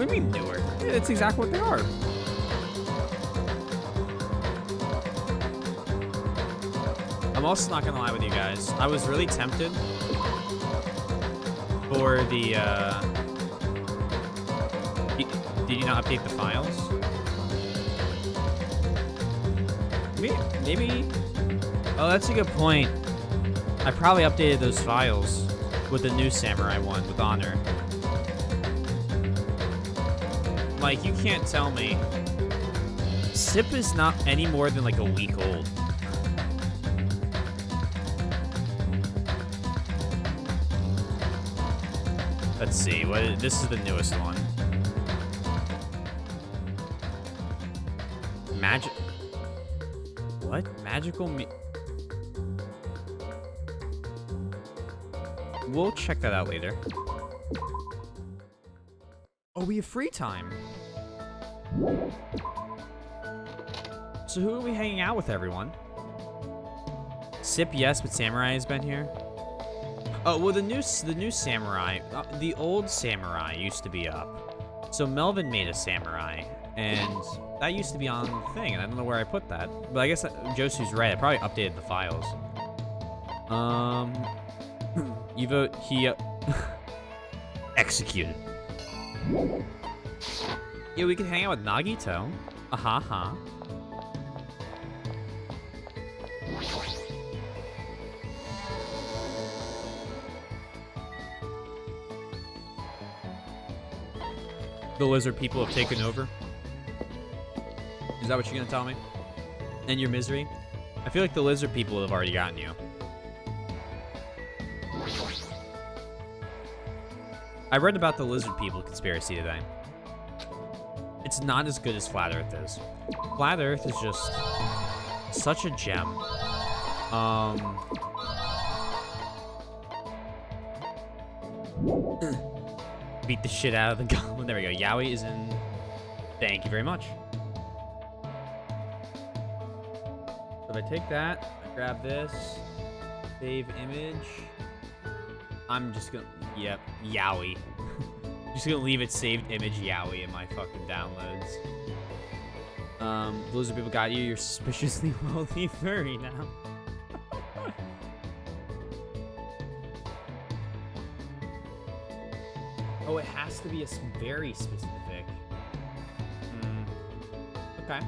What do you mean newer? Yeah, that's exactly what they are. I'm also not gonna lie with you guys. I was really tempted for the, did you not update the files? Maybe. Oh, that's a good point. I probably updated those files with the new Samurai one with Honor. Like, you can't tell me. Sip is not any more than like a week old. Let's see. This is the newest one. What? We'll check that out later. Oh, we have free time. So who are we hanging out with, everyone? Sip, yes, but Samurai has been here. Oh, well, the new Samurai, the old Samurai used to be up. So Melvin made a Samurai, and that used to be on the thing, and I don't know where I put that. But I guess Josu's right. I probably updated the files. You vote he executed. Yeah, we can hang out with Nagito. Aha. The lizard people have taken over. Is that what you're gonna tell me? And your misery? I feel like the lizard people have already gotten you. I read about the lizard people conspiracy today. It's not as good as Flat Earth is. Flat Earth is just such a gem. Beat the shit out of the goblin. There we go. Yaoi is in. Thank you very much. So if I take that, I grab this, save image. I'm just gonna, yep, Yaoi. Just gonna leave it saved image Yaoi in my fucking downloads. Blizzard people got you. You're suspiciously wealthy furry now. Oh, it has to be a very specific. Okay.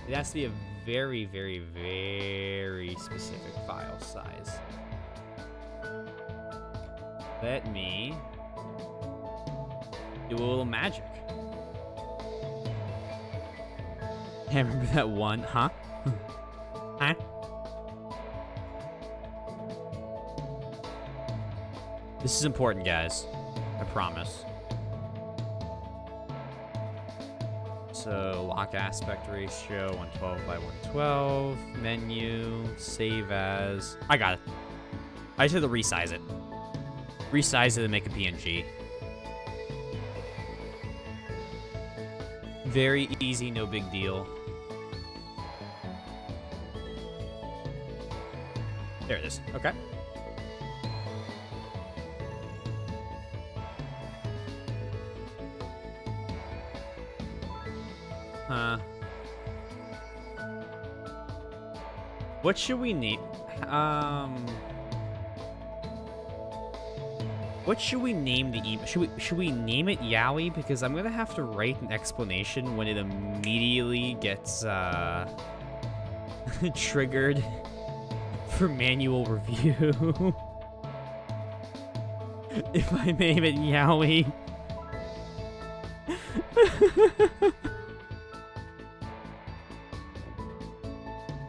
It has to be a very, very, very specific file size. Let me do a little magic. Can't remember that one, huh? Huh? This is important, guys. I promise. So, lock aspect ratio, 112 by 112. Menu, save as. I got it. I just have to resize it. Resize it and make a PNG. Very easy, no big deal. There it is. Okay. What should we name? What should we name the email? Should we name it Yaoi? Because I'm gonna have to write an explanation when it immediately gets triggered for manual review. If I name it Yaoi.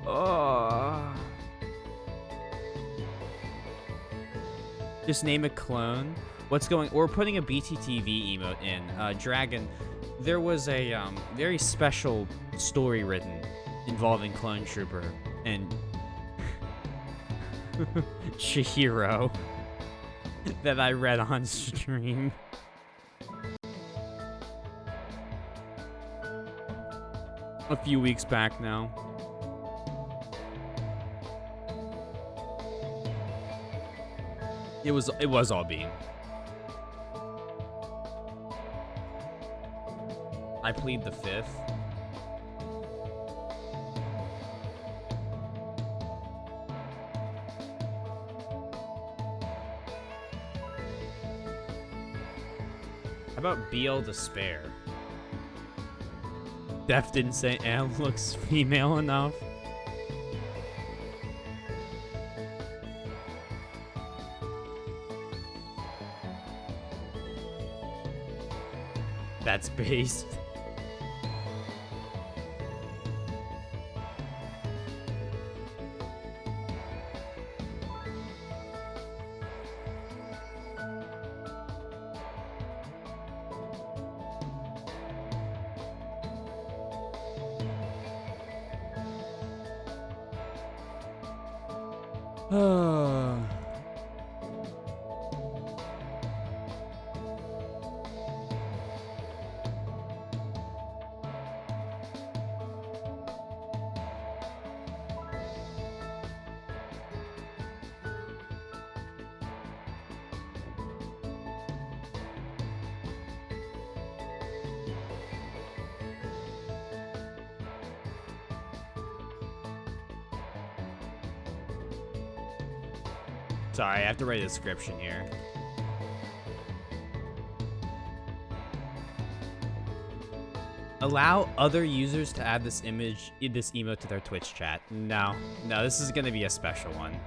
Oh. Just name a clone. What's going? We're putting a BTTV emote in. Dragon. There was a very special story written involving Clone Trooper and Chihiro that I read on stream. A few weeks back now. It was all being. I plead the fifth. How about BL Despair? Def didn't say Anne looks female enough. That's based. Sorry, I have to write a description here. Allow other users to add this emote to their Twitch chat. No, this is gonna be a special one.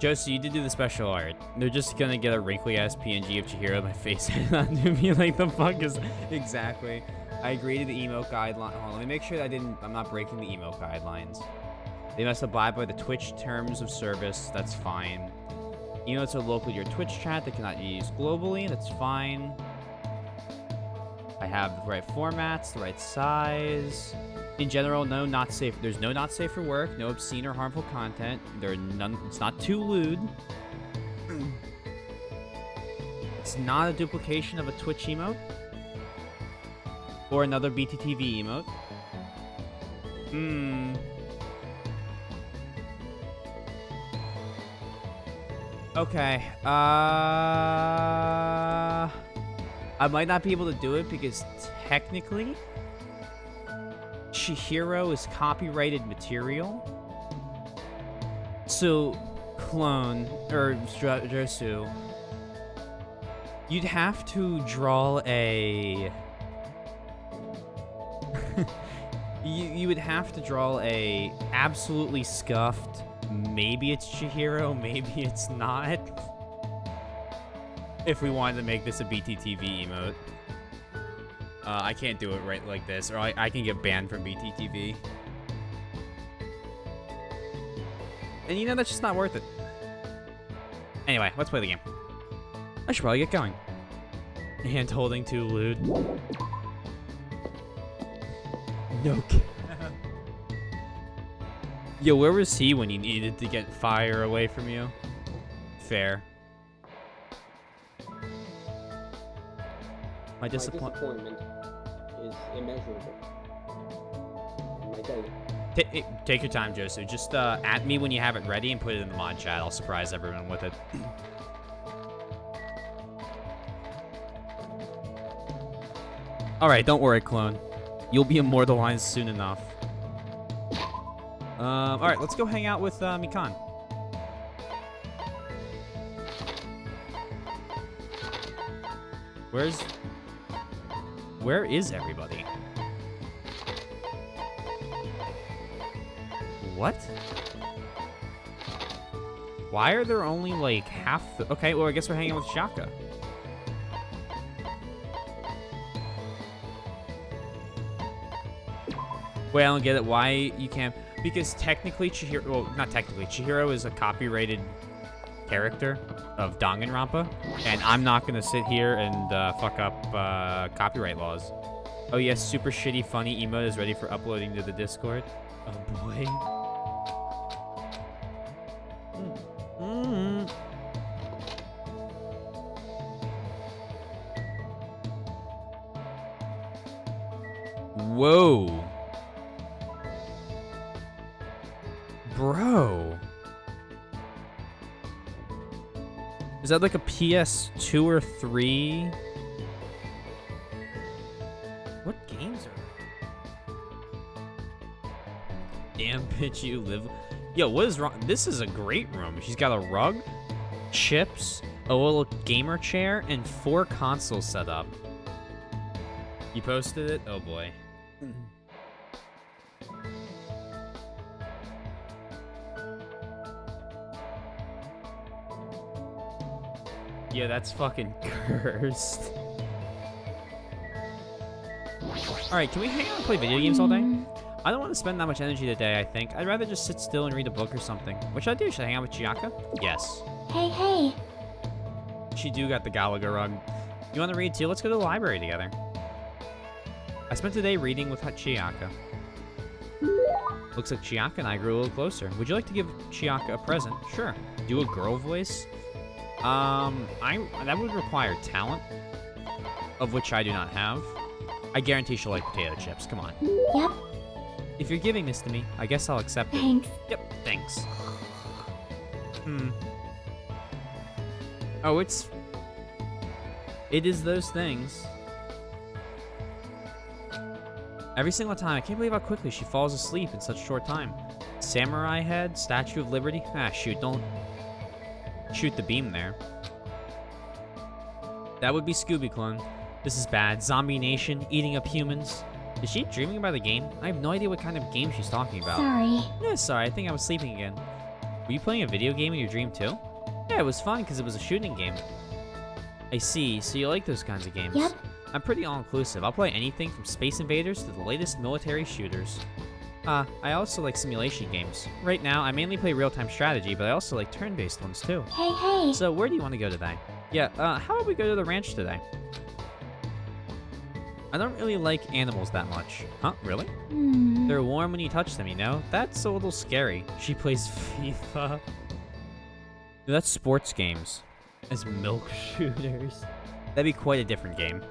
Josie, you did do the special art. They're just gonna get a wrinkly ass PNG of Chihiro with my face and be like, the fuck is exactly. I agree to the emote guideline. Hold on, let me make sure that I'm not breaking the emote guidelines. They must abide by the Twitch terms of service. That's fine. Emotes are local to your Twitch chat. They cannot be used globally. That's fine. I have the right formats, the right size. In general, no not safe. There's no not safe for work. No obscene or harmful content. There are none. It's not too lewd. It's not a duplication of a Twitch emote or another BTTV emote. Okay, I might not be able to do it because technically Chihiro is copyrighted material. So, Clone, or Josu, you'd have to draw a... you would have to draw a absolutely scuffed... Maybe it's Chihiro, maybe it's not. If we wanted to make this a BTTV emote. I can't do it right like this, or I can get banned from BTTV. And you know, that's just not worth it. Anyway, let's play the game. I should probably get going. Hand holding too lewd. No. Yo, where was he when you needed to get fire away from you? Fair. My disappointment is immeasurable. And my day. Take your time, Josu. Just at me when you have it ready and put it in the mod chat. I'll surprise everyone with it. Alright, don't worry, clone. You'll be immortalized soon enough. Alright, let's go hang out with Mikan. Where is everybody? What? Why are there only like half the... Okay, well I guess we're hanging with Shaka. Wait, I don't get it. Why you can't... Because technically Chihiro... Well, not technically. Chihiro is a copyrighted character of Danganronpa. And I'm not going to sit here and fuck up copyright laws. Oh yes, super shitty funny emote is ready for uploading to the Discord. Oh boy. Whoa. Bro. Is that like a PS2 or 3? What games are there? Damn, bitch, you live. Yo, what is wrong? This is a great room. She's got a rug, chips, a little gamer chair, and 4 consoles set up. You posted it? Oh boy. Yeah, that's fucking cursed. Alright, can we hang out and play video games all day? I don't want to spend that much energy today, I think. I'd rather just sit still and read a book or something. What should I do? Should I hang out with Chiaka? Yes. Hey. She do got the Galaga rug. You want to read too? Let's go to the library together. I spent the day reading with Chiaka. Looks like Chiaka and I grew a little closer. Would you like to give Chiaka a present? Sure. Do a girl voice? That would require talent, of which I do not have. I guarantee she'll like potato chips. Come on. Yep. If you're giving this to me, I guess I'll accept it. Thanks. Yep, thanks. Oh, it is those things. Every single time, I can't believe how quickly she falls asleep in such a short time. Samurai head, Statue of Liberty. Ah, shoot, don't shoot the beam there. That would be Scooby Clone. This is bad. Zombie Nation, eating up humans. Is she dreaming about a game? I have no idea what kind of game she's talking about. Sorry. Yeah, sorry, I think I was sleeping again. Were you playing a video game in your dream too? Yeah, it was fun because it was a shooting game. I see, so you like those kinds of games. Yep. I'm pretty all-inclusive. I'll play anything from Space Invaders to the latest military shooters. I also like simulation games. Right now, I mainly play real-time strategy, but I also like turn-based ones too. Hey. So, where do you want to go today? Yeah, how about we go to the ranch today? I don't really like animals that much. Huh, really? They're warm when you touch them, you know? That's a little scary. She plays FIFA. That's sports games. As milk shooters. That'd be quite a different game.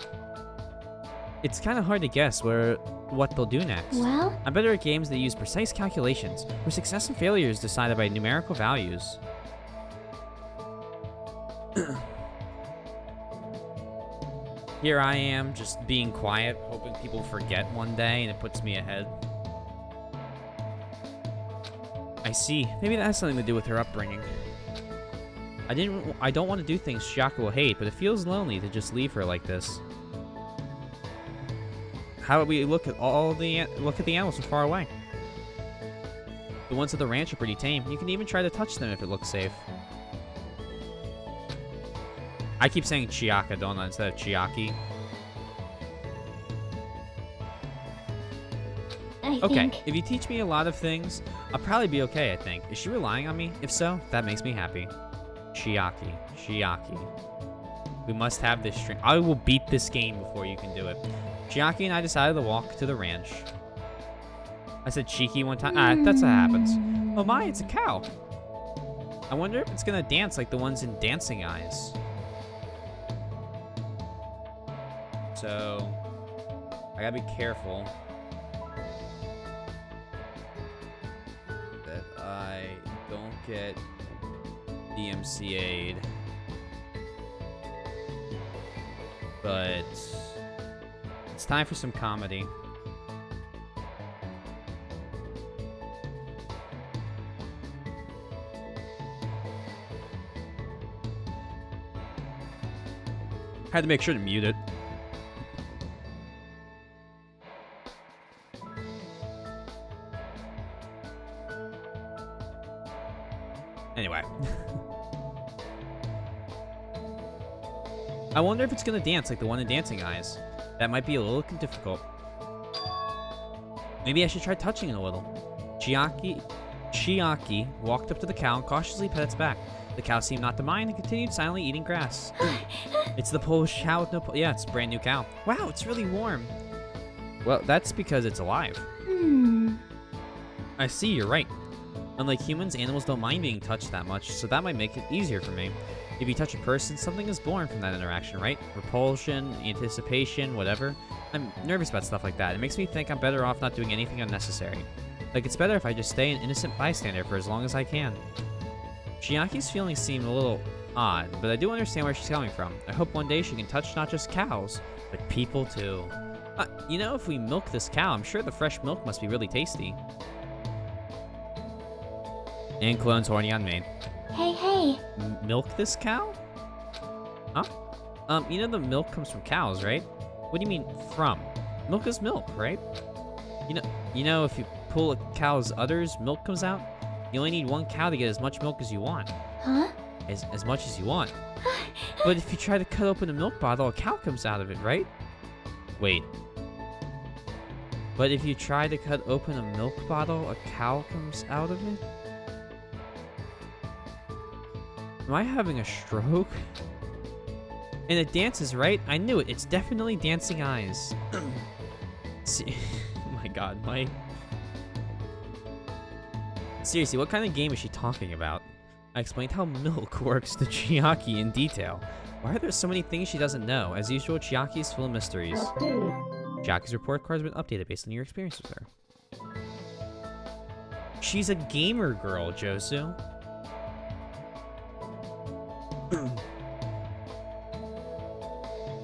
It's kind of hard to guess what they'll do next. Well? I'm better at games that use precise calculations, where success and failure is decided by numerical values. Here I am, just being quiet, hoping people forget one day, and it puts me ahead. I see. Maybe that has something to do with her upbringing. I don't want to do things Chiaka will hate, but it feels lonely to just leave her like this. How about we look at the animals from far away? The ones at the ranch are pretty tame. You can even try to touch them if it looks safe. I keep saying Chiaka, don't I, instead of Chiaki. Okay, if you teach me a lot of things, I'll probably be okay, I think. Is she relying on me? If so, that makes me happy. Chiaki. We must have this string. I will beat this game before you can do it. Chiaki and I decided to walk to the ranch. I said cheeky one time. That's what happens. Oh my, it's a cow. I wonder if it's gonna dance like the ones in Dancing Eyes. So, I gotta be careful that I don't get DMCA'd. But it's time for some comedy. Had to make sure to mute it. Anyway. I wonder if it's gonna dance like the one in Dancing Eyes. That might be a little difficult. Maybe I should try touching it a little. Chiaki walked up to the cow and cautiously pet its back. The cow seemed not to mind and continued silently eating grass. It's the Polish cow with no yeah, it's a brand new cow. Wow, it's really warm. Well, that's because it's alive. I see, you're right. Unlike humans, animals don't mind being touched that much, so that might make it easier for me. If you touch a person, something is born from that interaction, right? Repulsion, anticipation, whatever. I'm nervous about stuff like that. It makes me think I'm better off not doing anything unnecessary. Like, it's better if I just stay an innocent bystander for as long as I can. Chiaki's feelings seem a little odd, but I do understand where she's coming from. I hope one day she can touch not just cows, but people too. You know, if we milk this cow, I'm sure the fresh milk must be really tasty. And clone's horny on main. Hey. Milk this cow? Huh? You know the milk comes from cows, right? What do you mean, from? Milk is milk, right? You know, if you pull a cow's udders, milk comes out? You only need one cow to get as much milk as you want. Huh? As much as you want. But if you try to cut open a milk bottle, a cow comes out of it, right? Wait. But if you try to cut open a milk bottle, a cow comes out of it? Am I having a stroke? And it dances, right? I knew it. It's definitely dancing eyes. See, oh my god, Seriously, what kind of game is she talking about? I explained how milk works to Chiaki in detail. Why are there so many things she doesn't know? As usual, Chiaki is full of mysteries. Chiaki's report card has been updated based on your experience with her. She's a gamer girl, Josu.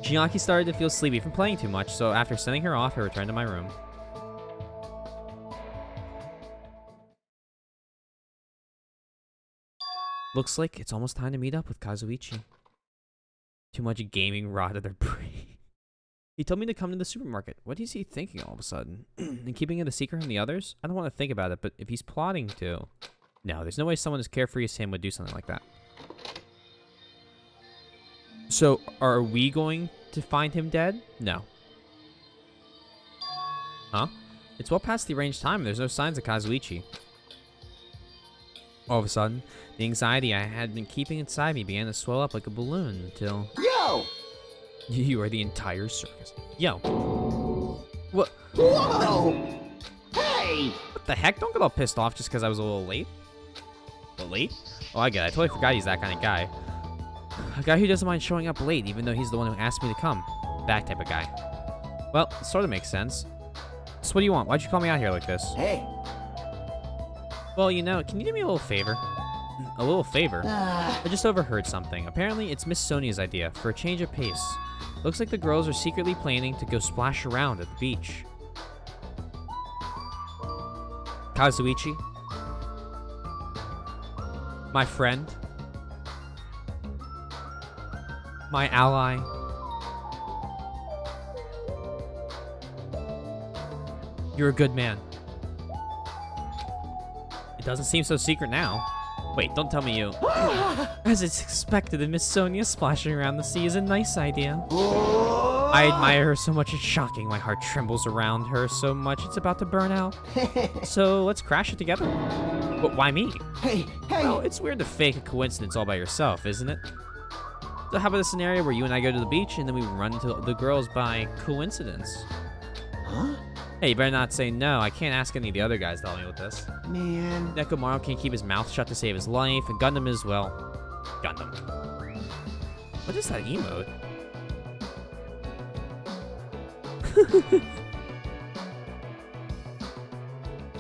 Chiaki started to feel sleepy from playing too much, so after sending her off, I returned to my room. Looks like it's almost time to meet up with Kazuichi. Too much gaming rotted their brain. He told me to come to the supermarket. What is he thinking all of a sudden? And keeping it a secret from the others? I don't want to think about it, but if he's plotting to... No, there's no way someone as carefree as him would do something like that. So, are we going to find him dead? No. Huh? It's well past the arranged time and there's no signs of Kazuichi. All of a sudden, the anxiety I had been keeping inside me began to swell up like a balloon until... Yo! You are the entire circus. Yo. What? Whoa! Hey! What the heck? Don't get all pissed off just because I was a little late. A little late? Oh, I get it. I totally forgot he's that kind of guy. A guy who doesn't mind showing up late, even though he's the one who asked me to come. That type of guy. Well, it sort of makes sense. So what do you want? Why'd you call me out here like this? Hey! Well, you know, can you do me a little favor? A little favor? I just overheard something. Apparently, it's Miss Sonia's idea for a change of pace. Looks like the girls are secretly planning to go splash around at the beach. Kazuichi? My friend? My ally? You're a good man. It doesn't seem so secret now. Wait, don't tell me you... As it's expected that Miss Sonia splashing around the sea is a nice idea. I admire her so much it's shocking. My heart trembles around her so much it's about to burn out. So let's crash it together. But why me? Hey! Well, it's weird to fake a coincidence all by yourself, isn't it? So how about a scenario where you and I go to the beach and then we run into the girls by coincidence? Huh? Hey, you better not say no. I can't ask any of the other guys to help me with this. Man. Nekomaru can't keep his mouth shut to save his life, and Gundam is, well, Gundam. What is that emote?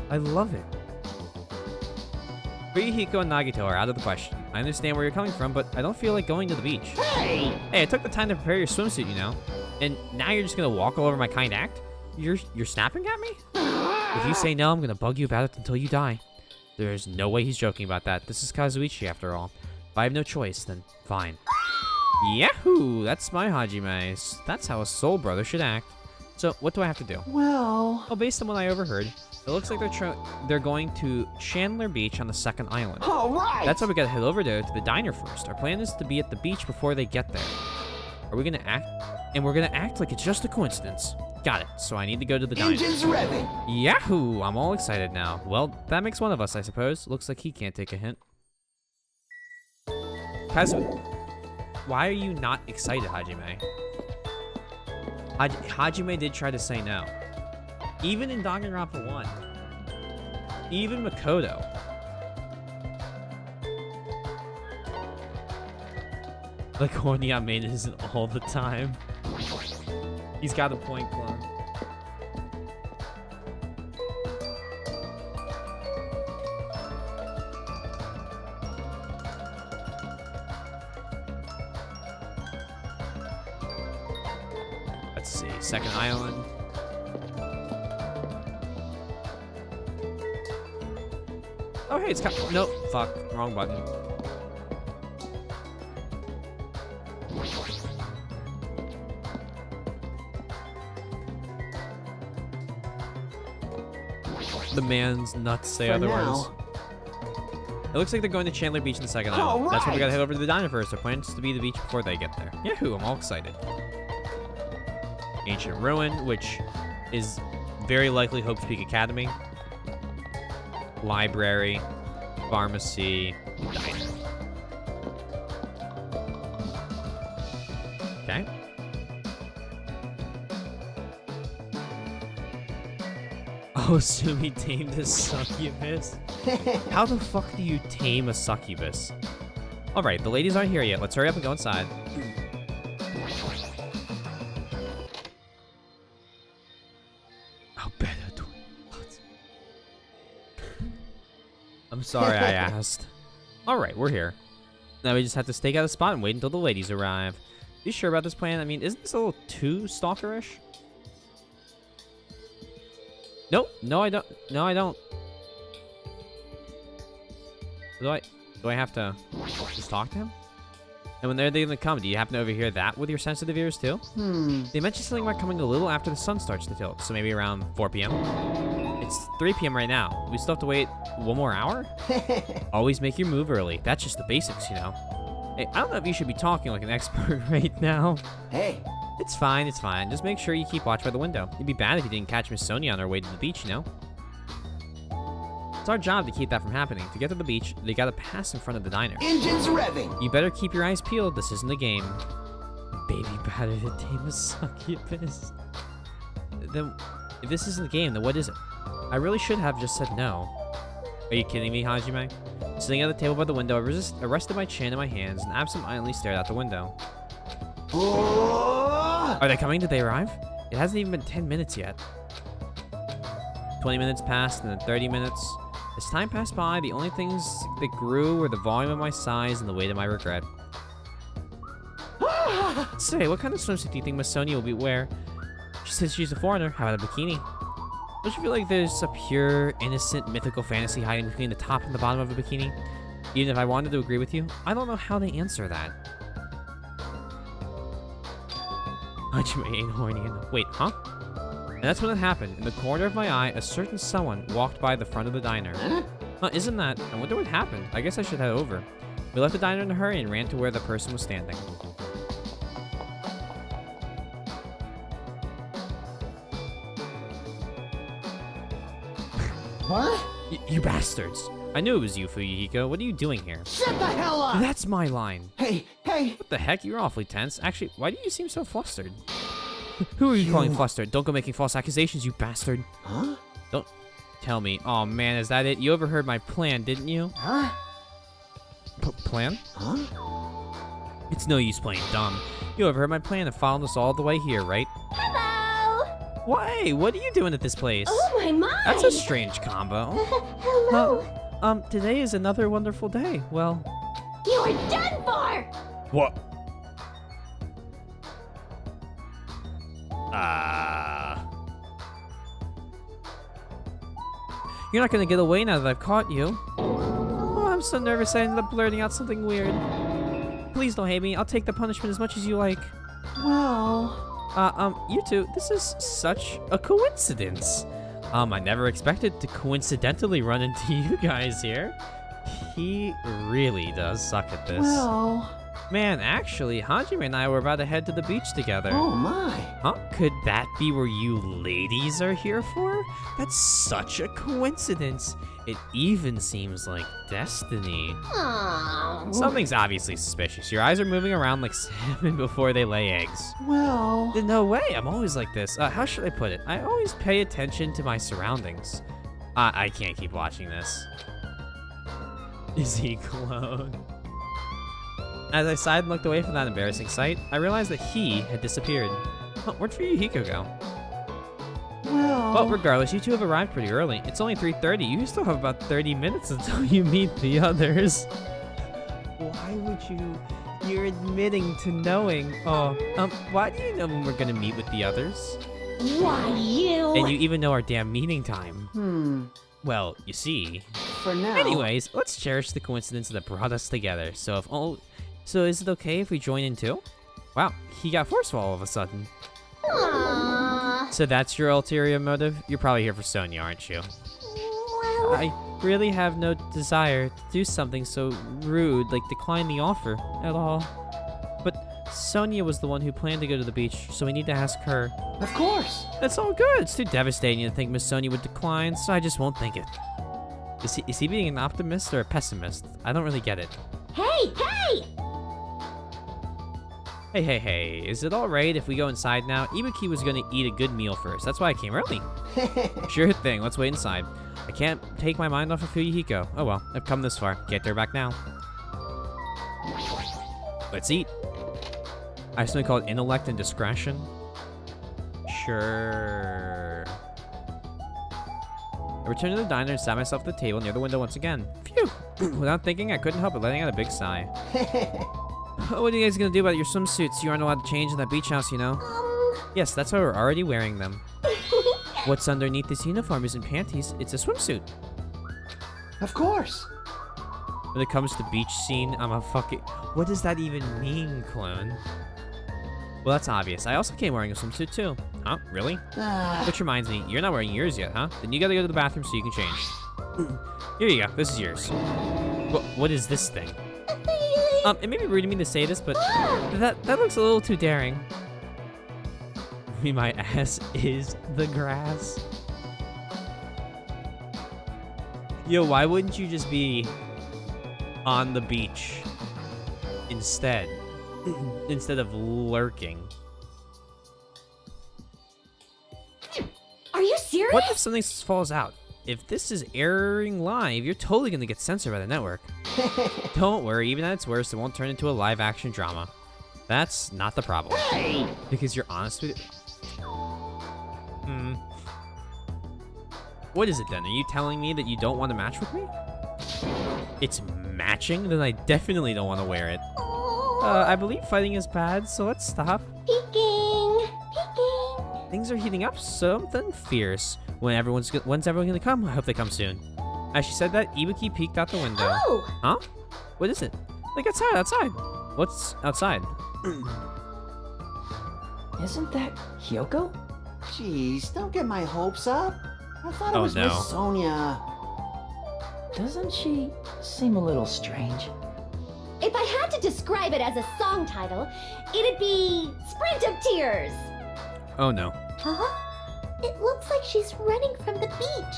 I love it. Rihiko and Nagito are out of the question. I understand where you're coming from, but I don't feel like going to the beach. Hey! Hey, I took the time to prepare your swimsuit, you know? And now you're just gonna walk all over my kind act? You're snapping at me? If you say no, I'm gonna bug you about it until you die. There's no way he's joking about that. This is Kazuichi, after all. If I have no choice, then fine. Yahoo! That's my Hajime. That's how a soul brother should act. So, what do I have to do? Well... Well, based on what I overheard, it looks like they're going to Chandler Beach on the second island. Alright! That's why we gotta head over there to the diner first. Our plan is to be at the beach before they get there. Are we gonna act? And we're gonna act like it's just a coincidence. Got it. So I need to go to the diner. Engines revving! Yahoo! I'm all excited now. Well, that makes one of us, I suppose. Looks like he can't take a hint. Kazu, why are you not excited, Hajime? Hajime did try to say no. Even in Danganronpa 1. Even Makoto. Like horny on main isn't all the time. He's got a point, clone. Let's see. Second island. Oh, hey, it's nope, fuck, wrong button. The man's nuts say For otherwise. now. It looks like they're going to Chandler Beach in the second aisle. All That's where we gotta right. head over to the diner first. Our plan is to be the beach before they get there. Yahoo! I'm all excited. Ancient ruin, which is very likely Hope Peak Academy. Library, pharmacy, diner. Okay. Oh, Sumi tamed a succubus. How the fuck do you tame a succubus? All right, the ladies aren't here yet. Let's hurry up and go inside. How better do what? I'm sorry I asked. All right, we're here. Now we just have to stake out a spot and wait until the ladies arrive. You sure about this plan? I mean, isn't this a little too stalkerish? Nope. No, I don't. No, I don't. Do I have to just talk to him? And when they're gonna come, do you happen to overhear that with your sensitive ears too? They mentioned something about coming a little after the sun starts to tilt, so maybe around 4 p.m. It's 3 p.m. right now. We still have to wait 1 more hour? Always make your move early. That's just the basics, you know. Hey, I don't know if you should be talking like an expert right now. Hey. It's fine, it's fine. Just make sure you keep watch by the window. It'd be bad if you didn't catch Miss Sonia on her way to the beach, you know? It's our job to keep that from happening. To get to the beach, they gotta pass in front of the diner. Engines revving. You better keep your eyes peeled. This isn't a game. Baby batter to tame a succubus. Then, if this isn't a game, then what is it? I really should have just said no. Are you kidding me, Hajime? Sitting at the table by the window, I rested my chin in my hands and absent-mindedly stared out the window. Are they coming? Did they arrive? It hasn't even been 10 minutes yet. 20 minutes passed, and then 30 minutes. As time passed by, the only things that grew were the volume of my sighs and the weight of my regret. Say, what kind of swimsuit do you think Miss Sonia will wear? She says she's a foreigner. How about a bikini? Don't you feel like there's a pure, innocent, mythical fantasy hiding between the top and the bottom of a bikini? Even if I wanted to agree with you, I don't know how to answer that. Hajime ain't horny enough. Wait, huh? And that's when it happened. In the corner of my eye, a certain someone walked by the front of the diner. Huh, isn't that? I wonder what happened. I guess I should head over. We left the diner in a hurry and ran to where the person was standing. What? You bastards. I knew it was you, Fuyuhiko. What are you doing here? Shut the hell up! That's my line. Hey, hey! What the heck? You're awfully tense. Actually, why do you seem so flustered? Who are you calling flustered? Don't go making false accusations, you bastard. Huh? Don't tell me. Oh man, is that it? You overheard my plan, didn't you? Huh? Plan? Huh? It's no use playing dumb. You overheard my plan and followed us all the way here, right? Hello! Why? What are you doing at this place? Oh my! That's a strange combo. Hello! Today is another wonderful day. Well... You're done for! What? You're not gonna get away now that I've caught you. Oh, I'm so nervous I ended up blurting out something weird. Please don't hate me. I'll take the punishment as much as you like. Well... You two, this is such a coincidence. I never expected to coincidentally run into you guys here. He really does suck at this. Well... Man, actually, Hajime and I were about to head to the beach together. Oh my. Huh? Could that be where you ladies are here for? That's such a coincidence. It even seems like destiny. Aww. Something's obviously suspicious. Your eyes are moving around like salmon before they lay eggs. Well... No way, I'm always like this. How should I put it? I always pay attention to my surroundings. I can't keep watching this. Is he clone? As I sighed and looked away from that embarrassing sight, I realized that he had disappeared. Huh, where'd Fuyuhiko go? Well, regardless, you two have arrived pretty early. It's only 3:30. You still have about 30 minutes until you meet the others. Why would you? You're admitting to knowing. Oh, why do you know when we're gonna meet with the others? Why you? And you even know our damn meeting time. Hmm. Well, you see. for now. Anyways, let's cherish the coincidence that brought us together. So is it okay if we join in too? Wow, he got forceful all of a sudden. Aww. So that's your ulterior motive? You're probably here for Sonia, aren't you? Well, I really have no desire to do something so rude, like decline the offer, at all. But Sonia was the one who planned to go to the beach, so we need to ask her. Of course. That's all good. It's too devastating to think Miss Sonia would decline, so I just won't think it. Is he being an optimist or a pessimist? I don't really get it. hey, hey! Hey, is it alright if we go inside now? Ibuki was gonna eat a good meal first. That's why I came early. Sure thing, let's wait inside. I can't take my mind off of Fuyuhiko. Oh well, I've come this far. Can't turn back now. Let's eat. I have something called intellect and discretion. Sure. I returned to the diner and sat myself at the table near the window once again. Phew! Without thinking, I couldn't help but letting out a big sigh. What are you guys gonna do about your swimsuits? You aren't allowed to change in that beach house, you know? Yes, that's why we're already wearing them. What's underneath this uniform isn't panties, it's a swimsuit. Of course. When it comes to beach scene, I'm a fucking... What does that even mean, clone? Well, that's obvious. I also came wearing a swimsuit too. Huh? Really? Which reminds me, you're not wearing yours yet, huh? Then you gotta go to the bathroom so you can change. Here you go. This is yours. What is this thing? It may be rude of me to say this, but that looks a little too daring. My ass is the grass. Yo, why wouldn't you just be on the beach instead? Instead of lurking. Are you serious? What if something falls out? If this is airing live, you're totally gonna get censored by the network. Don't worry, even at its worst, it won't turn into a live-action drama. That's not the problem. Hey! Because you're honest with it. What is it then? Are you telling me that you don't want to match with me? It's matching? Then I definitely don't want to wear it. I believe fighting is bad, so let's stop. Peeking. Things are heating up something fierce. When's everyone gonna come? I hope they come soon. As she said that, Ibuki peeked out the window. Oh! Huh? What is it? Like outside. What's outside? Isn't that Hyoko? Jeez, don't get my hopes up. I thought it Oh, was no. Miss Sonia. Doesn't she seem a little strange? If I had to describe it as a song title, it'd be Sprint of Tears. Oh no. Huh? It looks like she's running from the beach.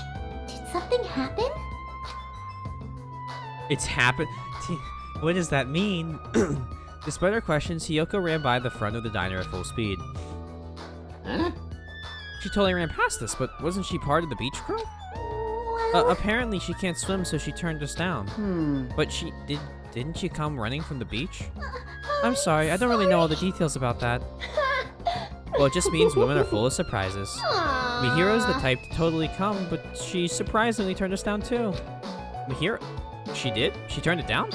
Did something happen? It's happened. What does that mean? Despite her questions, Hyoko ran by the front of the diner at full speed. Huh? She totally ran past us, but wasn't she part of the beach crew? Well, Apparently she can't swim, so she turned us down. But didn't she come running from the beach? I'm sorry, I don't really know all the details about that. Well, it just means women are full of surprises. Mihiro's the type to totally come, but she surprisingly turned us down too. Mihiro? She did? She turned it down?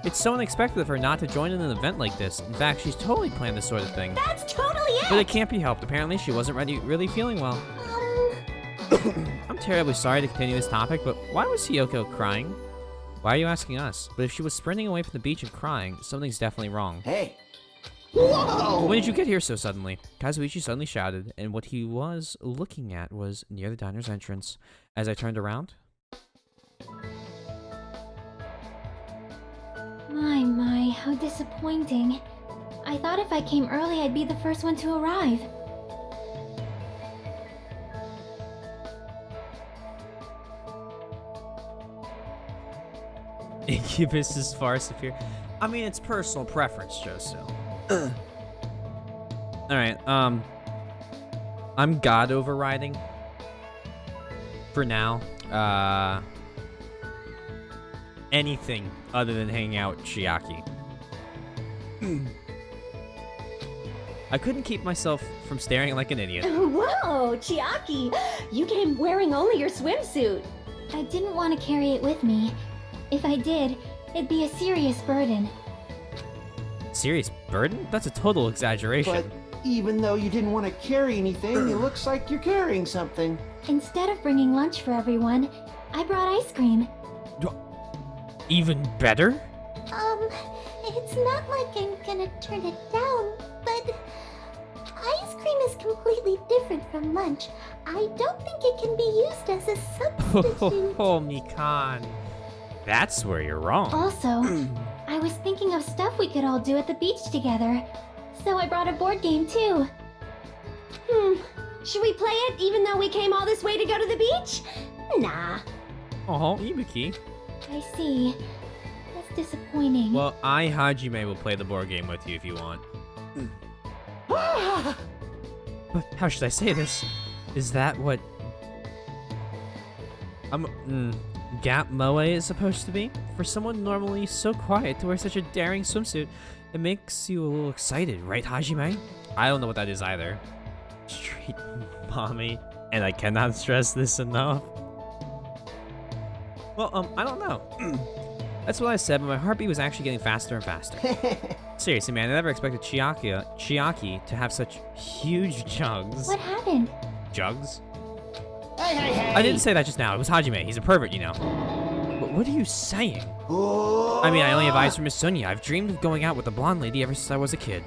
It's so unexpected of her not to join in an event like this. In fact, she's totally planned this sort of thing. That's totally it! But it can't be helped. Apparently, she wasn't really feeling well. I'm terribly sorry to continue this topic, but why was Hyoko crying? Why are you asking us? But if she was sprinting away from the beach and crying, something's definitely wrong. Hey. Whoa! When did you get here so suddenly? Kazuichi suddenly shouted, and what he was looking at was near the diner's entrance. As I turned around... My, how disappointing. I thought if I came early, I'd be the first one to arrive. Incubus is far superior. I mean, it's personal preference, Joso. Alright, I'm God overriding. For now. Anything other than hanging out with Chiaki. I couldn't keep myself from staring like an idiot. Whoa, Chiaki! You came wearing only your swimsuit. I didn't want to carry it with me. If I did, it'd be a serious burden. Serious burden? That's a total exaggeration. But even though you didn't want to carry anything, it looks like you're carrying something. Instead of bringing lunch for everyone, I brought ice cream. Even better? It's not like I'm gonna turn it down, but ice cream is completely different from lunch. I don't think it can be used as a substitute. Oh, Mikan. That's where you're wrong. Also, I was thinking of stuff we could all do at the beach together, so I brought a board game too. Should we play it even though we came all this way to go to the beach? Nah. Oh, Ibuki. I see. That's disappointing. Well, Hajime, will play the board game with you if you want. But how should I say this? Is that what Gap Moe is supposed to be? For someone normally so quiet to wear such a daring swimsuit, it makes you a little excited, right, Hajime? I don't know what that is either. Street mommy, and I cannot stress this enough. Well, I don't know. That's what I said, but my heartbeat was actually getting faster and faster. Seriously, man, I never expected Chiaki to have such huge jugs. What happened? Jugs? Hey! I didn't say that just now. It was Hajime. He's a pervert, you know. But what are you saying? I mean, I only have eyes for Miss Sunya. I've dreamed of going out with a blonde lady ever since I was a kid.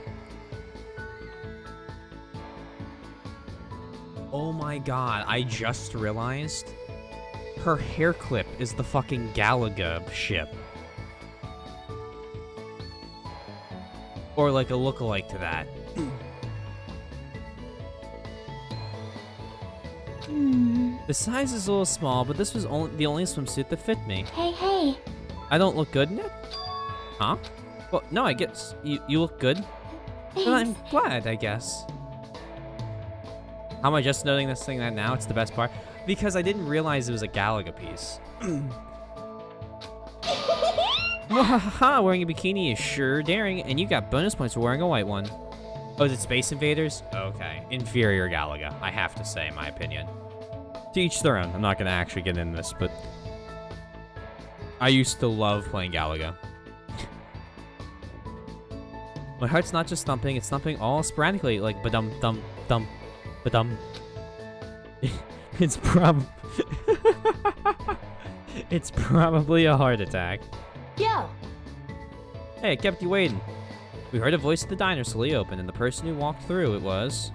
Oh my god, I just realized her hair clip is the fucking Galaga ship. Or like a lookalike to that. The size is a little small, but this was the only swimsuit that fit me. Hey. I don't look good in it? Huh? Well, no, I guess you look good. And I'm Thanks. glad, I guess. How am I just noting this thing that now? It's the best part. Because I didn't realize it was a Galaga piece. Wahaha, wearing a bikini is sure daring, and you got bonus points for wearing a white one. Oh, is it Space Invaders? Okay. Inferior Galaga, I have to say, in my opinion. To each their own. I'm not going to actually get into this, but I used to love playing Galaga. My heart's not just thumping, it's thumping all sporadically, like ba-dum, dum, dum, ba-dum. It's it's probably a heart attack. Yo! Hey, it kept you waiting. We heard a voice at the diner slowly open, and the person who walked through it was...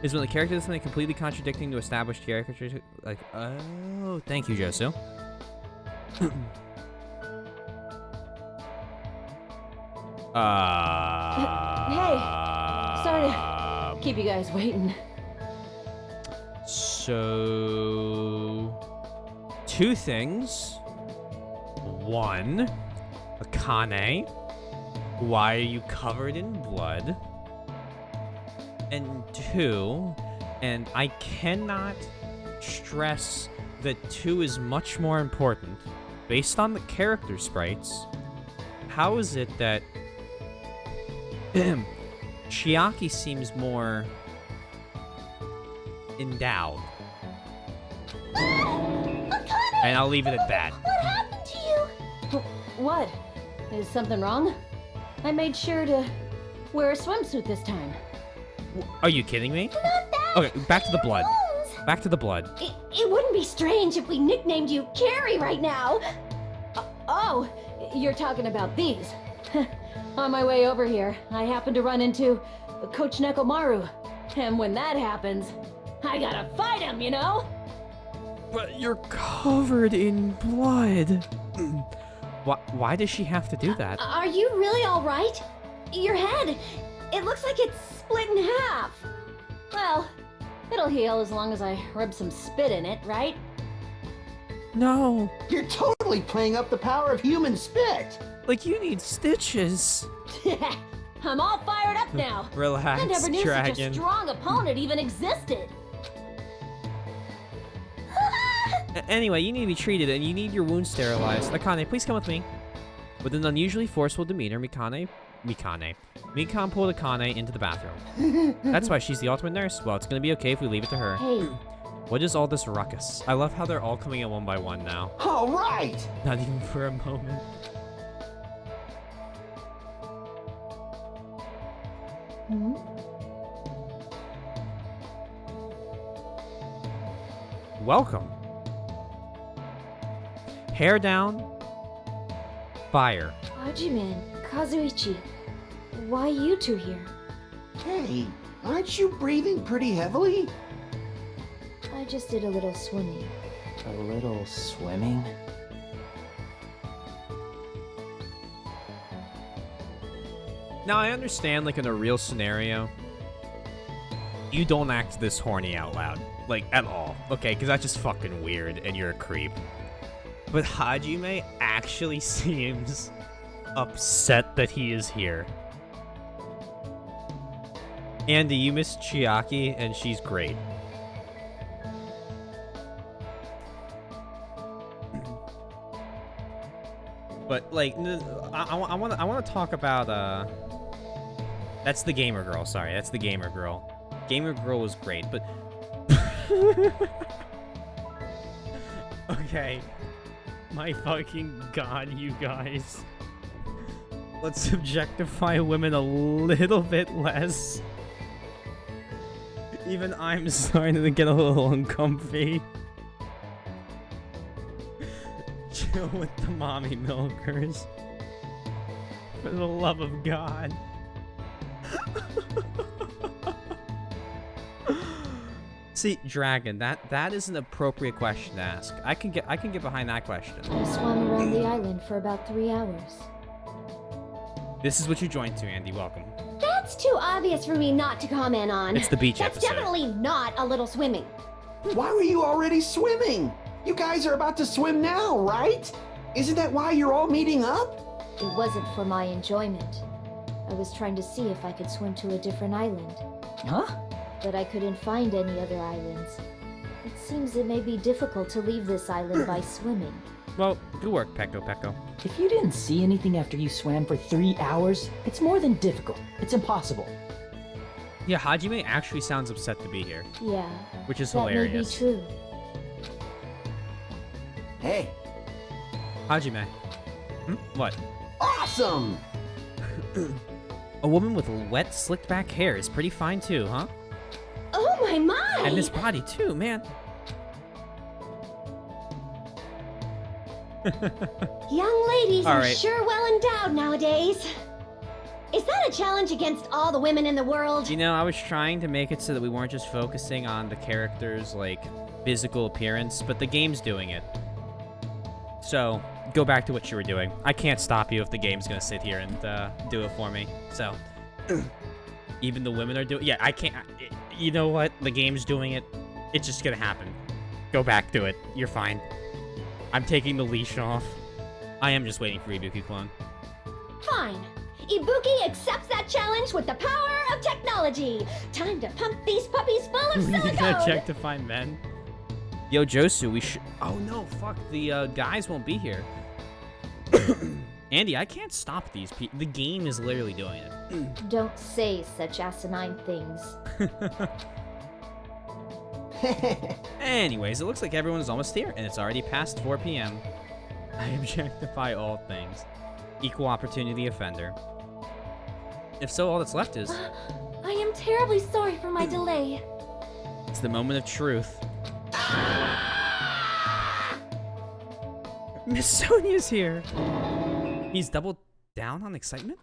Is when the character does something completely contradicting to established character, like, oh, thank you, Josu. Hey, sorry to keep you guys waiting. So, two things. One, Akane, why are you covered in blood? And two, and I cannot stress that two is much more important. Based on the character sprites, how is it that Chiaki seems more endowed? And I'll leave it at that. What happened to you? What? Is something wrong? I made sure to wear a swimsuit this time. Are you kidding me? Not that. Okay, back to the blood. Bones. Back to the blood. It wouldn't be strange if we nicknamed you Carrie right now. Oh, you're talking about these. On my way over here, I happened to run into Coach Nekomaru. And when that happens, I gotta fight him, you know? But you're covered in blood. Why does she have to do that? Are you really all right? Your head, it looks like it's split in half. Well, it'll heal as long as I rub some spit in it, right? No. You're totally playing up the power of human spit. Like, you need stitches. I'm all fired up now. Relax, I never knew such a dragon. strong opponent even existed. Anyway, you need to be treated, and you need your wound sterilized. Akane, please come with me. With an unusually forceful demeanor, Mikan pulled Akane into the bathroom. That's why she's the ultimate nurse. Well, it's gonna be okay if we leave it to her. Hey, What is all this ruckus? I love how they're all coming in one by one now. All right. Not even for a moment. Welcome. Hair down. Fire. Hajiman, Kazuichi, why you two here? Hey, aren't you breathing pretty heavily? I just did a little swimming. A little swimming? Now, I understand, like, in a real scenario, you don't act this horny out loud. Like, at all. Okay, because that's just fucking weird, and you're a creep. But Hajime actually seems upset that he is here. Andy, you miss Chiaki, and she's great. But, like, I want to talk about, that's the gamer girl, sorry. That's the gamer girl. Gamer girl was great, but... Okay. My fucking god, you guys. Let's objectify women a little bit less. Even I'm starting to get a little uncomfy. Chill with the mommy milkers. For the love of God. See, Dragon, that is an appropriate question to ask. I can get behind that question. I swam around the island for about 3 hours. This is what you joined to, Andy. Welcome. That's too obvious for me not to comment on. It's the beach That's episode. definitely not a little swimming. Why were you already swimming? You guys are about to swim now, right? Isn't that why you're all meeting up? It wasn't for my enjoyment. I was trying to see if I could swim to a different island, Huh? but I couldn't find any other islands. It seems it may be difficult to leave this island by swimming. Well, good work, Pecco Pecco. If you didn't see anything after you swam for 3 hours, it's more than difficult. It's impossible. Yeah, Hajime actually sounds upset to be here, Yeah, which is that hilarious. may be true. Hey, Hajime. What? awesome! A woman with wet, slicked back hair is pretty fine too, huh? Oh my! And this body too, man. Young ladies All are right. sure well endowed nowadays. Is that a challenge against all the women in the world? You know, I was trying to make it so that we weren't just focusing on the characters' like physical appearance, but the game's doing it. So, go back to what you were doing. I can't stop you if the game's gonna sit here and do it for me. So, even the women are doing. Yeah, I can't. You know what? The game's doing it. It's just gonna happen. Go back to it. You're fine. I'm taking the leash off. I am just waiting for Ibuki clone. Fine. Ibuki accepts that challenge with the power of technology. Time to pump these puppies full of We're gonna silicone. check to find men. Yo, Josu, we should. Oh no, fuck. The guys won't be here. Andy, I can't stop these people. The game is literally doing it. Don't say such asinine things. Anyways, it looks like everyone's almost here, and it's already past 4 p.m. I objectify all things. Equal opportunity offender. If so, all that's left is... I am terribly sorry for my delay. It's the moment of truth. Miss Sonia's here! He's doubled down on excitement?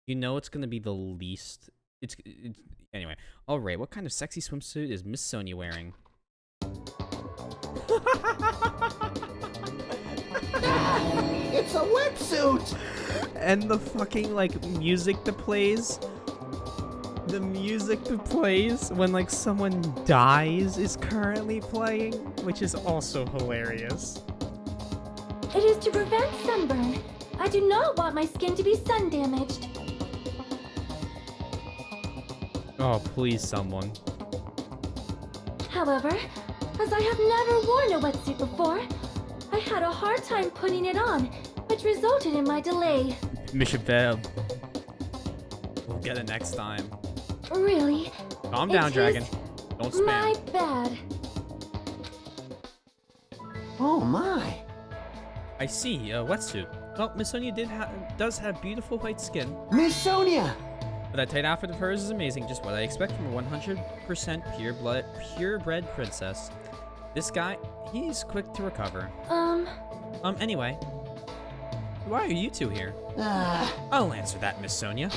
You know it's gonna be the least... It's anyway. Alright, what kind of sexy swimsuit is Miss Sonia wearing? It's a wetsuit! And the fucking, like, music that plays. The music that plays when, like, someone dies is currently playing, which is also hilarious. It is to prevent sunburn. I do not want my skin to be sun damaged. Oh, please, someone. However, as I have never worn a wetsuit before, I had a hard time putting it on, which resulted in my delay. Mishabeb. We'll get it next time. Really? Calm down, It Dragon. is Don't spam. My bad. Oh my. I see, wetsuit. Well, Miss Sonia does have beautiful white skin. Miss Sonia! But that tight outfit of hers is amazing, just what I expect from a 100% purebred princess. This guy, he's quick to recover. Anyway. Why are you two here? I'll answer that, Miss Sonia.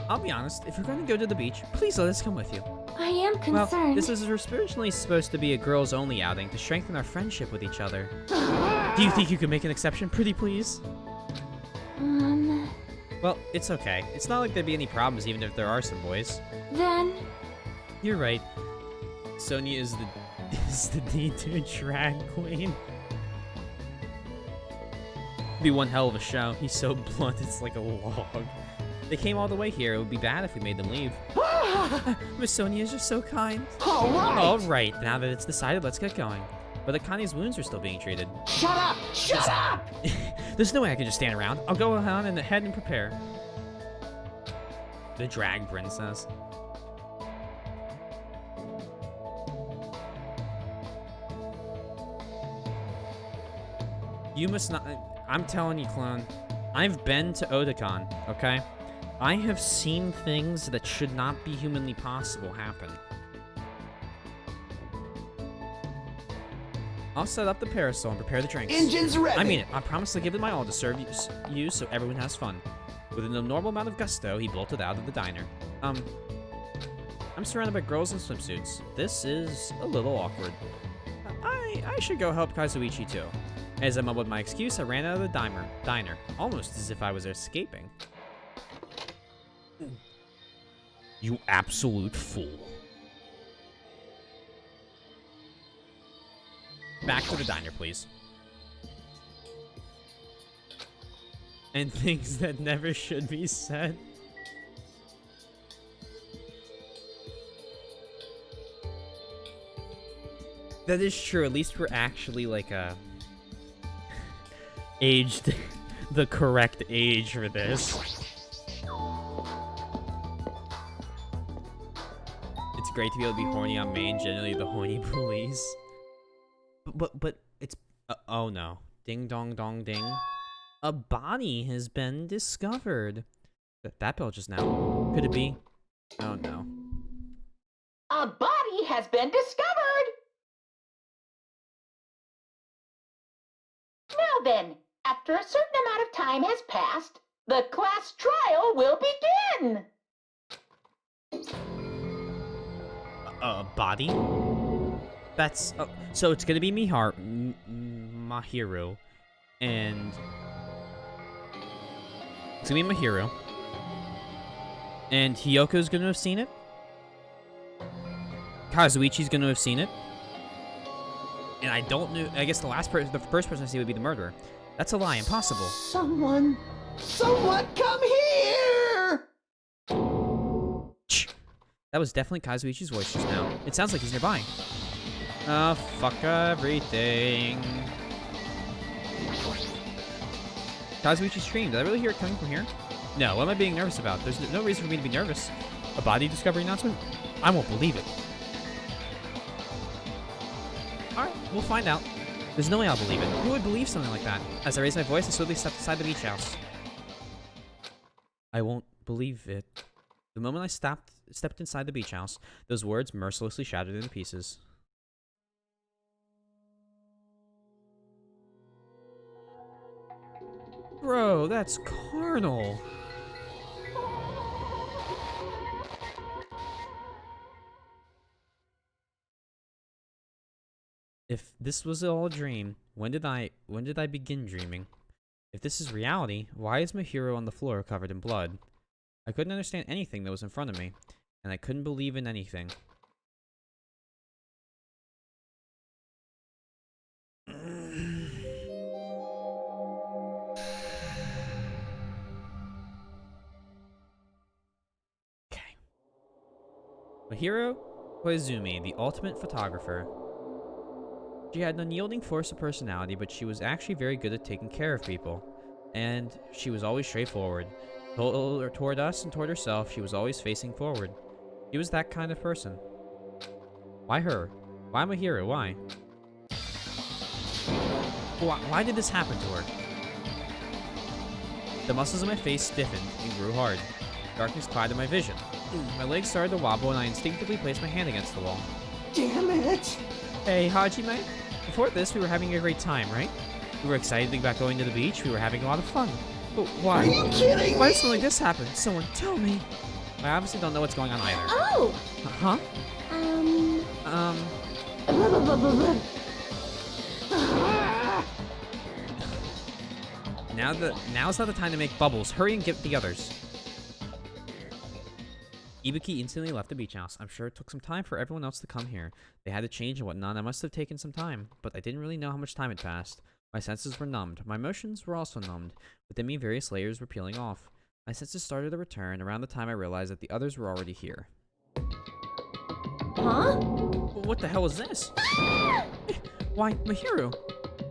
I'll be honest, if you're going to go to the beach, please let us come with you. I am Well, concerned. this was originally supposed to be a girls-only outing to strengthen our friendship with each other. Do you think you could make an exception, pretty please? Well, it's okay. It's not like there'd be any problems even if there are some boys. Then... You're right. Sonia is the D2 drag queen. Be one hell of a show. He's so blunt, it's like a log. They came all the way here. It would be bad if we made them leave. Miss Sonia is just so kind. All right, now that it's decided, let's get going. But Akani's wounds are still being treated. Shut up! Shut up! There's no way I can just stand around. I'll go on and ahead and prepare. The drag princess. You must not... I'm telling you, clone. I've been to Otakon, okay? I have seen things that should not be humanly possible happen. I'll set up the parasol and prepare the drinks. Engines ready! I mean it. I promise to give it my all to serve you so everyone has fun. With an abnormal amount of gusto, he bolted out of the diner. I'm surrounded by girls in swimsuits. This is a little awkward. I should go help Kazuichi too. As I mumbled my excuse, I ran out of the diner, almost as if I was escaping. You absolute fool. Back to the diner, please. And things that never should be said. That is true. At least we're actually like aged the correct age for this. It's great to be able to be horny on main, generally the horny police. But it's oh no. Ding dong dong ding. A body has been discovered. That bell just now. Could it be? Oh no. A body has been discovered! Now then, after a certain amount of time has passed, the class trial will begin! A body? That's... so it's gonna be Mahiru. And... It's gonna be Mahiru. And Hiyoko's gonna have seen it. Kazuichi's gonna have seen it. And I don't know... I guess the first person I see would be the murderer. That's a lie. Impossible. Someone come here! That was definitely Kazuichi's voice just now. It sounds like he's nearby. Oh, fuck everything. Kazuichi screamed. Did I really hear it coming from here? No, what am I being nervous about? There's no reason for me to be nervous. A body discovery announcement? I won't believe it. Alright, we'll find out. There's no way I'll believe it. Who would believe something like that? As I raised my voice, I slowly stepped inside the beach house. I won't believe it. The moment I stepped inside the beach house, those words mercilessly shattered into pieces. Bro, that's carnal. If this was all a dream, when did I begin dreaming? If this is reality, why is Mahiru on the floor covered in blood? I couldn't understand anything that was in front of me, and I couldn't believe in anything. Okay. Mahiru Koizumi, the ultimate photographer. She had an unyielding force of personality, but she was actually very good at taking care of people. And she was always straightforward. Toward us and toward herself, she was always facing forward. She was that kind of person. Why her? Why Mahiru? Why? Why did this happen to her? The muscles of my face stiffened and grew hard. Darkness clouded my vision. My legs started to wobble and I instinctively placed my hand against the wall. Damn it! Hey, Hajime. Before this, we were having a great time, right? We were excited about going to the beach. We were having a lot of fun. But why? Are you kidding Why me? did something like this happen? Someone tell me. I obviously don't know what's going on either. Oh! Huh? Um... Now's not the time to make bubbles. Hurry and get the others. Ibuki instantly left the beach house. I'm sure it took some time for everyone else to come here. They had to change and whatnot. I must have taken some time, but I didn't really know how much time had passed. My senses were numbed. My emotions were also numbed. Within me, various layers were peeling off. My senses started to return around the time I realized that the others were already here. Huh? What the hell is this? Why, Mahiru!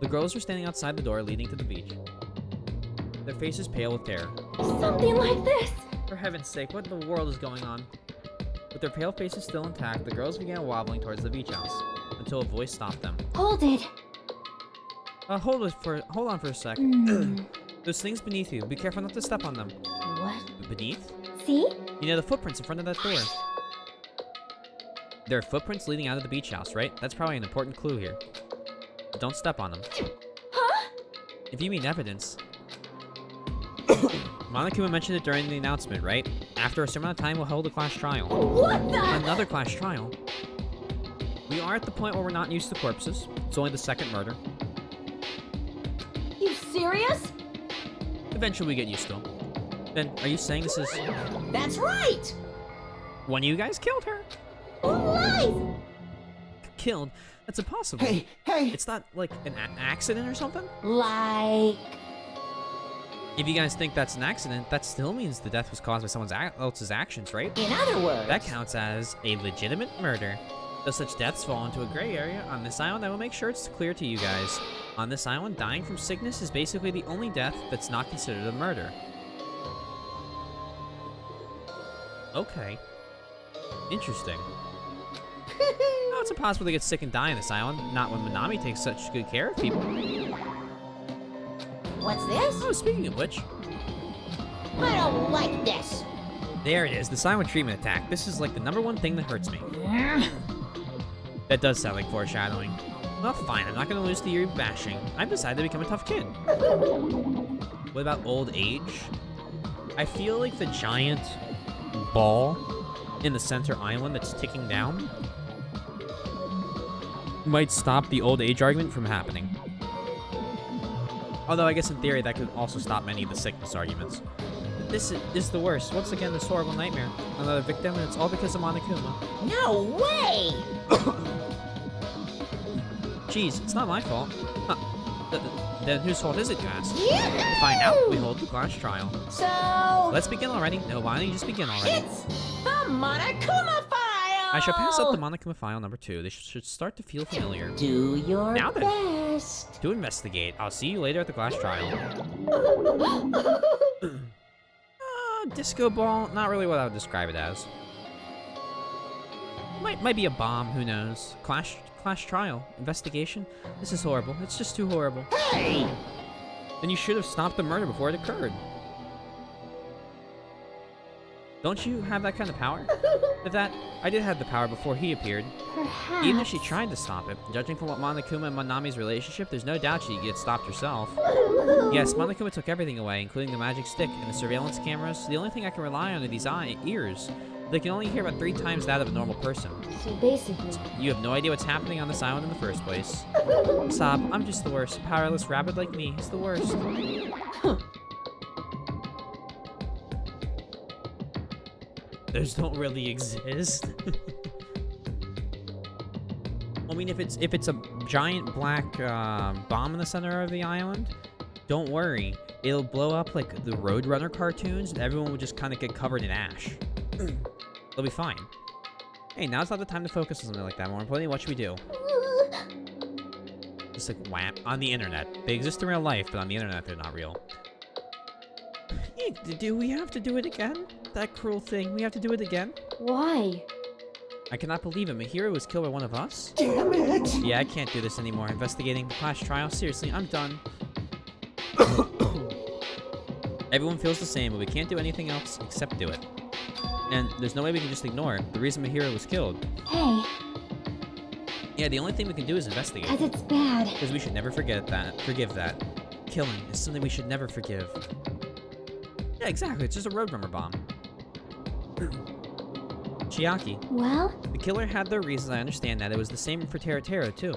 The girls were standing outside the door leading to the beach. Their faces pale with terror. Something like this. For heaven's sake, what in the world is going on? With their pale faces still intact, the girls began wobbling towards the beach house, until a voice stopped them. Hold it. Hold on for a sec. Hmm. Those things beneath you, be careful not to step on them. What? Beneath? See? You know the footprints in front of that door. There are footprints leading out of the beach house, right? That's probably an important clue here. But don't step on them. Huh? If you mean evidence... Monokuma mentioned it during the announcement, right? After a certain amount of time, we'll hold a class trial. What the? Another class trial? We are at the point where we're not used to corpses. It's only the second murder. You serious? Eventually we get used to them. Then, are you saying this is... That's right! One of you guys killed her? Lies! Killed? That's impossible. Hey, hey! It's not, like, an accident or something? Like... If you guys think that's an accident, that still means the death was caused by someone else's actions, right? In other words, That counts as a legitimate murder. Though such deaths fall into a gray area on this island, I will make sure it's clear to you guys. On this island, dying from sickness is basically the only death that's not considered a murder. Okay. Interesting. How is it possible to get sick and die on this island? Not when Minami takes such good care of people. what's this? Oh, speaking of which, I don't like this. there it is, the silent treatment attack. This is like the #1 thing that hurts me. That does sound like foreshadowing. Well, fine, I'm not gonna lose to your bashing. I've decided to become a tough kid. What about old age? I feel like the giant ball in the center island that's ticking down might stop the old age argument from happening. Although I guess in theory that could also stop many of the sickness arguments. This is the worst. Once again, this horrible nightmare. Another victim, and it's all because of Monokuma. No way! Jeez, it's not my fault. Huh. Then whose fault is it, you ask? To find out, we hold the class trial. So, Let's begin already. No, why don't you just begin already? it's the Monokuma file! I shall pass up the Monokuma file number 2. They should start to feel familiar. Do your Now then. best. To investigate. I'll see you later at the class trial. Disco ball, not really what I would describe it as. Might be a bomb, who knows. Class trial, investigation. This is horrible. It's just too horrible. Hey! Then you should have stopped the murder before it occurred. Don't you have that kind of power? If that, I did have the power before he appeared. Perhaps... Even if she tried to stop it, judging from what Monokuma and Monami's relationship, there's no doubt she'd get stopped herself. Yes, Monokuma took everything away, including the magic stick and the surveillance cameras. The only thing I can rely on are these ears. They can only hear about 3 times that of a normal person. So basically... You have no idea what's happening on this island in the first place. Stop, I'm just the worst. A powerless rabbit like me is the worst. Those don't really exist. I mean, if it's a giant black bomb in the center of the island, don't worry. It'll blow up like the Roadrunner cartoons, and everyone will just kind of get covered in ash. They'll be fine. Hey, now's not the time to focus on something like that. More importantly, what should we do? Just like wham on the internet. They exist in real life, but on the internet they're not real. Hey, do we have to do it again? That cruel thing. We have to do it again? Why? I cannot believe it. Mahiro was killed by one of us? Damn it! Yeah, I can't do this anymore. Investigating the class trial. Seriously, I'm done. Everyone feels the same, but we can't do anything else except do it. And there's no way we can just ignore it. The reason Mahiro was killed. Hey, Yeah, the only thing we can do is investigate. Cause it's bad. Because we should never forgive that. Killing is something we should never forgive. Yeah, exactly. It's just a roadrunner bomb. Chiaki. Well? The killer had their reasons, I understand that. It was the same for Tera, too.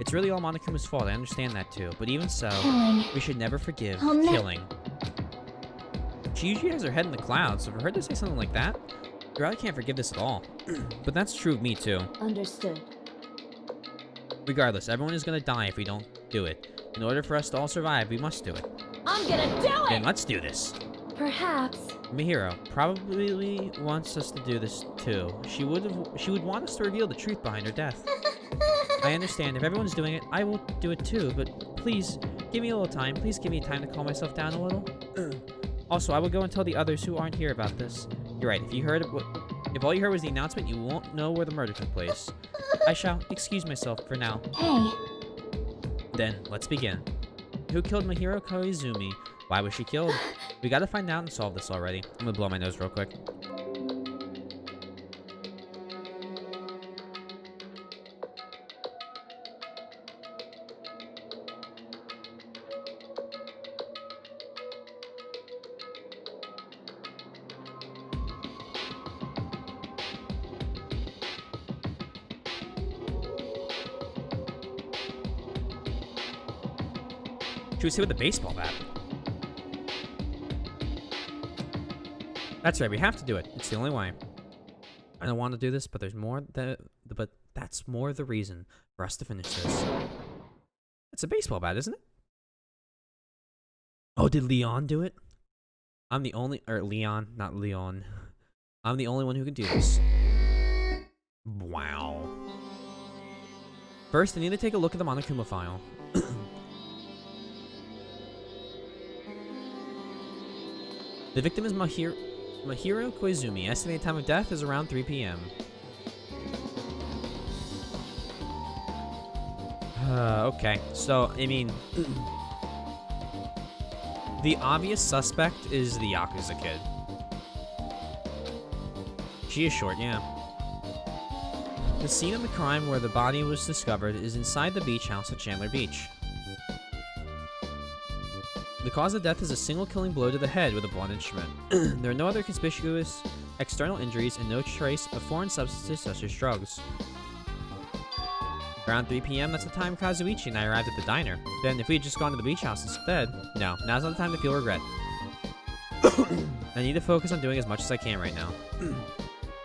It's really all Monokuma's fault, I understand that, too. But even so, Killing. we should never forgive Oh, no. killing. She usually has her head in the clouds, so for her to say something like that, girl, I can't forgive this at all. But that's true of me, too. Understood. Regardless, everyone is gonna die if we don't do it. In order for us to all survive, we must do it. I'm gonna do Then it! let's do this. Perhaps. Mihiro probably wants us to do this too. She would want us to reveal the truth behind her death. I understand. If everyone's doing it, I will do it too. But please, give me a little time. Please give me time to calm myself down a little. Also, I will go and tell the others who aren't here about this. You're right. If all you heard was the announcement, you won't know where the murder took place. I shall excuse myself for now. Hey. Then, let's begin. Who killed Mihiro Koizumi? Why was she killed? We gotta find out and solve this already. I'm gonna blow my nose real quick. She was hit with a baseball bat. That's right, we have to do it. It's the only way. I don't want to do this, but there's more but that's more the reason for us to finish this. It's a baseball bat, isn't it? Oh, did Leon do it? I'm the only Leon, not Leon. I'm the only one who can do this. Wow. First, I need to take a look at the Monokuma file. The victim is Mahiro Koizumi. Estimated time of death is around 3 p.m. Okay. So, I mean... the obvious suspect is the Yakuza kid. She is short, yeah. The scene of the crime where the body was discovered is inside the beach house at Chandler Beach. The cause of death is a single killing blow to the head with a blunt instrument. There are no other conspicuous external injuries and no trace of foreign substances such as drugs. Around 3 p.m., that's the time Kazuichi and I arrived at the diner. Then, if we had just gone to the beach house instead, no, now's not the time to feel regret. I need to focus on doing as much as I can right now.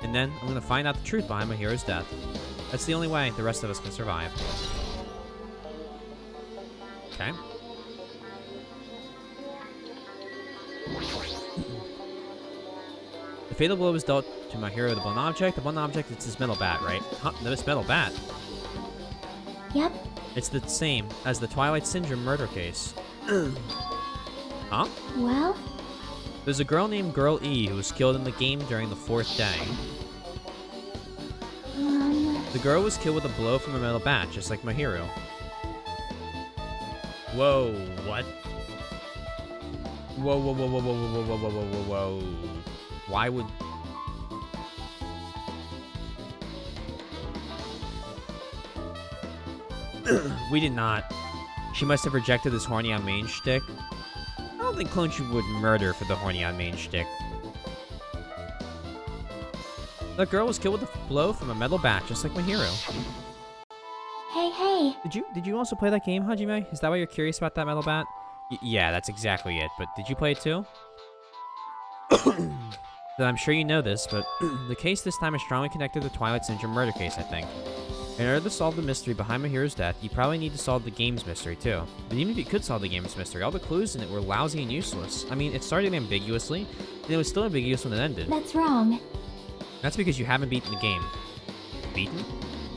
And then, I'm gonna find out the truth behind Mahiro's death. That's the only way the rest of us can survive. Okay. The fatal blow was dealt to Mahiro with a blunt object. The blunt object is his metal bat, right? Huh? This metal bat? Yep. It's the same as the Twilight Syndrome murder case. Huh? Well? There's a girl named Girl E who was killed in the game during the 4th day. The girl was killed with a blow from a metal bat, just like Mahiro. Whoa, what? Whoa, whoa, whoa, whoa, whoa, whoa, whoa, whoa, whoa, whoa, whoa. Why would... We did not. She must have rejected this horny on main shtick. I don't think Clonchu would murder for the horny on main shtick. That girl was killed with a blow from a metal bat, just like Mahiro. Hey, hey. Did you also play that game, Hajime? Is that why you're curious about that metal bat? Yeah, that's exactly it. But did you play it too? Then I'm sure you know this, but the case this time is strongly connected to the Twilight Syndrome murder case, I think. In order to solve the mystery behind Mahiro's death, you probably need to solve the game's mystery too. But even if you could solve the game's mystery, all the clues in it were lousy and useless. I mean, it started ambiguously, and it was still ambiguous when it ended. That's wrong. That's because you haven't beaten the game. Beaten?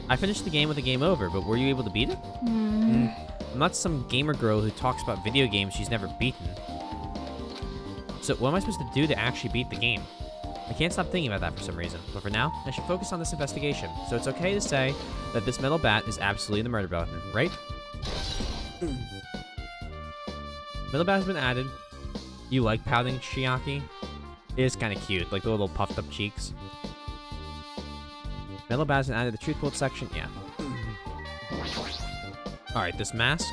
I finished the game with the game over, but were you able to beat it? I'm not some gamer girl who talks about video games she's never beaten. So what am I supposed to do to actually beat the game? I can't stop thinking about that for some reason, but for now, I should focus on this investigation, so it's okay to say that this metal bat is absolutely the murder weapon, right? Metal bat has been added. You like pouting, Chiaki? It is kind of cute, like the little puffed up cheeks. Metal bat has been added to the truth quote section, yeah. Alright, this mask.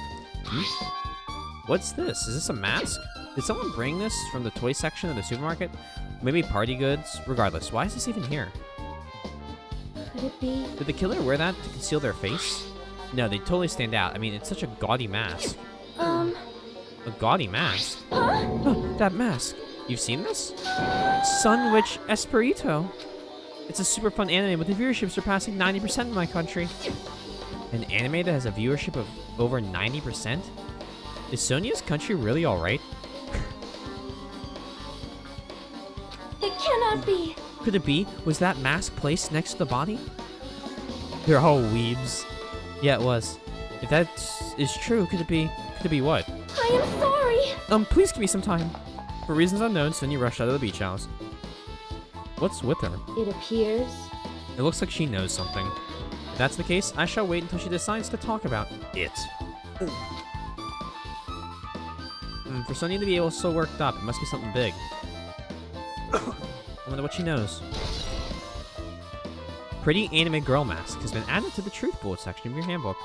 What's this? Is this a mask? Did someone bring this from the toy section of the supermarket? Maybe party goods? Regardless, why is this even here? Could it be? Did the killer wear that to conceal their face? No, they totally stand out. I mean, it's such a gaudy mask. A gaudy mask? Huh? Oh, that mask. You've seen this? Sun Witch Esperito. It's a super fun anime with a viewership surpassing 90% in my country. An anime that has a viewership of over 90%? Is Sonia's country really alright? It cannot be. Could it be? Was that mask placed next to the body? They're all weebs. Yeah, it was. If that is true, could it be what? I am sorry. Please give me some time. For reasons unknown, Sonia rushed out of the beach house. What's with her? It appears. It looks like she knows something. If that's the case, I shall wait until she decides to talk about it. For Sonia to be able so worked up, it must be something big. I wonder what she knows. Pretty anime girl mask has been added to the truth bullet section of your handbook.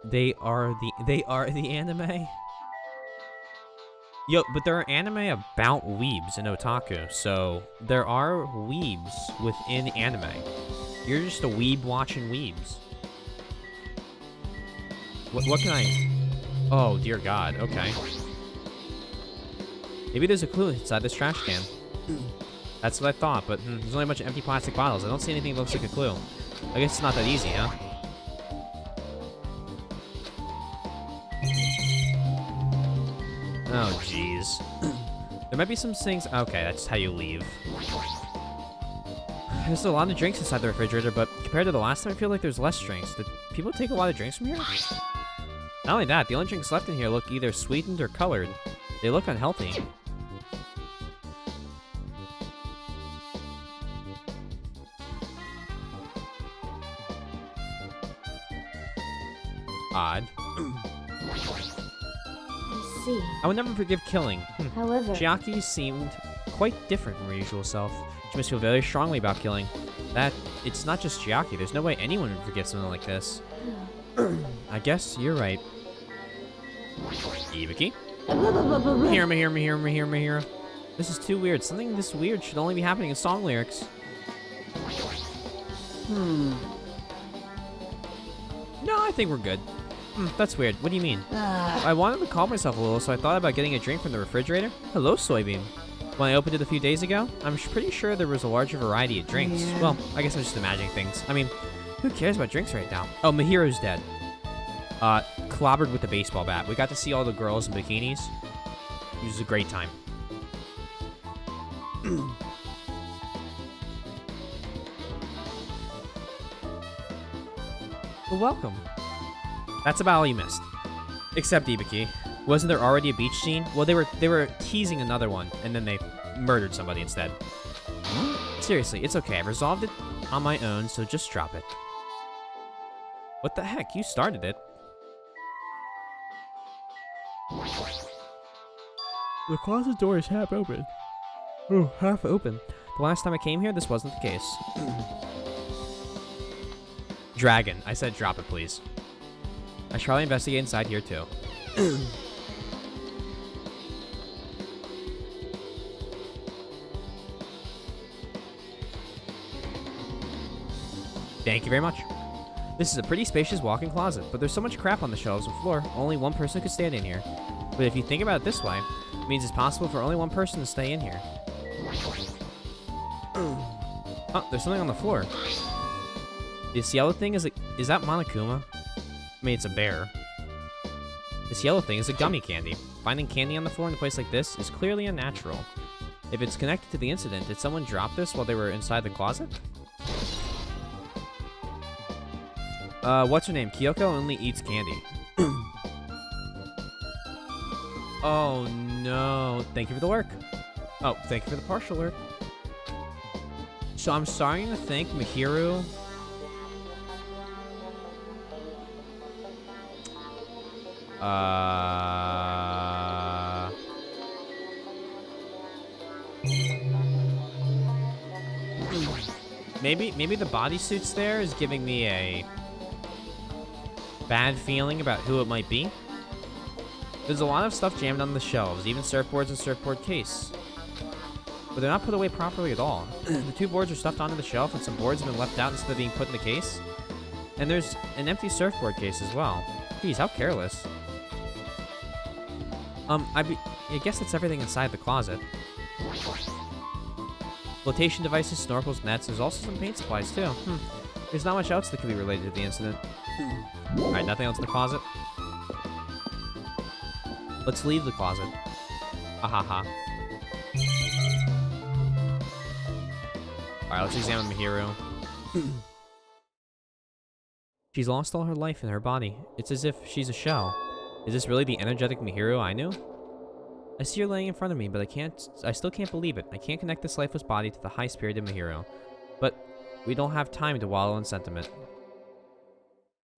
They are the anime. Yo, but there are anime about weebs and otaku, so there are weebs within anime. You're just a weeb watching weebs. What can I... Oh, dear God, okay. Maybe there's a clue inside this trash can. That's what I thought, but there's only a bunch of empty plastic bottles. I don't see anything that looks like a clue. I guess it's not that easy, huh? Oh, jeez. There might be some things... Okay, that's how you leave. There's a lot of drinks inside the refrigerator, but compared to the last time, I feel like there's less drinks. Did people take a lot of drinks from here? Not only that, the only drinks left in here look either sweetened or colored. They look unhealthy. Odd. I see. I would never forgive killing. However, Chiaki seemed quite different from her usual self. She must feel very strongly about killing. That, it's not just Chiaki. There's no way anyone would forget something like this. I guess you're right. Ibiki? Hear. This is too weird. Something this weird should only be happening in song lyrics. No, I think we're good. That's weird. What do you mean? I wanted to calm myself a little, so I thought about getting a drink from the refrigerator. Hello, Soybean. When I opened it a few days ago, I'm pretty sure there was a larger variety of drinks. Yeah. Well, I guess I'm just imagining things. I mean, who cares about drinks right now? Oh, Mahiro's dead. Clobbered with a baseball bat. We got to see all the girls in bikinis. It was a great time. Well, welcome. That's about all you missed. Except Ibiki. Wasn't there already a beach scene? Well, they were teasing another one, and then they murdered somebody instead. Seriously, it's okay. I resolved it on my own, so just drop it. What the heck? You started it. The closet door is half open. Oh, half open. The last time I came here, this wasn't the case. Dragon. I said drop it, please. I should probably investigate inside here, too. Thank you very much. This is a pretty spacious walk-in closet, but there's so much crap on the shelves and floor, only one person could stand in here. But if you think about it this way, it means it's possible for only one person to stay in here. Oh, there's something on the floor. This yellow thing is that Monokuma? I mean, it's a bear. This yellow thing is a gummy candy. Finding candy on the floor in a place like this is clearly unnatural. If it's connected to the incident, did someone drop this while they were inside the closet? What's her name? Kyoko only eats candy. Oh no. Thank you for the work. Oh, thank you for the partial work. So I'm starting to think Mihiru... Maybe the bodysuits there is giving me a bad feeling about who it might be. There's a lot of stuff jammed on the shelves, even surfboards and surfboard case. But they're not put away properly at all. The 2 boards are stuffed onto the shelf, and some boards have been left out instead of being put in the case. And there's an empty surfboard case as well. Geez, how careless. I guess that's everything inside the closet. Flotation devices, snorkels, nets. There's also some paint supplies, too. There's not much else that could be related to the incident. Alright, nothing else in the closet. Let's leave the closet. Ahaha. Alright, let's examine Mihiru. She's lost all her life in her body. It's as if she's a shell. Is this really the energetic Mihiru I knew? I see her laying in front of me, but I still can't believe it. I can't connect this lifeless body to the high-spirited Mihiru. But we don't have time to wallow in sentiment.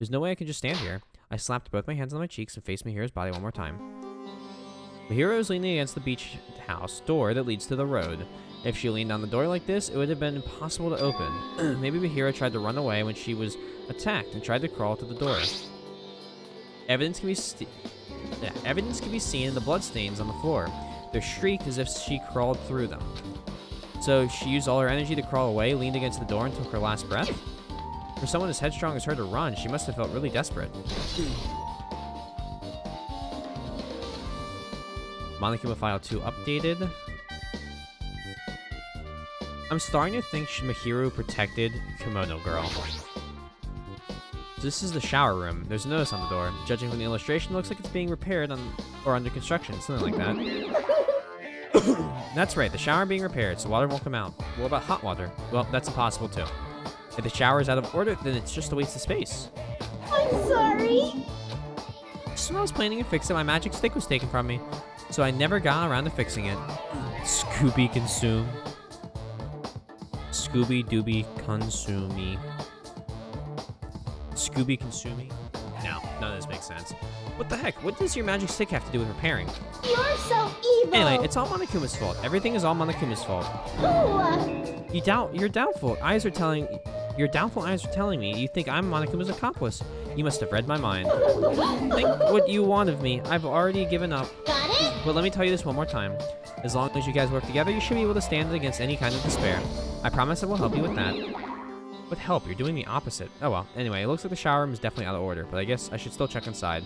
There's no way I can just stand here. I slapped both my hands on my cheeks and faced Mihiru's body one more time. Mihiru is leaning against the beach house door that leads to the road. If she leaned on the door like this, it would have been impossible to open. Maybe Mihiru tried to run away when she was attacked and tried to crawl to the door. Evidence can be seen in the bloodstains on the floor. They're streaked as if she crawled through them. So she used all her energy to crawl away, leaned against the door, and took her last breath? For someone as headstrong as her to run, she must have felt really desperate. Monokuma File 2 updated. I'm starting to think Mihiru protected Kimono Girl. This is the shower room. There's a notice on the door. Judging from the illustration, it looks like it's being repaired or under construction, something like that. That's right, the shower being repaired, so water won't come out. What about hot water? Well, that's impossible too. If the shower is out of order, then it's just a waste of space. I'm sorry. Just when I was planning to fix it, my magic stick was taken from me, so I never got around to fixing it. Scooby consume. Scooby Dooby consume. Scooby consuming? No, none of this makes sense. What the heck? What does your magic stick have to do with repairing? You're so evil. Anyway, it's all Monokuma's fault. Everything is all Monokuma's fault. Who? You're doubtful. Your doubtful eyes are telling me you think I'm Monokuma's accomplice. You must have read my mind. Think what you want of me. I've already given up. Got it? But let me tell you this one more time. As long as you guys work together, you should be able to stand against any kind of despair. I promise I will help you with that. With help, you're doing the opposite. Oh well. Anyway, it looks like the shower room is definitely out of order, but I guess I should still check inside.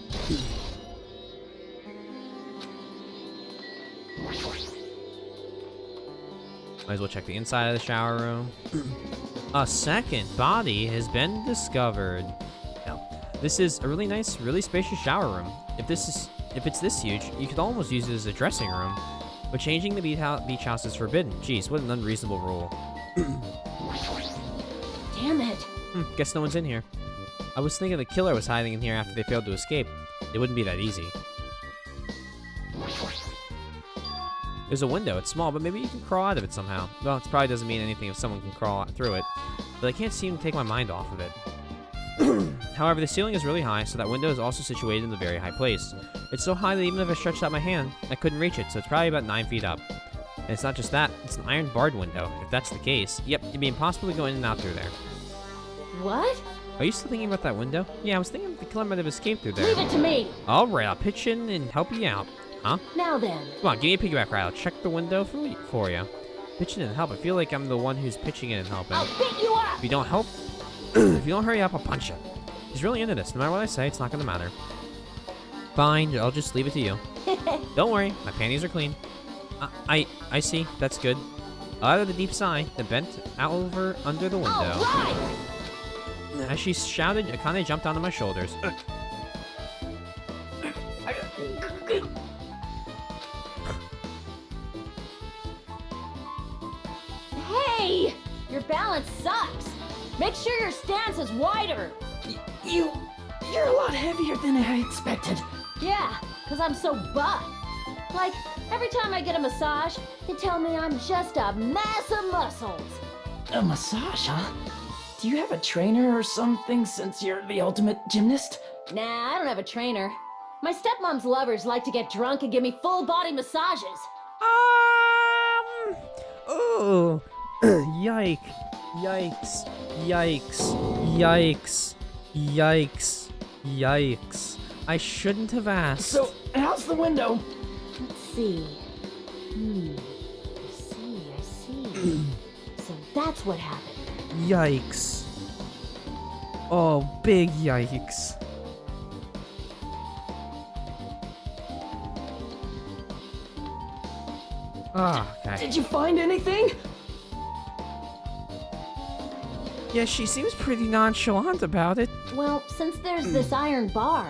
Might as well check the inside of the shower room. A second body has been discovered. Now, this is a really nice, really spacious shower room. If it's this huge, you could almost use it as a dressing room. But changing the beach house is forbidden. Jeez, what an unreasonable rule. Damn it. Guess no one's in here. I was thinking the killer was hiding in here after they failed to escape. It wouldn't be that easy. There's a window. It's small, but maybe you can crawl out of it somehow. Well, it probably doesn't mean anything if someone can crawl through it. But I can't seem to take my mind off of it. However, the ceiling is really high, so that window is also situated in a very high place. It's so high that even if I stretched out my hand, I couldn't reach it, so it's probably about 9 feet up. And it's not just that, it's an iron barred window. If that's the case, yep, it'd be impossible to go in and out through there. What? Are you still thinking about that window? Yeah, I was thinking the killer might have escaped through there. Leave it to me. Alright, I'll pitch in and help you out. Huh? Now then. Come on, give me a piggyback ride. I'll check the window for you. Pitch in and help. I feel like I'm the one who's pitching in and helping. I'll beat you up. If you don't help, if you don't hurry up, I'll punch you. He's really into this. No matter what I say, it's not gonna matter. Fine, I'll just leave it to you. Don't worry, my panties are clean. I see. That's good. Out of the deep sigh, then bent over under the window. All right. As she shouted, Akane jumped onto my shoulders. Hey! Your balance sucks. Make sure your stance is wider. You're a lot heavier than I expected. Yeah, because I'm so buff. Like, every time I get a massage, they tell me I'm just a mass of muscles. A massage, huh? Do you have a trainer or something since you're the ultimate gymnast? Nah, I don't have a trainer. My stepmom's lovers like to get drunk and give me full body massages. Oh. Yikes. Yikes. Yikes. Yikes. Yikes. Yikes. I shouldn't have asked. So, how's the window? Let's see. I see. So that's what happened. Yikes. Oh, big yikes. Ah, okay. Did you find anything? Yeah, she seems pretty nonchalant about it. Well, since there's this iron bar,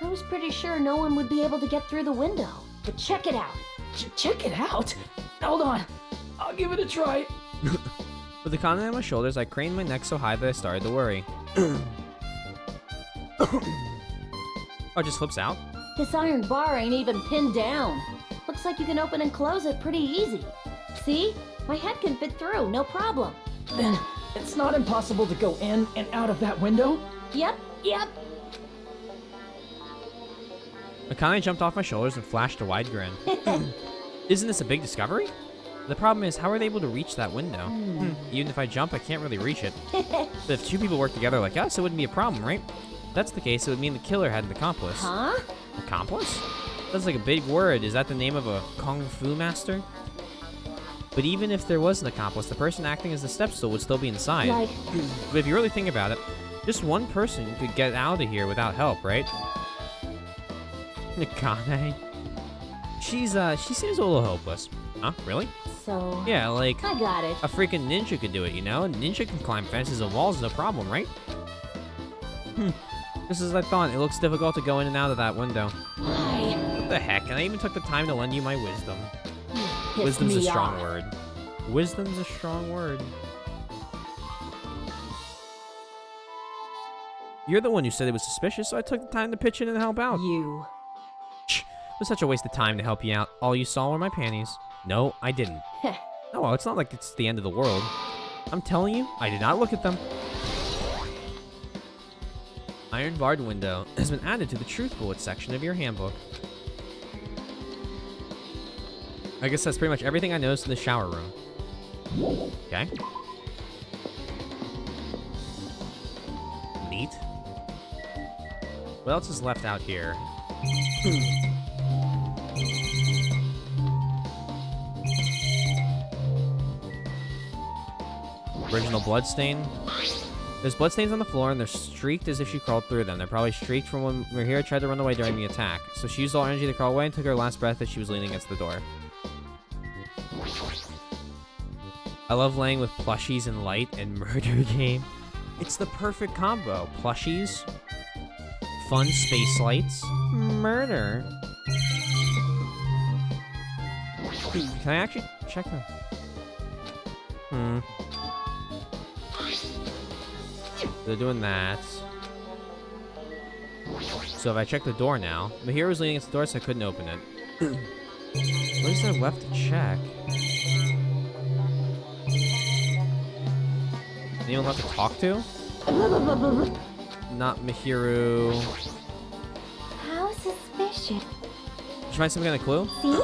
I was pretty sure no one would be able to get through the window. But check it out. Check it out. Hold on. I'll give it a try. With the condom on my shoulders, I craned my neck so high that I started to worry. Oh, it just flips out? This iron bar ain't even pinned down. Looks like you can open and close it pretty easy. See? My head can fit through, no problem. Then it's not impossible to go in and out of that window? Yep. Akane jumped off my shoulders and flashed a wide grin. Isn't this a big discovery? The problem is, how are they able to reach that window? Even if I jump, I can't really reach it. But if two people work together like us, it wouldn't be a problem, right? If that's the case, it would mean the killer had an accomplice. Huh? Accomplice? That's like a big word. Is that the name of a kung fu master? But even if there was an accomplice, the person acting as the step stool would still be inside. Like, But if you really think about it, just one person could get out of here without help, right? Akane. She seems a little hopeless. Huh? Really? so... Yeah, like I got it. a freaking ninja could do it, you know? A ninja can climb fences and walls, no problem, right? Just as I thought, it looks difficult to go in and out of that window. Why? What the heck? And I even took the time to lend you my wisdom. Pissed Wisdom's a me strong off. word. Wisdom's a strong word. You're the one who said it was suspicious, so I took the time to pitch in and help out. You. It was such a waste of time to help you out. All you saw were my panties. No, I didn't. No, well, it's not like it's the end of the world. I'm telling you, I did not look at them. Iron barred window has been added to the truth bullet section of your handbook. I guess that's pretty much everything I noticed in the shower room. Okay. Neat. What else is left out here? Original bloodstain. There's bloodstains on the floor, and they're streaked as if she crawled through them. They're probably streaked from when Mahira tried to run away during the attack. So she used all her energy to crawl away and took her last breath as she was leaning against the door. I love laying with plushies and light and murder game. It's the perfect combo. Plushies, fun space lights, murder. Can I actually check them? They're doing that. So if I check the door now, Mahira was leaning against the door, so I couldn't open it. What is there left to check? Anyone left to talk to? Not Mahiru. How suspicious. Did you find some kind of clue? See?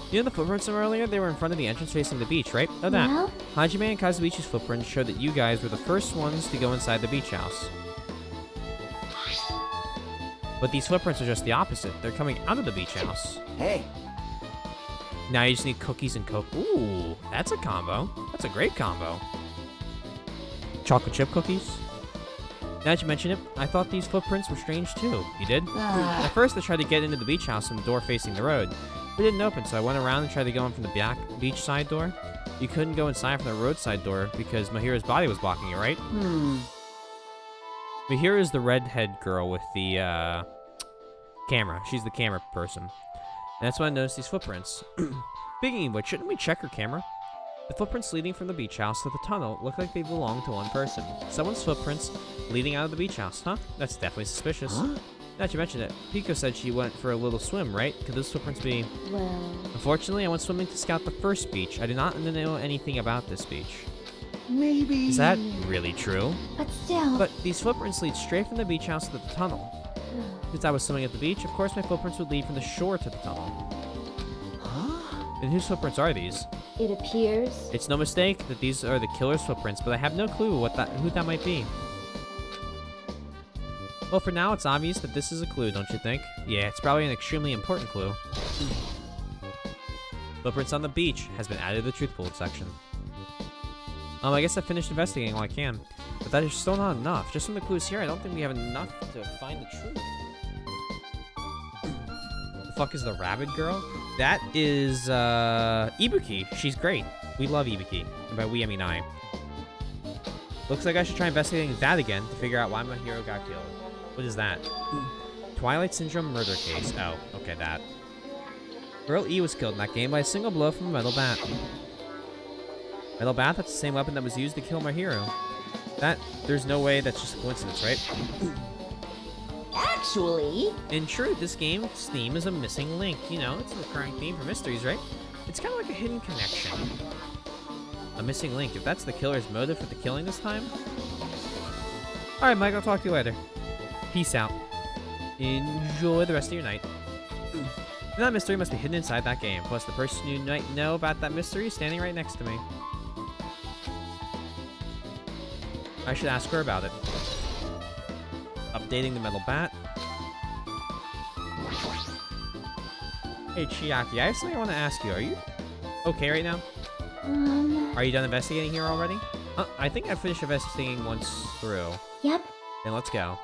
You know the footprints from earlier? They were in front of the entrance facing the beach, right? Know that. Well? Hajime and Kazuichi's footprints showed that you guys were the first ones to go inside the beach house. But these footprints are just the opposite. They're coming out of the beach house. Hey, Now you just need cookies and Coke. Ooh, that's a combo. That's a great combo. Chocolate chip cookies. Now that you mention it, I thought these footprints were strange too. You did? At first, I tried to get into the beach house from the door facing the road. It didn't open, so I went around and tried to go in from the back beach side door. You couldn't go inside from the roadside door because Mahira's body was blocking it, right? Mahira is the redhead girl with the camera. She's the camera person. And that's when I noticed these footprints. Speaking of which, shouldn't we check her camera? The footprints leading from the beach house to the tunnel look like they belong to one person. Someone's footprints leading out of the beach house, huh? That's definitely suspicious. Now that you mention it, Pico said she went for a little swim, right? Could those footprints be... Well... Unfortunately, I went swimming to scout the first beach. I did not know anything about this beach. maybe. Is that really true? But still. But these footprints lead straight from the beach house to the tunnel. Since I was swimming at the beach, of course my footprints would lead from the shore to the tunnel. And whose footprints are these? It appears... It's no mistake that these are the killer's footprints, but I have no clue who that might be. Well, for now, it's obvious that this is a clue, don't you think? Yeah, it's probably an extremely important clue. Footprints on the beach has been added to the truth pool section. I guess I finished investigating all I can. But that is still not enough. Just from the clues here, I don't think we have enough to find the truth. The fuck is the rabbit girl? That is, Ibuki. She's great. We love Ibuki. And by we, I mean I. Looks like I should try investigating that again to figure out why my hero got killed. What is that? Twilight Syndrome murder case. Oh, okay, that. Girl E was killed in that game by a single blow from a metal bat. Metal bat, that's the same weapon that was used to kill my hero. There's no way that's just a coincidence, right? Actually, In truth, this game's theme is a missing link. You know, it's a recurring theme for mysteries, right? It's kind of like a hidden connection. A missing link. If that's the killer's motive for the killing this time. Alright, Mike, I'll talk to you later. Peace out. Enjoy the rest of your night. And that mystery must be hidden inside that game. Plus, the person you might know about that mystery is standing right next to me. I should ask her about it. Updating the metal bat. Hey, Chiaki, I have something I want to ask you. Are you okay right now? Are you done investigating here already? I think I finished investigating once through. Yep. Then let's go.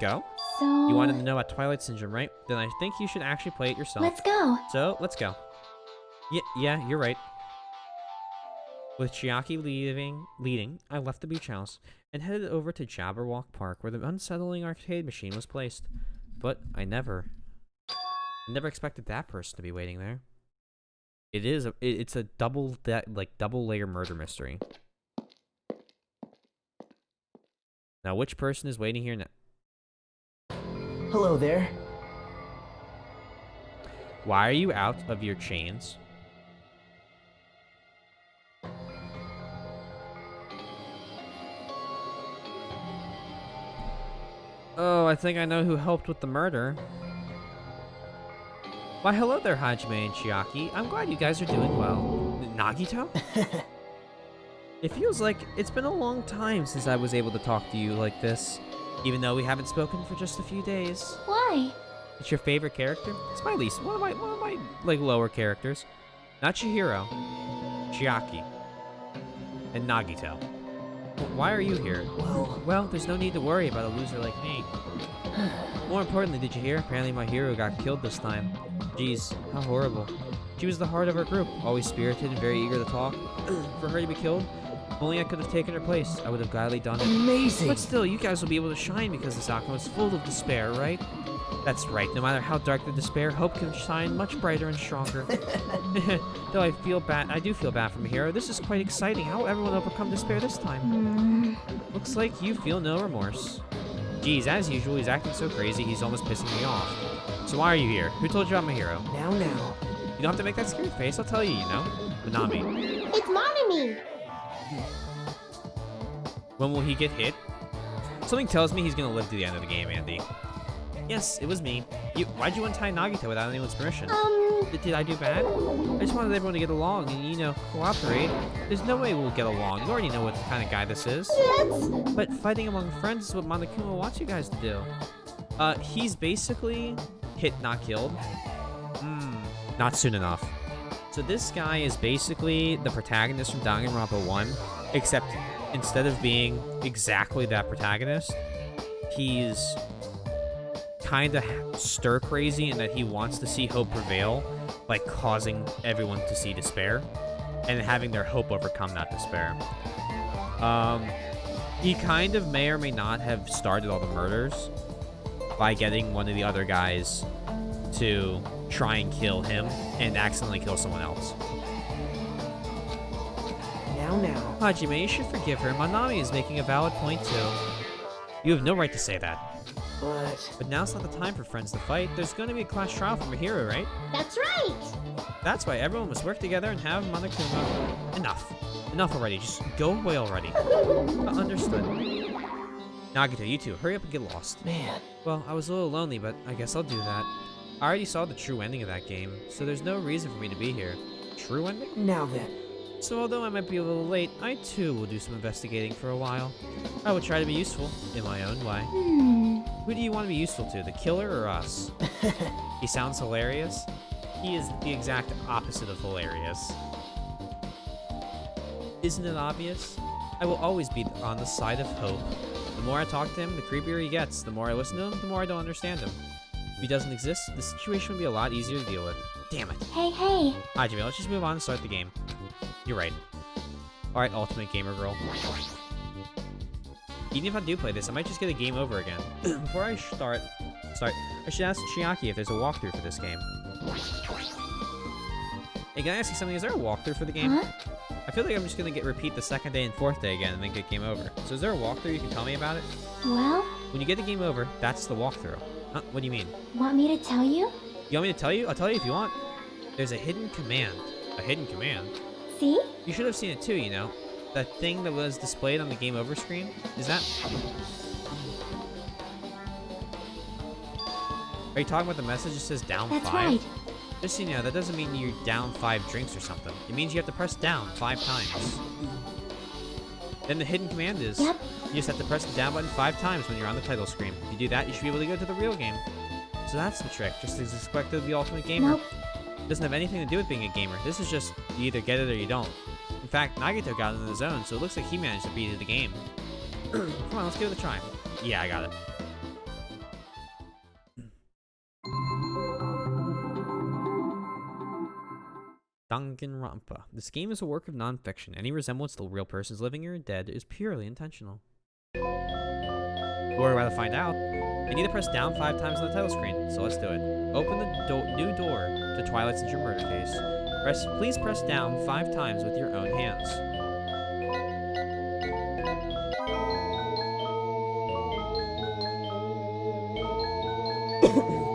Go? So... You wanted to know about Twilight Syndrome, right? Then I think you should actually play it yourself. Let's go. So, let's go. Yeah, you're right. With Chiaki leading, I left the beach house and headed over to Jabberwock Park where the unsettling arcade machine was placed. But I never expected that person to be waiting there. It's a double layer murder mystery. Now, which person is waiting here now? Hello there. Why are you out of your chains? Oh, I think I know who helped with the murder. Why, hello there, Hajime and Chiaki. I'm glad you guys are doing well. Nagito? It feels like it's been a long time since I was able to talk to you like this, even though we haven't spoken for just a few days. Why? It's your favorite character? It's my least, one of my like lower characters. Not Chihiro, Chiaki, and Nagito. Why are you here? Well, there's no need to worry about a loser like me. More importantly, did you hear? Apparently my hero got killed this time. Jeez, how horrible. She was the heart of our group, always spirited and very eager to talk. For her to be killed, if only I could have taken her place, I would have gladly done it. Amazing. But still, you guys will be able to shine because this outcome is full of despair, right? That's right, no matter how dark the despair, hope can shine much brighter and stronger. Though I do feel bad for my hero. This is quite exciting. How will everyone overcome despair this time? Looks like you feel no remorse. Geez, as usual, he's acting so crazy, he's almost pissing me off. So why are you here? Who told you about my hero? Now. You don't have to make that scary face, I'll tell you, you know? Manami. It's Monami. When will he get hit? Something tells me he's gonna live to the end of the game, Andy. Yes, it was me. Why'd you untie Nagito without anyone's permission? Did I do bad? I just wanted everyone to get along and, you know, cooperate. There's no way we'll get along. You already know what kind of guy this is. Yes. But fighting among friends is what Monokuma wants you guys to do. He's basically hit, not killed. Not soon enough. So this guy is basically the protagonist from Danganronpa 1, except instead of being exactly that protagonist, he's kind of stir crazy in that he wants to see hope prevail by causing everyone to see despair and having their hope overcome that despair. He kind of may or may not have started all the murders by getting one of the other guys to try and kill him and accidentally kill someone else. Now. Hajime, you should forgive her. Manami is making a valid point too. You have no right to say that. But now's not the time for friends to fight. There's going to be a class trial from a hero, right? That's right. That's why everyone must work together and have Monokuma. Enough already. Just go away already. Understood. Nagito, you two, hurry up and get lost. Man. Well, I was a little lonely, but I guess I'll do that. I already saw the true ending of that game, so there's no reason for me to be here. True ending? Now then. So although I might be a little late, I too will do some investigating for a while. I will try to be useful, in my own way. Who do you want to be useful to, the killer or us? He sounds hilarious. He is the exact opposite of hilarious. Isn't it obvious? I will always be on the side of hope. The more I talk to him, the creepier he gets. The more I listen to him, the more I don't understand him. If he doesn't exist, the situation would be a lot easier to deal with. Damn it. Hey, Alright, Jimmy, let's just move on and start the game. You're right. Alright, Ultimate Gamer Girl. Even if I do play this, I might just get a game over again. Before I start, I should ask Chiaki if there's a walkthrough for this game. Hey, can I ask you something? Is there a walkthrough for the game? Huh? I feel like I'm just gonna repeat the second day and fourth day again and then get game over. So is there a walkthrough you can tell me about it? Well, When you get the game over, that's the walkthrough. Huh? What do you mean? want me to tell you? You want me to tell you? I'll tell you if you want. There's a hidden command. A hidden command? See? You should have seen it too, you know? That thing that was displayed on the game over screen? Is that... Are you talking about the message that says down That's 5? right. Just so you know, that doesn't mean you're down 5 drinks or something. It means you have to press down 5 times. Then the hidden command is, Yep. you just have to press the down button 5 times when you're on the title screen. If you do that, you should be able to go to the real game. So that's the trick, just as expected of the Ultimate Gamer. Nope. It doesn't have anything to do with being a gamer. This is just, you either get it or you don't. In fact, Nagito got in the zone, so it looks like he managed to beat the game. Come on, let's give it a try. Yeah, I got it. Danganronpa. This game is a work of non-fiction. Any resemblance to real persons living or dead is purely intentional. We're about to find out. I need to press down 5 times on the title screen, so let's do it. Open the new door to Twilight's Syndrome murder case. Please press down 5 times with your own hands.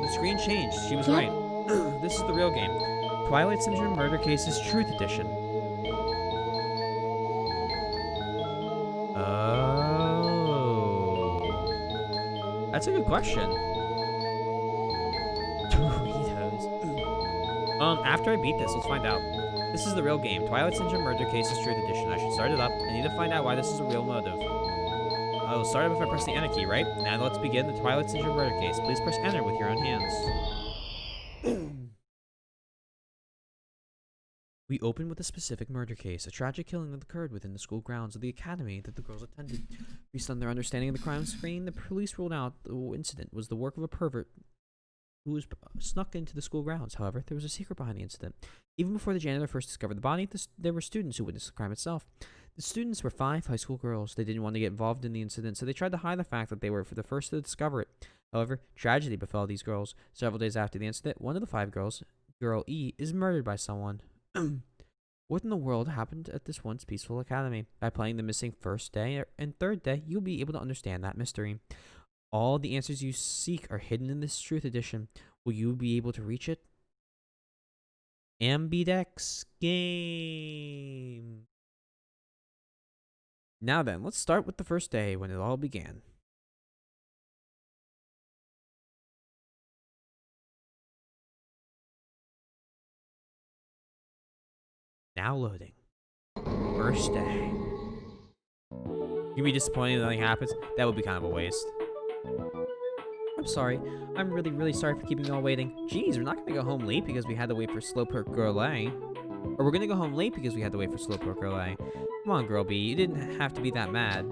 The screen changed. She was right. This is the real game. Twilight Syndrome Murder Case's Truth Edition. Oh. That's a good question. Doritos. After I beat this, let's find out. This is the real game. Twilight Syndrome Murder Case's Truth Edition. I should start it up. I need to find out why this is a real motive. I will start up if I press the enter key, right? Now let's begin the Twilight Syndrome Murder Case. Please press enter with your own hands. We open with a specific murder case, a tragic killing that occurred within the school grounds of the academy that the girls attended. Based on their understanding of the crime scene, the police ruled out the incident was the work of a pervert who was snuck into the school grounds. However, there was a secret behind the incident. Even before the janitor first discovered the body, there were students who witnessed the crime itself. The students were 5 high school girls. They didn't want to get involved in the incident, so they tried to hide the fact that they were the first to discover it. However, tragedy befell these girls. Several days after the incident, one of the 5 girls, Girl E, is murdered by someone. What in the world happened at this once peaceful academy? By playing the missing first day and third day, you'll be able to understand that mystery. All the answers you seek are hidden in this Truth Edition. Will you be able to reach it? Ambidex game. Now then, let's start with the first day when it all began. Now loading. First day. You'd be disappointed that nothing happens? That would be kind of a waste. I'm sorry. I'm really sorry for keeping you all waiting. Jeez, we're not gonna go home late because we had to wait for Slowpoke Girl A. Or we're gonna go home late because we had to wait for Slowpoke Girl A. Come on, Girl B. You didn't have to be that mad.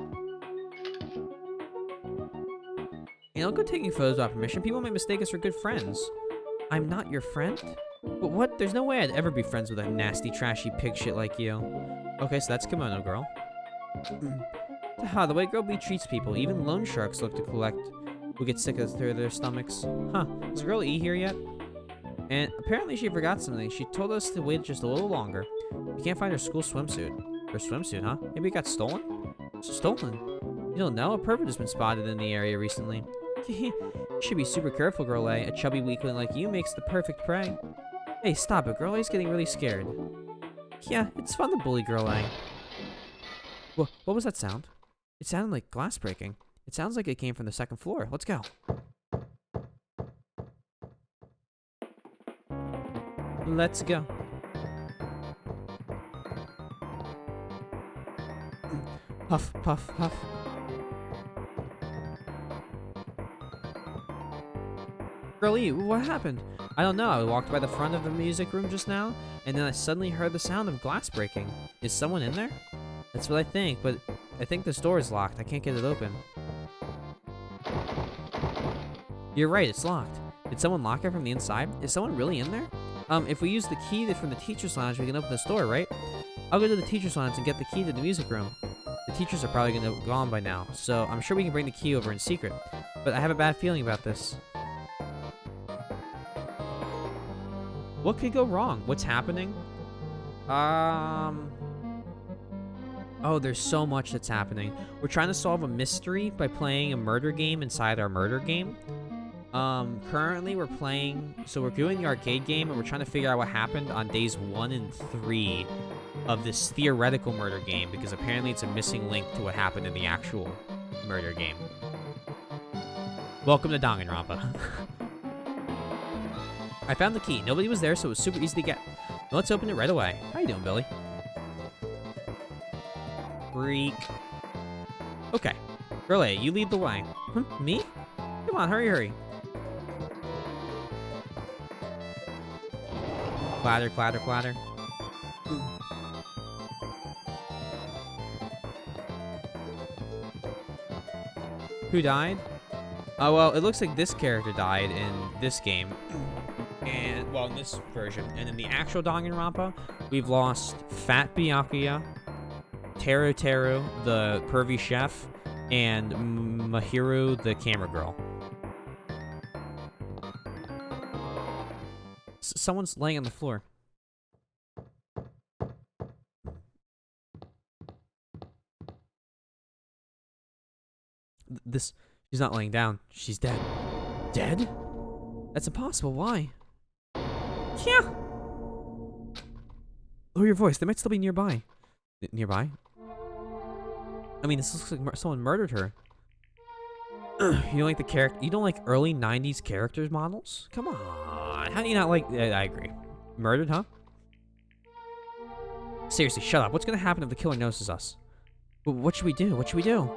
You know, go taking photos without permission. People may mistake us for good friends. I'm not your friend? But what? There's no way I'd ever be friends with a nasty, trashy pig shit like you. Okay, so that's Kimono Girl. Haha, the way Girl B treats people, even loan sharks look to collect who get sick of their stomachs. Huh, is Girl E here yet? And apparently she forgot something. She told us to wait just a little longer. We can't find her school swimsuit. Her swimsuit, huh? Maybe it got stolen? Stolen? You don't know? A pervert has been spotted in the area recently. You should be super careful, Girl A. A chubby weakling like you makes the perfect prey. Hey, stop it. Girl A's getting really scared. Yeah, it's fun to bully Girl A. What was that sound? It sounded like glass breaking. It sounds like it came from the 2nd floor. Let's go. Let's go. Puff, puff, puff. Girlie, what happened? I don't know. I walked by the front of the music room just now, and then I suddenly heard the sound of glass breaking. Is someone in there? That's what I think, but I think this door is locked. I can't get it open. You're right, it's locked. Did someone lock it from the inside? Is someone really in there? If we use the key from the teacher's lounge, we can open this door, right? I'll go to the teacher's lounge and get the key to the music room. The teachers are probably gonna be gone by now, so I'm sure we can bring the key over in secret. But I have a bad feeling about this. What could go wrong? What's happening? Oh, there's so much that's happening. We're trying to solve a mystery by playing a murder game inside our murder game. Currently we're doing the arcade game, and we're trying to figure out what happened on days 1 and 3 of this theoretical murder game, because apparently it's a missing link to what happened in the actual murder game. Welcome to Danganronpa. I found the key. Nobody was there, so it was super easy to get. Let's open it right away. How you doing, Billy? Freak. Okay. Girlie, you lead the way. Me? Come on, hurry. Clatter, clatter, clatter. Who died? Oh, well, it looks like this character died in this game. And, well, in this version. And in the actual Danganronpa, we've lost Fat Byakuya, Teru Teru, the pervy chef, and Mahiru, the camera girl. Someone's laying on the floor. She's not laying down. She's dead. Dead? That's impossible. Why? Yeah. Lower your voice. They might still be nearby. Nearby? I mean, this looks like someone murdered her. You don't like the character? You don't like early 90s characters models? Come on. How do you not like... I agree. Murdered, huh? Seriously, shut up. What's gonna happen if the killer notices us? What should we do? What should we do?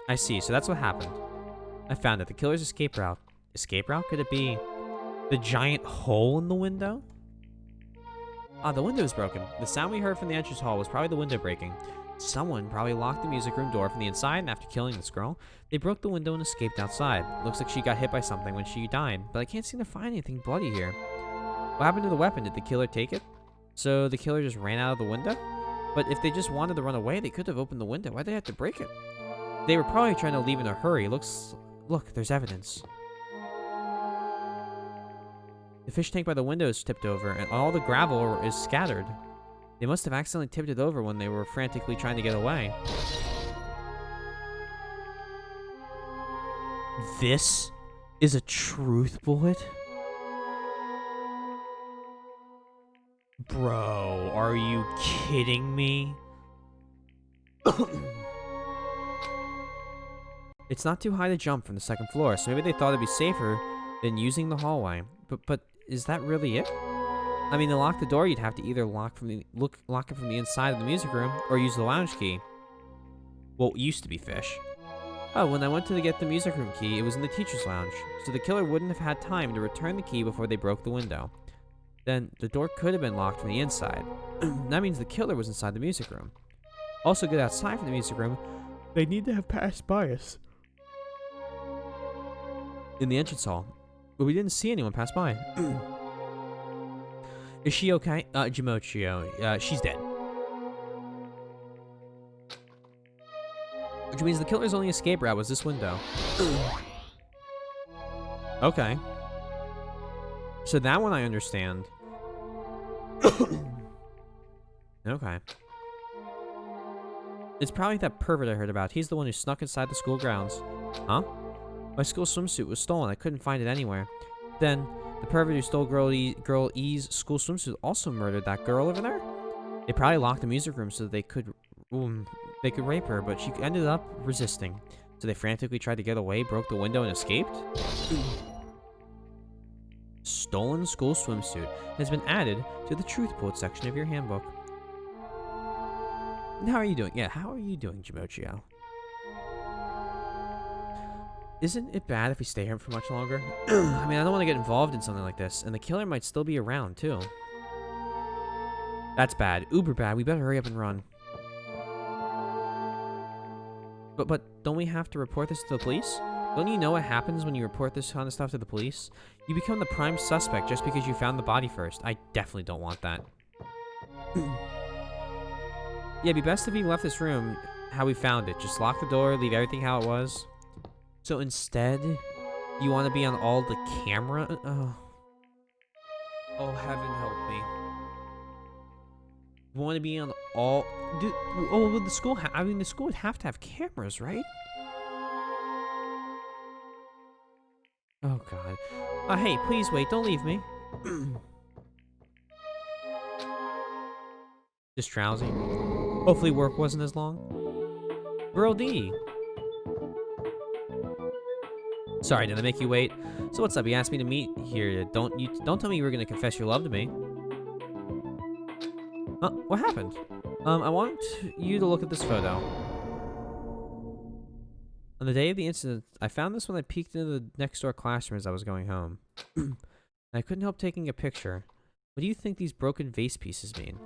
I see. So that's what happened. I found it. The killer's escape route. Escape route? Could it be the giant hole in the window? Ah, the window is broken. The sound we heard from the entrance hall was probably the window breaking. Someone probably locked the music room door from the inside, and after killing this girl, they broke the window and escaped outside. Looks like she got hit by something when she died, but I can't seem to find anything bloody here. What happened to the weapon? Did the killer take it? So the killer just ran out of the window? But if they just wanted to run away, they could have opened the window. Why'd they have to break it? They were probably trying to leave in a hurry. Look, there's evidence. The fish tank by the window is tipped over, and all the gravel is scattered. They must have accidentally tipped it over when they were frantically trying to get away. This is a truth bullet? Bro, are you kidding me? It's not too high to jump from the second floor, so maybe they thought it'd be safer than using the hallway. But is that really it? I mean, to lock the door, you'd have to either lock it from the inside of the music room or use the lounge key. Well, it used to be fish. Oh, when I went to get the music room key, it was in the teacher's lounge, so the killer wouldn't have had time to return the key before they broke the window. Then the door could have been locked from the inside. That means the killer was inside the music room. Also, get outside from the music room, they need to have passed by us in the entrance hall, but we didn't see anyone pass by. Is she okay? Jimochio, she's dead. Which means the killer's only escape route was this window. Okay. So that one I understand. Okay. It's probably that pervert I heard about. He's the one who snuck inside the school grounds. Huh? My school swimsuit was stolen. I couldn't find it anywhere. Then, the pervert who stole Girl E's school swimsuit also murdered that girl over there? They probably locked the music room so they could rape her, but she ended up resisting. So they frantically tried to get away, broke the window, and escaped? Stolen school swimsuit has been added to the truth quote section of your handbook. And how are you doing? Yeah, how are you doing, Jimochio? Isn't it bad if we stay here for much longer? I mean, I don't want to get involved in something like this, and the killer might still be around, too. That's bad. Uber bad. We better hurry up and run. But don't we have to report this to the police? Don't you know what happens when you report this kind of stuff to the police? You become the prime suspect just because you found the body first. I definitely don't want that. Yeah, it'd be best if we left this room how we found it. Just lock the door, leave everything how it was. So instead, you want to be on all the camera? Oh, heaven help me. You want to be on all... Dude, oh, well, the school... I mean, the school would have to have cameras, right? Oh, God. Hey, please wait. Don't leave me. Just drowsy. Hopefully work wasn't as long. Girl D. Sorry, did I make you wait? So what's up? You asked me to meet here. Don't tell me you were gonna confess your love to me. What happened? I want you to look at this photo. On the day of the incident, I found this when I peeked into the next door classroom as I was going home. I couldn't help taking a picture. What do you think these broken vase pieces mean?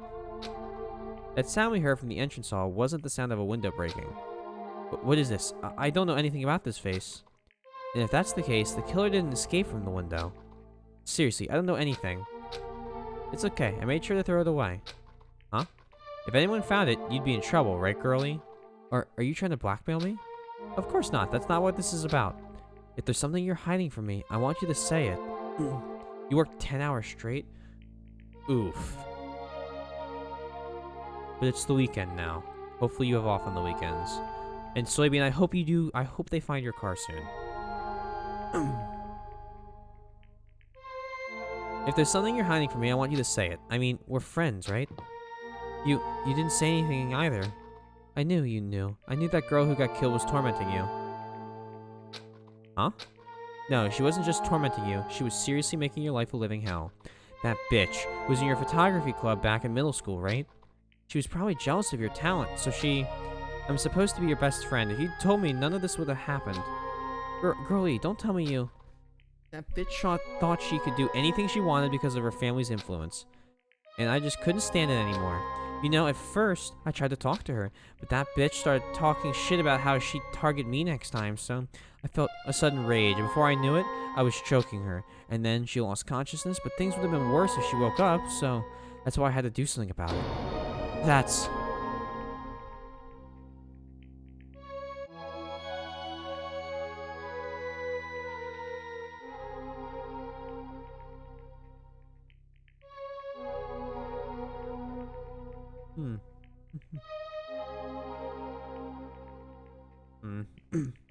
That sound we heard from the entrance hall wasn't the sound of a window breaking. What is this? I don't know anything about this vase. And if that's the case, the killer didn't escape from the window. Seriously, I don't know anything. It's okay, I made sure to throw it away. Huh? If anyone found it, you'd be in trouble, right, girlie? Or are you trying to blackmail me? Of course not, that's not what this is about. If there's something you're hiding from me, I want you to say it. You worked 10 hours straight? Oof. But it's the weekend now. Hopefully you have off on the weekends. And Soybean, I hope you do. I hope they find your car soon. If there's something you're hiding from me, I want you to say it. I mean, we're friends, right? You didn't say anything either. I knew you knew. I knew that girl who got killed was tormenting you. Huh? No, she wasn't just tormenting you. She was seriously making your life a living hell. That bitch was in your photography club back in middle school, right? She was probably jealous of your talent, so I'm supposed to be your best friend. If you'd told me, none of this would have happened. Girlie, don't tell me you... That bitch thought she could do anything she wanted because of her family's influence. And I just couldn't stand it anymore. You know, at first, I tried to talk to her, but that bitch started talking shit about how she'd target me next time, so I felt a sudden rage, and before I knew it, I was choking her. And then she lost consciousness, but things would have been worse if she woke up, so that's why I had to do something about it. That's...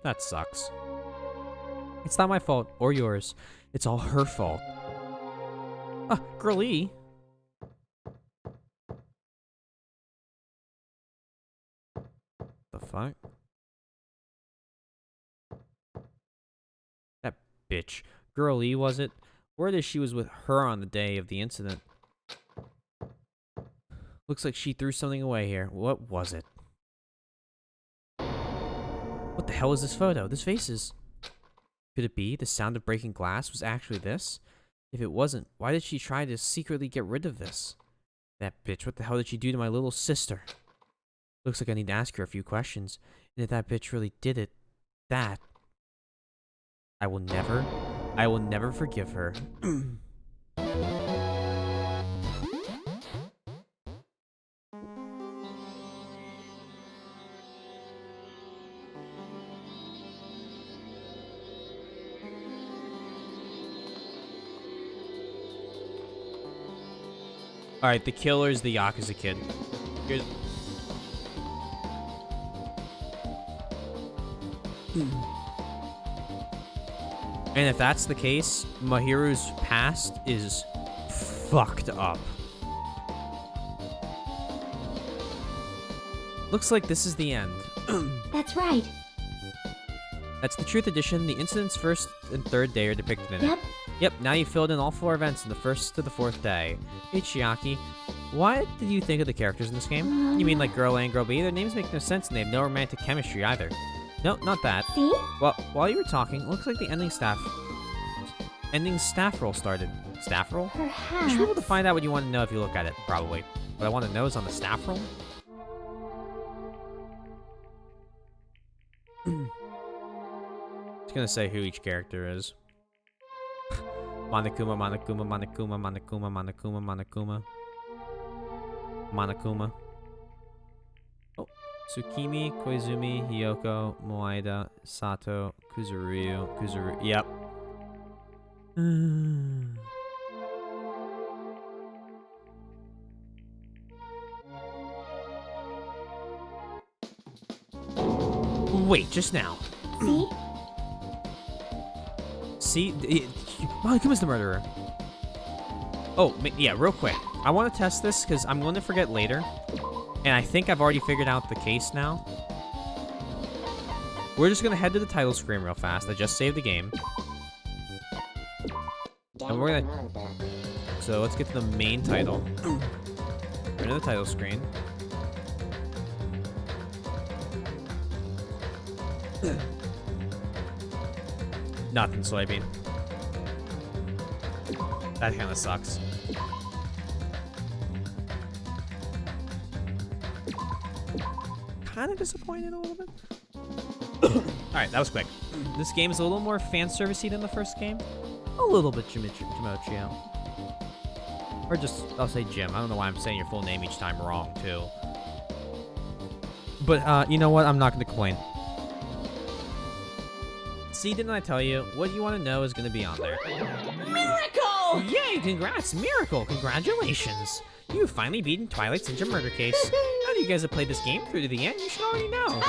That sucks. It's not my fault, or yours. It's all her fault. Girlie. The fuck? That bitch. Girlie, was it? Word is she was with her on the day of the incident. Looks like she threw something away here. What was it? What the hell is this photo? This vase is... Could it be the sound of breaking glass was actually this? If it wasn't, why did she try to secretly get rid of this? That bitch, what the hell did she do to my little sister? Looks like I need to ask her a few questions. And if that bitch really did it, that... I will never forgive her. Alright, the killer is the Yakuza kid. Here's... And if that's the case, Mahiru's past is fucked up. Looks like this is the end. That's right. That's the Truth Edition. The incident's first and third day are depicted in it. Yep. Yep, now you've filled in all 4 events in the first to the 4th day. Hey, Chiaki, what did you think of the characters in this game? You mean like Girl A and Girl B? Their names make no sense and they have no romantic chemistry either. No, not that. See? Well, while you were talking, it looks like the ending staff roll started. Staff roll? You Perhaps. should be able to find out what you want to know if you look at it, probably. What I want to know is on the staff roll. It's gonna say who each character is. Monokuma, Monokuma, Monokuma, Monokuma, Monokuma, Monokuma. Monokuma. Oh. Tsukimi, Koizumi, Hiyoko, Moaida, Sato, Kuzuryu, Yep. Wait, just now. See? See? Monokuma's the murderer. Oh, yeah, real quick. I want to test this because I'm going to forget later. And I think I've already figured out the case now. We're just going to head to the title screen real fast. I just saved the game. And we're going to... So let's get to the main title. We're into the title screen. Nothing, soybean. That kind of sucks. Kind of disappointed a little bit. Alright, that was quick. This game is a little more fan servicey than the first game. A little bit Jimochio. Or just, I'll say Jim. I don't know why I'm saying your full name each time wrong, too. But, you know what? I'm not going to complain. See, didn't I tell you? What you want to know is going to be on there. Miracle! Yay, congrats, Miracle, congratulations. You've finally beaten Twilight's Ninja Murder Case. Now that you guys have played this game through to the end, you should already know.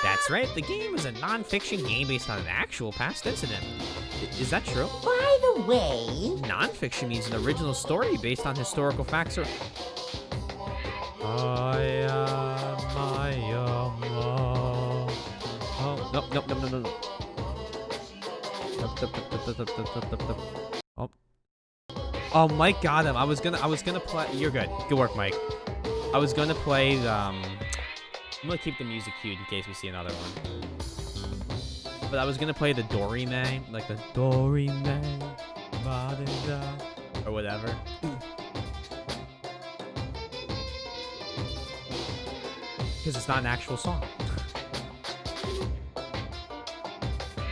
That's right, the game is a non-fiction game based on an actual past incident. Is that true? By the way, Non-fiction means an original story based on historical facts or... I am Oh, nope. Oh. Oh, Mike got him. I was gonna play. You're good. Good work, Mike. I was gonna play the. I'm gonna keep the music cued in case we see another one. But I was gonna play the Dorime, like the Dorime, or whatever. Because it's not an actual song.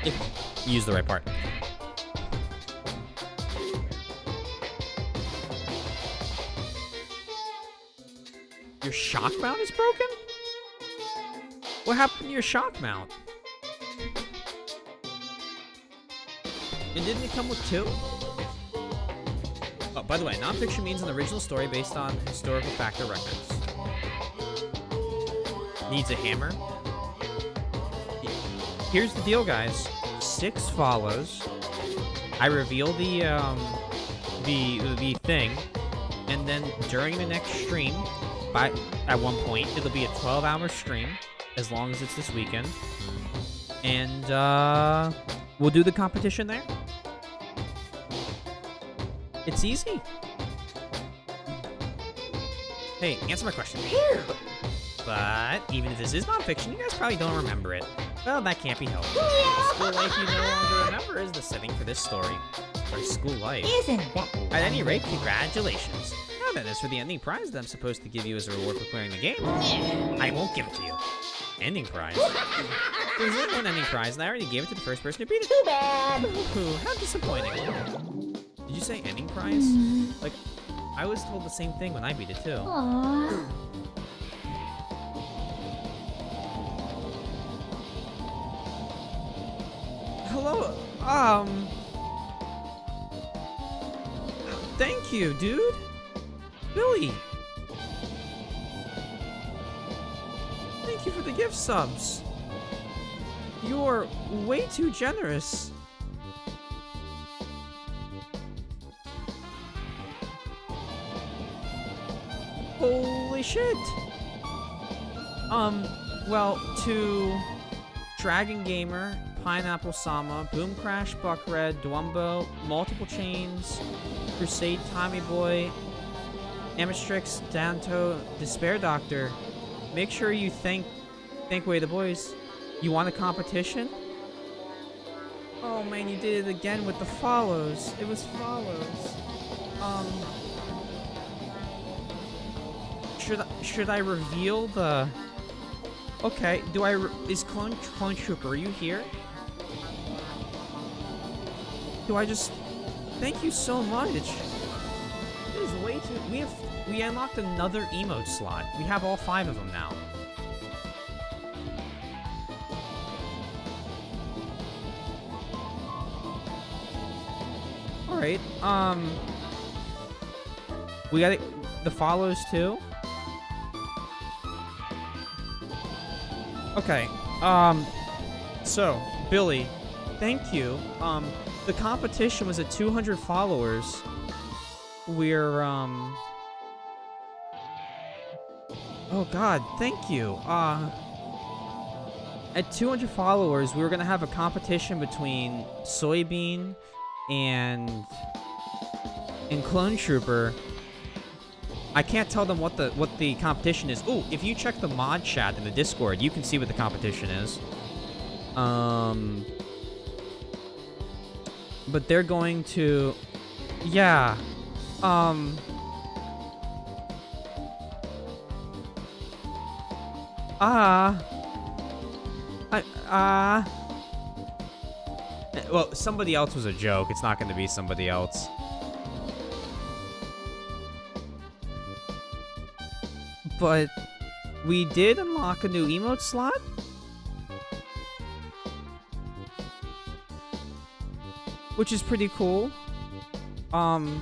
If you use the right part. Your shock mount is broken? What happened to your shock mount? And didn't it come with two? Oh, by the way, nonfiction means an original story based on historical fact or records. Needs a hammer. Here's the deal, guys. 6 follows. I reveal the thing, and then during the next stream, at one point, it'll be a 12-hour stream, as long as it's this weekend, and we'll do the competition there. It's easy. Hey, answer my question. Here. But even if this is nonfiction, you guys probably don't remember it. Well, that can't be helped. The school life you no longer remember is the setting for this story. Our school life. isn't that At any rate, congratulations. Now then, as for the ending prize that I'm supposed to give you as a reward for clearing the game, I won't give it to you. Ending prize? There's only one ending prize, and I already gave it to the first person who beat it. too bad? Ooh, how disappointing. Did you say ending prize? Like, I was told the same thing when I beat it, too. Aww. Hello, thank you, dude. Billy. Thank you for the gift subs. You're way too generous. Holy shit. Well, to Dragon Gamer, Pineapple Sama, Boom Crash, Buckred, Dwumbo, Multiple Chains, Crusade Tommy Boy, Amastrix, Danto, Despair Doctor. Make sure you thank Way the Boys. You want a competition? Oh man, you did it again with the follows. It was follows. Should I reveal the? Okay. Is Clone Trooper? Are you here? Do I just? Thank you so much. It is way too. We unlocked another emote slot. We have all 5 of them now. All right. We got the follows too. Okay. So Billy, thank you. The competition was at 200 followers. We're Oh God, thank you. At 200 followers, we were gonna have a competition between Soybean and Clone Trooper. I can't tell them what the competition is. Ooh, if you check the mod chat in the Discord, you can see what the competition is. But they're going to, yeah. Well, somebody else was a joke. It's not going to be somebody else. But we did unlock a new emote slot. Which is pretty cool. Do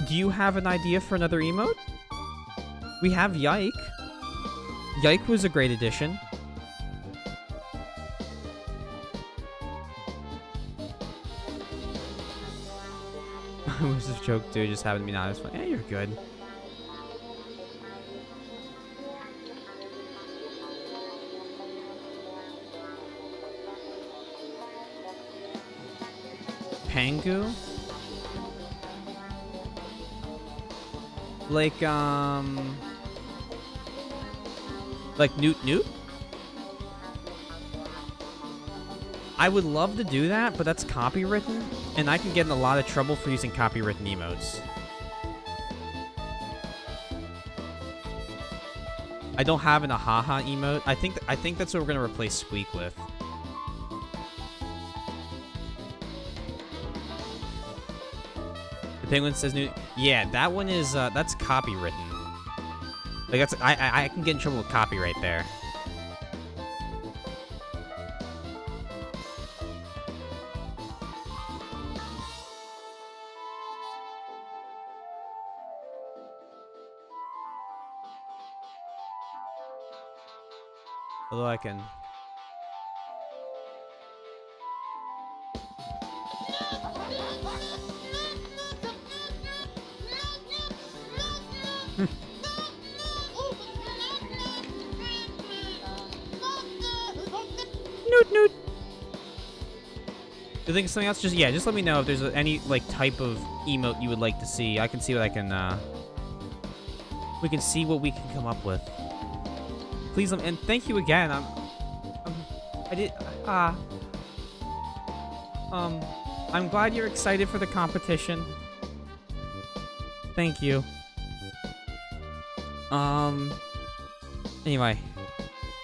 you have an idea for another emote? We have Yike. Yike was a great addition. It was a joke, dude. Just happened to be not as funny. Yeah, you're good. Pangu? Like Newt Newt? I would love to do that, but that's copywritten, and I can get in a lot of trouble for using copywritten emotes. I don't have an ahaha emote. I think that's what we're gonna replace Squeak with. The penguin says new. Yeah, that one is that's copywritten. Like that's I can get in trouble with copyright there. Although I can. Noot noot. You think of something else? Just let me know if there's any like type of emote you would like to see. I can see what I can. We can see what we can come up with. Please, and thank you again. I'm glad you're excited for the competition. Thank you. Anyway.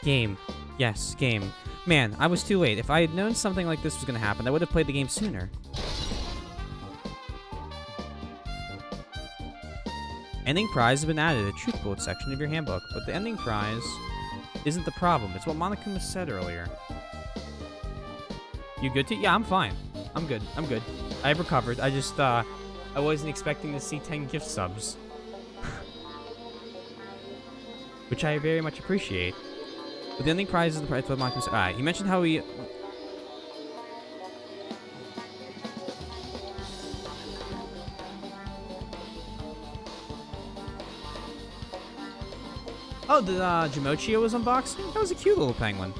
Game. Yes, game. Man, I was too late. If I had known something like this was gonna happen, I would have played the game sooner. Ending prize has been added to the truth bullet section of your handbook, but the ending prize isn't the problem. It's what Monica said earlier. You good to? Yeah, I'm fine. I'm good. I'm good. I've recovered. I just, I wasn't expecting to see 10 gift subs. Which I very much appreciate. But the ending prize is the prize what Monica said. Alright, he mentioned how we... Oh, the Jamochio was unboxing? That was a cute little penguin.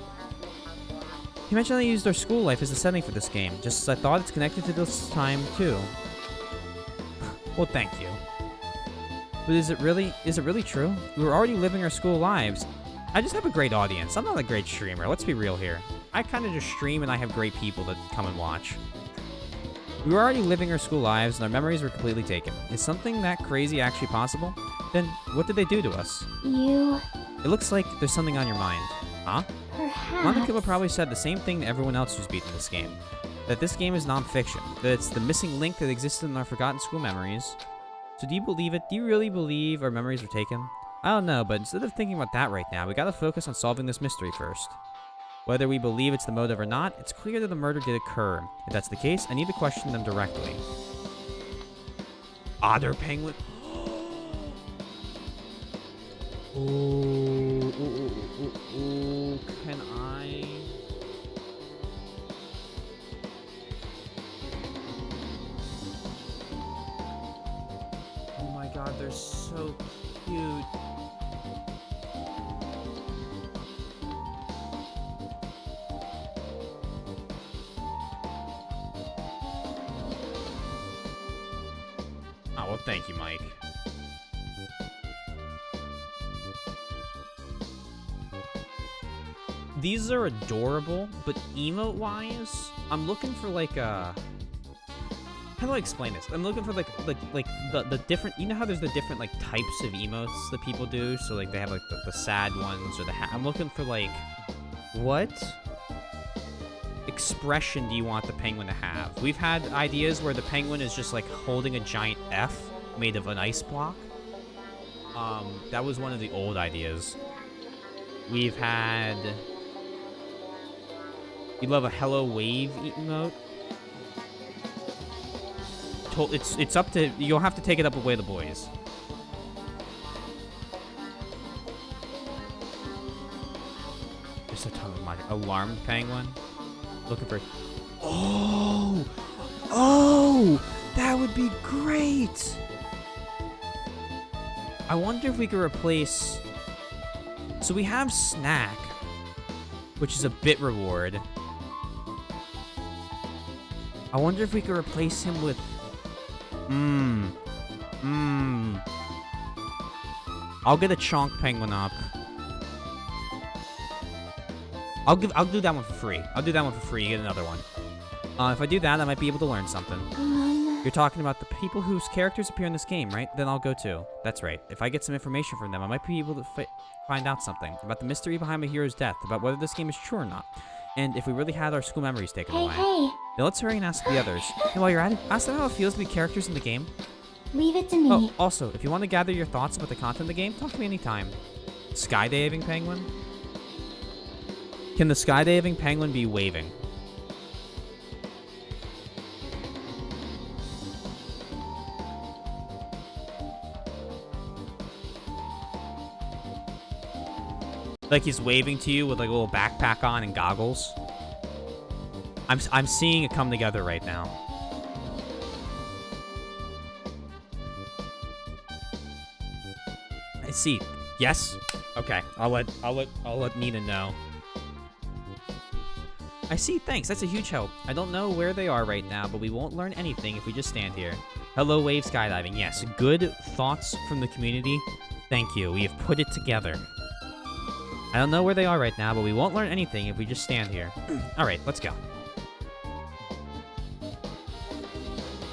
He mentioned they used their school life as a setting for this game, just as I thought it's connected to this time, too. Well, thank you. But is it really true? We were already living our school lives, I just have a great audience. I'm not a great streamer. Let's be real here. I kind of just stream and I have great people that come and watch. We were already living our school lives and our memories were completely taken. Is something that crazy actually possible? Then what did they do to us? You... It looks like there's something on your mind. Huh? perhaps... Monica probably said the same thing to everyone else who's beaten this game. That this game is non-fiction. That it's the missing link that existed in our forgotten school memories. So do you believe it? Do you really believe our memories were taken? I don't know, but instead of thinking about that right now, we gotta focus on solving this mystery first. Whether we believe it's the motive or not, it's clear that the murder did occur. If that's the case, I need to question them directly. Otter penguin. Ooh, can I? Oh my god, they're so cute. Oh, well, thank you, Mike. These are adorable, but emote-wise, I'm looking for like a... How do I explain this? I'm looking for like the different... You know how there's the different like types of emotes that people do? So like they have like the sad ones or the... I'm looking for like... What expression do you want the penguin to have? We've had ideas where the penguin is just like holding a giant F made of an ice block. That was one of the old ideas. We've had... You love a hello wave emote? It's up to... You'll have to take it up with the boys. There's a ton of magic. Alarmed penguin? Looking for... Oh! Oh! That would be great! I wonder if we could replace... So we have Snack, which is a bit reward. I wonder if we could replace him with... I'll get a Chonk penguin up. I'll do that one for free. I'll do that one for free. You get another one. If I do that, I might be able to learn something. You're talking about the people whose characters appear in this game, right? Then I'll go too. That's right. If I get some information from them, I might be able to find out something about the mystery behind my hero's death, about whether this game is true or not, and if we really had our school memories taken away. Hey! Now let's hurry and ask the others. And while you're at it, ask them how it feels to be characters in the game. Leave it to me. Oh, also, if you want to gather your thoughts about the content of the game, talk to me anytime. Skydiving penguin? Can the skydiving penguin be waving? Like he's waving to you with like a little backpack on and goggles. I'm seeing it come together right now. I see. Yes. Okay. I'll let Nina know. I see. Thanks. That's a huge help. I don't know where they are right now, but we won't learn anything if we just stand here. Hello, wave skydiving. Yes. Good thoughts from the community. Thank you. We have put it together. I don't know where they are right now, but we won't learn anything if we just stand here. Alright, let's go.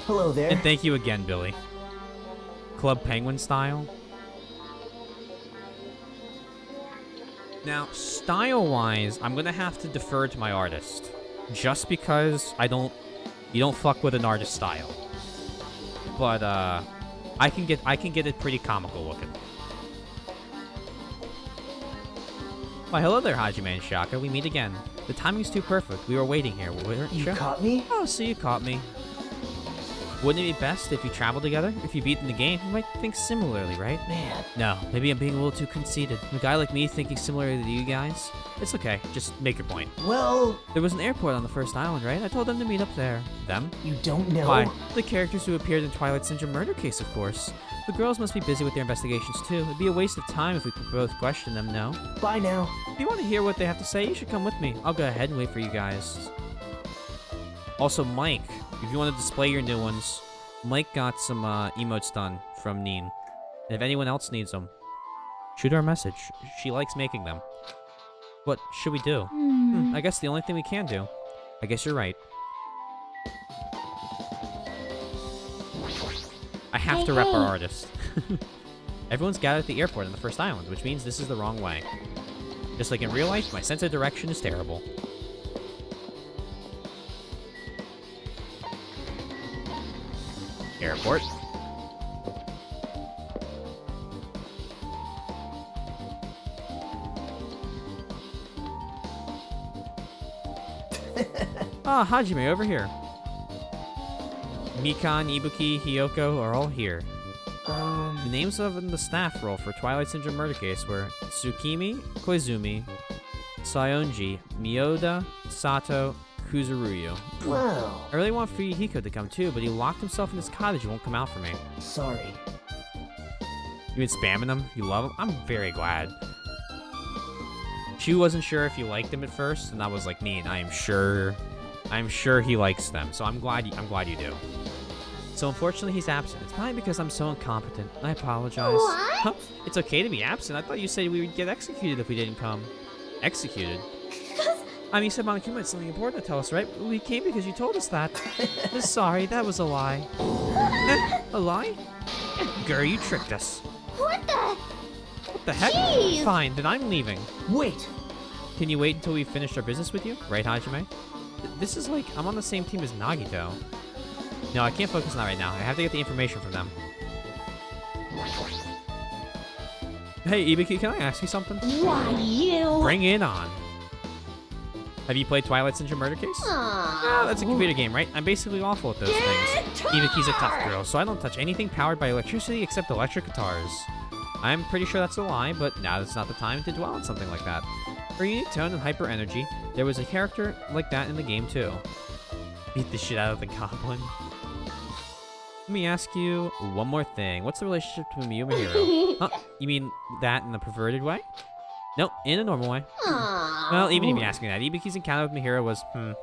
Hello there. And thank you again, Billy. Club Penguin style. Now, style-wise, I'm gonna have to defer to my artist. Just because you don't fuck with an artist style. But, I can get it pretty comical looking. Why, hello there, Hajime and Shaka. We meet again. The timing's too perfect. We were waiting here, weren't you? You caught me? Oh, so you caught me. Wouldn't it be best if you traveled together? If you beat in the game, you might think similarly, right? Man. No, maybe I'm being a little too conceited. A guy like me thinking similarly to you guys? It's okay, just make your point. Well... There was an airport on the first island, right? I told them to meet up there. Them? You don't know? Why? The characters who appeared in Twilight Syndrome murder case, of course. The girls must be busy with their investigations too. It'd be a waste of time if we could both question them, no? Bye now. If you want to hear what they have to say, you should come with me. I'll go ahead and wait for you guys. Also, Mike, if you want to display your new ones, Mike got some emotes done from Neen. And if anyone else needs them, Shoot her a message. She likes making them. What should we do? I guess the only thing we can do. I guess you're right. I have to rep our artist. Everyone's gathered at the airport on the first island, which means this is the wrong way. Just like in real life, my sense of direction is terrible. Airport. Ah, Hajime, over here. Mikan, Ibuki, Hiyoko are all here. The names of the staff role for Twilight Syndrome murder case were Tsukimi, Koizumi, Sayonji, Miyoda, Sato, Kuzuruyo. Wow. I really want Fuyuhiko to come too, but he locked himself in his cottage and won't come out for me. Sorry. You been spamming him? You love him? I'm very glad. She wasn't sure if you liked him at first, and I was like, Neen, I'm sure he likes them. So I'm glad you do. So unfortunately, he's absent. It's probably because I'm so incompetent. I apologize. What? Huh? It's okay to be absent. I thought you said we would get executed if we didn't come. Executed? I mean, you said Monokuma had something important to tell us, right? We came because you told us that. Sorry, that was a lie. A lie? Girl, you tricked us. What the? What the heck? Jeez. Fine, then I'm leaving. Wait. Can you wait until we've finished our business with you? Right, Hajime? This is like, I'm on the same team as Nagito. No, I can't focus on that right now. I have to get the information from them. Hey, Ibuki, can I ask you something? Why, you? Bring it on. Have you played Twilight Syndrome Murder Case? Ah, that's a computer game, right? I'm basically awful at those things. Ibuki's a tough girl, so I don't touch anything powered by electricity except electric guitars. I'm pretty sure that's a lie, but now that's not the time to dwell on something like that. For unique tone and hyper energy, there was a character like that in the game too. Beat the shit out of the goblin. Let me ask you one more thing. What's the relationship between you and Mahiro? Huh? You mean that in a perverted way? Nope, in a normal way. Well, even if you ask me that, Ibuki's encounter with Mahiro was, Oh!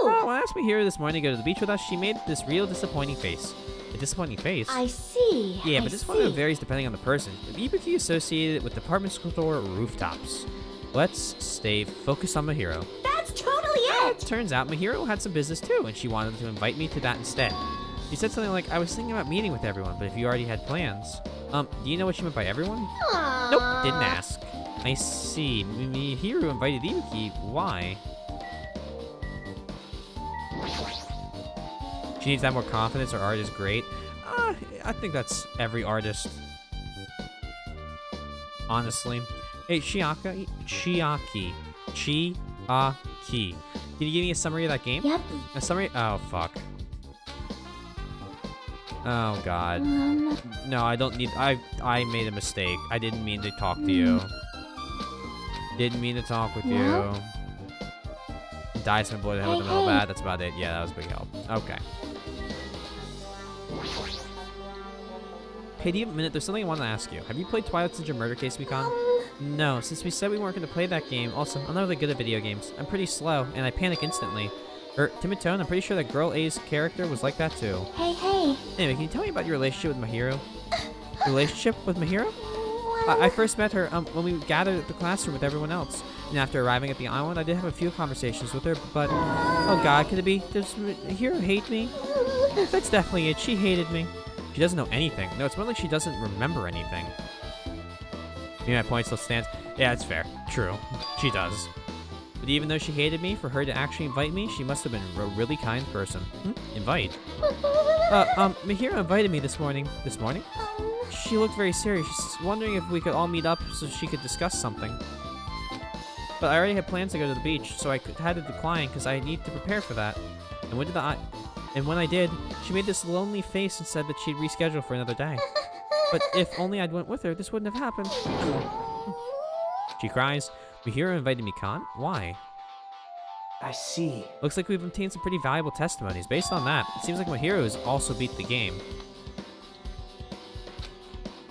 Well, when I asked Mahiro this morning to go to the beach with us, she made this real disappointing face. A disappointing face? I see. Yeah, but this one varies depending on the person. Ibuki associated with department store rooftops. Let's stay focused on Mahiro. That's totally It it! turns out Mahiro had some business too, and she wanted to invite me to that instead. She said something like, I was thinking about meeting with everyone, but if you already had plans. Do you know what she meant by everyone? Nope, didn't ask. I see. Mahiro invited Ibuki. Why? She needs to have more confidence. Her art is great. I think that's every artist. Honestly. Hey, Chiaki. Can you give me a summary of that game? Yep. A summary? Oh, fuck. Oh, God. No, I don't need... I made a mistake. I didn't mean to talk to you. Didn't mean to talk with you. Die some blood with a metal bat. That's about it. Yeah, that was a big help. Okay. Hey, do you have a minute? There's something I want to ask you. Have you played Twilight Syndrome Murder Case, Mikan? No, since we said we weren't going to play that game. Also, I'm not really good at video games. I'm pretty slow, and I panic instantly. Timid Tone, I'm pretty sure that Girl A's character was like that too. Hey. Anyway, can you tell me about your relationship with Mahiro? Relationship with Mahiro? I first met her when we gathered at the classroom with everyone else. And after arriving at the island, I did have a few conversations with her, but... Oh god, could it be? Does Mahiro hate me? That's definitely it. She hated me. She doesn't know anything. No, it's more like she doesn't remember anything. Maybe my point still stands. Yeah, it's fair. True. She does. But even though she hated me, for her to actually invite me, she must have been a really kind person. Invite? Mahiro invited me this morning. This morning? She looked very serious. She's wondering if we could all meet up so she could discuss something. But I already had plans to go to the beach, so I had to decline because I need to prepare for that. And when I did, she made this lonely face and said that she'd reschedule for another day. But if only I'd went with her, this wouldn't have happened. She cries. Mahiro invited me, Khan. Why? I see. Looks like we've obtained some pretty valuable testimonies. Based on that, it seems like Mahiro has also beat the game.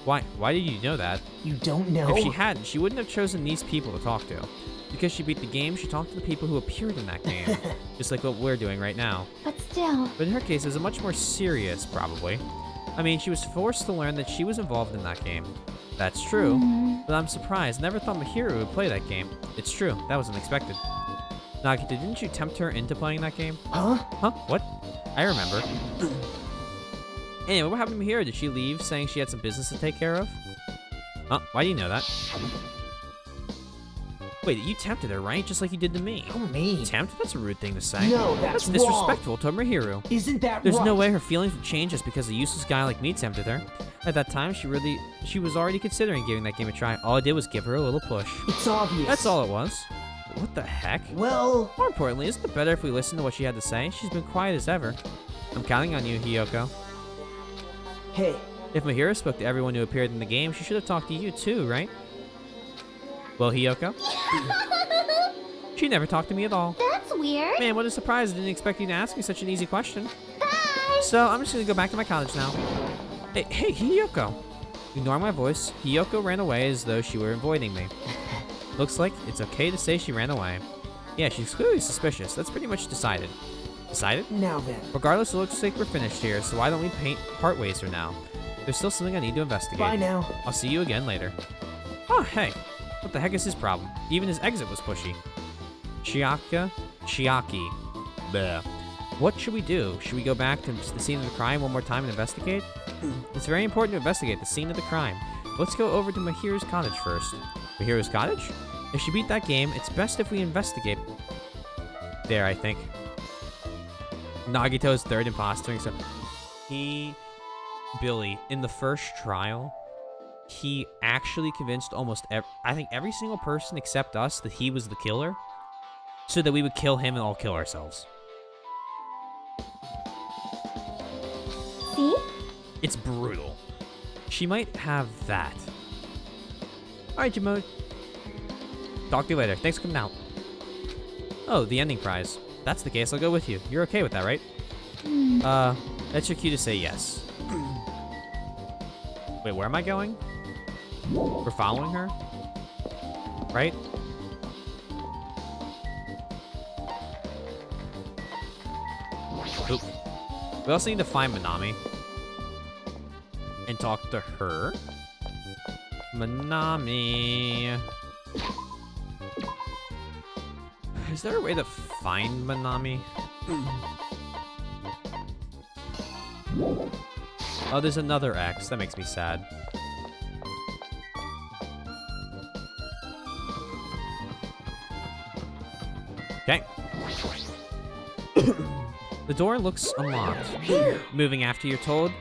Why? Why did you know that? You don't know? If she hadn't, she wouldn't have chosen these people to talk to. Because she beat the game, she talked to the people who appeared in that game. Just like what we're doing right now. But still... But in her case, it was a much more serious, probably. I mean, she was forced to learn that she was involved in that game. That's true, but I'm surprised. Never thought Mahiro would play that game. It's true, that was unexpected. Nagita, didn't you tempt her into playing that game? Huh? Huh? What? I remember. Anyway, what happened to Mahiro? Did she leave saying she had some business to take care of? Huh? Why do you know that? Wait, you tempted her, right? Just like you did to me. Oh, me. Tempted? That's a rude thing to say. No, that's wrong. disrespectful to Mahiro. Isn't that There's right? no way her feelings would change just because a useless guy like me tempted her. At that time, she was already considering giving that game a try. All I did was give her a little push. It's obvious. That's all it was. What the heck? Well, More importantly, isn't it better if we listen to what she had to say? She's been quiet as ever. I'm counting on you, Hiyoko. hey, If Mahiro spoke to everyone who appeared in the game, she should have talked to you too, right? Well, Hiyoko? She never talked to me at all. That's weird. Man, what a surprise. I didn't expect you to ask me such an easy question. Bye. So, I'm just gonna go back to my college now. Hey, Hiyoko. Ignoring my voice, Hiyoko ran away as though she were avoiding me. Looks like it's okay to say she ran away. Yeah, she's clearly suspicious. That's pretty much decided. Decided? now then. Regardless, it looks like we're finished here, so why don't we part ways for now? There's still something I need to investigate. Bye now. I'll see you again later. Oh, hey. What the heck is his problem? Even his exit was pushy. Chiaki. Bleh. What should we do? Should we go back to the scene of the crime one more time and investigate? It's very important to investigate the scene of the crime. Let's go over to Mahiro's cottage first. Mahiro's cottage? If she beat that game, it's best if we investigate. There, I think. Nagito's third imposter. So Billy, in the first trial, he actually convinced almost I think every single person except us that he was the killer, so that we would kill him and all kill ourselves. See? It's brutal. She might have that. Alright, Jimo. Talk to you later. Thanks for coming out. Oh, the ending prize. If that's the case, I'll go with you. You're okay with that, right? That's your cue to say yes. Wait, where am I going? We're following her? Right? Oop. We also need to find Manami. And talk to her. Manami. Is there a way to find Manami? Oh, there's another X. That makes me sad. Okay. The door looks unlocked. Moving after you're told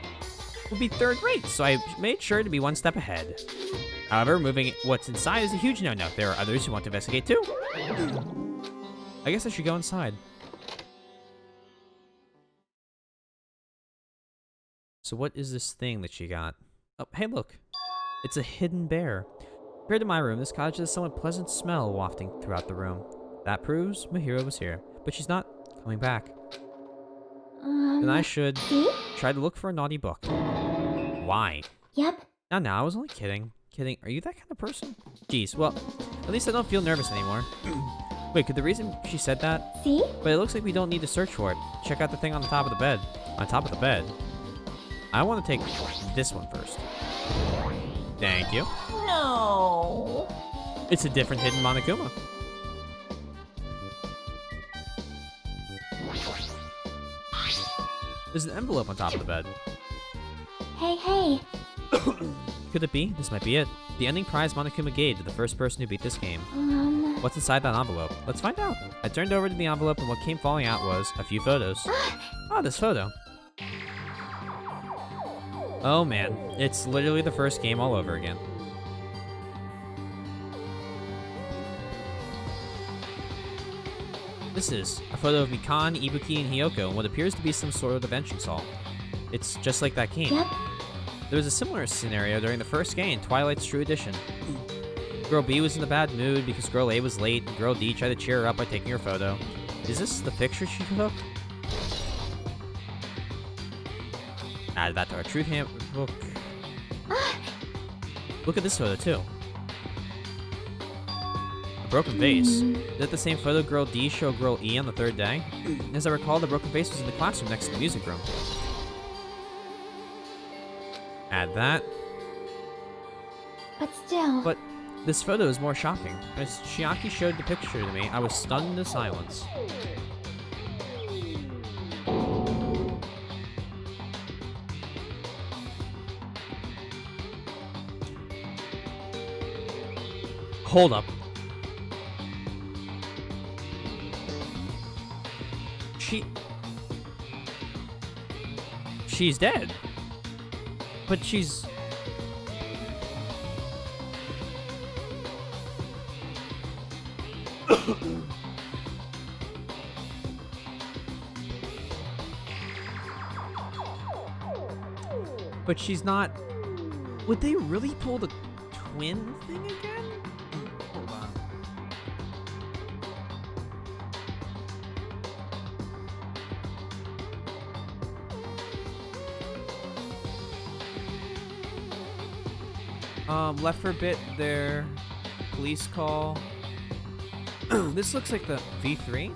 would be third rate, so I made sure to be one step ahead. However, moving what's inside is a huge no-no. There are others who want to investigate too. I guess I should go inside. So what is this thing that she got? Oh, hey look. It's a hidden bear. Compared to my room, this cottage has a somewhat pleasant smell wafting throughout the room. That proves Mahiro was here, but she's not coming back. Then I should See? try to look for a naughty book. Why? Yep. No, I was only kidding. Kidding. Are you that kind of person? Jeez, well, at least I don't feel nervous anymore. Wait, could the reason she said that? See? But it looks like we don't need to search for it. Check out the thing on the top of the bed. On top of the bed? I want to take this one first. Thank you. No. It's a different hidden Monokuma. There's an envelope on top of the bed. Hey. Could it be? This might be it. The ending prize Monokuma gave to the first person who beat this game. What's inside that envelope? Let's find out. I turned over to the envelope and what came falling out was a few photos. Ah, this photo. Oh man, it's literally the first game all over again. This is a photo of Mikan, Ibuki, and Hiyoko in what appears to be some sort of entrance hall. It's just like that game. Yep. There was a similar scenario during the first game, Twilight's True Edition. Girl B was in a bad mood because Girl A was late, and Girl D tried to cheer her up by taking her photo. Is this the picture she took? Add that to our truth handbook. Look at this photo, too. A broken vase. Is that the same photo Girl D showed Girl E on the third day? As I recall, the broken vase was in the classroom next to the music room. Add that. but still. But this photo is more shocking. As Chiaki showed the picture to me, I was stunned into silence. Hold up. She's dead. But she's... But she's not... Would they really pull the twin thing again? Hold on. Left for a bit there. Police call. This looks like the V3.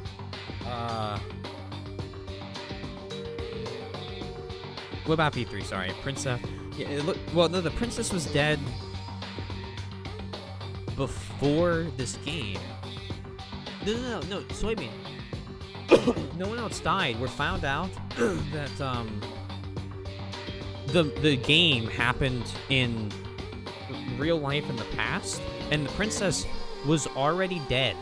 What about V3? Sorry, Princess. Yeah, it look. Well, no, the princess was dead before this game. No, soybean. No one else died. We're found out that the game happened in real life in the past, and the princess was already dead.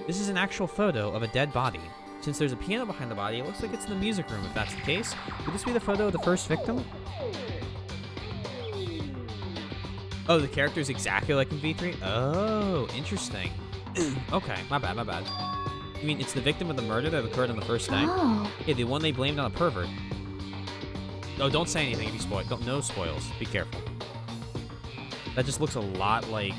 This is an actual photo of a dead body. Since there's a piano behind the body, it looks like it's in the music room. If that's the case, would this be the photo of the first victim? Oh, the character's exactly like in V3? Oh, interesting. Okay, my bad. You mean it's the victim of the murder that occurred on the first day? Oh. Yeah, the one they blamed on a pervert. Oh, don't say anything if you spoil. No spoils. Be careful. That just looks a lot like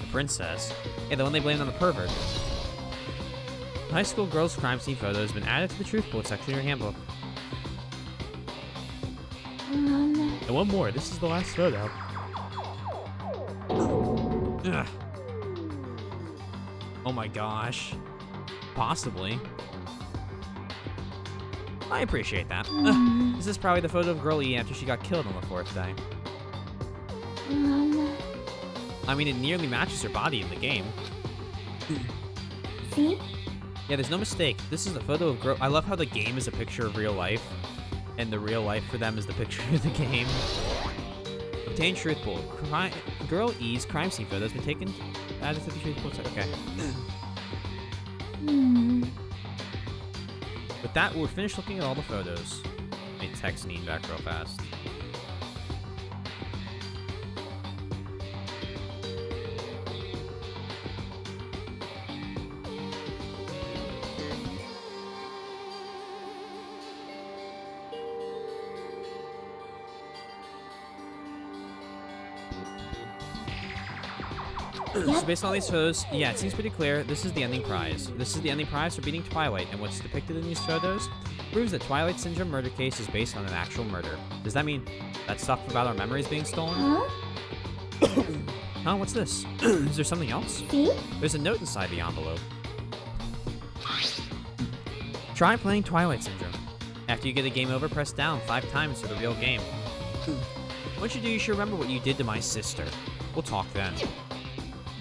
the princess. Yeah, the one they blamed on the pervert. High school girls' crime scene photo has been added to the Truth Bullet section of your handbook. And one more. This is the last photo. Ugh. Oh my gosh. Possibly. I appreciate that. This is probably the photo of Girl E after she got killed on the 4th day. I mean, it nearly matches her body in the game. See? Yeah, there's no mistake. This is the photo of Girl... I love how the game is a picture of real life, and the real life for them is the picture of the game. Obtain Truth Bullet. Girl E's crime scene photo has been taken... Added to the Truth Bullet. Okay. With that, we're finished looking at all the photos. Let me text Neen back real fast. So based on all these photos, yeah, it seems pretty clear. This is the ending prize. This is the ending prize for beating Twilight, and what's depicted in these photos proves that Twilight Syndrome murder case is based on an actual murder. Does that mean that stuff about our memories being stolen? Huh? Huh? What's this? Is there something else? See? There's a note inside the envelope. Try playing Twilight Syndrome. After you get a game over, press down 5 times for the real game. Once you do, you should remember what you did to my sister. We'll talk then.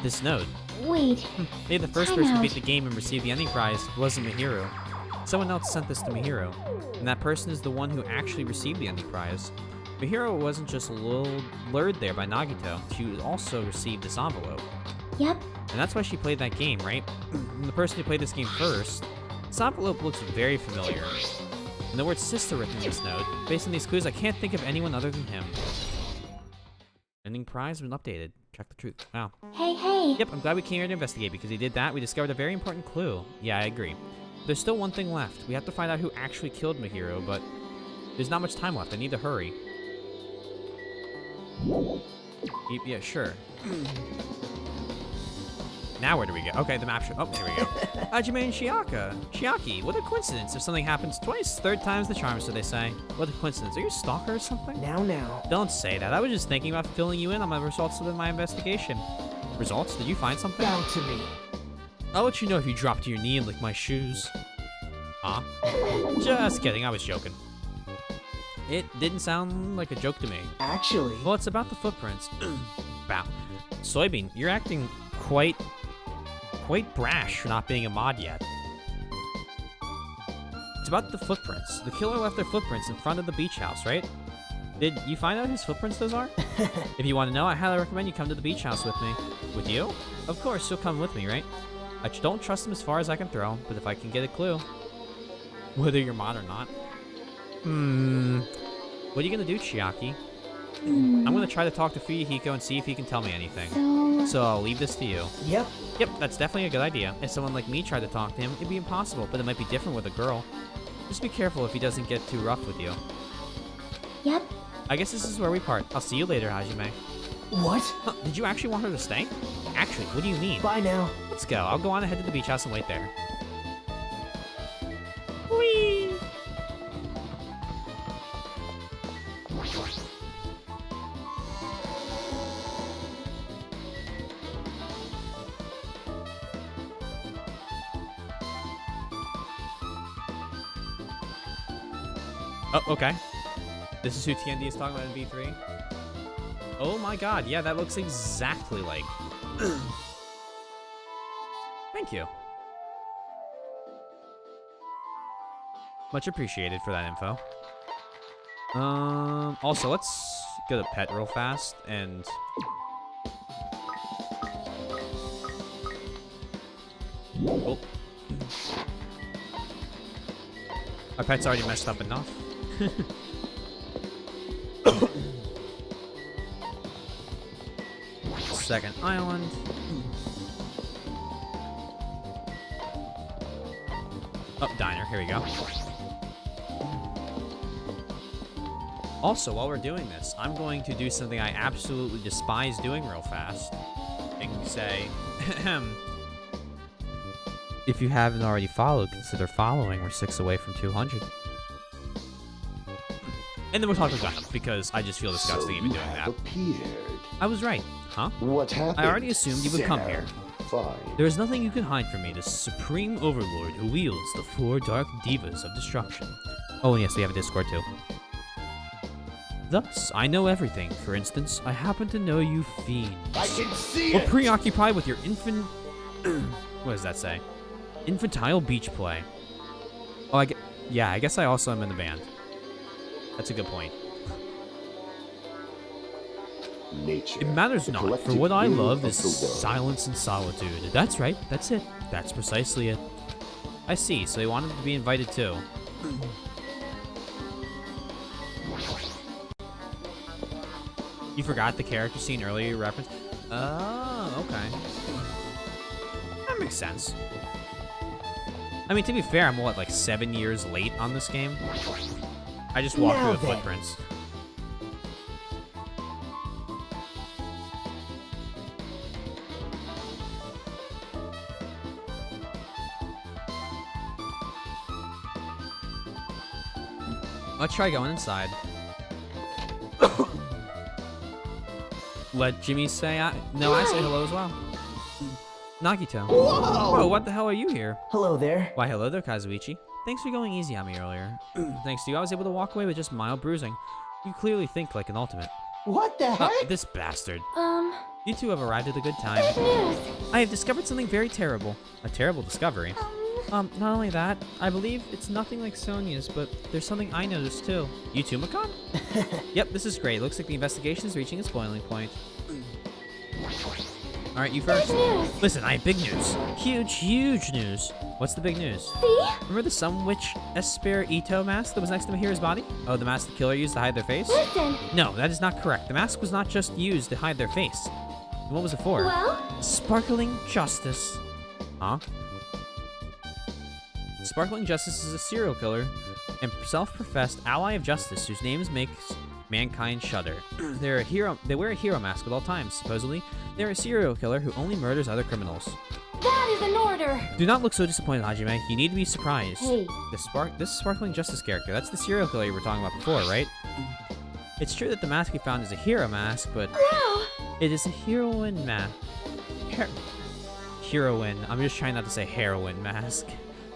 This note. Wait. Maybe the first Time person to out. beat the game and receive the ending prize wasn't Mihiro. Someone else sent this to Mihiro, and that person is the one who actually received the ending prize. Mihiro wasn't just lured there by Nagito, she also received this envelope. Yep. And that's why she played that game, right? And the person who played this game first, this envelope looks very familiar. And the word sister written in this note, based on these clues, I can't think of anyone other than him. Ending prize has been updated. Check the truth. Wow. Hey. Yep, I'm glad we came here to investigate because he did that. We discovered a very important clue. Yeah, I agree. There's still one thing left. We have to find out who actually killed Mihiro, but there's not much time left. I need to hurry. Yeah, sure. Now where do we go? Okay, the map show. Oh, here we go. Hajime and Chiaki. What a coincidence. If something happens twice, 3rd time's the charm, so they say. What a coincidence. Are you a stalker or something? Now. Don't say that. I was just thinking about filling you in on my results of my investigation. Results? Did you find something? Down to me. I'll let you know if you drop to your knee and lick my shoes. Huh? Just kidding. I was joking. It didn't sound like a joke to me. Actually, Well, it's about the footprints. Wow. Soybean, you're acting quite brash for not being a mod yet. It's about the footprints. The killer left their footprints in front of the beach house, right? Did you find out whose footprints those are? If you want to know, I highly recommend you come to the beach house with me. With you? Of course, you'll come with me, right? I don't trust him as far as I can throw, but if I can get a clue, whether you're mod or not. What are you gonna do, Chiaki? I'm gonna try to talk to Fuyuhiko and see if he can tell me anything. So I'll leave this to you. Yep. Yep, that's definitely a good idea. If someone like me tried to talk to him, it'd be impossible, but it might be different with a girl. Just be careful if he doesn't get too rough with you. Yep. I guess this is where we part. I'll see you later, Hajime. What? Huh, did you actually want her to stay? Actually, what do you mean? Bye now. Let's go. I'll go on ahead to the beach house and wait there. Whee! Oh, okay. This is who TND is talking about in V3? Oh my god, yeah, that looks exactly like... Thank you. Much appreciated for that info. Also, let's get a pet real fast, and... Oh. Our pet's already messed up enough. Second island. Oh, diner. Here we go. Also, while we're doing this, I'm going to do something I absolutely despise doing real fast. And say, if you haven't already followed, consider following. We're 6 away from 200. And then we'll talk about Gundam, because I just feel disgusting even doing that. Appeared. I was right, huh? What happened? I already assumed you would come here. Fine. There is nothing you can hide from me, the supreme overlord who wields the 4 dark divas of destruction. Oh, and yes, we have a Discord too. Thus, I know everything. For instance, I happen to know you fiends. I can see We're it! preoccupied with your infant... what does that say? Infantile beach play. Oh, yeah, I guess I also am in the band. That's a good point. Nature. It matters the not, for collective what I will love of is the world. silence and solitude. That's right, that's it. That's precisely it. I see, so you wanted to be invited too. You forgot the character scene earlier you referenced? Oh, okay. That makes sense. I mean, to be fair, I'm what, like 7 years late on this game? I just walked Now through the then. footprints. Let's try going inside. Let Jimmy say no, I say hello as well. Nagito. Whoa! Whoa, what the hell are you here? Hello there. Why, hello there, Kazuichi. Thanks for going easy on me earlier. Thanks to you, I was able to walk away with just mild bruising. You clearly think like an ultimate. What the heck? This bastard. Um, You two have arrived at a good time. good news. I have discovered something very terrible. A terrible discovery. Not only that, I believe it's nothing like Sonia's, but there's something I noticed too. You too, Makan? Yep, this is great. Looks like the investigation is reaching its boiling point. Alright, you first. News. Listen, I have big news. Huge news. What's the big news? See? Remember the Sun Witch Esper Ito mask that was next to Mahira's body? Oh, the mask the killer used to hide their face? Listen. No, that is not correct. The mask was not just used to hide their face. What was it for? Well? Sparkling Justice. Huh? Sparkling Justice is a serial killer and self-professed ally of justice whose names makes mankind shudder. They wear a hero mask at all times. Supposedly, they're a serial killer who only murders other criminals. That is an order. Do not look so disappointed, Hajime. You need to be surprised. Hey. This Sparkling Justice character, that's the serial killer you were talking about before, right? It's true that the mask we found is a hero mask, but No. it is a heroine mask. Heroine. I'm just trying not to say heroine mask.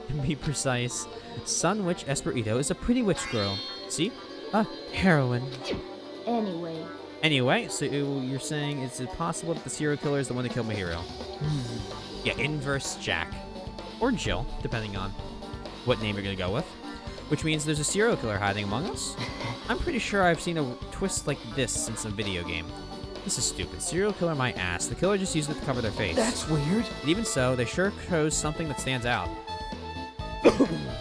To be precise, Sun Witch Esperito is a pretty witch girl. See? Heroin. Anyway, So you're saying is it possible that the serial killer is the one that killed my hero? Yeah, inverse Jack. Or Jill, depending on what name you're gonna go with. Which means there's a serial killer hiding among us? I'm pretty sure I've seen a twist like this in some video game. This is stupid. Serial killer my ass. The killer just used it to cover their face. That's weird. And even so, they sure chose something that stands out.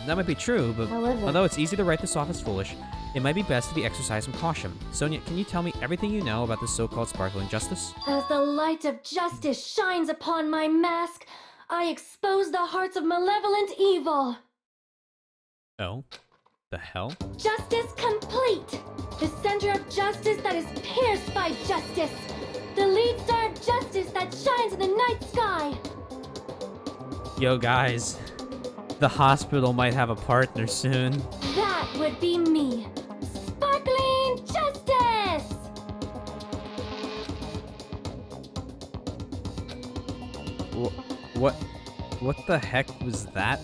That might be true, but However- although it's easy to write this off as foolish, it might be best to be exercised some caution. Sonia, can you tell me everything you know about this so-called sparkling justice? as the light of justice shines upon my mask, I expose the hearts of malevolent evil. Oh? The hell? Justice complete! The center of justice that is pierced by justice! The lead star of justice that shines in the night sky! Yo, guys. The hospital might have a partner soon. That would be me! Sparkling justice! What the heck was that?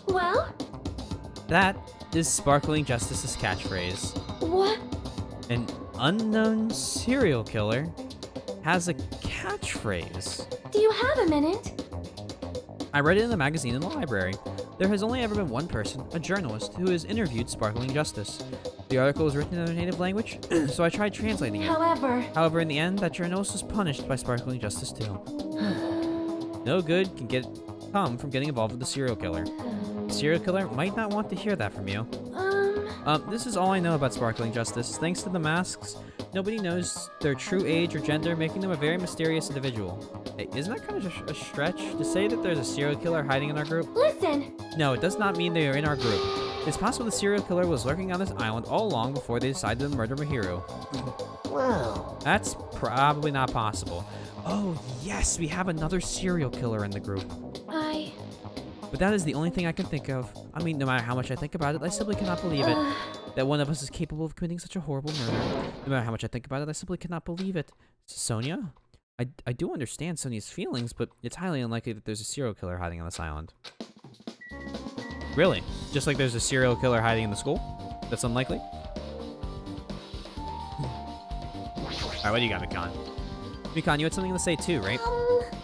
Well, That is Sparkling Justice's catchphrase. what? An unknown serial killer has a catchphrase. Do you have a minute? I read it in a magazine in the library. There has only ever been one person, a journalist, who has interviewed Sparkling Justice. The article was written in their native language, so I tried translating it. However, in the end, that journalist was punished by Sparkling Justice too. No good can come from getting involved with the serial killer. The serial killer might not want to hear that from you. This is all I know about Sparkling Justice. Thanks to the masks, nobody knows their true age or gender, making them a very mysterious individual. Hey, isn't that kind of a stretch to say that there's a serial killer hiding in our group? Listen! No, it does not mean they are in our group. It's possible the serial killer was lurking on this island all along before they decided to murder Mahiru. Wow. That's probably not possible. Oh, yes, we have another serial killer in the group. But that is the only thing I can think of. I mean, no matter how much I think about it, I simply cannot believe it. That one of us is capable of committing such a horrible murder. No matter how much I think about it, I simply cannot believe it. Sonia? I do understand Sonia's feelings, but it's highly unlikely that there's a serial killer hiding on this island. Really? Just like there's a serial killer hiding in the school? That's unlikely? Alright, what do you got, Mikan? Mikan, you had something to say too, right?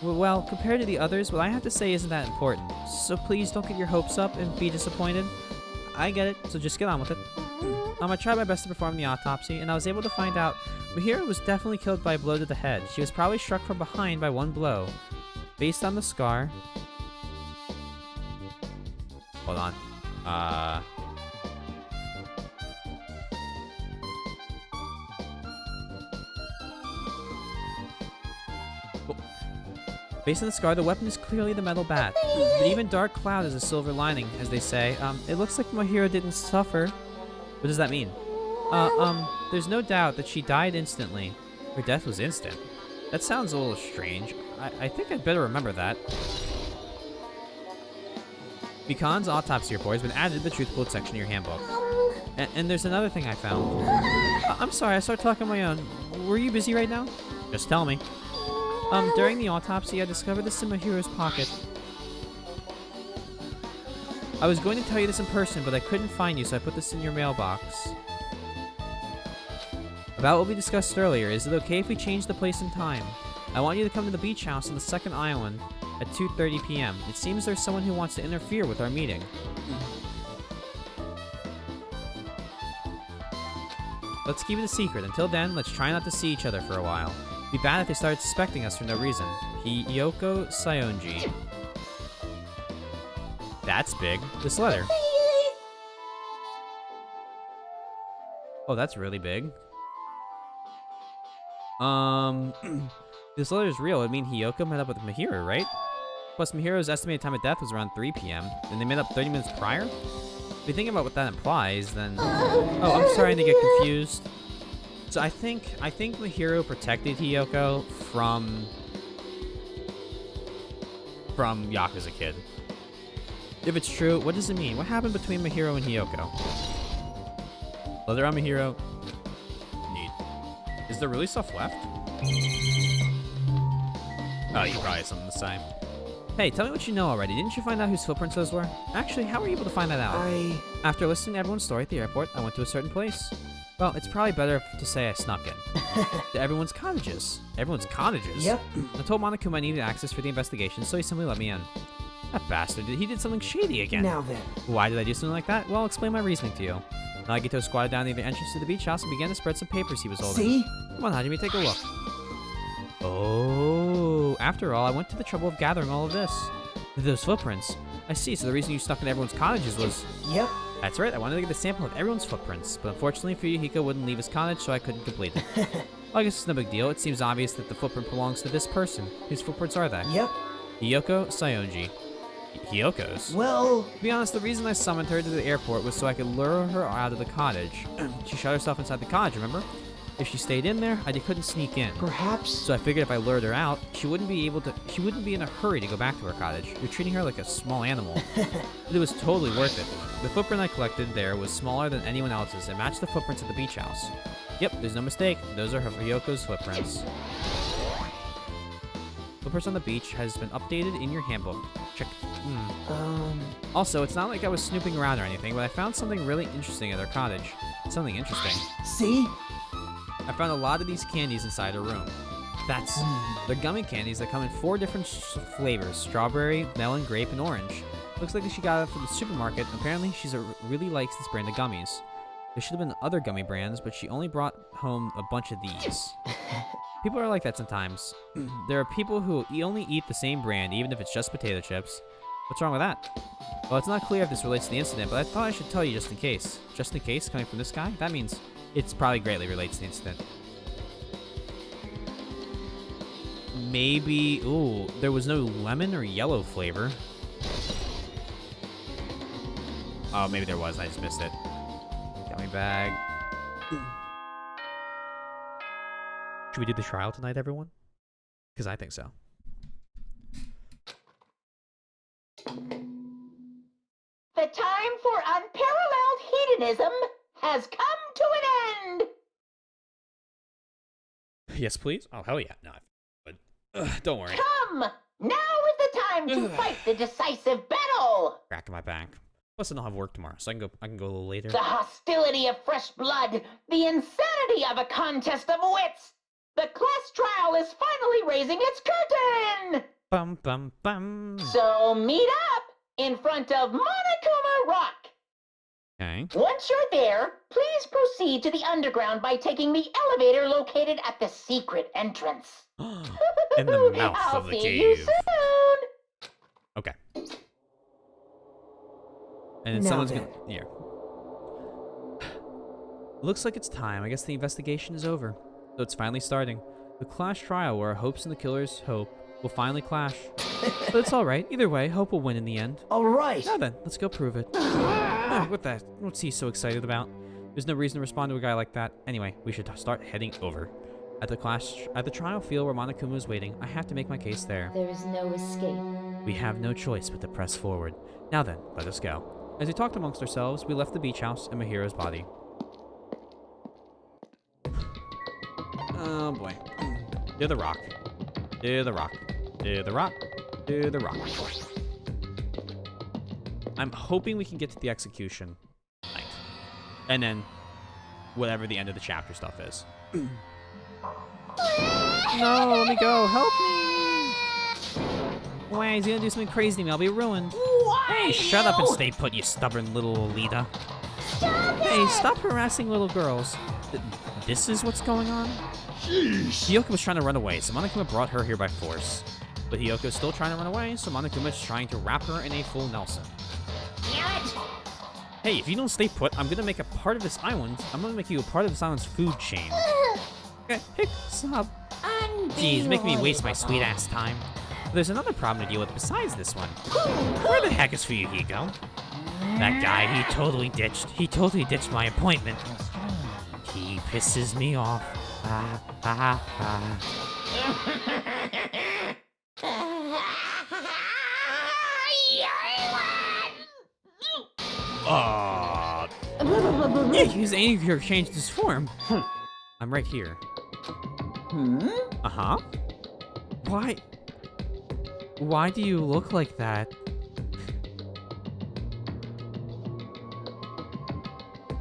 Well, compared to the others, what I have to say isn't that important. So please don't get your hopes up and be disappointed. I get it, so just get on with it. I tried my best to perform the autopsy, and I was able to find out Mahira was definitely killed by a blow to the head. She was probably struck from behind by one blow. Based on the scar... Hold on. Based on the scar, the weapon is clearly the metal bat. But even Dark Cloud is a silver lining, as they say. It looks like Mahira didn't suffer. What does that mean? There's no doubt that she died instantly. Her death was instant. That sounds a little strange. I think I'd better remember that. Mikan's autopsy report has been added to the Truth Bullet section of your handbook. And there's another thing I found. I'm sorry, I started talking on my own. Were you busy right now? Just tell me. During the autopsy, I discovered this in Mahiro's pocket. I was going to tell you this in person, but I couldn't find you, so I put this in your mailbox. About what we discussed earlier, is it okay if we change the place and time? I want you to come to the beach house on the second island at 2:30 p.m. It seems there's someone who wants to interfere with our meeting. Let's keep it a secret. Until then, let's try not to see each other for a while. It'd be bad if they started suspecting us for no reason. Hiyoko Sayonji. That's big. This letter. Oh, that's really big. This letter is real. I mean, Hiyoko met up with Mahiro, right? Plus, Mahiro's estimated time of death was around 3 p.m. and they met up 30 minutes prior? If you think about what that implies, then... Oh, I'm starting to get confused. So I think Mahiro protected Hiyoko from Yakuza Kid. If it's true, what does it mean? What happened between Mahiro and Hiyoko? Leather on Mahiro. Neat. Is there really stuff left? Oh, you probably have something to say. Hey, tell me what you know already. Didn't you find out whose footprints those were? Actually, how were you able to find that out? After listening to everyone's story at the airport, I went to a certain place. Well, it's probably better to say I snuck in. To everyone's cottages. Everyone's cottages? Yep. I told Monokuma I needed access for the investigation, so he simply let me in. That bastard, he did something shady again. Now then. Why did I do something like that? Well, I'll explain my reasoning to you. Nagito squatted down near the entrance to the beach house and began to spread some papers he was holding. See? Come on, Hajime, take a look. Oh, after all, I went to the trouble of gathering all of this. Those footprints. I see, so the reason you snuck in everyone's cottages was... Yep. That's right, I wanted to get a sample of everyone's footprints, but unfortunately Fuyuhiko wouldn't leave his cottage, so I couldn't complete it. Well, I guess it's no big deal. It seems obvious that the footprint belongs to this person. Whose footprints are they? Yep. Hiyoko Saionji. Hiyoko's? Well, To be honest, the reason I summoned her to the airport was so I could lure her out of the cottage. She shut herself inside the cottage, remember? If she stayed in there, I couldn't sneak in. perhaps. So I figured if I lured her out, she wouldn't be in a hurry to go back to her cottage. You're treating her like a small animal. But it was totally worth it. The footprint I collected there was smaller than anyone else's and matched the footprints at the beach house. Yep, there's no mistake. Those are Hiyoko's footprints. Footprints on the beach has been updated in your handbook. Check. Also, it's not like I was snooping around or anything, but I found something really interesting at her cottage. Something interesting. See? I found a lot of these candies inside her room. They're gummy candies that come in 4 different flavors: strawberry, melon, grape, and orange. Looks like she got it from the supermarket. Apparently, she really likes this brand of gummies. There should have been other gummy brands, but she only brought home a bunch of these. People are like that sometimes. There are people who only eat the same brand, even if it's just potato chips. What's wrong with that? Well, it's not clear if this relates to the incident, but I thought I should tell you just in case. Just in case, coming from this guy? That means it's probably greatly relates to the incident. Maybe... Ooh, there was no lemon or yellow flavor. Oh, maybe there was. I just missed it. Gummy bag. Should we do the trial tonight, everyone? Because I think so. The time for unparalleled hedonism has come to an end. Yes, please? Oh, hell yeah. No, don't worry. Come! Now is the time to fight the decisive battle! Cracking my back. Plus, I don't have work tomorrow, so I can go a little later. The hostility of fresh blood, the insanity of a contest of wits! The class trial is finally raising its curtain! Bum, bum, bum. So meet up in front of Monokuma Rock! Okay. Once you're there, please proceed to the underground by taking the elevator located at the secret entrance. In the mouth I'll of the see you cave. soon! Okay. And then Now someone's then. gonna... Here. Looks like it's time. I guess the investigation is over. So it's finally starting. The clash trial where our hopes and the killer's hope will finally clash. But it's alright. Either way, hope will win in the end. All right. Now then, let's go prove it. What's he so excited about? There's no reason to respond to a guy like that. Anyway, we should start heading over. At the trial field where Monokuma is waiting, I have to make my case there. There is no escape. We have no choice but to press forward. Now then, let us go. As we talked amongst ourselves, we left the beach house and Mahiro's body. Oh boy. To the rock. To the rock. To the rock. To the rock. I'm hoping we can get to the execution tonight. And then whatever the end of the chapter stuff is. No, let me go. Help me. Why, he's gonna do something crazy to me. I'll be ruined. Hey, shut up and stay put, you stubborn little Lolita. Hey, stop harassing little girls. This is what's going on? Hiyoko was trying to run away, so Monokuma brought her here by force. But Hiyoko's still trying to run away, so Monokuma's trying to wrap her in a full Nelson. Hey, if you don't stay put, I'm gonna make a part of this island. I'm gonna make you a part of this island's food chain. Okay, hey, stop. Jeez, make me waste my sweet ass time. There's another problem to deal with besides this one. Where the heck is Fuyuhiko? That guy, he totally ditched my appointment. He pisses me off. Yeah, he's angry or changed his form. I'm right here. Uh-huh. Why? Why do you look like that?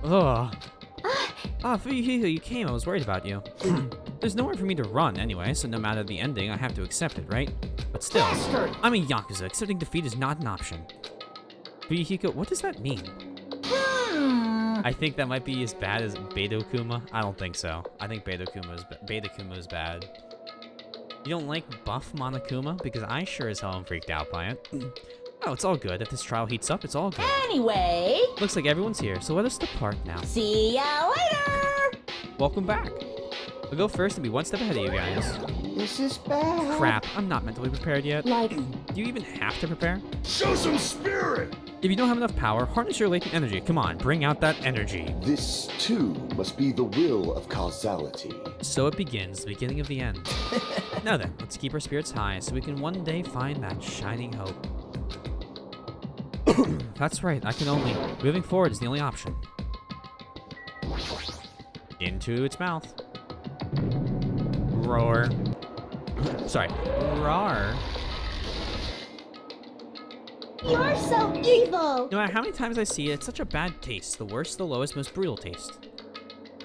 Ugh. Ah, Fuyuhiko, you came. I was worried about you. There's nowhere for me to run anyway, so no matter the ending, I have to accept it, right? But still, I'm a Yakuza. Accepting defeat is not an option. Fuyuhiko, what does that mean? I think that might be as bad as Beto Kuma. I don't think so. I think Beta Kuma is bad. You don't like buff Monokuma? Because I sure as hell am freaked out by it. Oh, it's all good. If this trial heats up, it's all good. Anyway, Looks like everyone's here, so let us depart now. see ya later! Welcome back. I'll go first and be one step ahead of you guys. This is bad. Crap, I'm not mentally prepared yet. Like, Do you even have to prepare? Show some spirit! If you don't have enough power, harness your latent energy. Come on, bring out that energy. This, too, must be the will of causality. So it begins, the beginning of the end. Now then, let's keep our spirits high so we can one day find that shining hope. That's right, I can only... Moving forward is the only option. Into its mouth. Roar. Sorry. Roar. You're so evil! No matter how many times I see it, it's such a bad taste. The worst, the lowest, most brutal taste.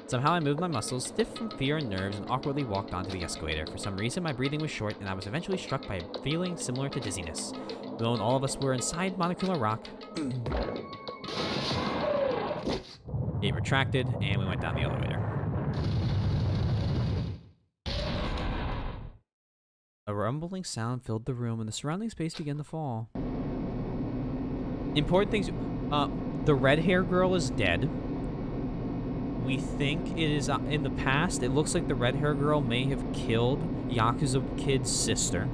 Somehow I moved my muscles, stiff from fear and nerves, and awkwardly walked onto the escalator. For some reason, my breathing was short, and I was eventually struck by a feeling similar to dizziness. Though all of us were inside Monokuma Rock, it retracted, and we went down the elevator. A rumbling sound filled the room, and the surrounding space began to fall. Important things. The red hair girl is dead. We think it is in the past. It looks like the red hair girl may have killed Yakuza Kid's sister,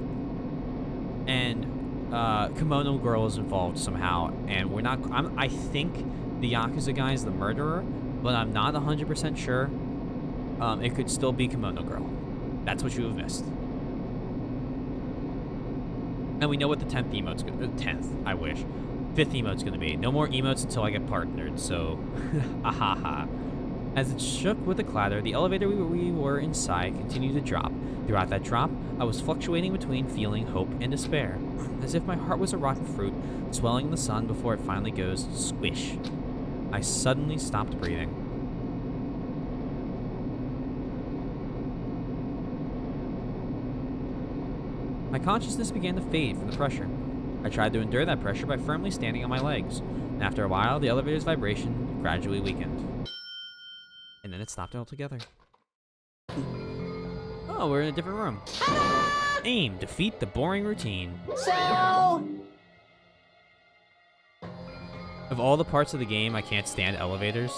and Kimono Girl is involved somehow. And we're not. I think the Yakuza guy is the murderer, but I'm not 100% sure. It could still be Kimono Girl. That's what you have missed. And we know what the 10th emote's gonna 10th, I wish. 5th emote's gonna be. No more emotes until I get partnered, so ahaha. As it shook with a clatter, the elevator we were inside continued to drop. Throughout that drop, I was fluctuating between feeling hope and despair, as if my heart was a rotten fruit, swelling in the sun before it finally goes squish. I suddenly stopped breathing. My consciousness began to fade from the pressure. I tried to endure that pressure by firmly standing on my legs, and after a while, the elevator's vibration gradually weakened. And then it stopped altogether. Oh, we're in a different room. Aim, defeat the boring routine. So, Of all the parts of the game, I can't stand elevators.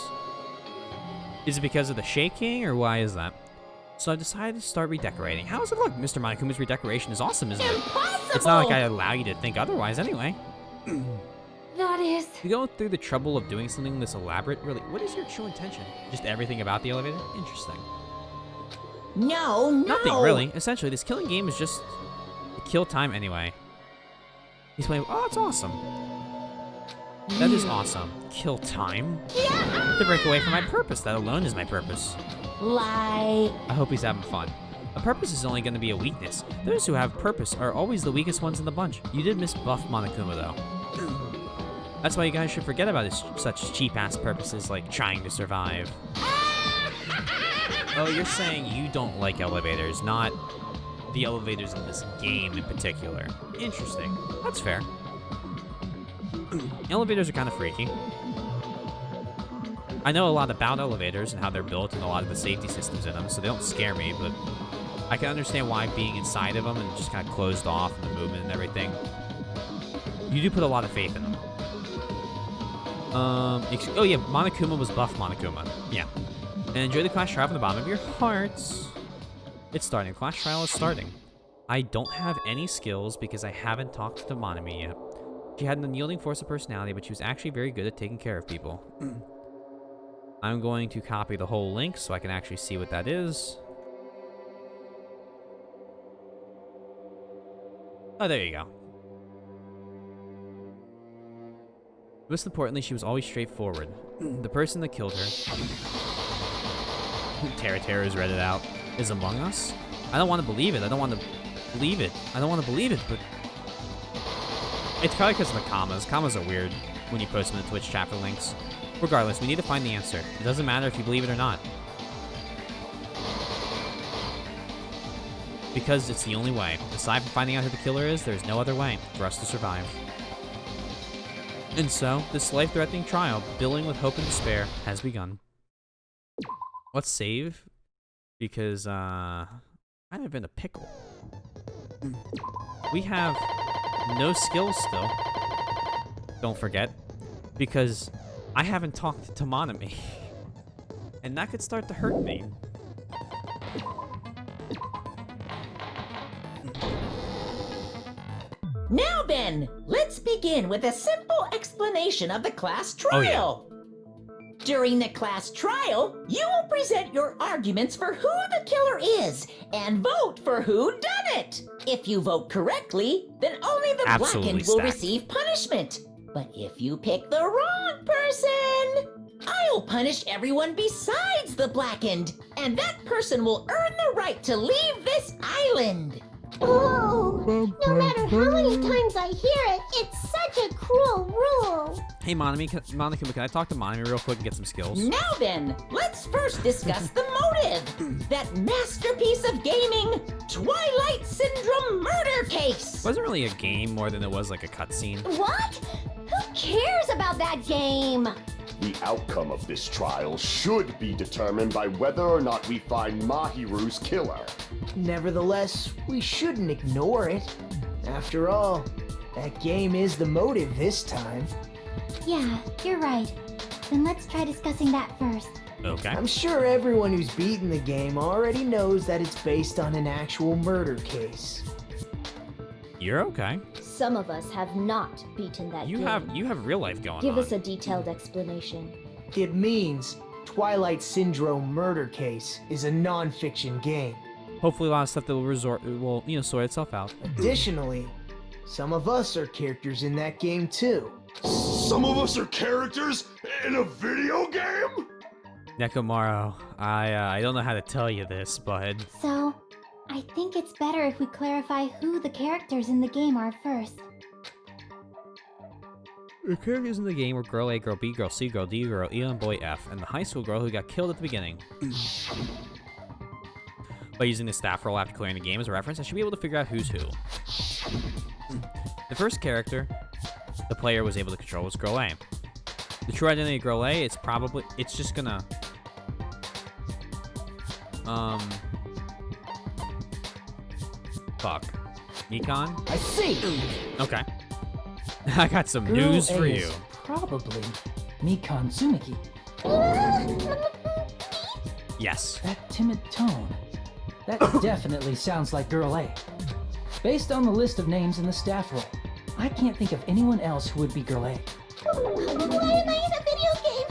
Is it because of the shaking, or why is that? So I decided to start redecorating. How does it look? Mr. Monokuma's redecoration is awesome, isn't it? impossible! It's not like I allow you to think otherwise anyway. that is... You go through the trouble of doing something this elaborate? Really, what is your true intention? Just everything about the elevator? Interesting. No. Nothing, really. Essentially, this killing game is just to kill time anyway. He's playing... Oh, it's awesome. That is awesome. Kill time? Yeah. To break away from my purpose. That alone is my purpose. Lie. I hope he's having fun. A purpose is only going to be a weakness. Those who have purpose are always the weakest ones in the bunch. You did miss buff Monokuma, though. That's why you guys should forget about such cheap-ass purposes like trying to survive. Oh, you're saying you don't like elevators, not the elevators in this game in particular. Interesting. That's fair. Elevators are kind of freaky. I know a lot about elevators and how they're built and a lot of the safety systems in them, so they don't scare me, but I can understand why being inside of them and just kind of closed off and the movement and everything. You do put a lot of faith in them. Oh yeah, Monokuma was buff Monokuma. Yeah. And enjoy the Clash Trial from the bottom of your hearts. It's starting. Clash Trial is starting. I don't have any skills because I haven't talked to Monami yet. She had an unyielding force of personality, but she was actually very good at taking care of people. I'm going to copy the whole link so I can actually see what that is. Oh, there you go. Most importantly, she was always straightforward. The person that killed her, Terra's read it out, is among us. I don't want to believe it. I don't want to believe it. I don't want to believe it, but It's probably because of the commas. Commas are weird when you post them in the Twitch chat for links. Regardless, we need to find the answer. It doesn't matter if you believe it or not. Because it's the only way. Aside from finding out who the killer is, there's no other way for us to survive. And so, this life-threatening trial, billing with hope and despair, has begun. Let's save, because, I'm in a pickle. We have no skills still. Don't forget, because I haven't talked to Monami. And that could start to hurt me. Now then, let's begin with a simple explanation of the class trial. During the class trial, you will present your arguments for who the killer is and vote for who done it. If you vote correctly, then only the blackened will receive punishment. But if you pick the wrong person, I'll punish everyone besides the blackened, and that person will earn the right to leave this island. Oh, no matter how many times I hear it, it's such a cruel rule. Hey, Monica, can I talk to Monami real quick and get some skills? Now then, let's first discuss the motive. That masterpiece of gaming, Twilight Syndrome murder case. It wasn't really a game more than it was like a cutscene. What? Who cares about that game? The outcome of this trial should be determined by whether or not we find Mahiru's killer. Nevertheless, we shouldn't ignore it. After all, that game is the motive this time. Yeah, you're right. Then let's try discussing that first. Okay. I'm sure everyone who's beaten the game already knows that it's based on an actual murder case. You're okay. Some of us have not beaten that game. You have real life going on. Give us a detailed explanation. It means Twilight Syndrome Murder Case is a non-fiction game. Hopefully a lot of stuff that will sort itself out. Additionally, some of us are characters in that game too. Some of us are characters in a video game? Nekomaru, I don't know how to tell you this, bud. So, I think it's better if we clarify who the characters in the game are first. The characters in the game were Girl A, Girl B, Girl C, Girl D, Girl E, and Boy F, and the high school girl who got killed at the beginning. By using the staff roll after clearing the game as a reference, I should be able to figure out who's who. The first character the player was able to control was Girl A. The true identity of Girl A, it's just gonna... Fuck. Nikon? I see! Okay. I got some Girl news A for is you. Probably Mikan Tsumiki. Yes. That timid tone. That definitely sounds like Girl A. Based on the list of names in the staff roll, I can't think of anyone else who would be Girl A. Why am I in a video game?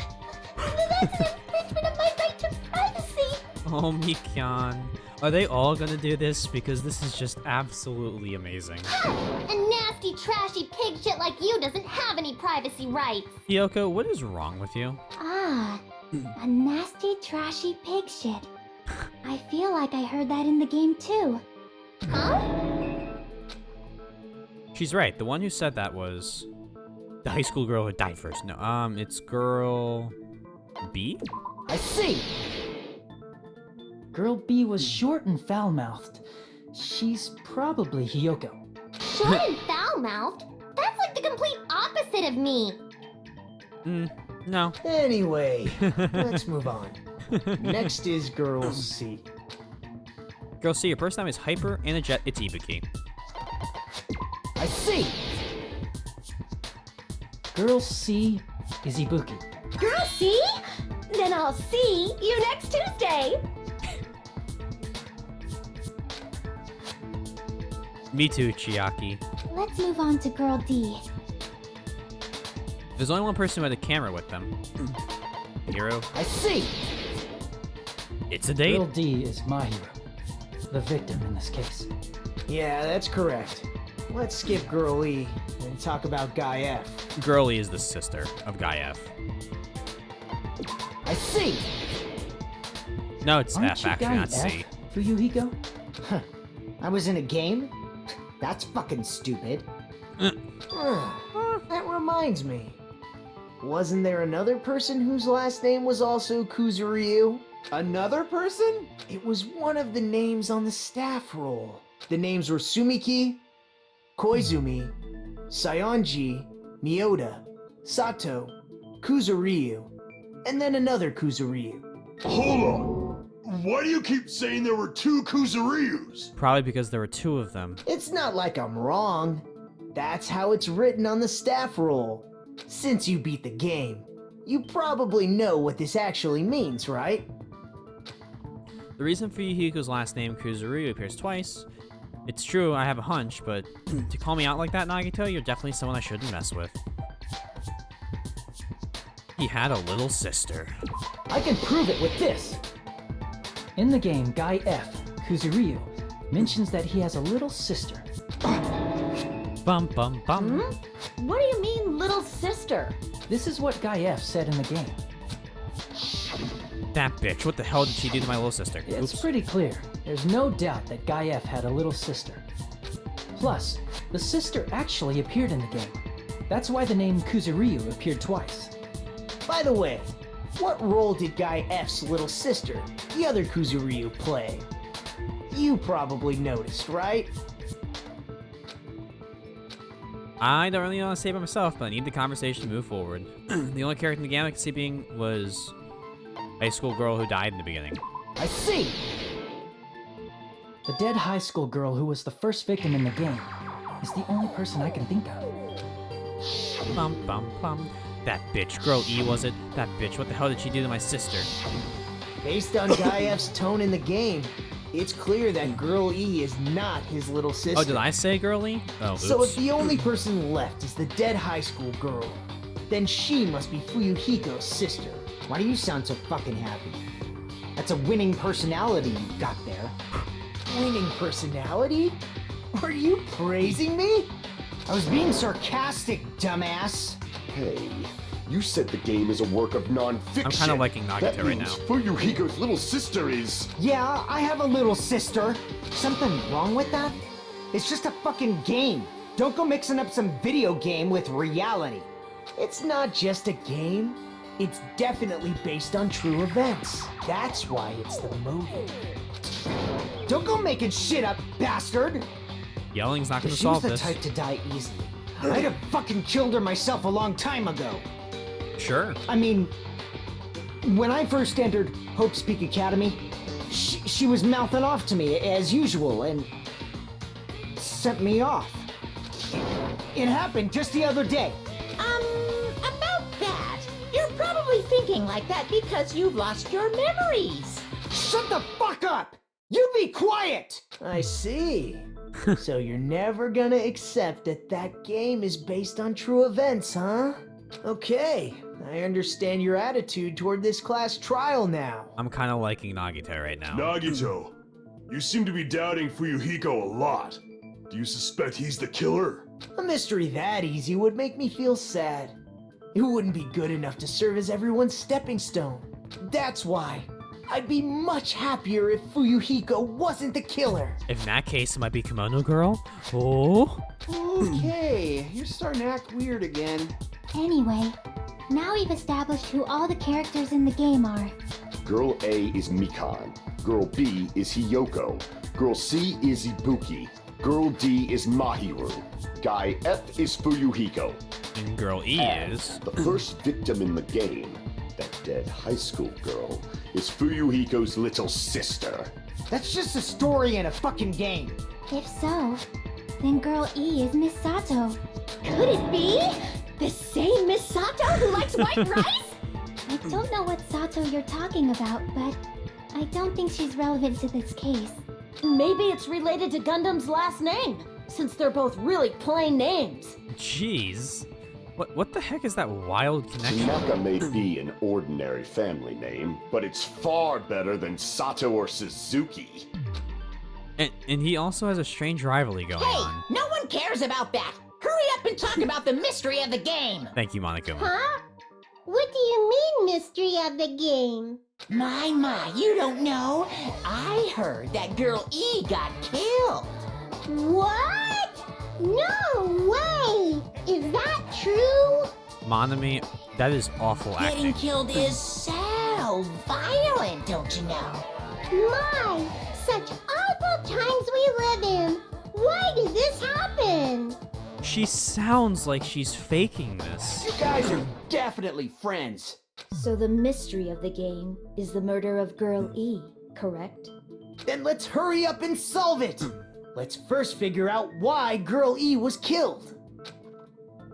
That's an infringement of my right to privacy. Oh, Mikyan. Are they all gonna do this? Because this is just absolutely amazing. A nasty, trashy pig shit like you doesn't have any privacy rights. Hiyoko, what is wrong with you? Ah, a nasty, trashy pig shit. I feel like I heard that in the game too. Huh? She's right. The one who said that was the high school girl who died first. No, it's Girl B? I see! Girl B was short and foul-mouthed. She's probably Hiyoko. Short and foul-mouthed? That's like the complete opposite of me. No. Anyway, let's move on. Next is Girl C. Girl C, your first name is hyper and a jet. It's Ibuki. I see! Girl C is Ibuki. Girl, see? Then I'll see you next Tuesday. Me too, Chiaki. Let's move on to Girl D. There's only one person who had a camera with them. Hero. I see! It's a date. Girl D is my hero. The victim in this case. Yeah, that's correct. Let's skip Girl E and talk about Guy F. Girlie is the sister of Guy F. I see! No, it's Aren't F, you actually, Guy not F, C. Fuyuhiko? I was in a game? That's fucking stupid. That reminds me. Wasn't there another person whose last name was also Kuzuryu? Another person? It was one of the names on the staff roll. The names were Sumiki, Koizumi, Sayonji, Miyota, Sato, Kuzuryu, and then another Kuzuryu. Hold on. Why do you keep saying there were 2 Kuzuryus? Probably because there were 2 of them. It's not like I'm wrong. That's how it's written on the staff roll. Since you beat the game, you probably know what this actually means, right? The reason Fuyuhiko's last name Kuzuryu appears twice, it's true, I have a hunch, but to call me out like that, Nagito, you're definitely someone I shouldn't mess with. He had a little sister. I can prove it with this. In the game, Guy F, Kuzuryu, mentions that he has a little sister. Bum bum bum. What do you mean, little sister? This is what Guy F said in the game. That bitch, what the hell did she do to my little sister? It's Oops. pretty clear. There's no doubt that Guy F had a little sister. Plus, the sister actually appeared in the game. That's why the name Kuzuryu appeared twice. By the way, what role did Guy F's little sister, the other Kuzuryu, play? You probably noticed, right? I don't really know what to say about myself, but I need the conversation to move forward. The only character in the game I could see being was a high school girl who died in the beginning. I see! The dead high school girl who was the first victim in the game is the only person I can think of. Bum bum bum. That bitch. Girl E, was it? That bitch. What the hell did she do to my sister? Based on Guy F's tone in the game, it's clear that Girl E is not his little sister. Oh, did I say Girl E? Oh, oops. So if the only person left is the dead high school girl, then she must be Fuyuhiko's sister. Why do you sound so fucking happy? That's a winning personality you got there. Winning personality? Are you praising me? I was being sarcastic, dumbass. Hey, you said the game is a work of non-fiction. I'm kind of liking That Nagito right means now. Fuyuhiko's little sister is... Yeah, I have a little sister. Something wrong with that? It's just a fucking game. Don't go mixing up some video game with reality. It's not just a game. It's definitely based on true events. That's why it's the motive. Don't go making shit up, bastard! Yelling's not If gonna she was solve the this. type to die easily, I'd have fucking killed her myself a long time ago. Sure. I mean, when I first entered Hope's Peak Academy, she was mouthing off to me as usual and sent me off. It happened just the other day. About that, you're probably thinking like that because you've lost your memories. Shut the fuck up! You be quiet! I see. So you're never gonna accept that that game is based on true events, huh? Okay, I understand your attitude toward this class trial now. I'm kind of liking Nagito right now. Nagito, you seem to be doubting Fuyuhiko a lot. Do you suspect he's the killer? A mystery that easy would make me feel sad. It wouldn't be good enough to serve as everyone's stepping stone. That's why I'd be much happier if Fuyuhiko wasn't the killer. If in that case, it might be Kimono Girl. Oh. Okay, you're starting to act weird again. Anyway, now we've established who all the characters in the game are. Girl A is Mikan. Girl B is Hiyoko. Girl C is Ibuki. Girl D is Mahiru. Guy F is Fuyuhiko. And Girl E And is... the first victim in the game, that dead high school girl, is Fuyuhiko's little sister. That's just a story in a fucking game. If so, then Girl E is Miss Sato. Could it be? The same Miss Sato who likes white rice? I don't know what Sato you're talking about, but I don't think she's relevant to this case. Maybe it's related to Gundam's last name, since they're both really plain names. Jeez. What the heck is that wild connection? Tanaka may be an ordinary family name, but it's far better than Sato or Suzuki. And he also has a strange rivalry going Hey, on. no one cares about that. Hurry up and talk about the mystery of the game. Thank you, Monokuma. Huh? What do you mean, mystery of the game? My, you don't know. I heard that Girl E got killed. What? No way! Is that true? Monami, that is awful Getting acting. killed is so violent, don't you know? My, such awful times we live in. Why did this happen? She sounds like she's faking this. You guys are definitely friends. So the mystery of the game is the murder of Girl E, correct? Then let's hurry up and solve it. Let's first figure out why Girl E was killed.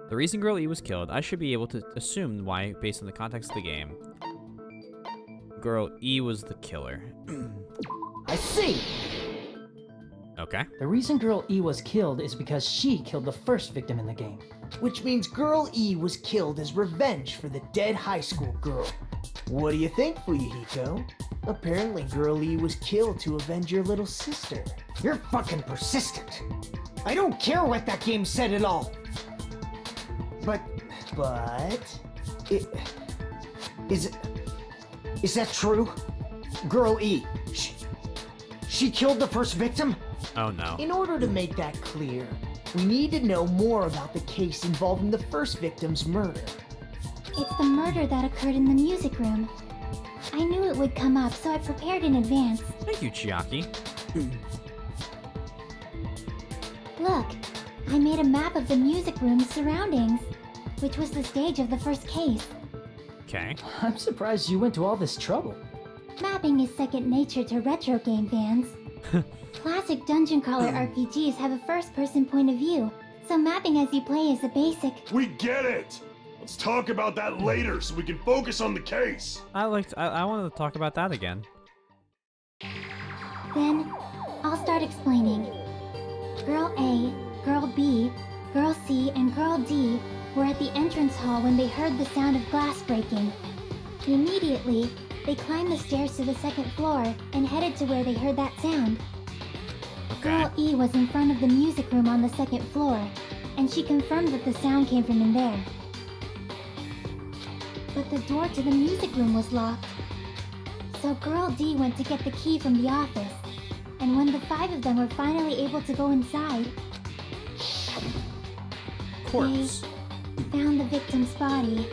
The reason Girl E was killed, I should be able to assume why based on the context of the game. Girl E was the killer. I see. Okay. The reason Girl E was killed is because she killed the first victim in the game. Which means Girl E was killed as revenge for the dead high school girl. What do you think, Fuyuhiko? Apparently Girl E was killed to avenge your little sister. You're fucking persistent. I don't care what that game said at all. But is that true? Girl E, she killed the first victim? Oh no. In order to make that clear, we need to know more about the case involving the first victim's murder. It's the murder that occurred in the music room. I knew it would come up, so I prepared in advance. Thank you, Chiaki. Look, I made a map of the music room's surroundings, which was the stage of the first case. Okay. I'm surprised you went to all this trouble. Mapping is second nature to retro game fans. Classic dungeon crawler RPGs have a first-person point of view, so mapping as you play is a basic. We get it! Let's talk about that later so we can focus on the case. I wanted to talk about that again. Then, I'll start explaining. Girl A, Girl B, Girl C, and Girl D were at the entrance hall when they heard the sound of glass breaking. Immediately, they climbed the stairs to the second floor and headed to where they heard that sound. Girl E was in front of the music room on the second floor, and she confirmed that the sound came from in there. But the door to the music room was locked. So Girl D went to get the key from the office, and when the 5 of them were finally able to go inside, Corpse. they found the victim's body,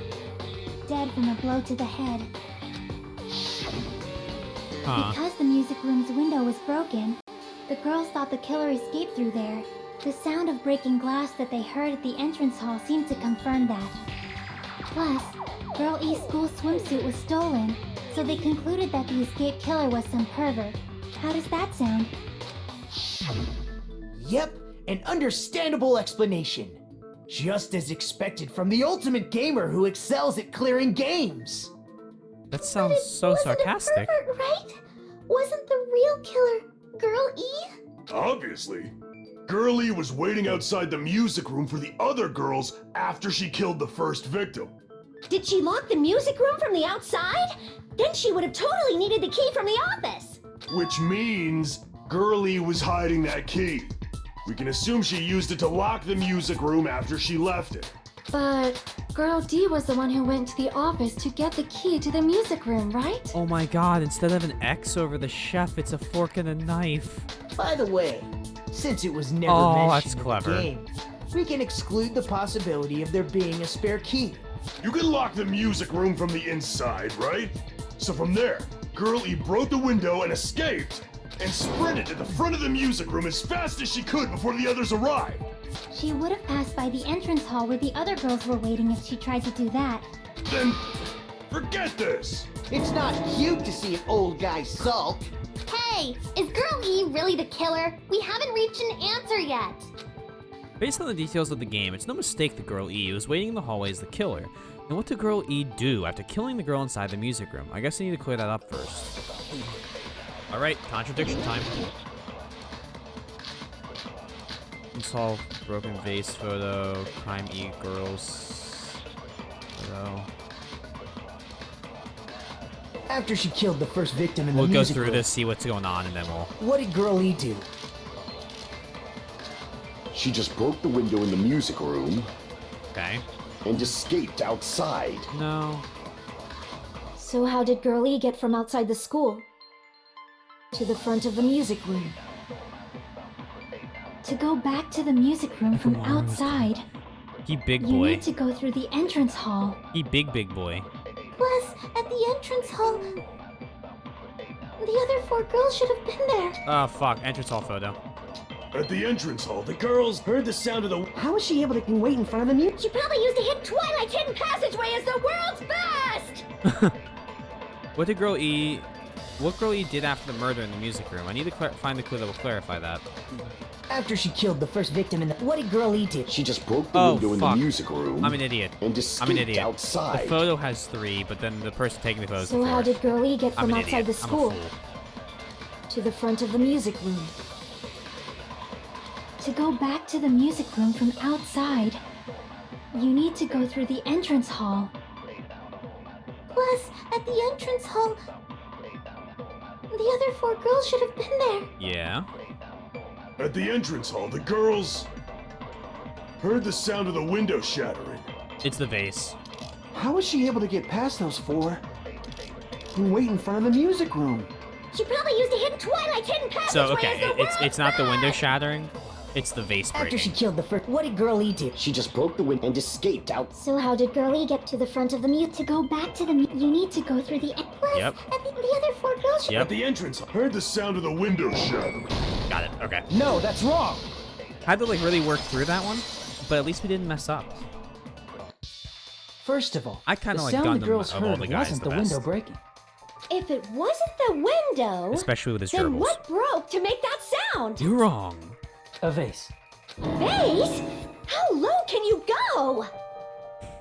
dead from a blow to the head. Huh. Because the music room's window was broken, the girls thought the killer escaped through there. The sound of breaking glass that they heard at the entrance hall seemed to confirm that. Plus, Girl E's school swimsuit was stolen, so they concluded that the escaped killer was some pervert. How does that sound? Yep, an understandable explanation. Just as expected from the ultimate gamer who excels at clearing games. That sounds so sarcastic. Wasn't a pervert, right? Wasn't the real killer Girl E? Obviously. Girlie was waiting outside the music room for the other girls after she killed the first victim. Did she lock the music room from the outside? Then she would have totally needed the key from the office. Which means Girlie was hiding that key. We can assume she used it to lock the music room after she left it. But Girl D was the one who went to the office to get the key to the music room, right? Oh my god, instead of an X over the chef, it's a fork and a knife. By the way, since it was never Oh, mentioned that's in clever. the game, we can exclude the possibility of there being a spare key. You can lock the music room from the inside, right? So from there, Girlie broke the window and escaped, and sprinted to the front of the music room as fast as she could before the others arrived. She would have passed by the entrance hall where the other girls were waiting if she tried to do that. Then, forget this! It's not cute to see an old guy sulk. Hey, is Girl E really the killer? We haven't reached an answer yet. Based on the details of the game, it's no mistake that Girl E was waiting in the hallway as the killer. Now what did Girl E do after killing the girl inside the music room? I guess I need to clear that up first. Alright, contradiction time. Unsolved broken vase photo, crime E girls photo. After she killed the first victim in the We'll go music through room, this, see what's going on, and then we'll... what did Girl E do? She just broke the window in the music room Okay. and escaped outside. No. So how did Girl E get from outside the school to the front of the music room? To go back to the music room from outside, He big you boy. need to go through the entrance hall. He big boy. Plus, at the entrance hall, the other 4 girls should have been there. Oh fuck, entrance hall photo. At the entrance hall, the girls heard the sound of the. How was she able to wait in front of the music? She probably used the hidden Twilight hidden passageway as the world's best! What did girl E did after the murder in the music room? I need to find the clue that will clarify that. After she killed the first victim in the. What did Girl E do? She just broke the Oh, window in fuck. the music room. I'm an idiot. And escaped I'm an idiot. outside. The photo has 3, but then the person taking the photo is So how 4. did Girl E get I'm from an outside idiot. the I'm a school fool. to the front of the music room? To go back to the music room from outside, you need to go through the entrance hall. Plus, at the entrance hall, the other 4 girls should have been there. Yeah. At the entrance hall, the girls heard the sound of the window shattering. It's the vase. How was she able to get past those 4 and wait in front of the music room? She probably used the hidden Twilight hidden passageway So okay, as the world's it's not the window best! shattering. It's the vase After she breaking. killed the first. What did Girl E do? She just broke the window and escaped out. So how did Girlie get to the front of the mute? To go back to the you need to go through the. Plus, Yep. at the other 4 girls should. Yep. At the entrance hall, heard the sound of the window shattering. Got it. Okay. No, that's wrong. Had to like really work through that one, but at least we didn't mess up. First of all, I kinda the like sound Gundam the girls of all heard the guys wasn't the the window best. breaking. If it wasn't the window, Especially with his then gerbils. what broke to make that sound? You're wrong. A vase. Vase? How low can you go?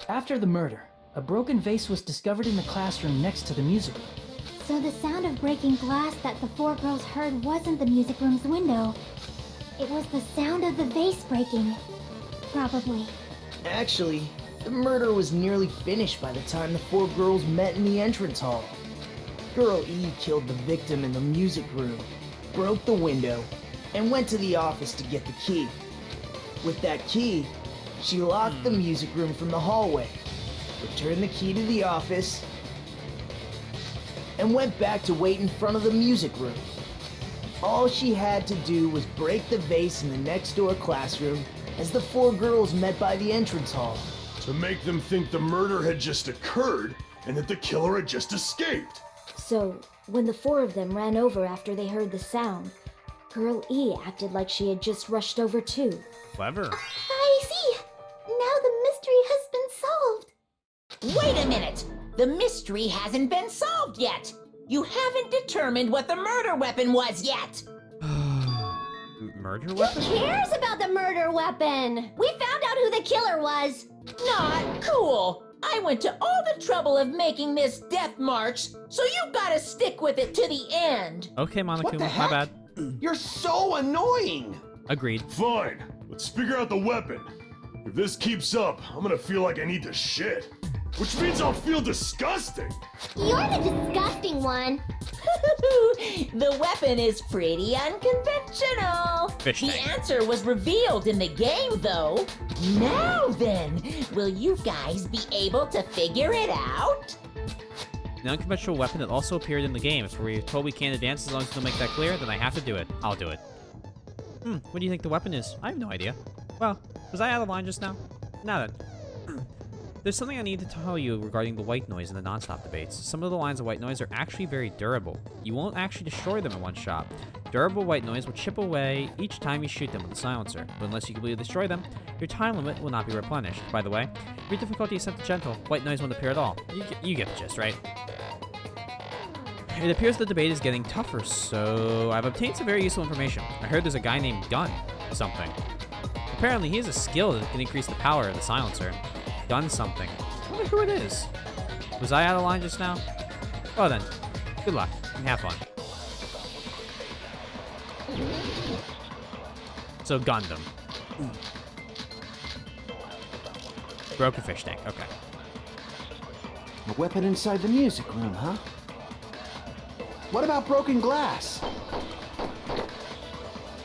After the murder, a broken vase was discovered in the classroom next to the music room. So the sound of breaking glass that the 4 girls heard wasn't the music room's window. It was the sound of the vase breaking. Probably. Actually, the murder was nearly finished by the time the 4 girls met in the entrance hall. Girl E killed the victim in the music room, broke the window, and went to the office to get the key. With that key, she locked the music room from the hallway, returned the key to the office, and went back to wait in front of the music room. All she had to do was break the vase in the next door classroom as the 4 girls met by the entrance hall. To make them think the murder had just occurred and that the killer had just escaped. So, when the 4 of them ran over after they heard the sound, Girl E acted like she had just rushed over too. Clever. I see. Now the mystery has been solved. Wait a minute! The mystery hasn't been solved yet! You haven't determined what the murder weapon was yet! Murder Who weapon? cares about the murder weapon? We found out who the killer was. Not cool! I went to all the trouble of making this death march, so you gotta stick with it to the end! Okay, What the Monokuma, my heck? bad. You're so annoying! Agreed. Fine, let's figure out the weapon. If this keeps up, I'm gonna feel like I need to shit. Which means I'll feel disgusting. You're the disgusting one. The weapon is pretty unconventional. Fish The tank. answer was revealed in the game, though. Now then, will you guys be able to figure it out? The unconventional weapon that also appeared in the game. If we're told we can't advance as long as we don't make that clear, then I have to do it. I'll do it. What do you think the weapon is? I have no idea. Well, was I out of line just now? Now then. There's something I need to tell you regarding the white noise in the non-stop debates. Some of the lines of white noise are actually very durable. You won't actually destroy them in one shot. Durable white noise will chip away each time you shoot them with a silencer, but unless you completely destroy them, your time limit will not be replenished. By the way, if your difficulty is set to gentle, white noise won't appear at all. You get the gist, right? It appears the debate is getting tougher, so I've obtained some very useful information. I heard there's a guy named Gun something. Apparently he has a skill that can increase the power of the silencer. Done something. I wonder who it is. Was I out of line just now? Well then, good luck and have fun. So Gundam. Broke a fish tank, okay. A weapon inside the music room, huh? What about broken glass?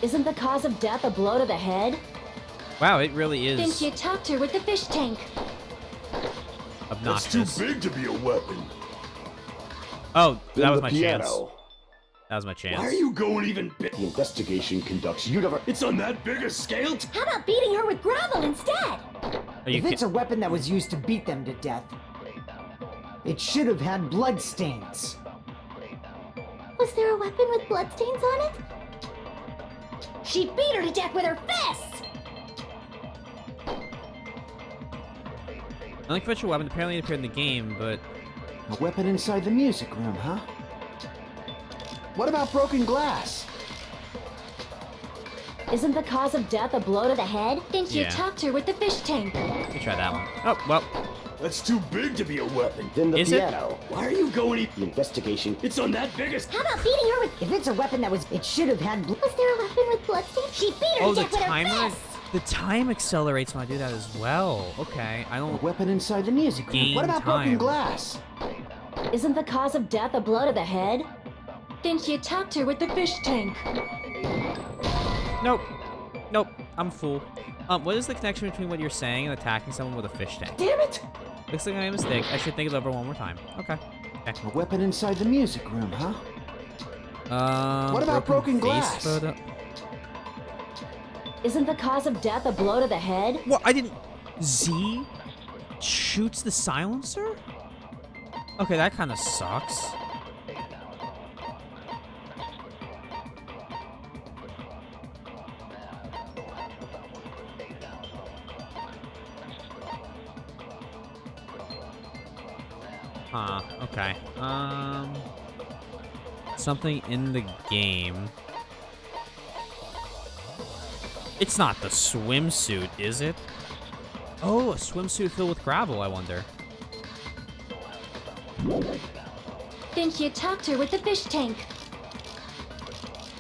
Isn't the cause of death a blow to the head? Wow, it really Think is you topped her with the fish tank. That's too obnoxious. big to be a weapon. Oh, that Then was the my piano. chance. That was my chance. Why are you going even big? The investigation conducts universe. It's on that big a scale? How about beating her with gravel instead? Are you If it's a weapon that was used to beat them to death, it should have had bloodstains. Was there a weapon with bloodstains on it? She beat her to death with her fists! Unconventional weapon apparently appeared in the game, but A weapon inside the music room, huh? What about broken glass? Isn't the cause of death a blow to the head? Think you Yeah. talked her with the fish tank. let me try that one. Oh, well. That's too big to be a weapon. Then the Is it? piano. Why are you going The investigation. It's on that big a... How about beating her with... If it's a weapon that was, it should have had. Was there a weapon with bloodstains? She beat her Oh, to the death with her timer? fists! The time accelerates when I do that as well. Okay, I A don't... weapon inside the music room. Gain What about broken time. glass? Isn't the cause of death a blow to the head? Think you talked her with the fish tank. Nope. Nope. I'm a fool. What is the connection between what you're saying and attacking someone with a fish tank? Damn it! Looks like I made a mistake. I should think it over one more time. Okay. A weapon inside the music room, huh? What about broken face glass? photo- Isn't the cause of death a blow to the head? What? I didn't... Z shoots the silencer? Okay, that kind of sucks. Huh, okay. Something in the game. It's not the swimsuit, is it? Oh, a swimsuit filled with gravel, I wonder. Think you talked her with the fish tank.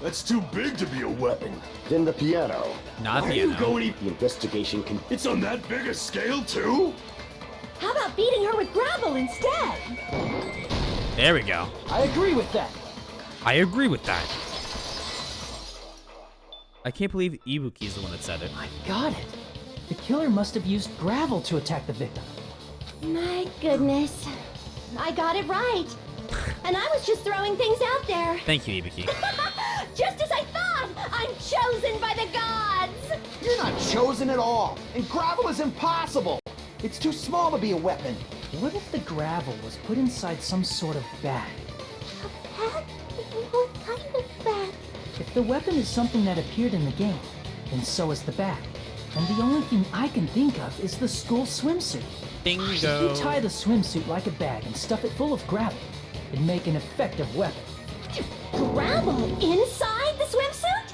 That's too big to be a weapon. Then the piano. Not Why are piano. you going The investigation can. It's on that big a scale, too? How about beating her with gravel instead? There we go. I agree with that. I agree with that. I can't believe Ibuki's the one that said it. I got it. The killer must have used gravel to attack the victim. My goodness. I got it right. And I was just throwing things out there. Thank you, Ibuki. Just as I thought! I'm chosen by the gods! You're not chosen at all. And gravel is impossible. It's too small to be a weapon. What if the gravel was put inside some sort of bag? Bag? What kind of bag? If the weapon is something that appeared in the game, then so is the bag. And the only thing I can think of is the school swimsuit. Bingo. If you tie the swimsuit like a bag and stuff it full of gravel, it'd make an effective weapon. Gravel inside the swimsuit?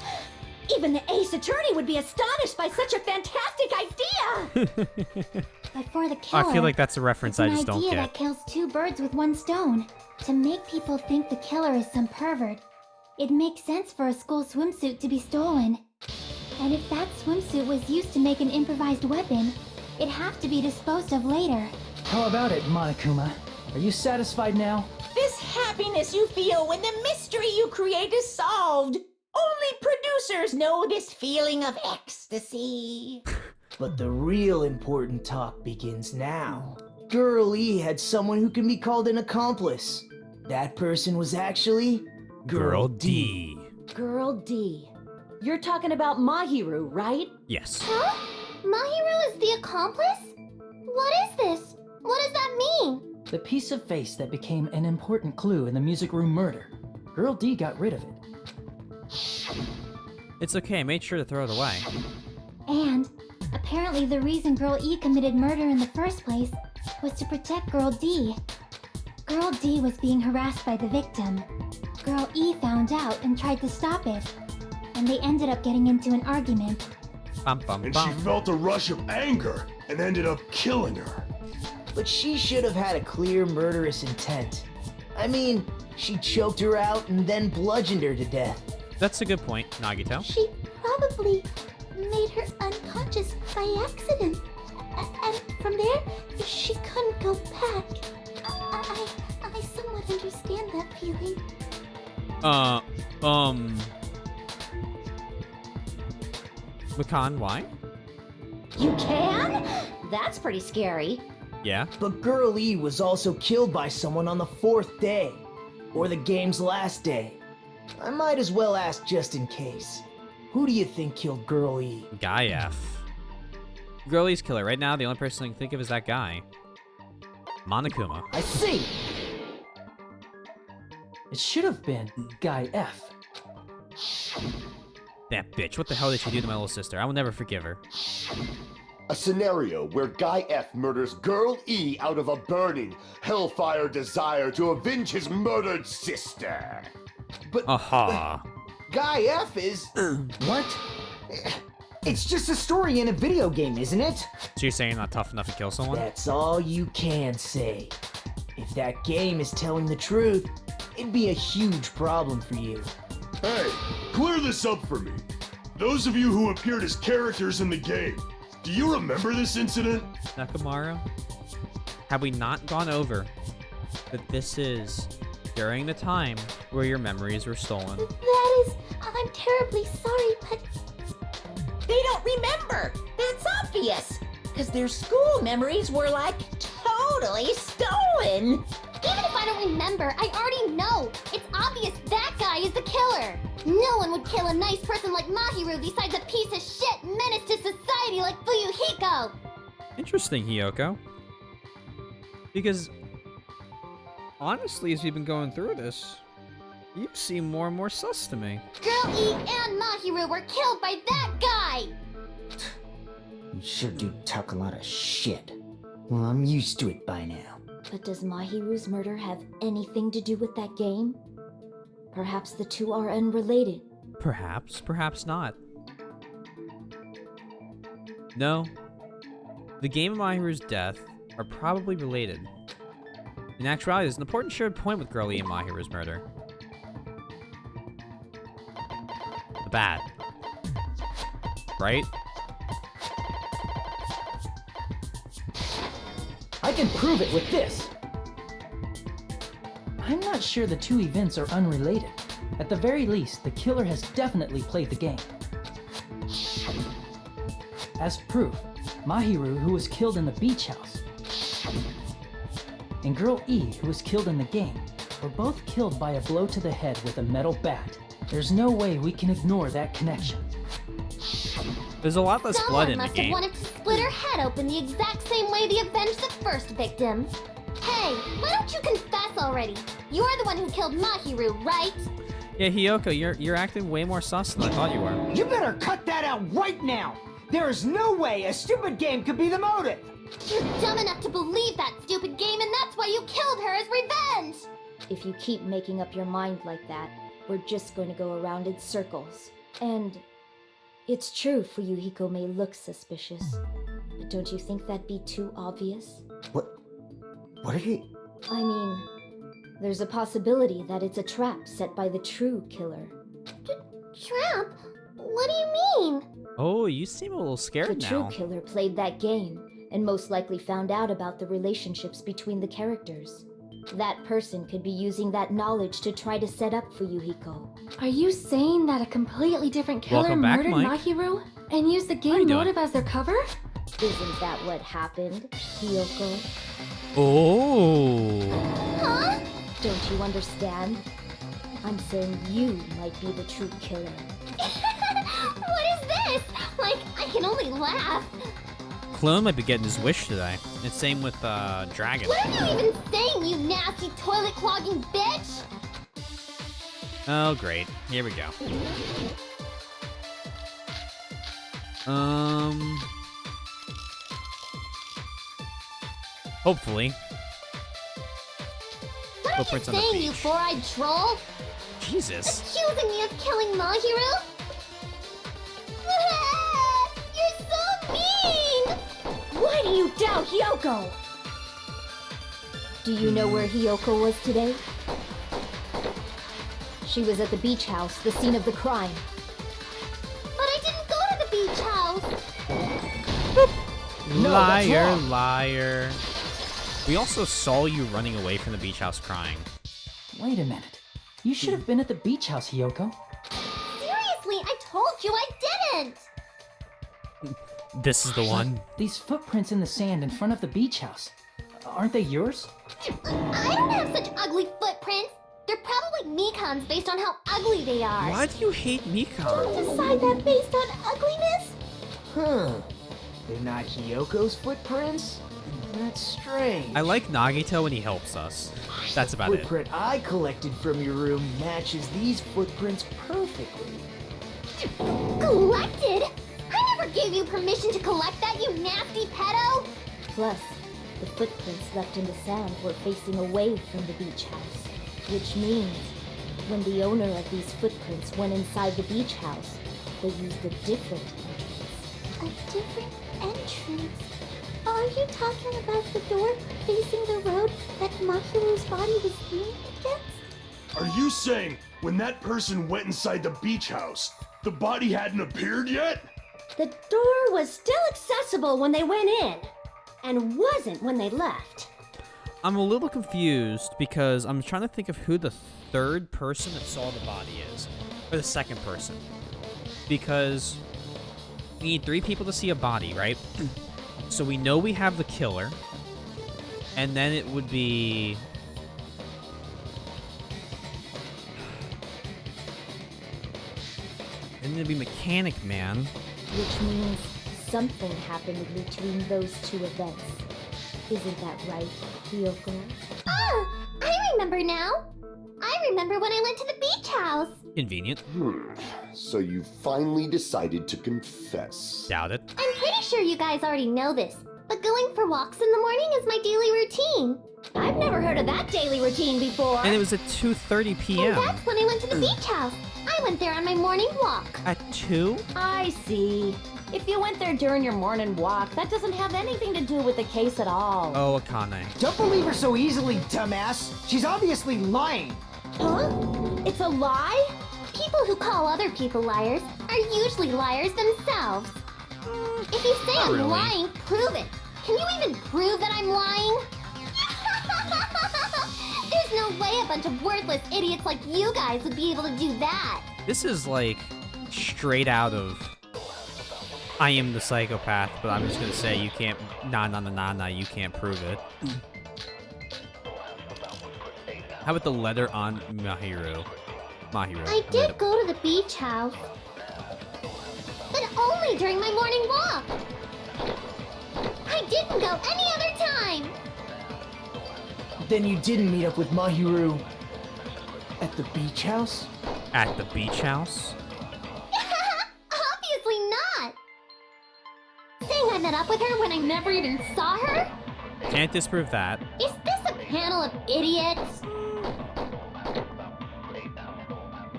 Even the ace attorney would be astonished by such a fantastic idea! But for the killer, I feel like that's a reference I it's just an don't idea get. that kills two birds with one stone. To make people think the killer is some pervert, it makes sense for a school swimsuit to be stolen. And if that swimsuit was used to make an improvised weapon, it'd have to be disposed of later. How about it, Monokuma? Are you satisfied now? This happiness you feel when the mystery you create is solved. Only producers know this feeling of ecstasy. But the real important talk begins now. Girl E had someone who can be called an accomplice. That person was actually Girl D. Girl D. You're talking about Mahiru, right? Yes. Huh? Mahiru is the accomplice? What is this? What does that mean? The piece of face that became an important clue in the music room murder. Girl D got rid of it. It's okay. I made sure to throw it away. And apparently the reason Girl E committed murder in the first place was to protect Girl D. Girl D was being harassed by the victim. Girl E found out and tried to stop it. And they ended up getting into an argument. Bum, bum, And she bum. felt a rush of anger and ended up killing her. But she should have had a clear murderous intent. I mean, she choked her out and then bludgeoned her to death. That's a good point, Nagito. She probably made her unconscious by accident. And from there, she couldn't go back. I somewhat understand that feeling. Lacan, why? You can? That's pretty scary. Yeah. But Girl E was also killed by someone on the 4th day, or the game's last day. I might as well ask just in case. Who do you think killed Girl E? Guy F. Girlie's killer. Right now, the only person I can think of is that guy. Monokuma. I see! It should have been Guy F. That bitch. What the hell did she do to my little sister? I will never forgive her. A scenario where Guy F murders Girl E out of a burning, hellfire desire to avenge his murdered sister. But Aha. Guy F is... What? It's just a story in a video game, isn't it? So you're saying you're not tough enough to kill someone? That's all you can say. If that game is telling the truth, it'd be a huge problem for you. Hey, clear this up for me. Those of you who appeared as characters in the game, do you remember this incident? Nakamaru? Have we not gone over that this is during the time where your memories were stolen? That is... I'm terribly sorry, but... They don't remember. That's obvious. Because their school memories were like totally stolen. Even if I don't remember, I already know. It's obvious that guy is the killer. No one would kill a nice person like Mahiru besides a piece of shit menace to society like Fuyuhiko. Interesting, Hiyoko. Because, honestly, as we've been going through this, you seem more and more sus to me. Girl E and Mahiru were killed by that guy. You sure do talk a lot of shit. Well, I'm used to it by now. But does Mahiru's murder have anything to do with that game? Perhaps the two are unrelated. Perhaps, perhaps not. No. The game and Mahiru's death are probably related. In actuality, there's an important shared point with Girlie and Mahiru's murder. The bat. Right? I can prove it with this! I'm not sure the two events are unrelated. At the very least, the killer has definitely played the game. As proof, Mahiru, who was killed in the beach house, and Girl E, who was killed in the game, were both killed by a blow to the head with a metal bat. There's no way we can ignore that connection. There's a lot less blood in the Someone must have game. wanted to split her head open the exact same way they avenged the first victim. Hey, why don't you confess already? You're the one who killed Mahiru, right? Yeah, Hiyoko, you're acting way more sus than I thought you were. You better cut that out right now! There is no way a stupid game could be the motive! You're dumb enough to believe that stupid game, and that's why you killed her as revenge! If you keep making up your mind like that, we're just going to go around in circles. And it's true Fuyuhiko may look suspicious, but don't you think that'd be too obvious? What are you... I mean, there's a possibility that it's a trap set by the true killer. Trap? What do you mean? Oh, you seem a little The scared true now. killer played that game, and most likely found out about the relationships between the characters. That person could be using that knowledge to try to set up Fuyuhiko. Are you saying that a completely different killer Welcome back, murdered Mike. Mahiru and used the How you game doing? motive as their cover? Isn't that what happened, Hiyoko? Oh. Huh? Don't you understand? I'm saying you might be the true killer. What is this? Like, I can only laugh. Clone might be getting his wish today. And same with Dragon. What are you even saying, you nasty toilet clogging bitch? Oh, great. Here we go. Hopefully. What are you Footprints on the saying, you beach. four-eyed troll? Jesus. Accusing me of killing Mahiru? You're so mean! Why do you doubt Hiyoko? Do you know where Hiyoko was today? She was at the beach house, the scene of the crime. But I didn't go to the beach house! No, that's Liar, wrong. liar. We also saw you running away from the beach house crying. Wait a minute. You should have been at the beach house, Hiyoko. Seriously, I told you I didn't! This is the one. These footprints in the sand in front of the beach house. Aren't they yours? I don't have such ugly footprints! They're probably Mikans based on how ugly they are. Why do you hate Mikan? Don't decide that based on ugliness. Huh. They're not Hiyoko's footprints? That's strange. I like Nagito when he helps us. That's about it. Footprint I collected from your room matches these footprints perfectly. Collected? I never gave you permission to collect that, you nasty pedo! Plus, the footprints left in the sand were facing away from the beach house, which means when the owner of these footprints went inside the beach house, they used a different entrance. A different entrance? Are you talking about the door facing the road that Mahiru's body was leaning against? Are you saying when that person went inside the beach house, the body hadn't appeared yet? The door was still accessible when they went in, and wasn't when they left. I'm a little confused because I'm trying to think of who the third person that saw the body is. Or the second person. Because we need 3 people to see a body, right? So we know we have the killer. And then it would be... And it'd be Mechanic Man. Which means something happened between those 2 events. Isn't that right, Hiyoko? Oh, I remember now. I remember when I went to the beach house. Convenient. So you finally decided to confess. Doubt it. I'm pretty sure you guys already know this, but going for walks in the morning is my daily routine. I've never heard of that daily routine before. And it was at 2:30 And p.m. that's when I went to the beach house. I went there on my morning walk. At 2? I see. If you went there during your morning walk, that doesn't have anything to do with the case at all. Oh, Akane. Don't believe her so easily, dumbass. She's obviously lying. Huh? It's a lie? People who call other people liars are usually liars themselves. If you say Not I'm really. lying, prove it. Can you even prove that I'm lying? There's no way a bunch of worthless idiots like you guys would be able to do that. This is like straight out of I Am the Psychopath, but I'm just gonna say you can't you can't prove it. How about the letter on Mahiru? I did go to the beach house. But only during my morning walk. I didn't go any other time. Then you didn't meet up with Mahiru at the beach house? At the beach house? Obviously not. Saying I met up with her when I never even saw her? Can't disprove that. Is this a panel of idiots?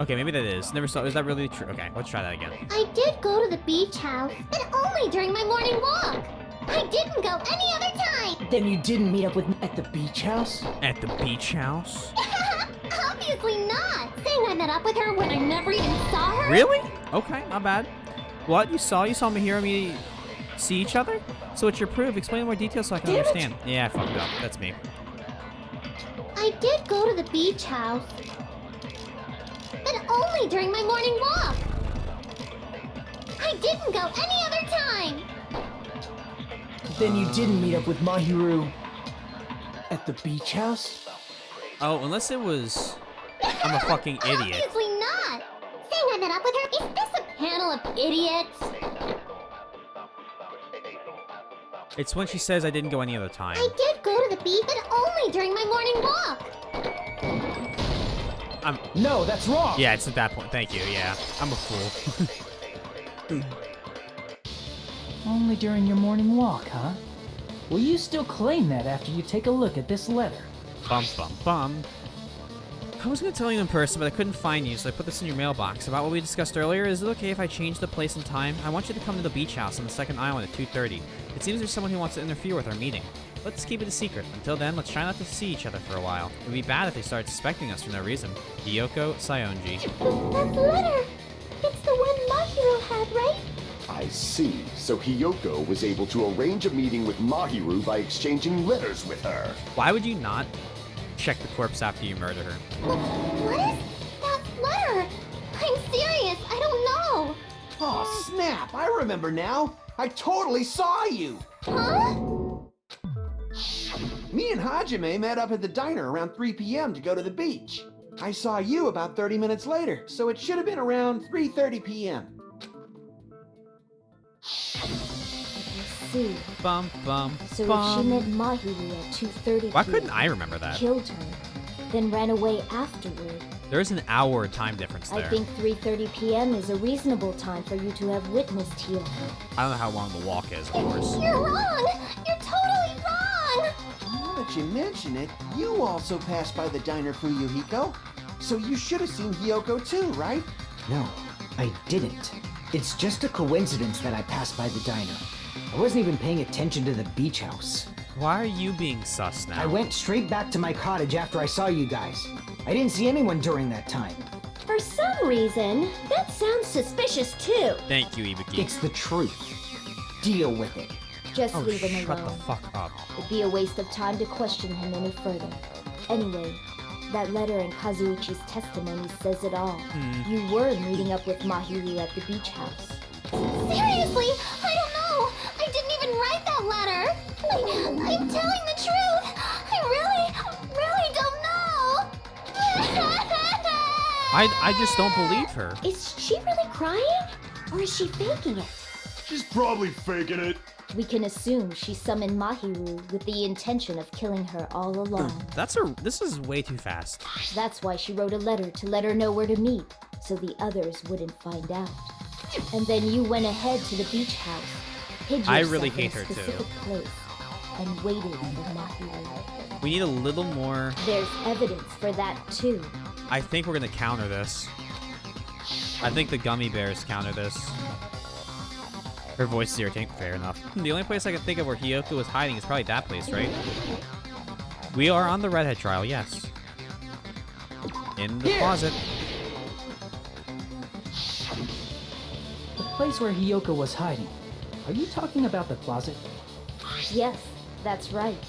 Okay, maybe that is. Never saw. Is that really true? Okay, let's try that again. I did go to the beach house, but only during my morning walk. I didn't go any other time. Then you didn't meet up with me at the beach house? At the beach house? Obviously not. Saying I met up with her when I never even saw her? Really? Okay, not bad. What? You saw Mahiro and me see each other? So what's your proof? Explain in more detail so I can understand. Yeah, I fucked up. That's me. I did go to the beach house, but only during my morning walk. I didn't go any other time. Then you didn't meet up with Mahiru at the beach house? Oh, unless it was... I'm a fucking idiot. Obviously not. Saying I met up with her, is this a panel of idiots? It's when she says I didn't go any other time. I did go to the beach, but only during my morning walk. No, that's wrong. Yeah, it's at that point. Thank you. Yeah, I'm a fool. Only during your morning walk, huh? Will you still claim that after you take a look at this letter? Bum, bum, bum. I was going to tell you in person, but I couldn't find you, so I put this in your mailbox. About what we discussed earlier, is it okay if I change the place and time? I want you to come to the beach house on the second island at 2:30. It seems there's someone who wants to interfere with our meeting. Let's keep it a secret. Until then, let's try not to see each other for a while. It would be bad if they started suspecting us for no reason. Hiyoko Sayonji. That letter! It's the one Mahiro had, right? I see. So Hiyoko was able to arrange a meeting with Mahiru by exchanging letters with her. Why would you not check the corpse after you murder her? What is that letter? I'm serious, I don't know. Oh, snap! I remember now. I totally saw you. Huh? Me and Hajime met up at the diner around 3 p.m. to go to the beach. I saw you about 30 minutes later, so it should have been around 3:30 p.m. See. Bum bum. So if bum. she met Mahiru at 2:30 Why p.m., couldn't I remember that? killed her, then ran away afterward, There's an hour time difference there. I think 3:30 p.m. is a reasonable time for you to have witnessed Hiyoko. I don't know how long the walk is, of course. You're wrong! You're totally wrong! Now that you mention it, you also passed by the diner, Fuyuhiko. So you should have seen Hiyoko too, right? No, I didn't. It's just a coincidence that I passed by the diner. I wasn't even paying attention to the beach house. Why are you being sus now? I went straight back to my cottage after I saw you guys. I didn't see anyone during that time. For some reason, that sounds suspicious too. Thank you, Ibuki. It's the truth. Deal with it. Just Oh, leave him shut alone. the fuck up. It'd be a waste of time to question him any further. Anyway, that letter in Kazuichi's testimony says it all. You were meeting up with Mahiru at the beach house. Seriously, I don't know. I didn't even write that letter. I'm telling the truth. I really don't know. I just don't believe her. Is she really crying? Or is she faking it? She's probably faking it. We can assume she summoned Mahiru with the intention of killing her all along. This is way too fast. That's why she wrote a letter to let her know where to meet, so the others wouldn't find out. And then you went ahead to the beach house, hid yourself I really hate in a her, too. specific place, and waited for Mahiru. We need a little more. There's evidence for that too. I think we're gonna counter this. I think the gummy bears counter this. Her voice is irritating. Fair enough. The only place I can think of where Hiyoko was hiding is probably that place, right? We are on the redhead trial, yes. In the closet. The place where Hiyoko was hiding. Are you talking about the closet? Yes, that's right.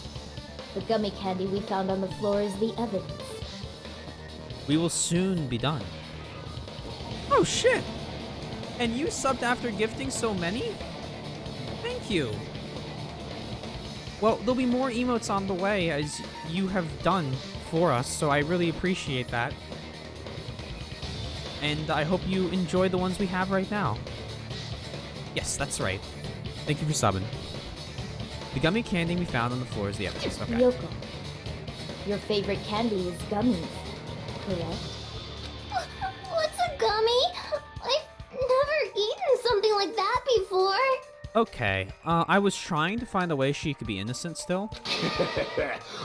The gummy candy we found on the floor is the evidence. We will soon be done. Oh shit! And you subbed after gifting so many? Thank you. Well, there'll be more emotes on the way as you have done for us, so I really appreciate that. And I hope you enjoy the ones we have right now. Yes, that's right. Thank you for subbing. The gummy candy we found on the floor is the evidence. Okay. Hiyoko, your favorite candy is gummies, correct? What's a gummy? I've never eaten something like that before. Okay, I was trying to find a way she could be innocent still.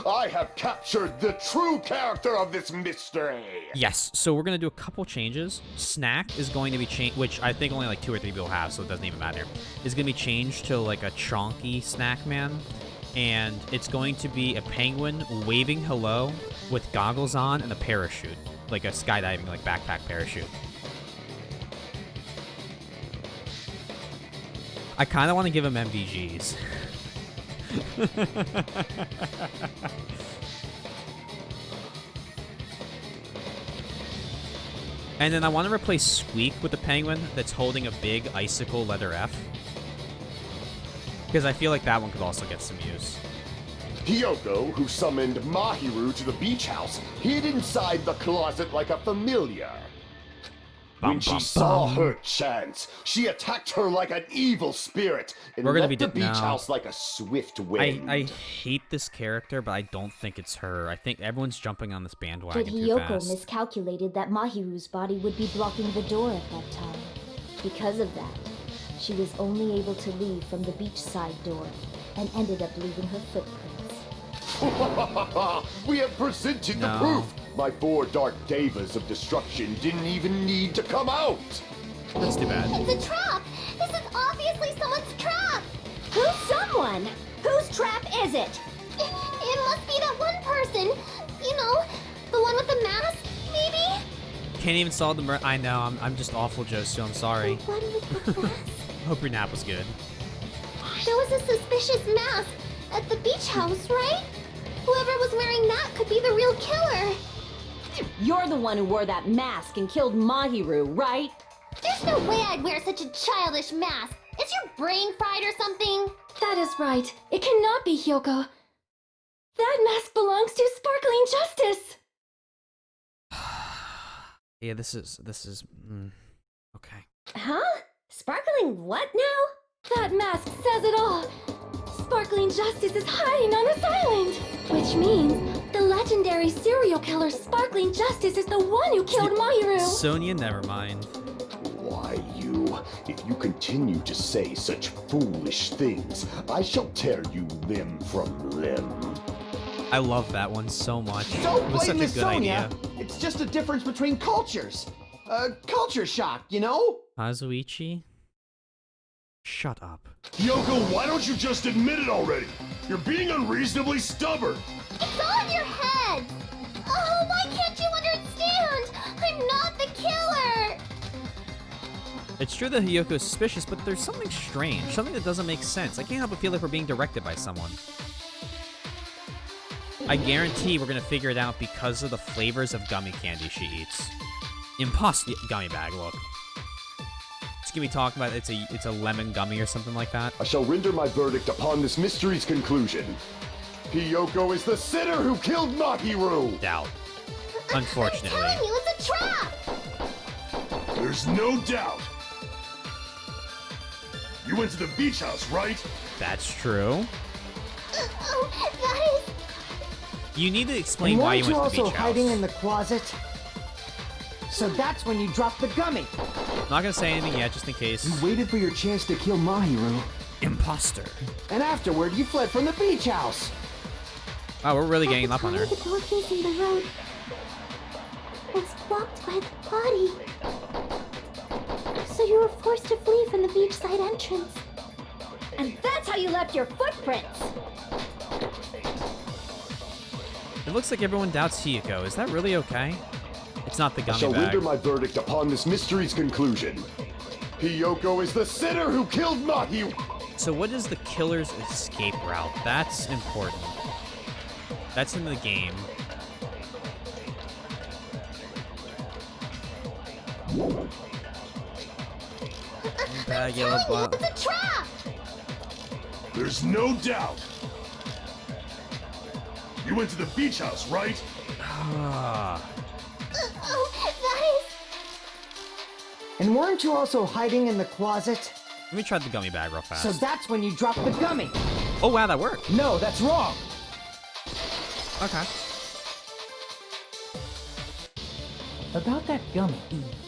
I have captured the true character of this mystery. Yes, so we're gonna do a couple changes. Snack is going to be changed, which I think only like 2 or 3 people have, so it doesn't even matter. Is gonna be changed to like a chonky snack man, and it's going to be a penguin waving hello with goggles on and a parachute, like a skydiving like backpack parachute. I kind of want to give him MVGs. And then I want to replace Squeak with the penguin that's holding a big icicle letter F. Because I feel like that one could also get some use. Hiyoko, who summoned Mahiru to the beach house, hid inside the closet like a familiar. When she saw her chance, she attacked her like an evil spirit and We're gonna left be the beach house like a swift wind. I hate this character, but I don't think it's her. I think everyone's jumping on this bandwagon But too Hiyoko fast. miscalculated that Mahiru's body would be blocking the door at that time. Because of that, she was only able to leave from the beachside door and ended up leaving her footprints. We have presented the No. proof. My 4 dark devas of destruction didn't even need to come out. That's too bad. It's a trap. This is obviously someone's trap. Who's someone? Whose trap is it? It must be that one person. You know, the one with the mask, maybe? Can't even solve the I know, I'm just awful, Josu. I'm sorry. The one with the mask. Hope your nap was good. There was a suspicious mask at the beach house, right? Whoever was wearing that could be the real killer. You're the one who wore that mask and killed Mahiru, right? There's no way I'd wear such a childish mask. Is your brain fried or something? That is right. It cannot be Hyoko. That mask belongs to Sparkling Justice. Yeah, this is okay. Huh? Sparkling what now? That mask says it all. Sparkling Justice is hiding on this island. Which means the legendary serial killer Sparkling Justice is the one who killed Mahiru. Sonia, never mind. Why, you? If you continue to say such foolish things, I shall tear you limb from limb. I love that one so much. Don't It was blame such a Miss good Sonia. idea. It's just a difference between cultures. Culture shock, you know? Kazuichi? Shut up. Yoko, why don't you just admit it already? You're being unreasonably stubborn. It's all in your head! Oh, why can't you understand? I'm not the killer! It's true that Hiyoko is suspicious, but there's something strange, something that doesn't make sense. I can't help but feel like we're being directed by someone. I guarantee we're gonna figure it out because of the flavors of gummy candy she eats. Gummy bag, look. It's gonna be talking about it's a lemon gummy or something like that. I shall render my verdict upon this mystery's conclusion. Hiyoko is the sinner who killed Mahiru! Doubt. Unfortunately. I'm telling you, it's a trap! There's no doubt. You went to the beach house, right? That's true. Oh, that is... You need to explain And why you weren't went to the also beach hiding house. in the closet? So that's when you dropped the gummy. Not gonna say anything yet, just in case. You waited for your chance to kill Mahiru, Imposter. and afterward you fled from the beach house. Oh, we're really At getting the up on time, her. the door facing the road was blocked by the body. So you were forced to flee from the beachside entrance. And that's how you left your footprints. It looks like everyone doubts Hiyoko. Is that really okay? It's not the I gummy shall bag. render my verdict upon this mystery's conclusion. Hiyoko is the sinner who killed Mahiru! So what is the killer's escape route? That's important. That's in the game. Bag, yellow Telling you, bottle. it's a trap! There's no doubt. You went to the beach house, right? Ah. Oh, that is... And weren't you also hiding in the closet? Let me try the gummy bag real fast. So that's when you dropped the gummy. Oh wow, that worked. No, that's wrong. Okay. About that gummy,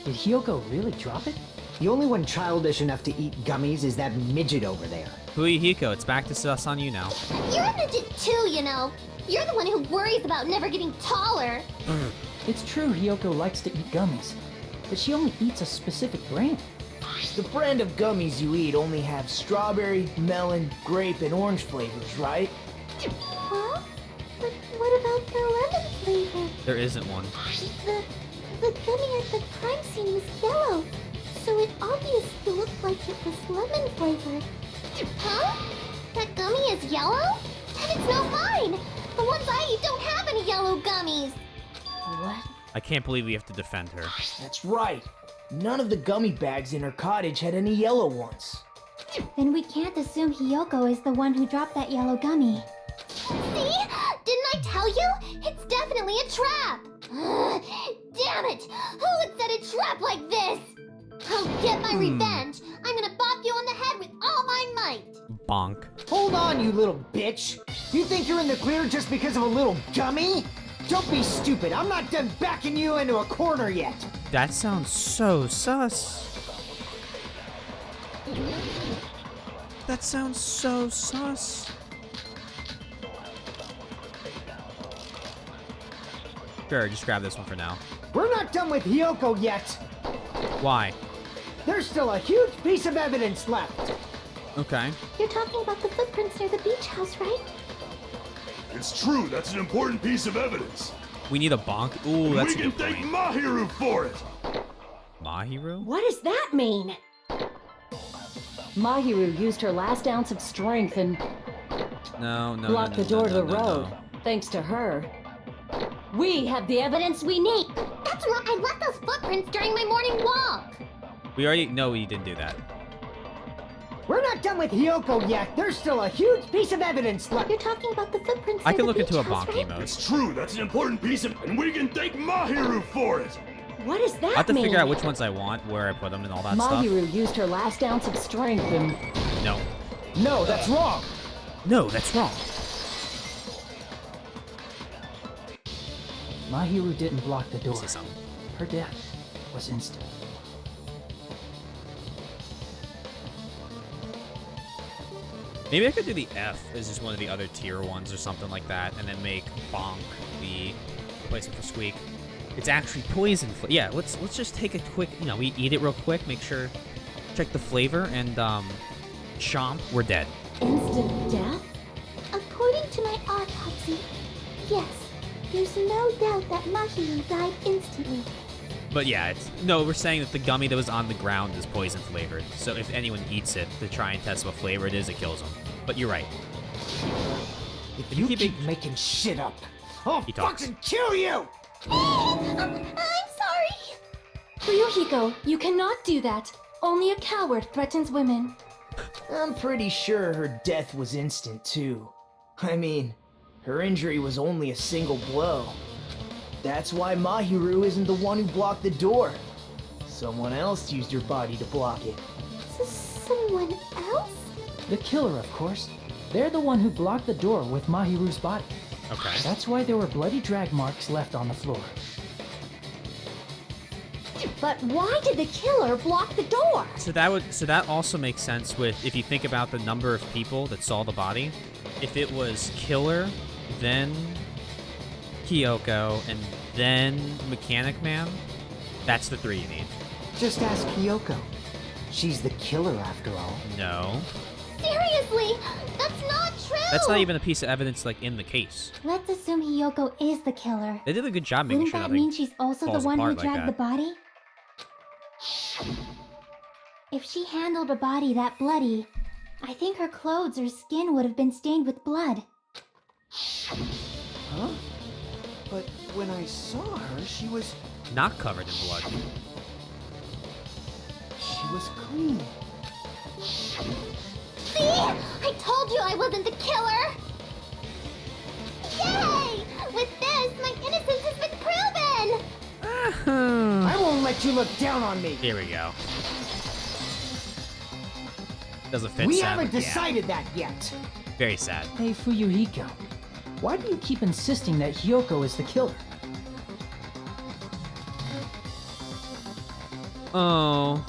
did Hiyoko really drop it? The only one childish enough to eat gummies is that midget over there. Hiko, it's back to us on you now. You're a midget too, you know. You're the one who worries about never getting taller. It's true Hiyoko likes to eat gummies, but she only eats a specific brand. The brand of gummies you eat only have strawberry, melon, grape, and orange flavors, right? Huh? But what about the lemon flavor? There isn't one. The gummy at the crime scene was yellow, so it obviously looked like it was lemon flavored. Huh? That gummy is yellow? Then it's not mine! The ones I eat don't have any yellow gummies! What? I can't believe we have to defend her. That's right. None of the gummy bags in her cottage had any yellow ones. Then we can't assume Hiyoko is the one who dropped that yellow gummy. See? Didn't I tell you? It's definitely a trap! Damn it! Who would set a trap like this? I'll get my revenge! I'm gonna bop you on the head with all my might! Bonk. Hold on, you little bitch! You think you're in the clear just because of a little gummy? Don't be stupid. I'm not done backing you into a corner yet. That sounds so sus. That sounds so sus. Sure, just grab this one for now. We're not done with Hiyoko yet. Why? There's still a huge piece of evidence left. Okay. You're talking about the footprints near the beach house, right? It's true, that's an important piece of evidence. We need a bonk. Ooh, And that's we a can good thank point. Mahiru for it. Mahiru? What does that mean? Mahiru used her last ounce of strength and No, no, blocked no, the door no, to no, the no, road. no. Thanks to her, we have the evidence we need. That's right, I left those footprints during my morning walk! We already know we didn't do that. We're not done with Hiyoko yet. There's still a huge piece of evidence left. You're talking about the footprints I near can the look beach into a house, bonk right? emote. It's true, that's an important piece of, and we can thank Mahiru for it. What does that I have to mean? figure out which ones I want, where I put them, and all that stuff. Mahiru used her last ounce of strength and... No. No, that's wrong. No, that's wrong. Mahiru didn't block the door. Say something. Her death was instant. Maybe I could do the F as just one of the other tier ones or something like that, and then make Bonk the replacement for Squeak. It's actually poison. Yeah, let's just take a quick, we eat it real quick, make sure, check the flavor, and chomp, we're dead. Instant death? According to my autopsy, yes. There's no doubt that Mahiru died instantly. But yeah, no, we're saying that the gummy that was on the ground is poison flavored. So if anyone eats it to try and test what flavor it is, it kills them. But you're right. If you keep making shit up, I'll He talks. fucking kill you! I'm sorry. Fuyuhiko, you cannot do that. Only a coward threatens women. I'm pretty sure her death was instant, too. I mean, her injury was only a single blow. That's why Mahiru isn't the one who blocked the door. Someone else used her body to block it. Someone else? The killer, of course. They're the one who blocked the door with Mahiru's body. Okay. That's why there were bloody drag marks left on the floor. But why did the killer block the door? So that also makes sense with, if you think about the number of people that saw the body. If it was killer, then Kyoko, and then Mechanic Man, that's the 3 you need. Just ask Kyoko. She's the killer after all. No. Seriously, that's not true. That's not even a piece of evidence, like, in the case. Let's assume Hiyoko is the killer. They did a good job making Wouldn't sure that nothing mean she's also the falls one who apart like dragged the that. body? If she handled a body that bloody, I think her clothes or skin would have been stained with blood. Huh? But when I saw her, she was Not covered in blood. clean. See? I told you I wasn't the killer! Yay! With this, my innocence has been proven! I won't let you look down on me. Here we go. Doesn't fit. We sad, haven't but yeah. decided that yet. Very sad. Hey, Fuyuhiko. Why do you keep insisting that Hyoko is the killer? Oh.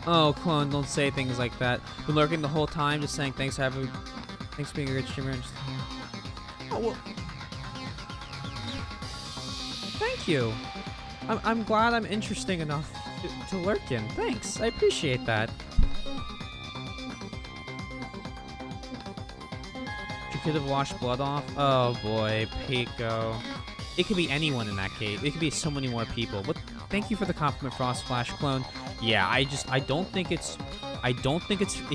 Oh, clone, don't say things like that. Been lurking the whole time, just saying thanks for being a good streamer. And just... Oh, well. Thank you. I'm glad I'm interesting enough to lurk in. Thanks, I appreciate that. You could have washed blood off. Oh boy, Pico. It could be anyone in that case. It could be so many more people. But thank you for the compliment, Frost Flash Clone. Yeah, I don't think it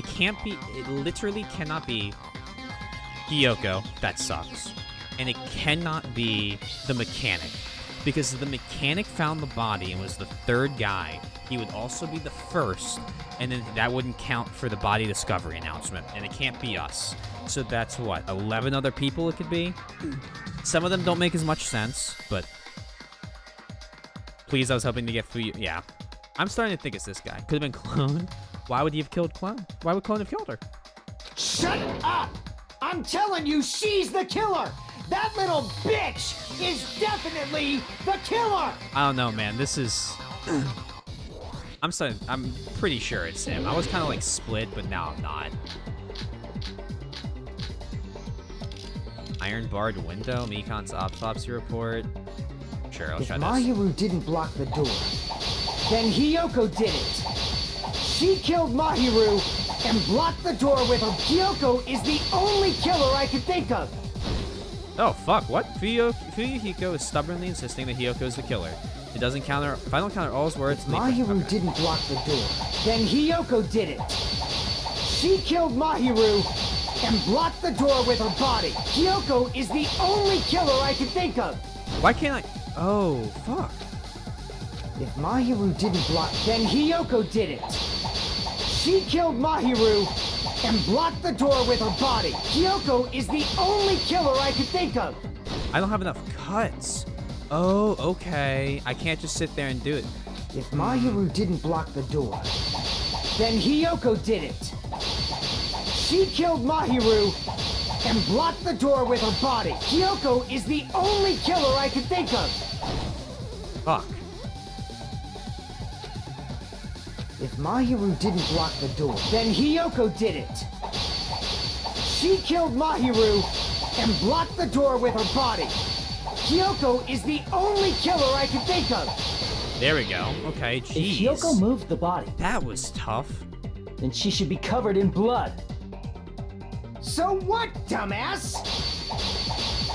can't be, it literally cannot be Hiyoko. That sucks. And it cannot be the mechanic. Because if the mechanic found the body and was the third guy, he would also be the first, and then that wouldn't count for the body discovery announcement, and it can't be us. So that's what, 11 other people it could be? Some of them don't make as much sense, but please, I was hoping to get Fuyu. Yeah. I'm starting to think it's this guy. Could have been Clone. Why would he have killed Clone? Why would Clone have killed her? Shut up! I'm telling you, she's the killer! That little bitch is definitely the killer! I don't know, man. This is... I'm pretty sure it's him. I was kind of like split, but now I'm not. Iron barred window, Mikon's autopsy report. Sure, I'll If try this. Mahiru didn't block the door, then Hiyoko did it. She killed Mahiru and blocked the door with her. Hiyoko is the only killer I can think of. Oh, fuck, what? Fuyuhiko is stubbornly insisting that Hiyoko is the killer. It doesn't counter... If I don't counter all his words... Mahiru didn't block the door, then Hiyoko did it. She killed Mahiru and blocked the door with her body. Hiyoko is the only killer I can think of. Why can't I... Oh, fuck. If Mahiru didn't block, then Hiyoko did it. She killed Mahiru and blocked the door with her body. Hiyoko is the only killer I could think of. I don't have enough cuts. Oh, okay. I can't just sit there and do it. If Mahiru didn't block the door, then Hiyoko did it. She killed Mahiru and blocked the door with her body. Hiyoko is the only killer I can think of. Fuck. If Mahiru didn't block the door, then Hiyoko did it. She killed Mahiru and blocked the door with her body. Hiyoko is the only killer I can think of. There we go. Okay, If jeez. Hiyoko moved the body, That was tough. then she should be covered in blood. So what, dumbass?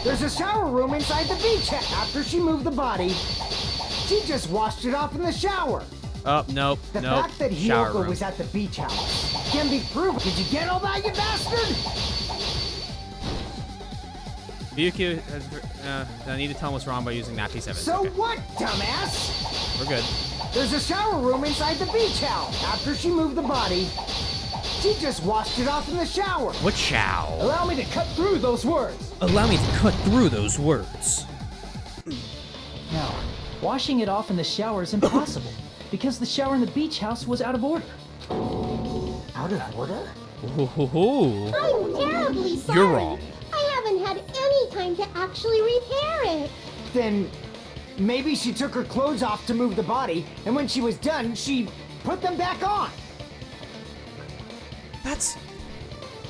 There's a shower room inside the beach. After she moved the body, she just washed it off in the shower. Oh, nope, The nope. fact that Shower Hiyoko room. was at the beach house can be proven. Did you get all that, you bastard? Ryukyu I need to tell him what's wrong by using that piece of it. So Okay, what, dumbass? we're good. There's a shower room inside the beach house. After she moved the body, she just washed it off in the shower. What chow? Allow me to cut through those words. Allow me to cut through those words. Now, washing it off in the shower is impossible because the shower in the beach house was out of order. Out of order? Ooh. I'm terribly sorry. You're wrong. I haven't had any time to actually repair it. Then maybe she took her clothes off to move the body, and when she was done, she put them back on.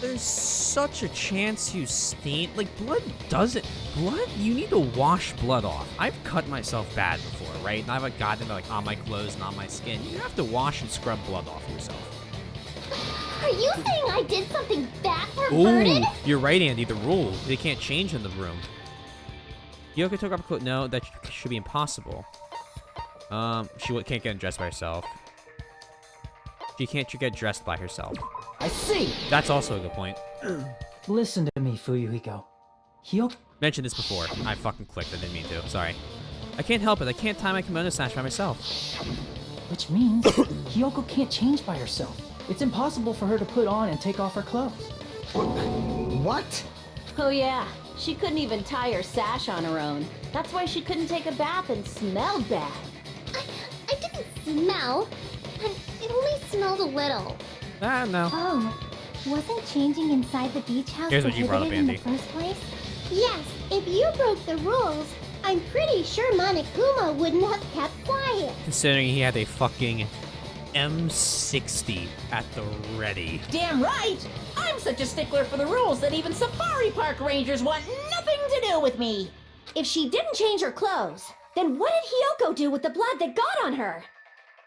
There's such a chance you stain. Like, blood doesn't. Blood? You need to wash blood off. I've cut myself bad before, right? And I've gotten it, like, on my clothes and on my skin. You have to wash and scrub blood off yourself. Are you saying I did something that perverted? Ooh, you're right, Andy. The rule. They can't change in the room. Hiyoko took off her clothes. No, that should be impossible. She can't get dressed by herself. She can't get dressed by herself. I see. That's also a good point. Listen to me, Fuyuhiko. Hiyoko. Mentioned this before. I fucking clicked. I didn't mean to. Sorry. I can't help it. I can't tie my kimono sash by myself. Which means Hiyoko can't change by herself. It's impossible for her to put on and take off her clothes. What? Oh yeah, she couldn't even tie her sash on her own. That's why she couldn't take a bath and smelled bad. I didn't smell. It only smelled a little. Ah, no. Oh, wasn't changing inside the beach house Here's what you brought up, prohibited in Andy. the first place? Yes, if you broke the rules, I'm pretty sure Monokuma wouldn't have kept quiet. Considering he had a fucking M60 at the ready. Damn right! I'm such a stickler for the rules that even safari park rangers want nothing to do with me. If she didn't change her clothes, then what did Hiyoko do with the blood that got on her?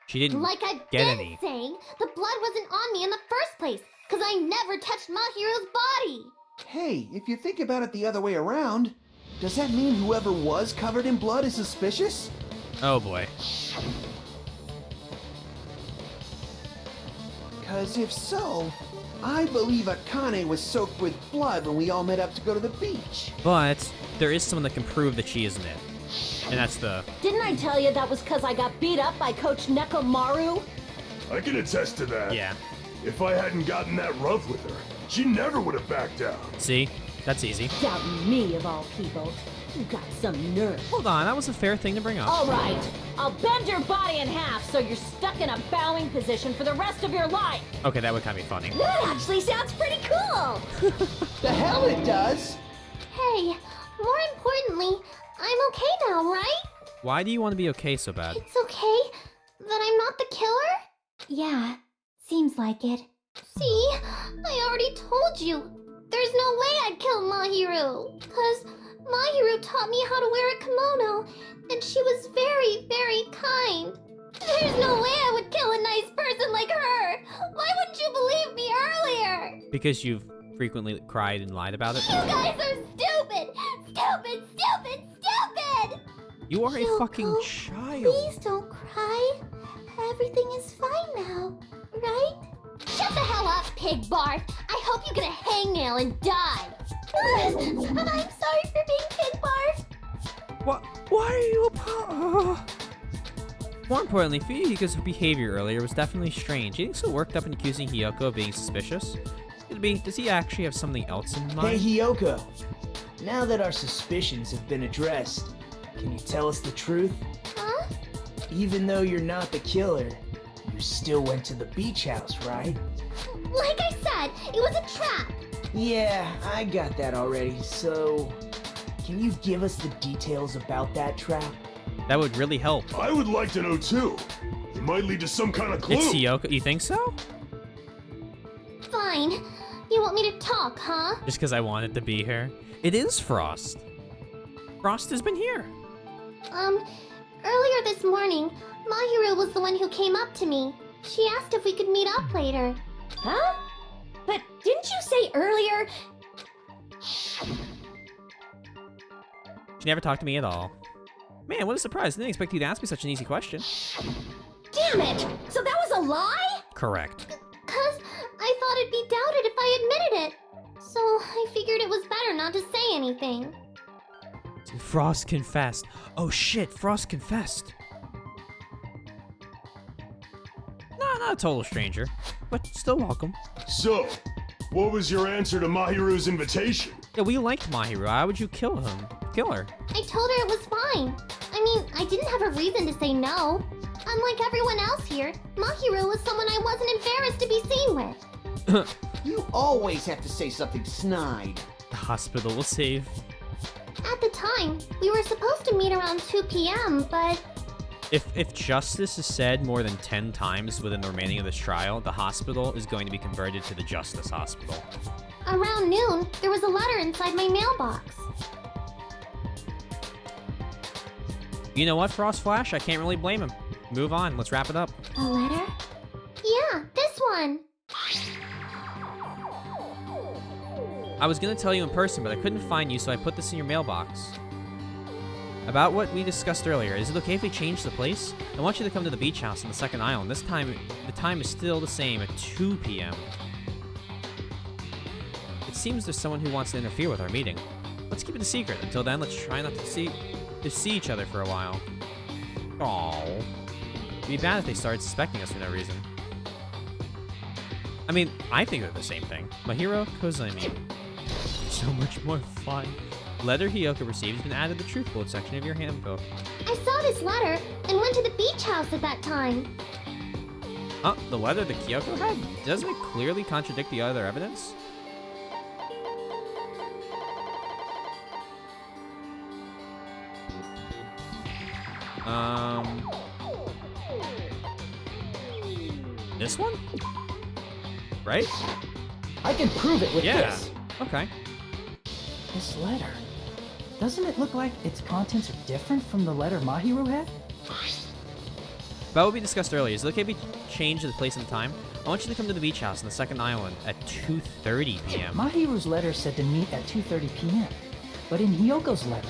She didn't Like I've get been any. saying, the blood wasn't on me in the first place, because I never touched Mahiro's body. Hey, if you think about it the other way around, does that mean whoever was covered in blood is suspicious? Oh boy. Because if so, I believe Akane was soaked with blood when we all met up to go to the beach. But there is someone that can prove that she isn't it. And that's the... Didn't I tell you that was because I got beat up by Coach Nekomaru? I can attest to that. Yeah. If I hadn't gotten that rough with her, she never would have backed down. See? That's easy. Doubting me, of all people. You got some nerve. Hold on, that was a fair thing to bring up. All right, I'll bend your body in half so you're stuck in a bowing position for the rest of your life. Okay, that would kind of be funny. That actually sounds pretty cool. The hell it does! Hey, more importantly, I'm okay now, right? Why do you want to be okay so bad? It's okay that I'm not the killer? Yeah, seems like it. See, I already told you. There's no way I'd kill Mahiru, because Mahiru taught me how to wear a kimono, and she was very, very kind. There's no way I would kill a nice person like her. Why wouldn't you believe me earlier? Because you've frequently cried and lied about it? You guys are stupid! Stupid, stupid, stupid! You are a Yoko, fucking child. Please don't cry. Everything is fine now, right? Shut the hell up, pig barf! I hope you get a hangnail and die! I'm sorry for being pig barf! What? Why are you More importantly, Fuyuhiko's behavior earlier was definitely strange. He so worked up and accusing Hiyoko of being suspicious. Does he actually have something else in mind? Hey, Hiyoko. Now that our suspicions have been addressed, Can you tell us the truth? Huh? Even though you're not the killer, you still went to the beach house, right? Like I said, it was a trap. Yeah, I got that already, so... Can you give us the details about that trap? That would really help. I would like to know too. It might lead to some kind of clue. It's Hiyoko. You think so? Fine. You want me to talk, huh? Just because I wanted to be here. It is Frost. Frost has been here. Earlier this morning, Mahiru was the one who came up to me. She asked if we could meet up later. Huh? But didn't you say earlier? She never talked to me at all. Man, what a surprise. I didn't expect you to ask me such an easy question. Damn it! So that was a lie? Correct. 'Cause I thought it'd be doubted if I admitted it. So I figured it was better not to say anything. Frost confessed. Oh shit, Frost confessed. No, not a total stranger, but still welcome. So, what was your answer to Mahiru's invitation? Yeah, we liked Mahiru. Why would you kill him? Kill her. I told her it was fine. I mean, I didn't have a reason to say no. Unlike everyone else here, Mahiru was someone I wasn't embarrassed to be seen with. You always have to say something snide. The hospital will save. At the time, we were supposed to meet around 2 p.m., but... If justice is said more than 10 times within the remaining of this trial, the hospital is going to be converted to the Justice Hospital. Around noon, there was a letter inside my mailbox. You know what, Frost Flash? I can't really blame him. Move on. Let's wrap it up. A letter? Yeah, this one. I was going to tell you in person, but I couldn't find you, so I put this in your mailbox. About what we discussed earlier, is it okay if we change the place? I want you to come to the beach house on the second island. This time, the time is still the same at 2 p.m. It seems there's someone who wants to interfere with our meeting. Let's keep it a secret. Until then, let's try not to see each other for a while. Aww. It'd be bad if they started suspecting us for no reason. I mean, I think they're the same thing. Mahiro Kozumi. So much more fun. Letter Hiyoko received has been added to the truth bullet section of your handbook. I saw this letter and went to the beach house at that time. Oh, the letter that Kyoko had? Doesn't it clearly contradict the other evidence? This one? Right? I can prove it with this. Okay. This letter. Doesn't it look like its contents are different from the letter Mahiru had? About what we discussed earlier, is it okay if we change the place and the time? I want you to come to the beach house on the second island at 2:30 p.m. Mahiru's letter said to meet at 2:30 p.m. But in Hiyoko's letter...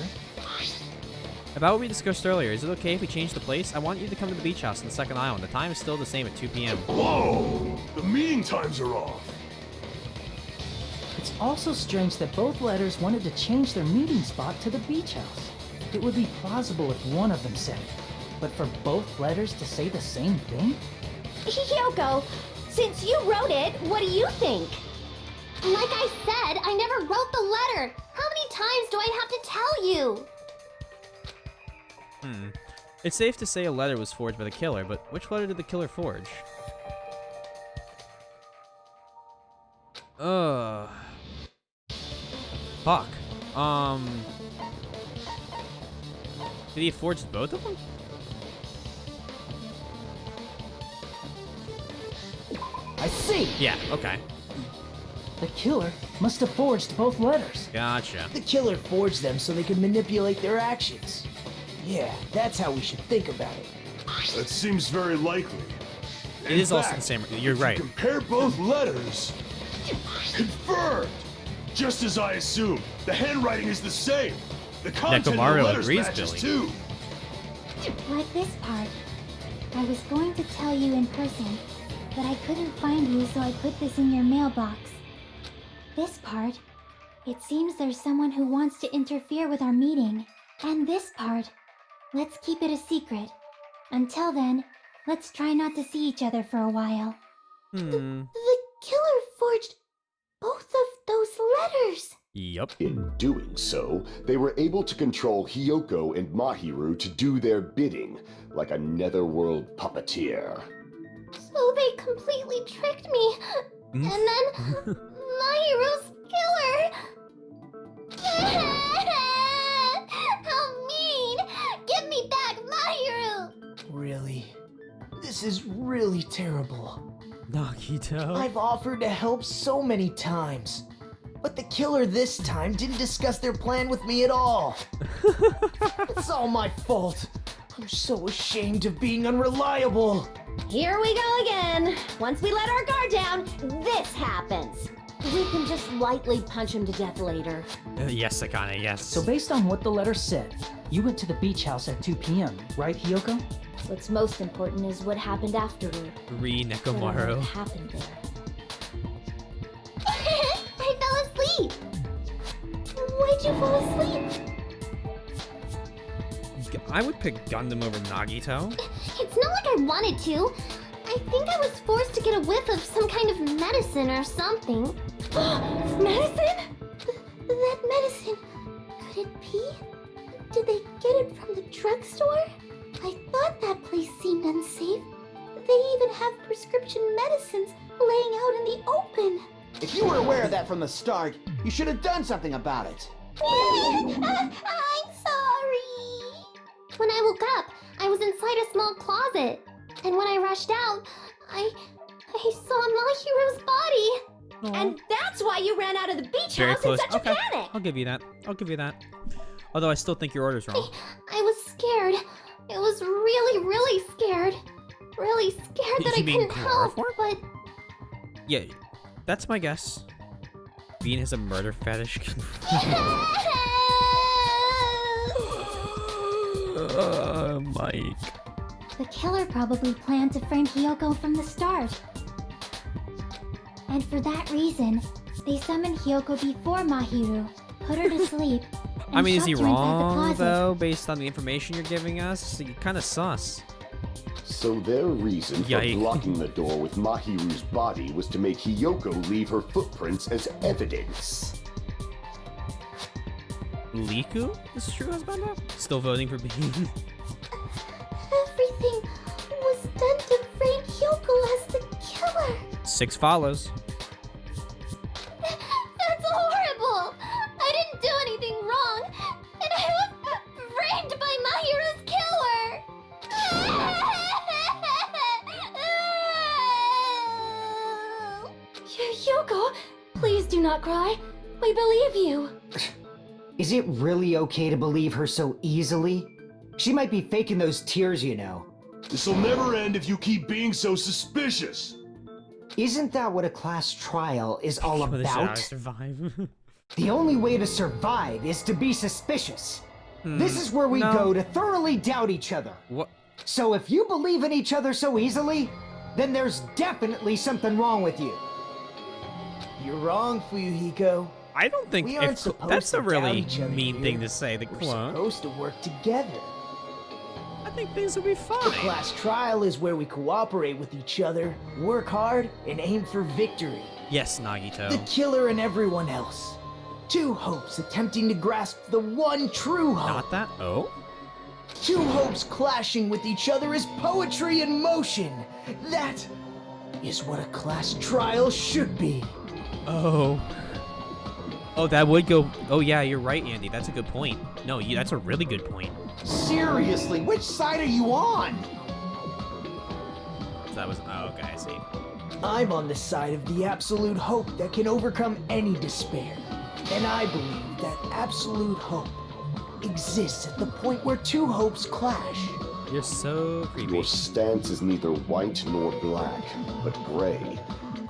About what we discussed earlier, is it okay if we change the place? I want you to come to the beach house on the second island. The time is still the same at 2 p.m. Whoa! The meeting times are off. It's also strange that both letters wanted to change their meeting spot to the beach house. It would be plausible if one of them said it, but for both letters to say the same thing? Hiyoko, since you wrote it, what do you think? Like I said, I never wrote the letter. How many times do I have to tell you? It's safe to say a letter was forged by the killer, but which letter did the killer forge? Fuck. Did he forge both of them? I see! Yeah, okay. The killer must have forged both letters. Gotcha. The killer forged them so they could manipulate their actions. Yeah, that's how we should think about it. That seems very likely. It is also the same. You're right. Compare both letters. Confirmed! Just as I assumed, the handwriting is the same. The content of the Nekomaru letters agrees, matches Billy. too. Like this part. I was going to tell you in person, but I couldn't find you, so I put this in your mailbox. This part. It seems there's someone who wants to interfere with our meeting. And this part. Let's keep it a secret. Until then, let's try not to see each other for a while. The killer forged both of those letters. Yup. In doing so, they were able to control Hiyoko and Mahiru to do their bidding, like a netherworld puppeteer. So they completely tricked me. And then Mahiru's killer. How mean! Give me back Mahiru! Really? This is really terrible. Nagito. I've offered to help so many times. But the killer this time didn't discuss their plan with me at all. It's all my fault. I'm so ashamed of being unreliable. Here we go again. Once we let our guard down, this happens. We can just lightly punch him to death later. Yes, Akane, yes. So based on what the letter said, you went to the beach house at 2 p.m., right, Hiyoko? What's most important is what happened afterward. Re Nekomaru. What happened there? I fell asleep. Why'd you fall asleep? I would pick Gundam over Nagito. It's not like I wanted to. I think I was forced to get a whiff of some kind of medicine or something. Medicine? That medicine. Could it be? Did they get it from the drugstore? I thought that place seemed unsafe. They even have prescription medicines laying out in the open. If you were aware of that from the start, you should have done something about it. I'm sorry. When I woke up, I was inside a small closet. And when I rushed out, I saw Mahiru's body. And that's why you ran out of the beach Very house close. in such Okay, a panic. I'll give you that. I'll give you that. Although I still think your order's wrong. I was scared. I was really, really scared. Really scared that I You mean couldn't help, chloroform? but... Yeah, that's my guess. Bean has a murder fetish. Mike. The killer probably planned to frame Hiyoko from the start. And for that reason, they summoned Hiyoko before Mahiru, put her to sleep, and I mean, is he shoved her inside the wrong, closet. though, based on the information you're giving us? You're kind of sus. So their reason for Yikes. blocking the door with Mahiru's body was to make Hiyoko leave her footprints as evidence. Liku is true husband? Still voting for Bean. Everything was done to frame Hiyoko as the killer. 6 follows. That's horrible. I didn't do anything wrong, and I was framed by Mahiru's killer. Hiyoko, please do not cry. We believe you. Is it really okay to believe her so easily? She might be faking those tears, you know. This'll never end if you keep being so suspicious. Isn't that what a class trial is all This is how I about? survive. The only way to survive is to be suspicious. This is where we no. go to thoroughly doubt each other. What? So if you believe in each other so easily, then there's definitely something wrong with you. You're wrong, Fuyuhiko. I don't think We aren't if, supposed that's to a really doubt each other mean here. thing to say. The We're quote. supposed to work together. I think things will be The fine. class trial is where we cooperate with each other, work hard, and aim for victory. Yes, Nagito. The killer and everyone else. Two hopes attempting to grasp the one true hope. Not that. Oh. Two hopes clashing with each other is poetry in motion. That is what a class trial should be. Oh. Oh, that would go. Oh yeah, you're right, Andy. That's a good point. No, that's a really good point. Seriously, which side are you on? So that was. Oh, okay, I see. I'm on the side of the absolute hope that can overcome any despair. And I believe that absolute hope exists at the point where two hopes clash. You're so creepy. Your stance is neither white nor black, but gray,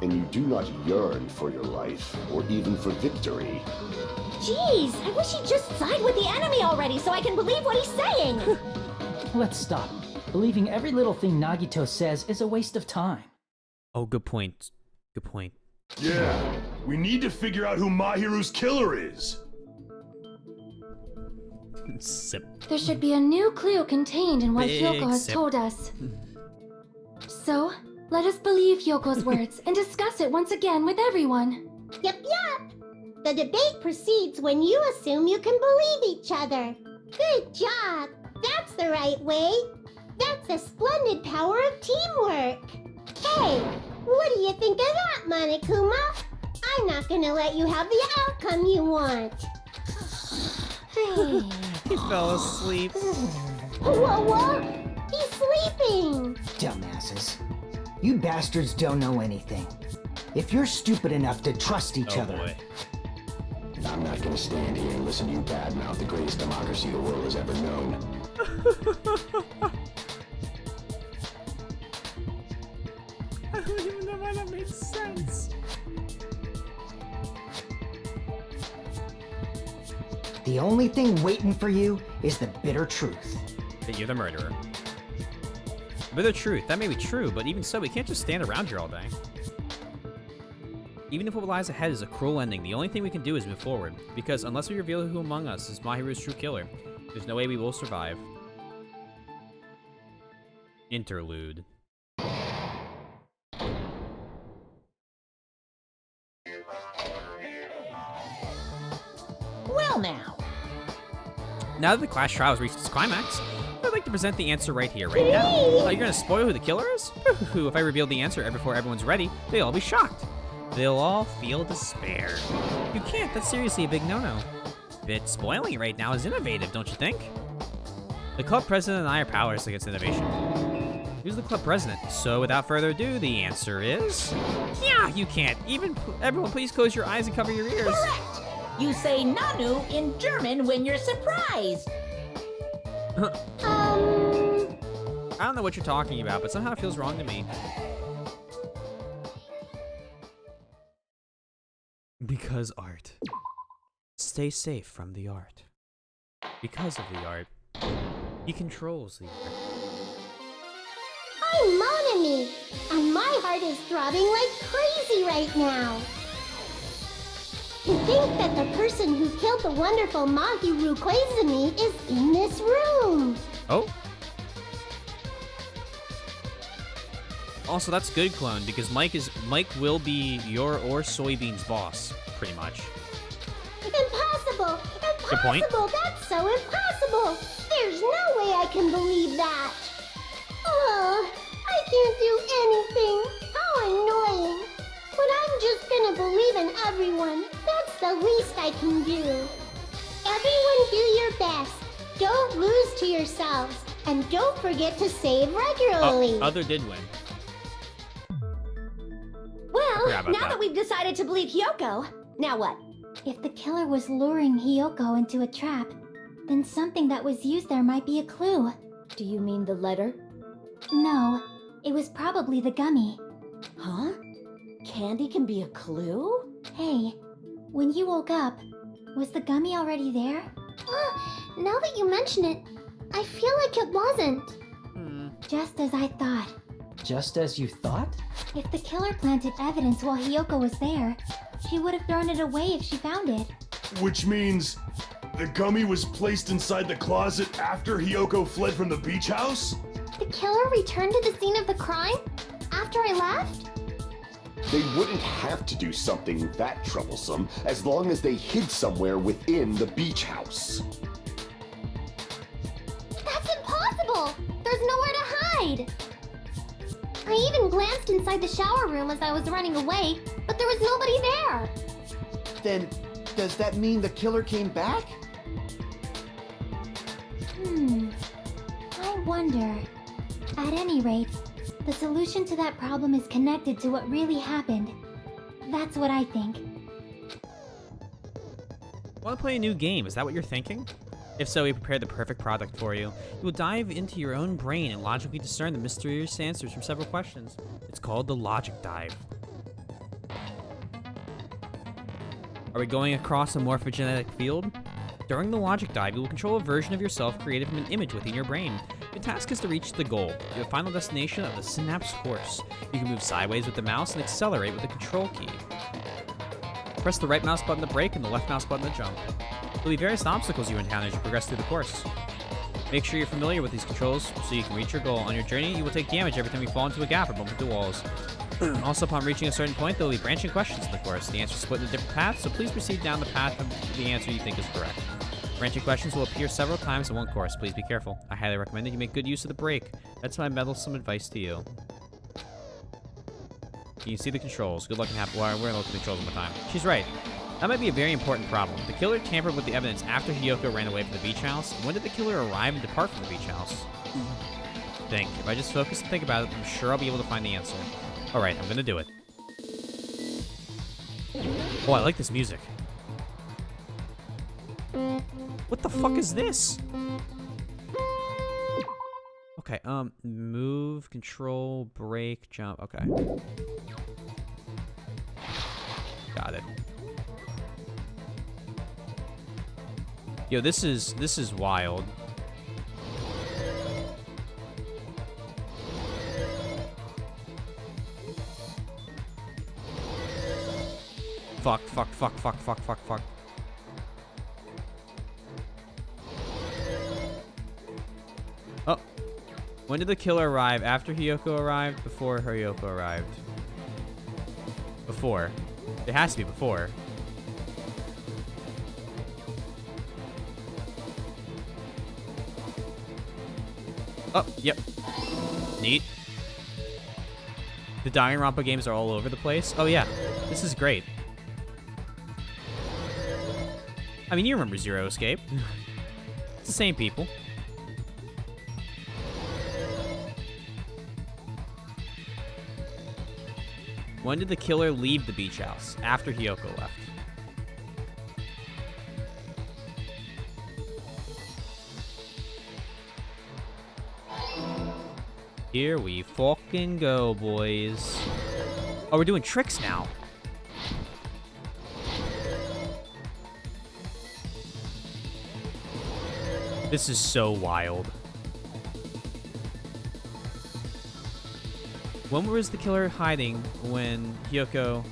and you do not yearn for your life, or even for victory. Jeez, I wish he'd just side with the enemy already so I can believe what he's saying. Let's stop. Believing every little thing Nagito says is a waste of time. Oh, good point. Good point. Yeah, we need to figure out who Mahiru's killer is. Sip. There should be a new clue contained in what Big Hyoko has sip. told us. So, let us believe Hyoko's words and discuss it once again with everyone. Yep. The debate proceeds when you assume you can believe each other. Good job. That's the right way. That's a splendid power of teamwork. Hey, what do you think of that, Monokuma? I'm not gonna let you have the outcome you want. He fell asleep. What? He's sleeping. Dumbasses. You bastards don't know anything. If you're stupid enough to trust each other. Boy. I'm not gonna stand here and listen to you badmouth the greatest democracy the world has ever known. I don't even know why that made sense. The only thing waiting for you is the bitter truth. That you're the murderer. But the truth, that may be true, but even so, we can't just stand around here all day. Even if what lies ahead is a cruel ending, the only thing we can do is move forward. Because unless we reveal who among us is Mahiru's true killer, there's no way we will survive. Interlude. Well now. Now that the class trial has reached its climax, I'd like to present the answer right here, right now. Oh, you're gonna spoil who the killer is? If I reveal the answer before everyone's ready, they'll all be shocked. They'll all feel despair. You can't, that's seriously a big no-no. But spoiling it right now is innovative, don't you think? The club president and I are powerless against innovation. Who's the club president? So without further ado, the answer is... Yeah, you can't. Everyone please close your eyes and cover your ears. Correct! You say Nanu in German when you're surprised. I don't know what you're talking about, but somehow it feels wrong to me. Because art. Stay safe from the art. Because of the art. He controls the art. I'm Monami, and my heart is throbbing like crazy right now. To think that the person who killed the wonderful Mahiru Koizumi is in this room. Oh? Also, that's good, Clone, because Mike will be your or Soybean's boss, pretty much. Impossible! Good point. Impossible! That's so impossible! There's no way I can believe that! Oh, I can't do anything! How annoying! But I'm just gonna believe in everyone. That's the least I can do. Everyone do your best. Don't lose to yourselves. And don't forget to save regularly. Other did win. Well, Forgot about now that we've decided to believe Hyoko, now what? If the killer was luring Hyoko into a trap, then something that was used there might be a clue. Do you mean the letter? No, it was probably the gummy. Huh? Candy can be a clue? Hey, when you woke up, was the gummy already there? Now that you mention it, I feel like it wasn't. Just as I thought. Just as you thought? If the killer planted evidence while Hyoko was there, she would have thrown it away if she found it. Which means the gummy was placed inside the closet after Hyoko fled from the beach house? The killer returned to the scene of the crime? After I left? They wouldn't have to do something that troublesome as long as they hid somewhere within the beach house. That's impossible! There's nowhere to hide! I even glanced inside the shower room as I was running away, but there was nobody there! Then, does that mean the killer came back? I wonder. At any rate, the solution to that problem is connected to what really happened. That's what I think. Want to play a new game? Is that what you're thinking? If so, we prepared the perfect product for you. You will dive into your own brain and logically discern the mysterious answers from several questions. It's called the Logic Dive. Are we going across a morphogenetic field? During the Logic Dive, you will control a version of yourself created from an image within your brain. Your task is to reach the goal, the final destination of the synapse course. You can move sideways with the mouse and accelerate with the control key. Press the right mouse button to brake and the left mouse button to jump. There will be various obstacles you encounter as you progress through the course. Make sure you're familiar with these controls so you can reach your goal. On your journey, you will take damage every time you fall into a gap or bump into walls. Also, upon reaching a certain point, there will be branching questions in the course. The answers split into different paths, so please proceed down the path of the answer you think is correct. Branching questions will appear several times in one course. Please be careful. I highly recommend that you make good use of the break. That's my meddlesome advice to you. You can see the controls. Good luck and happy. Well, we're gonna look at the controls one more time. She's right. That might be a very important problem. The killer tampered with the evidence after Hiyoko ran away from the beach house. When did the killer arrive and depart from the beach house? Think. If I just focus and think about it, I'm sure I'll be able to find the answer. Alright, I'm gonna do it. Oh, I like this music. What the fuck is this? Okay, move, control, brake, jump. Okay. Got it. Yo, this is wild. Fuck. Oh. When did the killer arrive? After Hiyoko arrived? Before Hiyoko arrived? Before. It has to be before. Oh, yep. Neat. The Danganronpa games are all over the place. Oh, yeah. This is great. I mean, you remember Zero Escape. It's the same people. When did the killer leave the beach house? After Hiyoko left. Here we fucking go, boys. Oh, we're doing tricks now. This is so wild. When was the killer hiding when Hiyoko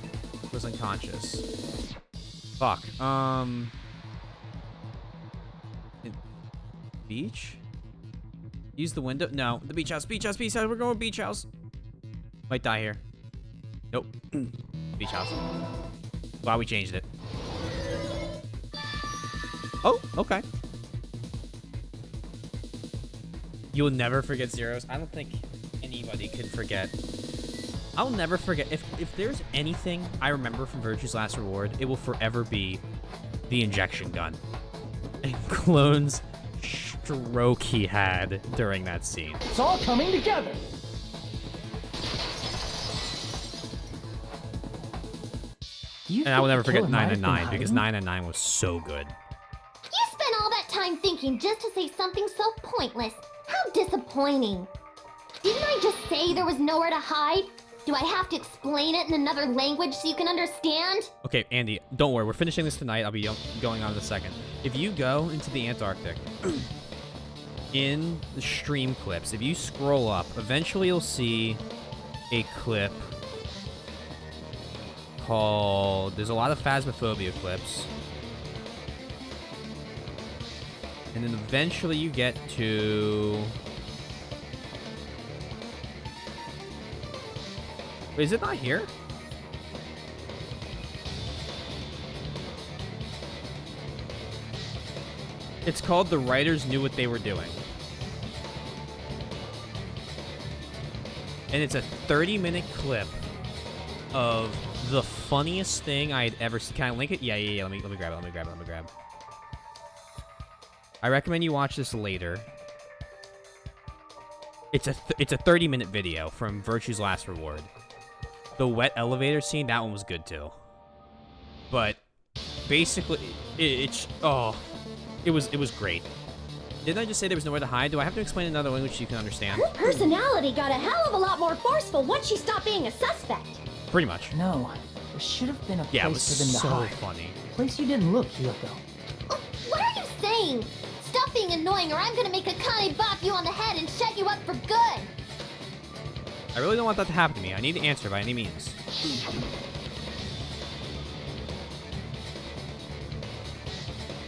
was unconscious? Fuck. Beach? Use the window? No. The beach house. Beach house. Beach house. We're going beach house. Might die here. Nope. Beach house. Wow, we changed it. Oh, okay. You will never forget Zeros. I don't think anybody could forget. I'll never forget. If there's anything I remember from Virtue's Last Reward, it will forever be the injection gun. And Clone's stroke he had during that scene. It's all coming together. And I will never forget 999 because 999 was so good. You spent all that time thinking just to say something so pointless. How disappointing. Didn't I just say there was nowhere to hide? Do I have to explain it in another language so you can understand? Okay, Andy, don't worry. We're finishing this tonight. I'll be going on in a second. If you go into the Antarctic, in the stream clips, if you scroll up, eventually you'll see a clip called... There's a lot of Phasmophobia clips. And then eventually you get to... Wait, is it not here? It's called The Writers Knew What They Were Doing. And it's a 30-minute clip of the funniest thing I had ever seen. Can I link it? Yeah. Let me grab it. I recommend you watch this later. It's a 30-minute video from Virtue's Last Reward. The wet elevator scene, that one was good too. But basically, it was great. Didn't I just say there was nowhere to hide? Do I have to explain another language so you can understand? Her personality got a hell of a lot more forceful once she stopped being a suspect. Pretty much. No, there should have been a Yeah, it place was for them to so hide. funny. A place you didn't look, Hiyoko. What are you saying? Stop being annoying or I'm gonna make Akane bop you on the head and shut you up for good. I really don't want that to happen to me. I need the answer by any means.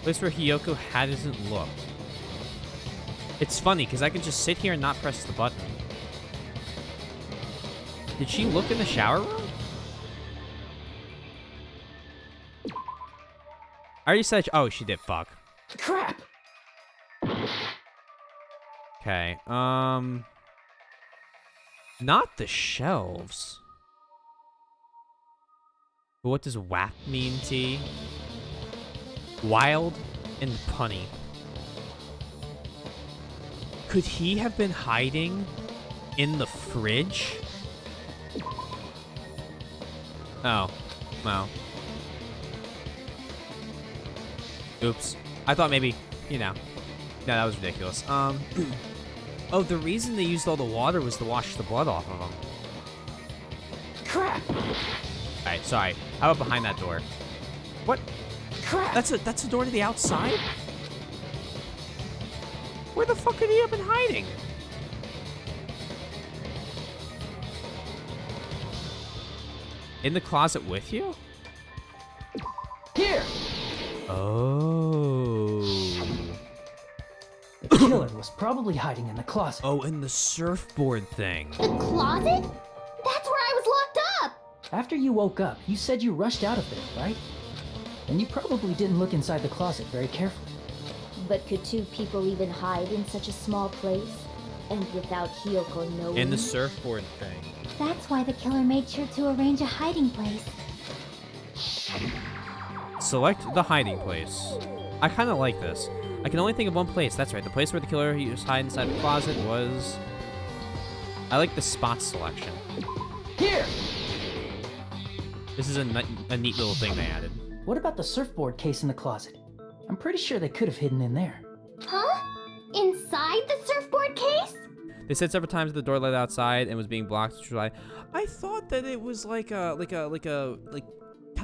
Place where Hiyoko hasn't looked. It's funny, because I can just sit here and not press the button. Did she look in the shower room? I already said. Oh, she did. Fuck. Crap! Okay. Not the shelves. What does WAP mean, T? Wild and punny. Could he have been hiding in the fridge? Oh. Well. Oops. I thought maybe, you know. No, that was ridiculous. Oh, the reason they used all the water was to wash the blood off of them. Crap! Alright, sorry. How about behind that door? What? Crap! That's a door to the outside? Where the fuck could he have been hiding? In the closet with you? Here! Oh. The killer was probably hiding in the closet. Oh, in the surfboard thing. The closet? That's where I was locked up! After you woke up, you said you rushed out of there, right? And you probably didn't look inside the closet very carefully. But could two people even hide in such a small place? And without Hiyoko knowing? In the surfboard thing. That's why the killer made sure to arrange a hiding place. Select the hiding place. I kind of like this. I can only think of one place. That's right. The place where the killer used to hide inside the closet was... I like the spot selection. Here! This is a neat little thing they added. What about the surfboard case in the closet? I'm pretty sure they could have hidden in there. Huh? Inside the surfboard case? They said several times that the door led outside and was being blocked. I thought that it was like kind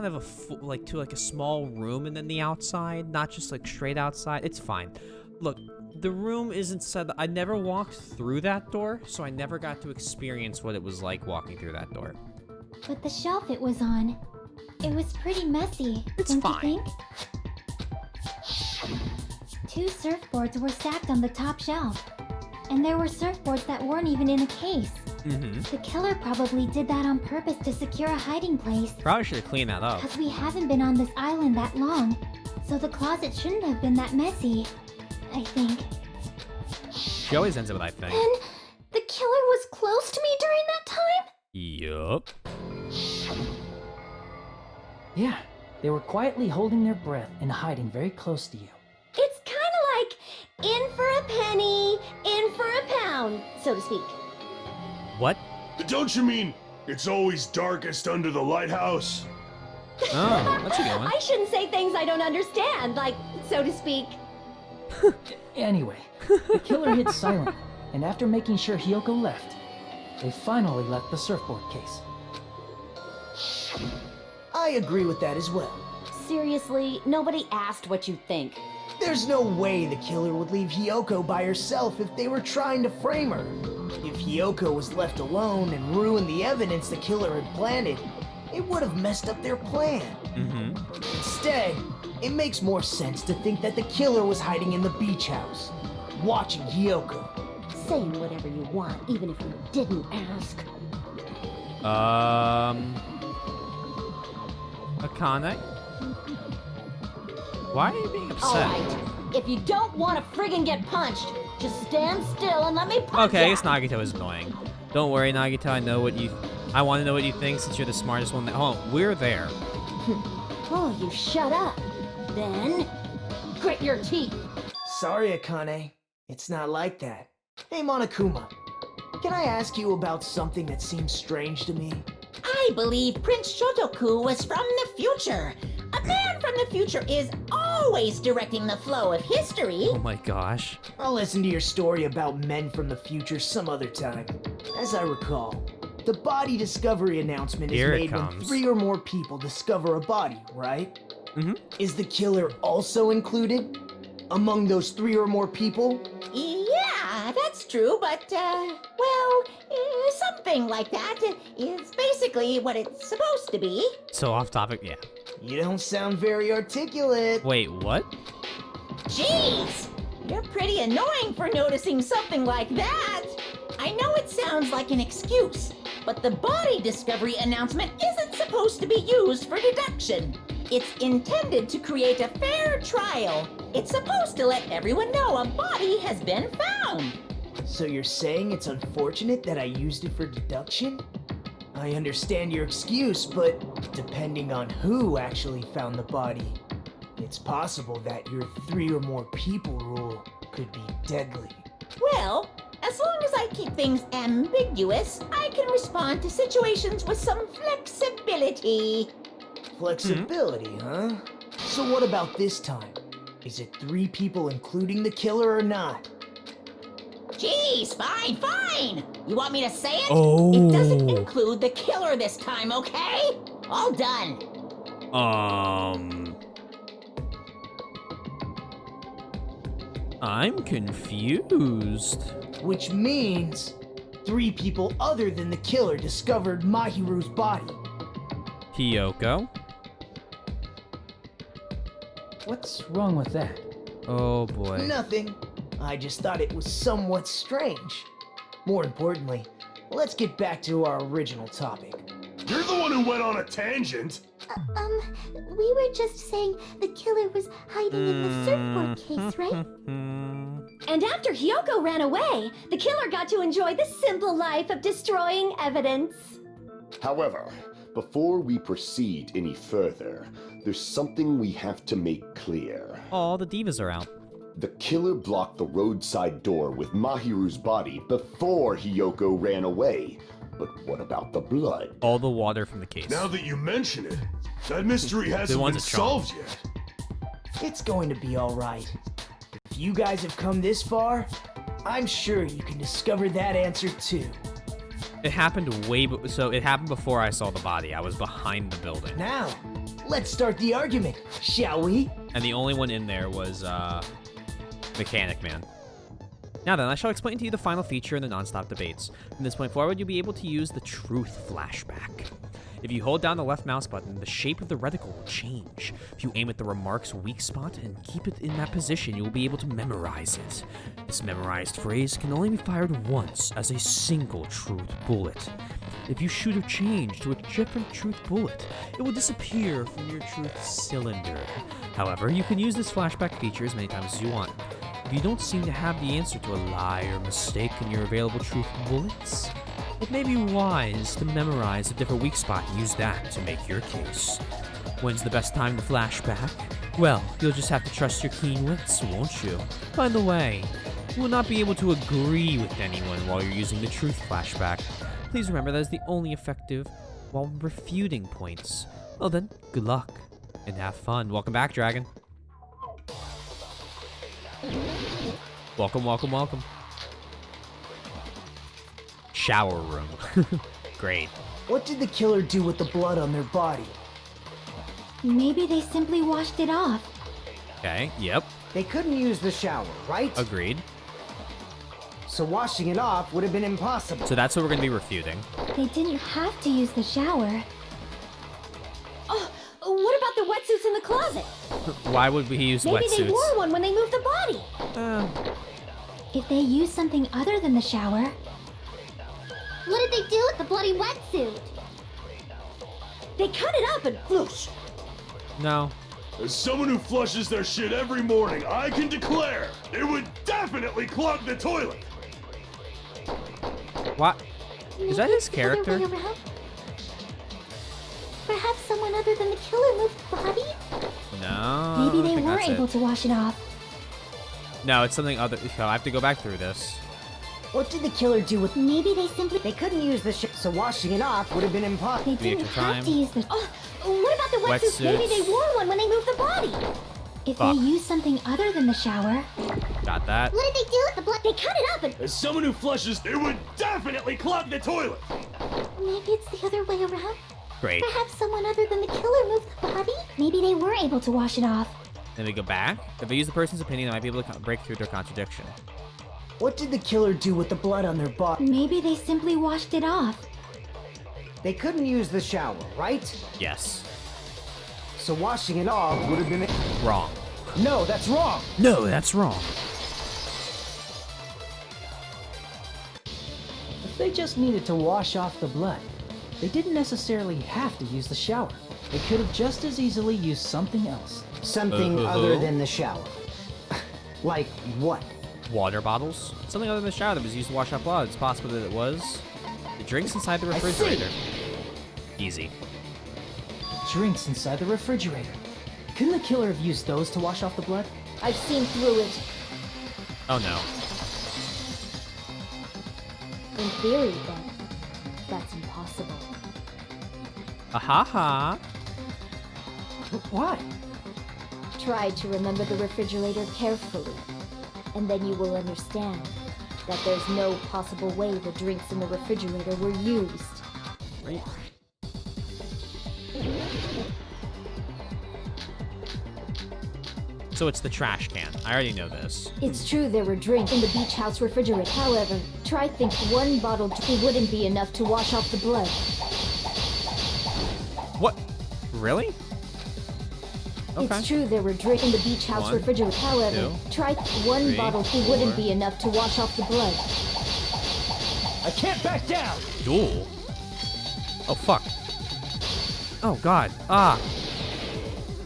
of a small room and then the outside, not just like straight outside. It's fine. Look, the room isn't said. I never walked through that door, so I never got to experience what it was like walking through that door. But the shelf it was on, it was pretty messy. It's don't fine. You think? Two surfboards were stacked on the top shelf, and there were surfboards that weren't even in a case. Mm-hmm. The killer probably did that on purpose to secure a hiding place. Probably should have cleaned that up. Because we haven't been on this island that long, so the closet shouldn't have been that messy, I think. She always ends it with I think. And the killer was close to me during that time? Yup. Yeah, they were quietly holding their breath and hiding very close to you. It's kind of like in for a penny, in for a pound, so to speak. What? Don't you mean it's always darkest under the lighthouse? Oh, that's a good one. I shouldn't say things I don't understand, like, so to speak. Anyway, the killer hid silently, and after making sure Hiyoko left, they finally left the surfboard case. I agree with that as well. Seriously, nobody asked what you think. There's no way the killer would leave Hiyoko by herself if they were trying to frame her. If Hiyoko was left alone and ruined the evidence the killer had planted, it would have messed up their plan. Mm-hmm. Instead, it makes more sense to think that the killer was hiding in the beach house, watching Hiyoko. Saying whatever you want, even if you didn't ask. Akane? Why are you being upset? Alright, if you don't want to friggin' get punched, just stand still and let me punch Okay, I ya. guess Nagito is annoying. Don't worry, Nagito, I want to know what you think since you're the smartest one. We're there. Oh, you shut up. Then, grit your teeth. Sorry, Akane. It's not like that. Hey, Monokuma. Can I ask you about something that seems strange to me? I believe Prince Shotoku was from the future. A man from the future is always directing the flow of history. Oh my gosh. I'll listen to your story about men from the future some other time. As I recall, the body discovery announcement is Here it made when comes. 3 or more people discover a body, right? Mm-hmm. Is the killer also included among those 3 or more people? Yeah, that's true, but, something like that is basically what it's supposed to be. So off topic, yeah. You don't sound very articulate. Wait, what? Jeez! You're pretty annoying for noticing something like that. I know it sounds like an excuse, But the body discovery announcement isn't supposed to be used for deduction. It's intended to create a fair trial. It's supposed to let everyone know a body has been found. So you're saying it's unfortunate that I used it for deduction? I understand your excuse, but depending on who actually found the body, it's possible that your 3 or more people rule could be deadly. Well, as long as I keep things ambiguous, I can respond to situations with some flexibility. Flexibility, huh? So what about this time? Is it 3 people including the killer or not? Jeez, fine. You want me to say it? Oh. It doesn't include the killer this time, okay? All done. I'm confused. Which means 3 people other than the killer discovered Mahiru's body. Hiyoko? What's wrong with that? Oh boy. Nothing. I just thought it was somewhat strange. More importantly, let's get back to our original topic. You're the one who went on a tangent. We were just saying the killer was hiding in the surfboard case, right? And after Hiyoko ran away, the killer got to enjoy the simple life of destroying evidence. However, before we proceed any further, there's something we have to make clear. Oh, the divas are out. The killer blocked the roadside door with Mahiru's body before Hiyoko ran away. But what about the blood? All the water from the case. Now that you mention it, that mystery hasn't been solved yet. It's going to be alright. If you guys have come this far, I'm sure you can discover that answer too. It happened it happened before I saw the body. I was behind the building. Now, let's start the argument, shall we? And the only one in there was, Mechanic Man. Now then, I shall explain to you the final feature in the non-stop debates. From this point forward, you'll be able to use the truth flashback. If you hold down the left mouse button, the shape of the reticle will change. If you aim at the remark's weak spot and keep it in that position, you will be able to memorize it. This memorized phrase can only be fired once as a single truth bullet. If you shoot or change to a different truth bullet, it will disappear from your truth cylinder. However, you can use this flashback feature as many times as you want. If you don't seem to have the answer to a lie or mistake in your available truth bullets, it may be wise to memorize a different weak spot and use that to make your case. When's the best time to flashback? Well, you'll just have to trust your keen wits, won't you? By the way, you will not be able to agree with anyone while you're using the truth flashback. Please remember that is the only effective while refuting points. Well then, good luck and have fun. Welcome back, Dragon. Welcome. Shower room. Great. What did the killer do with the blood on their body? Maybe they simply washed it off. Okay, yep. They couldn't use the shower, right? Agreed. So washing it off would have been impossible. So that's what we're going to be refuting. They didn't have to use the shower. Oh, what about the wetsuits in the closet? Why would we use Maybe wetsuits? they wore one when they moved the body. If they used something other than the shower... What did they do with the bloody wetsuit? They cut it up and whoosh. No. As someone who flushes their shit every morning, I can declare it would definitely clog the toilet. What? Is that his The other character? way around? Perhaps someone other than the killer moved the body? No. I Maybe don't they think were that's able it. to wash it off. No, it's something other. So I have to go back through this. What did the killer do with... Maybe they simply... They couldn't use the so washing it off would have been impossible. They didn't extra have time. to use the... Oh, what about the wetsuits? Maybe they wore one when they moved the body. If Fuck. they used something other than the shower... Got that. What did they do with the blood? They cut it up and... As someone who flushes, it would definitely clog the toilet. Maybe it's the other way around? Great. Perhaps someone other than the killer moved the body? Maybe they were able to wash it off. Then we go back. If I use the person's opinion, I might be able to break through their contradiction. What did the killer do with the blood on their body? Maybe they simply washed it off. They couldn't use the shower, right? Yes. So washing it off would have been... Wrong. No, that's wrong. No, that's wrong. The They just needed to wash off the blood. They didn't necessarily have to use the shower. They could have just as easily used something else. Something other than the shower. Like what? Water bottles? Something other than the shower that was used to wash off blood. It's possible that it was the drinks inside the refrigerator. Easy. Drinks inside the refrigerator. Couldn't the killer have used those to wash off the blood? I've seen through it. Oh no. In theory, then, that's impossible. Ahaha. Why? Try to remember the refrigerator carefully, and then you will understand that there's no possible way the drinks in the refrigerator were used. Right. So it's the trash can. I already know this. It's true there were drinks in the beach house refrigerator. However, try think one bottle wouldn't be enough to wash off the blood. What? Really? Okay. It's true there were drinks in the beach house 1, refrigerator. However, 2, try one 3, bottle 4. wouldn't be enough to wash off the blood. I can't back down! Duel? Oh, fuck. Oh, God. Ah.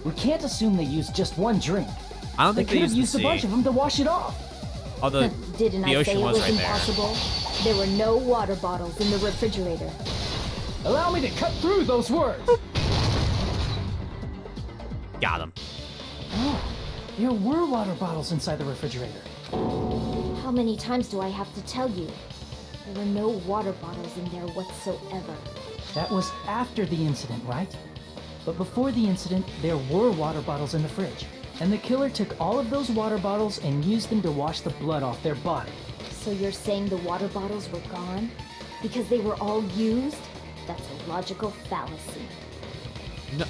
We can't assume they used just one drink. I don't think they they could have used used the a bunch C. of them to wash it off. Although, Didn't the I ocean say it was was right there. impossible? There were no water bottles in the refrigerator. Allow me to cut through those words. Got him. Oh, there were water bottles inside the refrigerator. How many times do I have to tell you? There were no water bottles in there whatsoever. That was after the incident, right? But before the incident, there were water bottles in the fridge. And the killer took all of those water bottles and used them to wash the blood off their body. So you're saying the water bottles were gone? Because they were all used? That's a logical fallacy. No,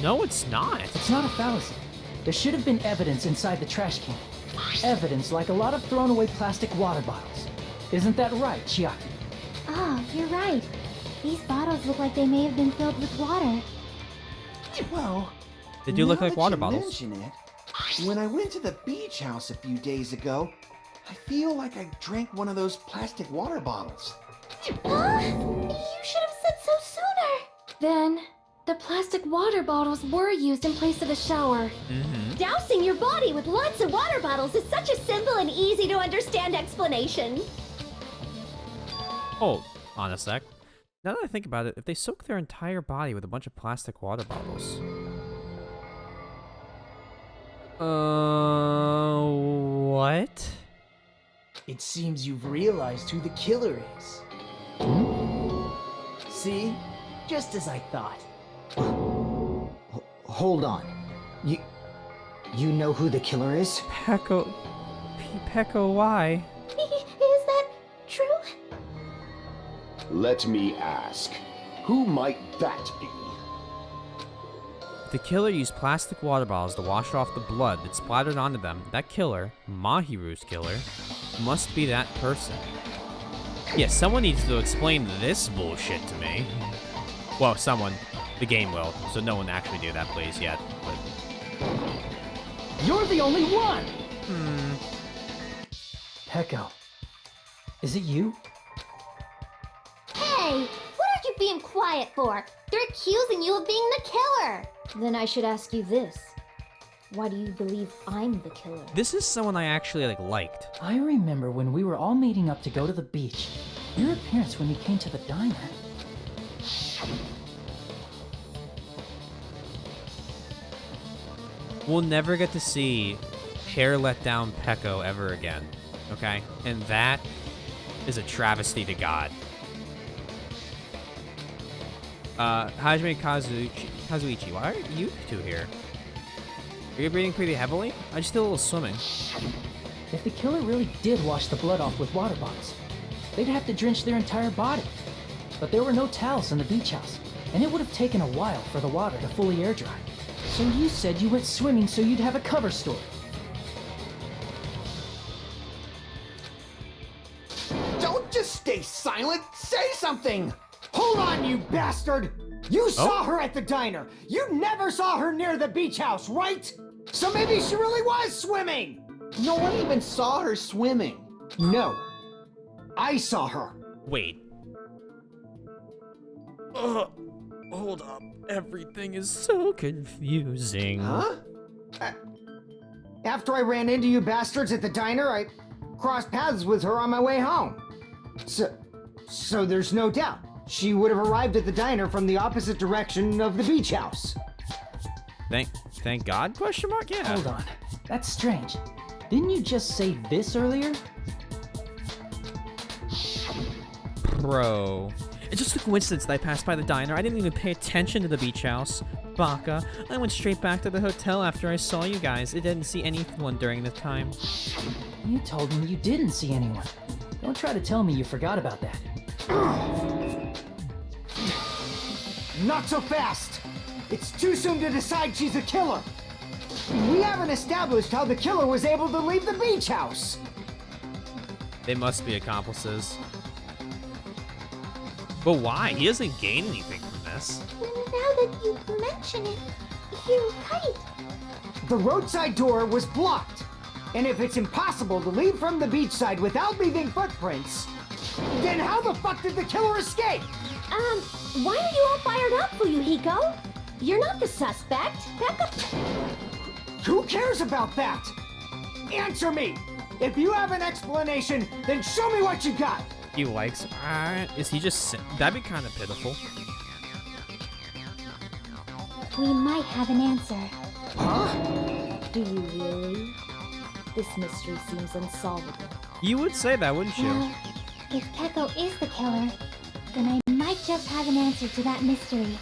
no, it's not. It's not a fallacy. There should have been evidence inside the trash can. Evidence like a lot of thrown away plastic water bottles. Isn't that right, Chiaki? Oh, you're right. These bottles look like they may have been filled with water. Well, They do look now like that water you bottles. mention it, when I went to the beach house a few days ago, I feel like I drank one of those plastic water bottles. Huh? You should have said so sooner. Then, the plastic water bottles were used in place of a shower. Dousing your body with lots of water bottles is such a simple and easy to understand explanation. Hold on a sec. Now that I think about it, if they soak their entire body with a bunch of plastic water bottles... what? It seems you've realized who the killer is. See? Just as I thought. Hold on. You know who the killer is? Pecco... Pecco, why? Is that true? Let me ask, who might that be? If the killer used plastic water bottles to wash off the blood that splattered onto them, that killer, Mahiru's killer, must be that person. Yeah, someone needs to explain this bullshit to me. Well, someone. The game will, so no one actually do that plays yet, but... You're the only one! Pecco. Is it you? Hey, what are you being quiet for? They're accusing you of being the killer. Then I should ask you this. Why do you believe I'm the killer? This is someone I actually, liked. I remember when we were all meeting up to go to the beach. Your appearance when you came to the diner. We'll never get to see hair let down Pecco ever again, okay? And that is a travesty to God. Hajime Kazuichi, why are you two here? Are you breathing pretty heavily? I just did a little swimming. If the killer really did wash the blood off with water bottles, they'd have to drench their entire body. But there were no towels in the beach house, and it would have taken a while for the water to fully air dry. So you said you went swimming so you'd have a cover story. Don't just stay silent. Say something. Hold on, you bastard! You saw her at the diner. You never saw her near the beach house, right? So maybe she really was swimming. No one even saw her swimming. No. I saw her. Wait. Hold up. Everything is so confusing. Huh? After I ran into you bastards at the diner, I crossed paths with her on my way home. So there's no doubt she would have arrived at the diner from the opposite direction of the beach house. Thank God? Question mark? Yeah. Hold on. That's strange. Didn't you just say this earlier? Bro. It's just a coincidence that I passed by the diner. I didn't even pay attention to the beach house. Baka. I went straight back to the hotel after I saw you guys. I didn't see anyone during the time. You told me you didn't see anyone. Don't try to tell me you forgot about that. Not so fast! It's too soon to decide she's a killer. We haven't established how the killer was able to leave the beach house. They must be accomplices. But why? He doesn't gain anything from this. Now that you mention it, you're right. The roadside door was blocked. And if it's impossible to leave from the beachside without leaving footprints, then how the fuck did the killer escape? Why are you all fired up, Fuyuhiko? You're not the suspect. Back up. Who cares about that? Answer me! If you have an explanation, then show me what you got! He likes. Is he just? That'd be kind of pitiful. We might have an answer. Huh? Do you really? This mystery seems unsolvable. You would say that, wouldn't you? Well, if Keko is the killer, then I might just have an answer to that mystery.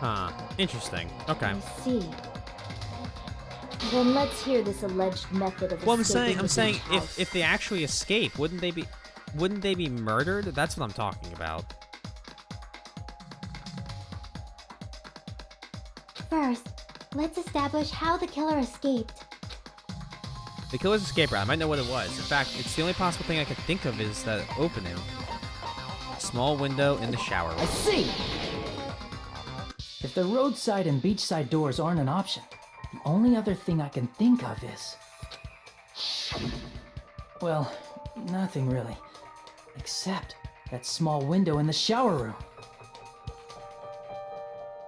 Huh. Interesting. Okay. I see. Then let's hear this alleged method of Well, escaping I'm the saying beach house. if they actually escape, wouldn't they be murdered? That's what I'm talking about. First, let's establish how the killer escaped. The killer's escape route. I might know what it was. In fact, it's the only possible thing I could think of is that opening. Small window in the shower room. I see! If the roadside and beachside doors aren't an option, the only other thing I can think of is... well, nothing really. Except that small window in the shower room.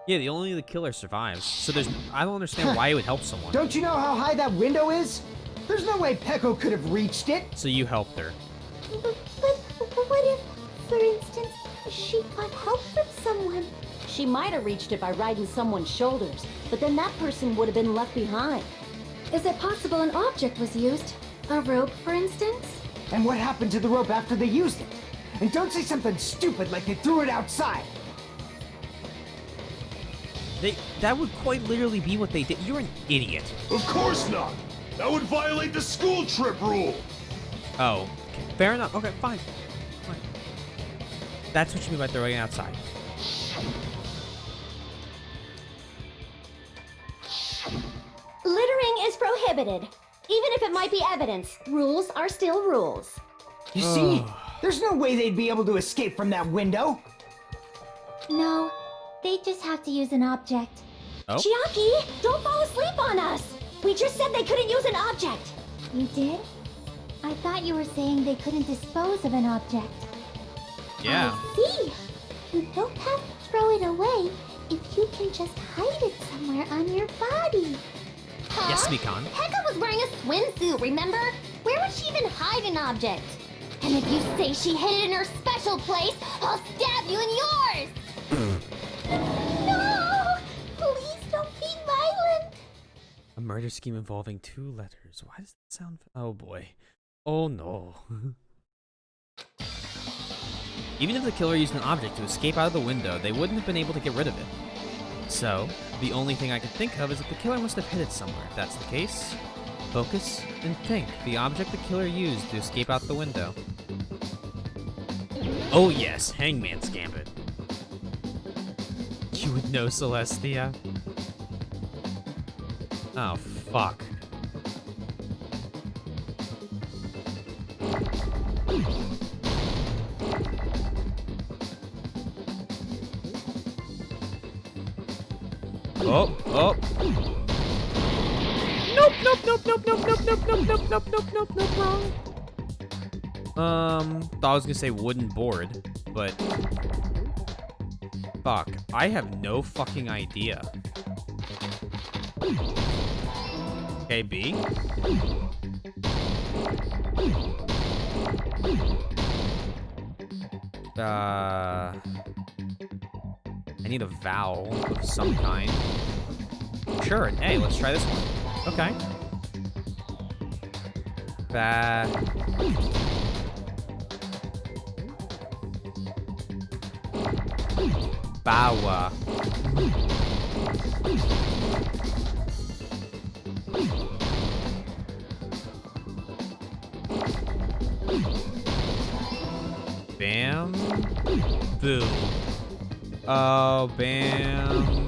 Yeah, only the killer survives. So I don't understand why it would help someone. Don't you know how high that window is? There's no way Peko could have reached it. So you helped her. But what if, for instance, she got help from someone? She might have reached it by riding someone's shoulders, but then that person would have been left behind. Is it possible an object was used? A rope, for instance? And what happened to the rope after they used it? And don't say something stupid like they threw it outside. That would quite literally be what they did. You're an idiot. Of course not! That would violate the school trip rule! Oh, okay. Fair enough. Okay, fine. That's what you mean by throwing it outside. Littering is prohibited. Even if it might be evidence, rules are still rules. You see, there's no way they'd be able to escape from that window. No, they just have to use an object. Oh? Chiaki, don't fall asleep on us! We just said they couldn't use an object! You did? I thought you were saying they couldn't dispose of an object. Yeah. I see! You don't have to throw it away if you can just hide it somewhere on your body. Huh? Yes, Mikan. Pekka was wearing a swimsuit, remember? Where would she even hide an object? And if you say she hid it in her special place, I'll stab you in yours! No! Please don't be violent! A murder scheme involving 2 letters. Why does that sound... Oh, boy. Oh, no. Even if the killer used an object to escape out of the window, they wouldn't have been able to get rid of it. So, the only thing I can think of is that the killer must have hid it somewhere. If that's the case, focus and think. The object the killer used to escape out the window. Oh yes, Hangman's Gambit. You would know, Celestia. Oh, fuck. Oh, oh. Nope. nope, nope, nope, nope, nope, nope, nope, nope, nope, nope, nope, nope, wrong. Thought I was gonna say wooden board, but fuck, I have no fucking idea. Okay, B. I need a vowel of some kind. Sure, an A. Let's try this one. Okay. Bawa. Bam. Boo. Oh, bam.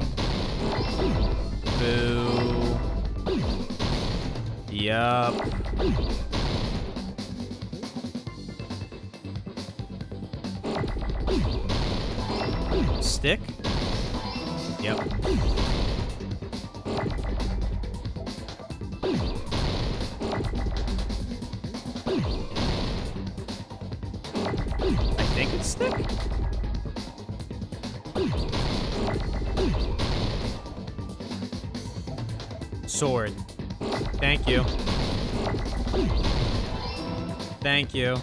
Boo. Yup. Stick? Yep. I think it's stick? Sword. Thank you. Thank you.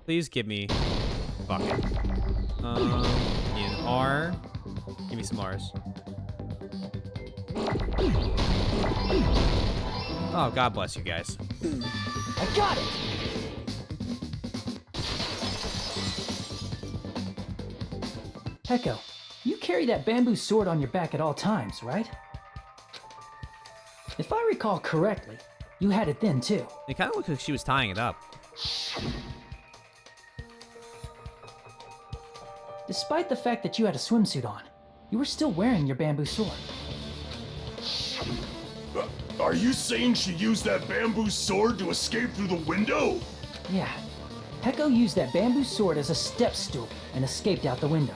Please give me a bucket. Need an R. Give me some R's. Oh, God bless you guys. I got it! Peko, you carry that bamboo sword on your back at all times, right? If I recall correctly, you had it then too. It kind of looked like she was tying it up. Despite the fact that you had a swimsuit on, you were still wearing your bamboo sword. Are you saying she used that bamboo sword to escape through the window? Yeah. Peko used that bamboo sword as a step stool and escaped out the window.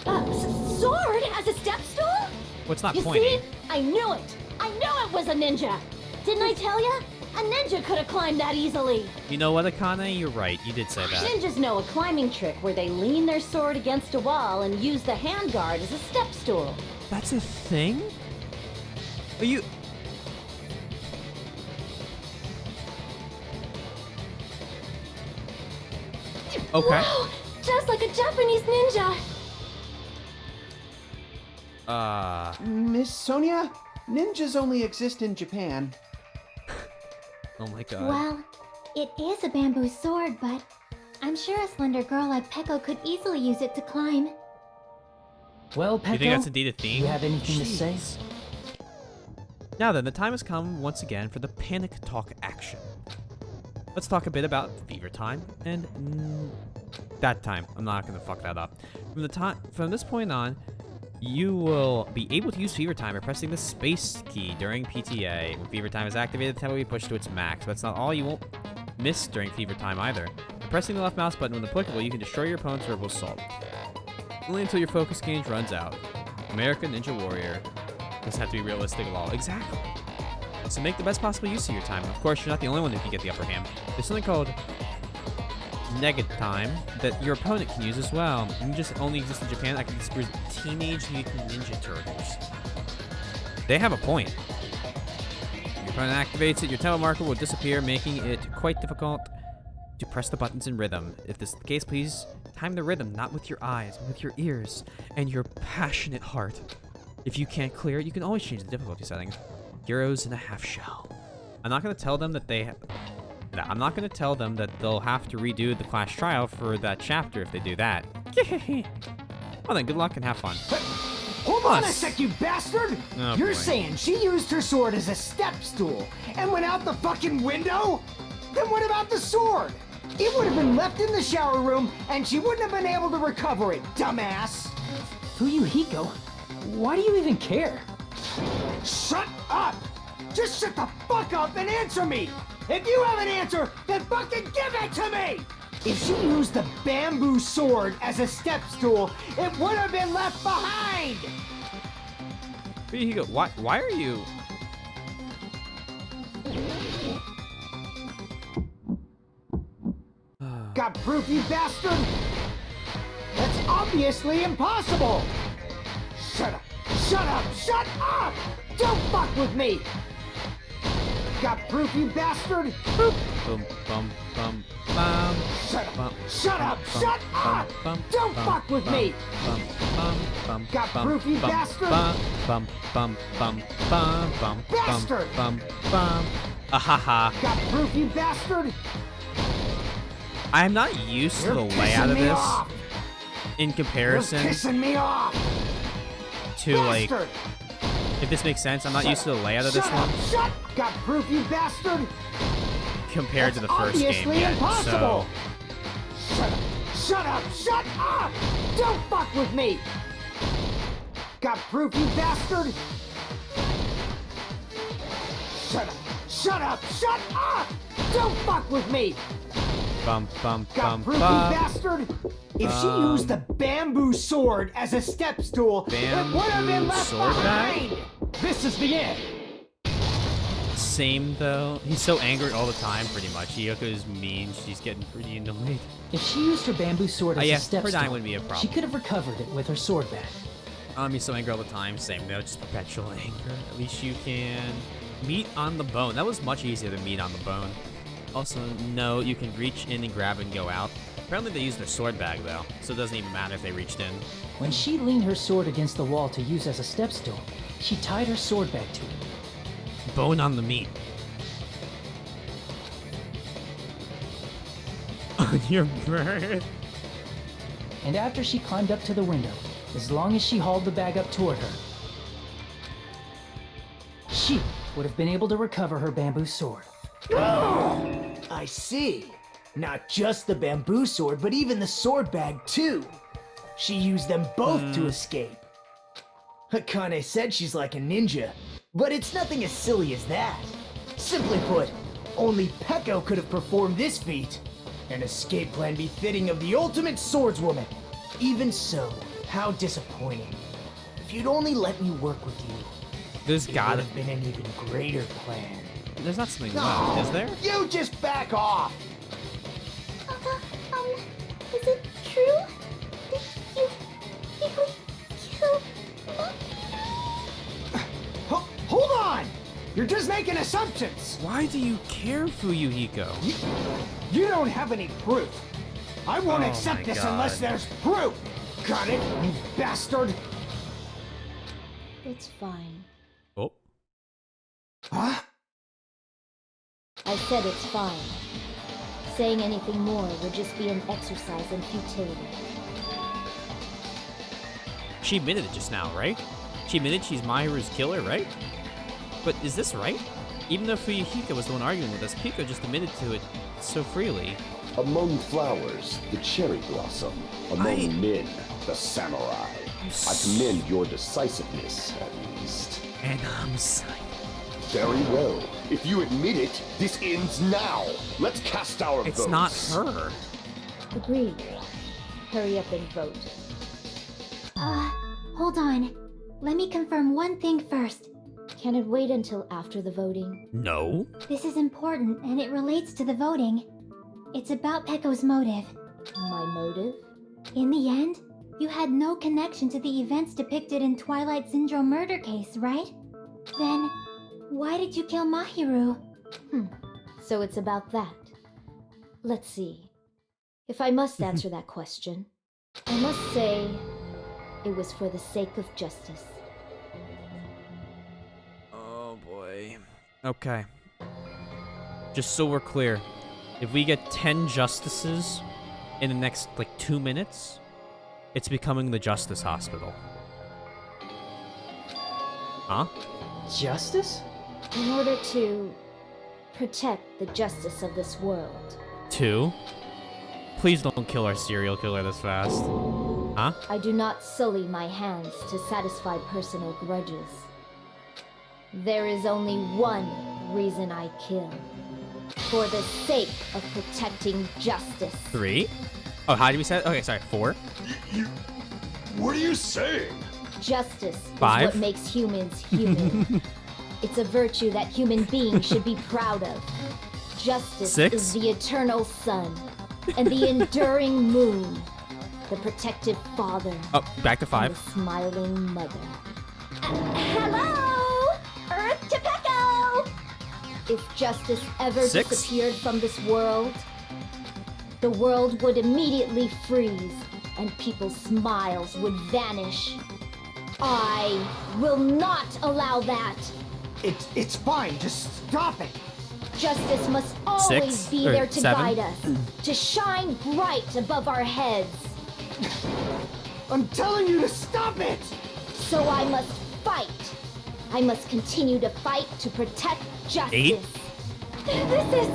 Sword as a step stool? Well, it's not You pointy. see? I knew it! I knew it was a ninja! Didn't I tell ya? A ninja could have climbed that easily! You know what, Akane? You're right. You did say that. Ninjas know a climbing trick where they lean their sword against a wall and use the handguard as a step stool. That's a thing? Are you... Okay. Wow! Just like a Japanese ninja! Miss Sonia, ninjas only exist in Japan. Oh my god. Well, it is a bamboo sword, but I'm sure a slender girl like Peko could easily use it to climb. Well, Peko, You think that's indeed a theme? do you have anything to say? Jeez. Now then, the time has come once again for the panic talk action. Let's talk a bit about fever time and that time. I'm not gonna fuck that up. From this point on, you will be able to use fever time by pressing the space key during PTA. When fever time is activated, the tempo will be pushed to its max. But that's not all. You won't miss during fever time either. By pressing the left mouse button when applicable, you can destroy your opponent's verbal assault. Only until your focus gauge runs out. American Ninja Warrior. Doesn't have to be realistic at all. Exactly. So make the best possible use of your time. Of course, you're not the only one who can get the upper hand. There's something called negative time that your opponent can use as well. And just only exists in Japan. I can use for Teenage Mutant Ninja Turtles. They have a point. Your opponent activates it, your tempo marker will disappear, making it quite difficult to press the buttons in rhythm. If this is the case, please time the rhythm not with your eyes, but with your ears and your passionate heart. If you can't clear it, you can always change the difficulty settings. Heroes in a half shell. I'm not going to tell them that I'm not going to tell them that they'll have to redo the class trial for that chapter if they do that. Well then, good luck and have fun. Hold on a sec, you bastard! Oh, You're boy. saying she used her sword as a step stool and went out the fucking window? Then what about the sword? It would have been left in the shower room and she wouldn't have been able to recover it, dumbass! Fuyuhiko, why do you even care? Shut up! Just shut the fuck up and answer me! If you have an answer, then fucking give it to me! If she used the bamboo sword as a step stool, it would have been left behind! Hiko, why are you... Got proof, you bastard? That's obviously impossible! Shut up! Shut up! Shut up! Don't fuck with me! Got proof, you bastard? Boom, bum, bum, bum. Shut up! Bum, Shut up! bum, Shut bum, up! bum, Don't bum, fuck with bum, me! Bum, bum, bum, Got bum, proof, you bum, bastard? Bum, bum, bum, bum, bum, bum, Bastard! bum, bum. Ahaha. Got proof, you bastard? I'm not used to You're the layout pissing of me this off. in You're comparison pissing me off! to like, Bastard! if this makes sense. I'm not Shut used to the layout of Shut this up! one Shut! Got proof, you bastard? compared to the That's first game obviously yet. impossible. So Shut up! Shut up! Shut up! Don't fuck with me! Got proof, you bastard? Shut up! Shut up! Shut up! Don't fuck with me! bum, bum, Got bum, proof, you bum. bastard? If she used the bamboo sword as a step stool, it would have been Bamboo left sword behind! This is the end! Same though. He's so angry all the time, pretty much. Hiyoko is mean. She's getting pretty annoyed. If she used her bamboo sword as Yeah, a step her dying stool, wouldn't be a she problem. could have recovered it with her sword bag. He's so angry all the time. Same though, just perpetual anger. At least you can meat on the bone. That was much easier than meat on the bone. Also, no, you can reach in and grab and go out. Apparently they use their sword bag though, so it doesn't even matter if they reached in. When she leaned her sword against the wall to use as a step stool, she tied her sword bag to it. Bone on the meat. On your bird. And after she climbed up to the window, as long as she hauled the bag up toward her, she would have been able to recover her bamboo sword. I see. Not just the bamboo sword, but even the sword bag too. She used them both to escape. Akane said she's like a ninja, but it's nothing as silly as that. Simply put, only Peko could have performed this feat. An escape plan befitting of the ultimate swordswoman. Even so, how disappointing. If you'd only let me work with you, There's it would gotta have been an even greater plan. There's not something No, left, is there? You just back off! Is it true? Did you really kill Hold on! You're just making assumptions! Why do you care, Fuyuhiko? You don't have any proof. I won't Oh accept my this God. unless there's proof! Got it, you bastard? It's fine. Oh. Huh? I said it's fine. Saying anything more would just be an exercise in futility. She admitted it just now, right? She admitted she's Mahiru's killer, right? But is this right? Even though Fuyuhiko was the one arguing with us, Piko just admitted to it so freely. Among flowers, the cherry blossom. Among men, the samurai. I commend your decisiveness, at least. And I'm silent. Very well. If you admit it, this ends now. Let's cast our votes. It's not her. Agreed. Hurry up and vote. Hold on. Let me confirm one thing first. Can it wait until after the voting? No. This is important, and it relates to the voting. It's about Peko's motive. My motive? In the end, you had no connection to the events depicted in Twilight Syndrome murder case, right? Then, why did you kill Mahiru? So it's about that. Let's see. If I must answer that question, I must say it was for the sake of justice. Oh boy. Okay. Just so we're clear, if we get 10 justices in the next, 2 minutes, it's becoming the Justice Hospital. Huh? Justice? In order to protect the justice of this world. 2? Please don't kill our serial killer this fast. Huh? I do not sully my hands to satisfy personal grudges. There is only one reason I kill. For the sake of protecting justice. 3. Oh, how do we say it? Okay, sorry. 4. What are you saying? Justice 5. is what makes humans human. It's a virtue that human beings should be proud of. Justice 6. is the eternal sun and the enduring moon, the protective father. Oh, back to and 5. the smiling mother. Hello, Earth to Pecco! If justice ever 6. disappeared from this world, the world would immediately freeze and people's smiles would vanish. I will not allow that. It's fine. Just stop it. Justice must always 6 be or there to 7. guide us, to shine bright above our heads. I'm telling you to stop it. So I must fight. I must continue to fight to protect justice. 8. This is...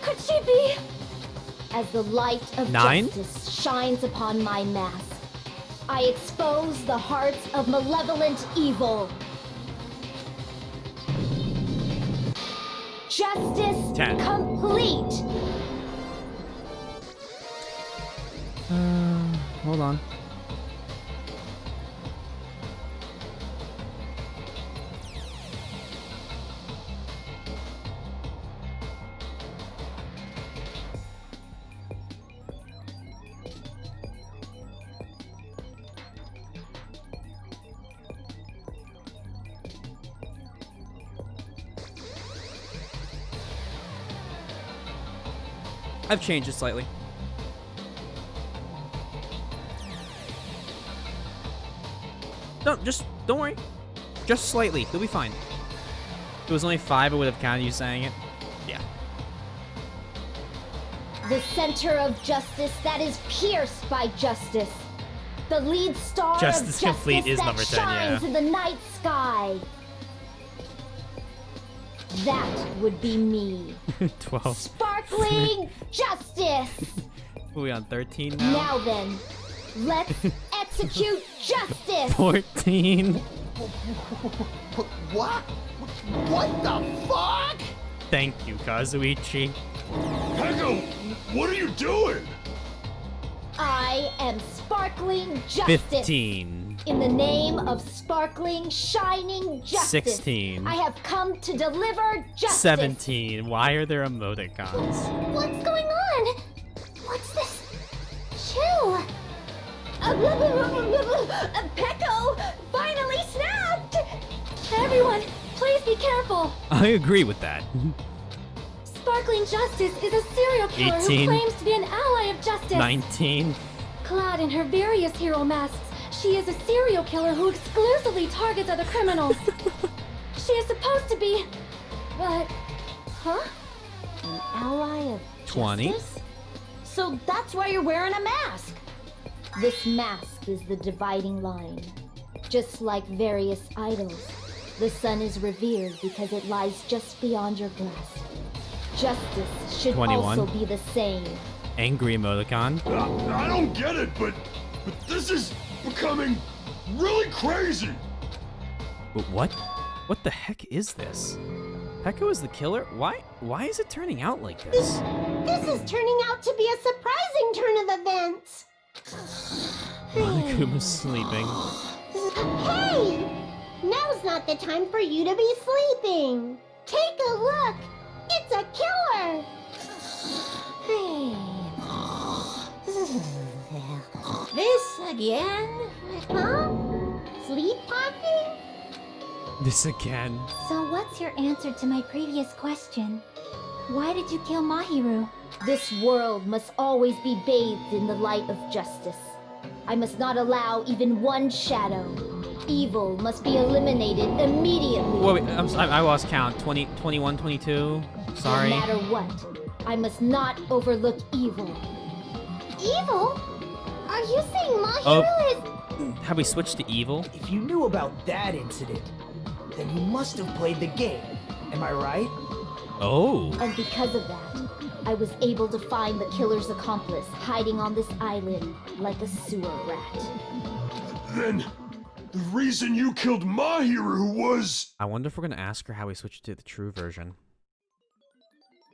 Could she be... As the light of 9. justice shines upon my mask, I expose the hearts of malevolent evil. Justice 10. complete. Hold on. I've changed it slightly. Don't worry. Just slightly. You'll be fine. If it was only 5, I would have counted you saying it. Yeah. The center of justice that is pierced by justice. The lead star Justice of Complete justice is that number 10, shines yeah. in the night sky. That would be me. 12. Sparkling justice. Are we on 13 now? Now then, let's execute justice. 14. What? What the fuck? Thank you, Kazuichi. Pecco, what are you doing? I am sparkling justice. 15. In the name of sparkling, shining justice. 16. I have come to deliver justice. 17. Why are there emoticons? What's going on? What's this? Chill. Pecco finally snapped! Everyone, please be careful. I agree with that. Sparkling Justice is a serial killer 18. who claims to be an ally of justice. 19. Clad in her various hero masks, she is a serial killer who exclusively targets other criminals. She is supposed to be... But... Huh? An ally of 20. justice? So that's why you're wearing a mask. This mask is the dividing line. Just like various idols, the sun is revered because it lies just beyond your grasp. Justice should 21. also be the same. Angry emoticon. I don't get it, but this is becoming really crazy. But what? What the heck is this? Pecco is the killer? Why is it turning out like this? This is turning out to be a surprising turn of events. Monokuma's sleeping. Hey! Now's not the time for you to be sleeping. Take a look. It's a killer. This again? Huh? Sleepwalking? This again. So what's your answer to my previous question? Why did you kill Mahiru? This world must always be bathed in the light of justice. I must not allow even one shadow. Evil must be eliminated immediately. Wait, I lost count. 20, 21, 22. Sorry. No matter what, I must not overlook evil. Evil? Are you saying Mahiru is... Have we switched to evil? If you knew about that incident, then you must have played the game. Am I right? Oh. And because of that, I was able to find the killer's accomplice hiding on this island like a sewer rat. Then the reason you killed Mahiru was... I wonder if we're gonna ask her how we switched to the true version.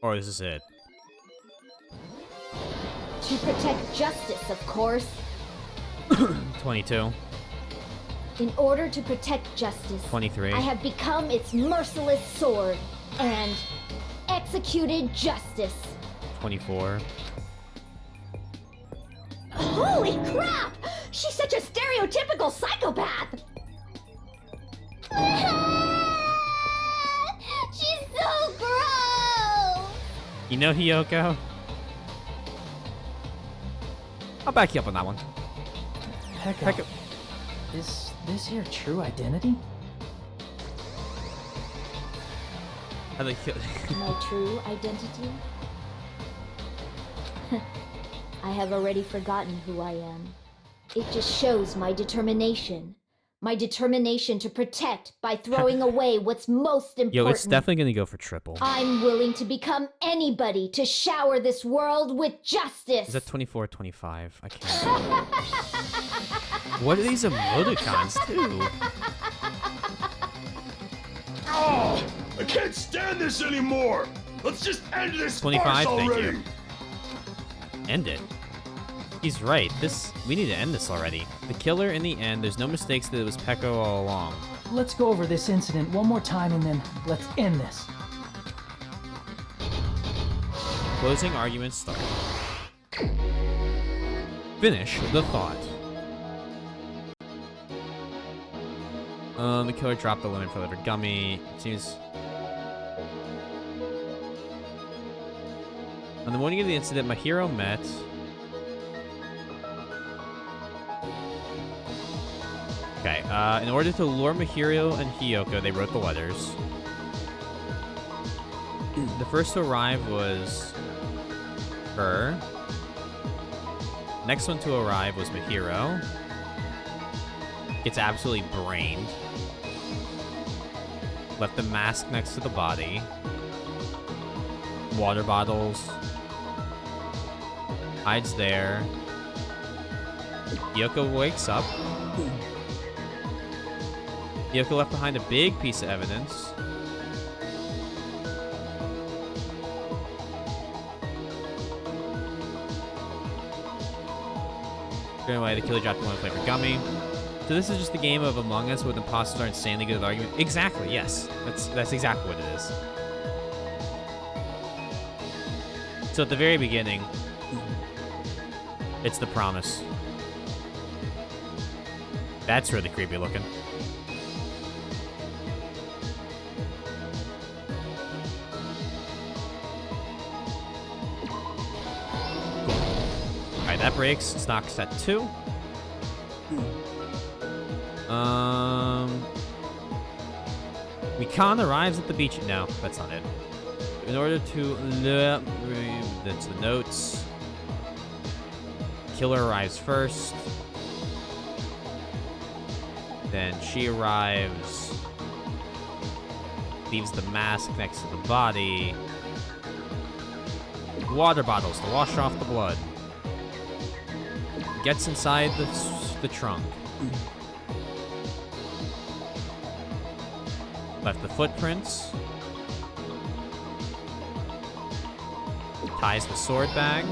Or is this it? To protect justice, of course. 22. In order to protect justice, 23. I have become its merciless sword and executed justice. 24. Holy crap! She's such a stereotypical psychopath! She's so gross! You know Hiyoko? I'll back you up on that one. Heck, is this your true identity? How they kill My true identity? I have already forgotten who I am. It just shows my determination. My determination to protect by throwing away what's most important. Yo, it's definitely gonna go for triple. I'm willing to become anybody to shower this world with justice. Is that 24 or 25? I can't. What are these emoticons, too? Oh, I can't stand this anymore! Let's just end this 25, farce thank already! you. End it. He's right. We need to end this already. The killer in the end, there's no mistakes that it was Peko all along. Let's go over this incident one more time and then let's end this. Closing arguments start. Finish the thought. The killer dropped the limit for liver gummy. It seems... On the morning of the incident, my hero met... Okay, in order to lure Mahiro and Hiyoko, they wrote the letters. The first to arrive was her. Next one to arrive was Mahiro. Gets absolutely brained. Left the mask next to the body. Water bottles. Hides there. Hiyoko wakes up. Hiyoko left behind a big piece of evidence. Anyway, the killer dropped one flavor gummy. So this is just a game of Among Us where the imposters are insanely good at argument. Exactly, yes. That's exactly what it is. So at the very beginning, it's the promise. That's really creepy looking. Alright, that breaks. Stock set 2. Mikan arrives at the beach. No, that's not it. In order to... That's the notes. Killer arrives first. Then she arrives. Leaves the mask next to the body. Water bottles to wash off the blood. Gets inside the trunk. Left the footprints. Ties the sword bag.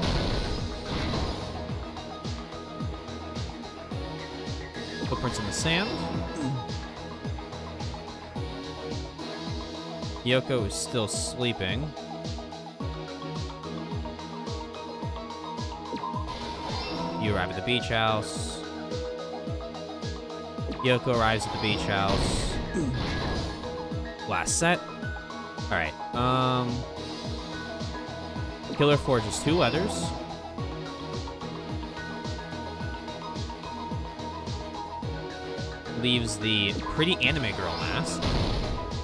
Footprints in the sand. Yoko is still sleeping. You arrive at the beach house. Yoko arrives at the beach house. Last set. Alright, Killer forges 2 letters. Leaves the pretty anime girl mask.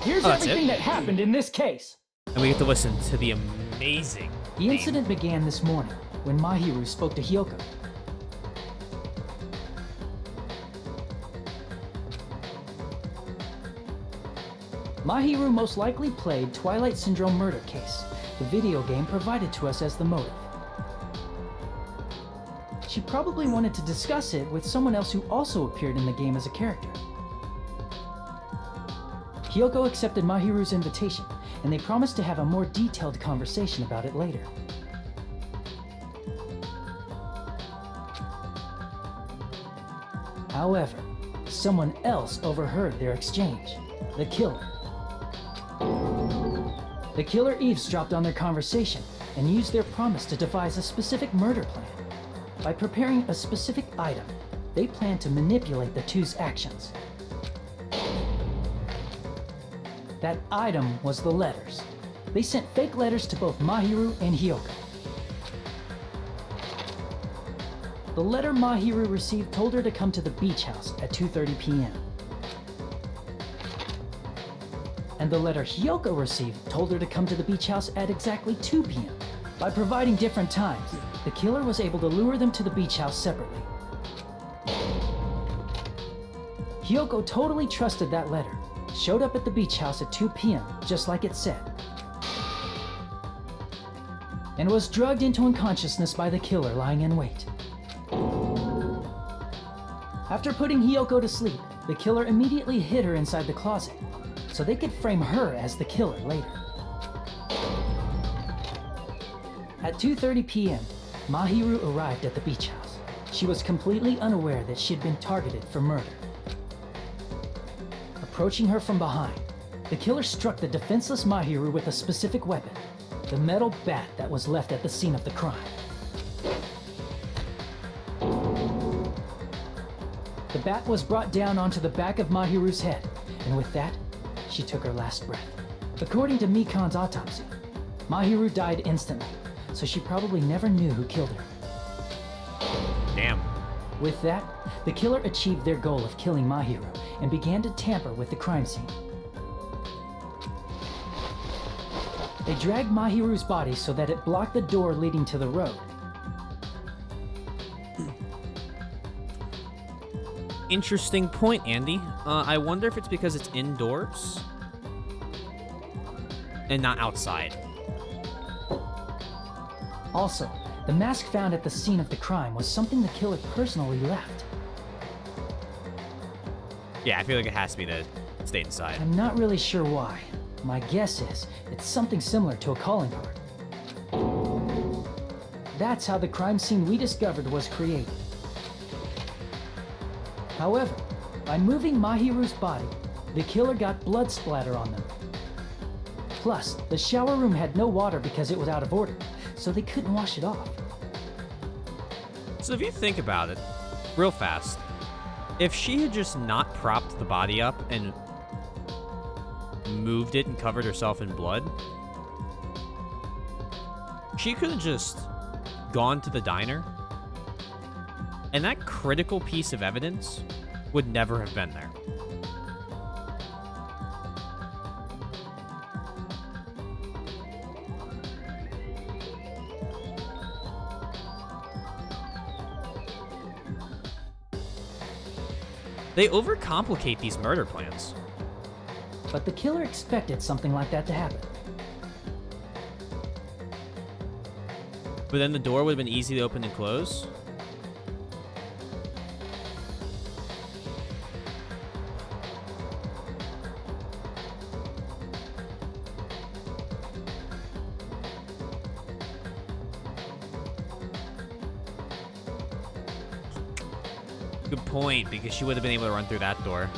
Here's everything that happened in this case. And we get to listen to the amazing The incident began this morning when Mahiru spoke to Hyoko. Mahiru most likely played Twilight Syndrome Murder Case, the video game provided to us as the motive. She probably wanted to discuss it with someone else who also appeared in the game as a character. Hyoko accepted Mahiru's invitation, and they promised to have a more detailed conversation about it later. However, someone else overheard their exchange. The killer. The killer eavesdropped on their conversation and used their promise to devise a specific murder plan. By preparing a specific item, they planned to manipulate the two's actions. That item was the letters. They sent fake letters to both Mahiru and Hyoko. The letter Mahiru received told her to come to the beach house at 2:30 p.m. And the letter Hyoko received told her to come to the beach house at exactly 2 p.m. By providing different times, the killer was able to lure them to the beach house separately. Hyoko totally trusted that letter, showed up at the beach house at 2 p.m., just like it said, and was drugged into unconsciousness by the killer lying in wait. After putting Hyoko to sleep, the killer immediately hid her inside the closet, so they could frame her as the killer later. At 2:30 p.m., Mahiru arrived at the beach house. She was completely unaware that she had been targeted for murder. Approaching her from behind, the killer struck the defenseless Mahiru with a specific weapon, the metal bat that was left at the scene of the crime. The bat was brought down onto the back of Mahiru's head, and with that, she took her last breath. According to Mikan's autopsy, Mahiru died instantly, so she probably never knew who killed her. Damn. With that, the killer achieved their goal of killing Mahiru and began to tamper with the crime scene. They dragged Mahiru's body so that it blocked the door leading to the road. Interesting point, Andy. I wonder if it's because it's indoors and not outside. Also, the mask found at the scene of the crime was something the killer personally left. Yeah, I feel like it has to be to stay inside. I'm not really sure why. My guess is it's something similar to a calling card. That's how the crime scene we discovered was created. However, by moving Mahiru's body, the killer got blood splatter on them. Plus, the shower room had no water because it was out of order, so they couldn't wash it off. So if you think about it, real fast, if she had just not propped the body up and moved it and covered herself in blood, she could have just gone to the diner, and that critical piece of evidence would never have been there. They overcomplicate these murder plans. But the killer expected something like that to happen. But then the door would have been easy to open and close. Good point, because she would have been able to run through that door.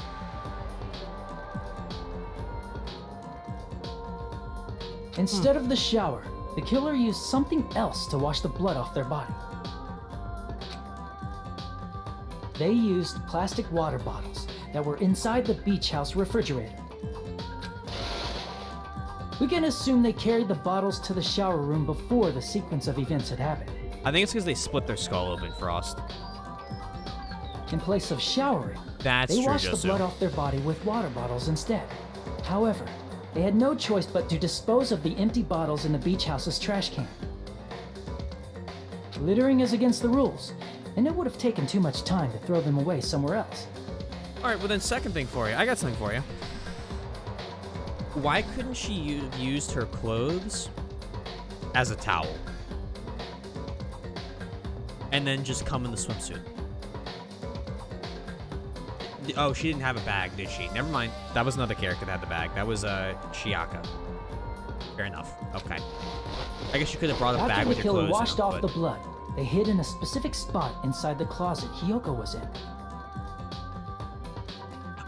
Instead of the shower, the killer used something else to wash the blood off their body. They used plastic water bottles that were inside the beach house refrigerator. We can assume they carried the bottles to the shower room before the sequence of events had happened. I think it's because they split their skull open, Frost. In place of showering, That's they true, washed the Josu. blood off their body with water bottles instead. However, they had no choice but to dispose of the empty bottles in the beach house's trash can. Littering is against the rules, and it would have taken too much time to throw them away somewhere else. All right, well then, second thing for you. I got something for you. Why couldn't she have used her clothes as a towel? And then just come in the swimsuit? Oh, she didn't have a bag, did she? Never mind. That was another character that had the bag. That was Shiaka. Fair enough. Okay. I guess you could have brought a bag After with the your killer clothes washed in, off but- the blood, they hid in a specific spot inside the closet Hiyoko was in.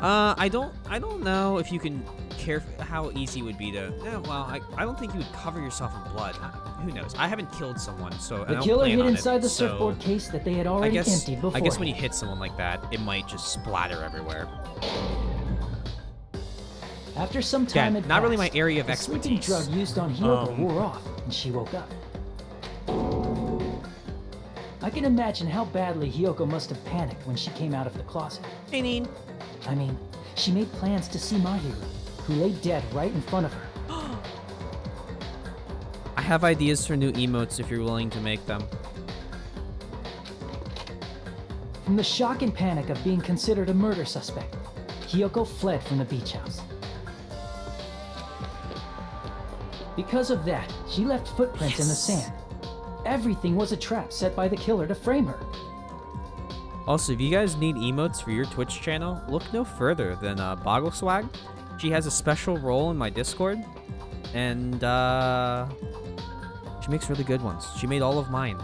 I don't know if you can care how easy it would be to. Yeah, well, I don't think you would cover yourself in blood. Who knows? I haven't killed someone, so I The don't killer plan hid on inside it, the so surfboard case that they had already emptied before. I guess when you hit someone like that, it might just splatter everywhere. After some time Yeah, had not really my passed, area of the sleeping expertise. drug used on Hiyoko wore off, and she woke up. I can imagine how badly Hiyoko must have panicked when she came out of the closet. I mean, she made plans to see Mahiru, who lay dead right in front of her. I have ideas for new emotes if you're willing to make them. From the shock and panic of being considered a murder suspect, Hiyoko fled from the beach house. Because of that, she left footprints in the sand. Everything was a trap set by the killer to frame her. Also, if you guys need emotes for your Twitch channel, look no further than Boggle Swag. She has a special role in my Discord, and she makes really good ones. She made all of mine.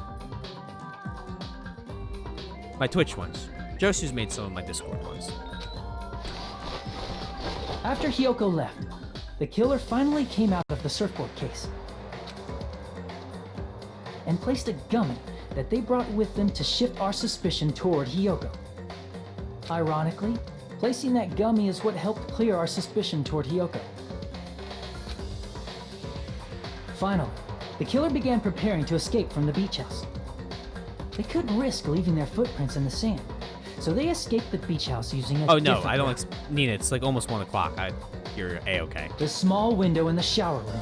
My Twitch ones. Josu's made some of my Discord ones. After Hiyoko left, the killer finally came out of the surfboard case and placed a gummy that they brought with them to shift our suspicion toward Hiyoko. Ironically, placing that gummy is what helped clear our suspicion toward Hiyoko. Finally, the killer began preparing to escape from the beach house. They couldn't risk leaving their footprints in the sand, so they escaped the beach house using a Oh no, different I don't route. Nina, it's like almost 1 o'clock. You're A-okay. The small window in the shower room.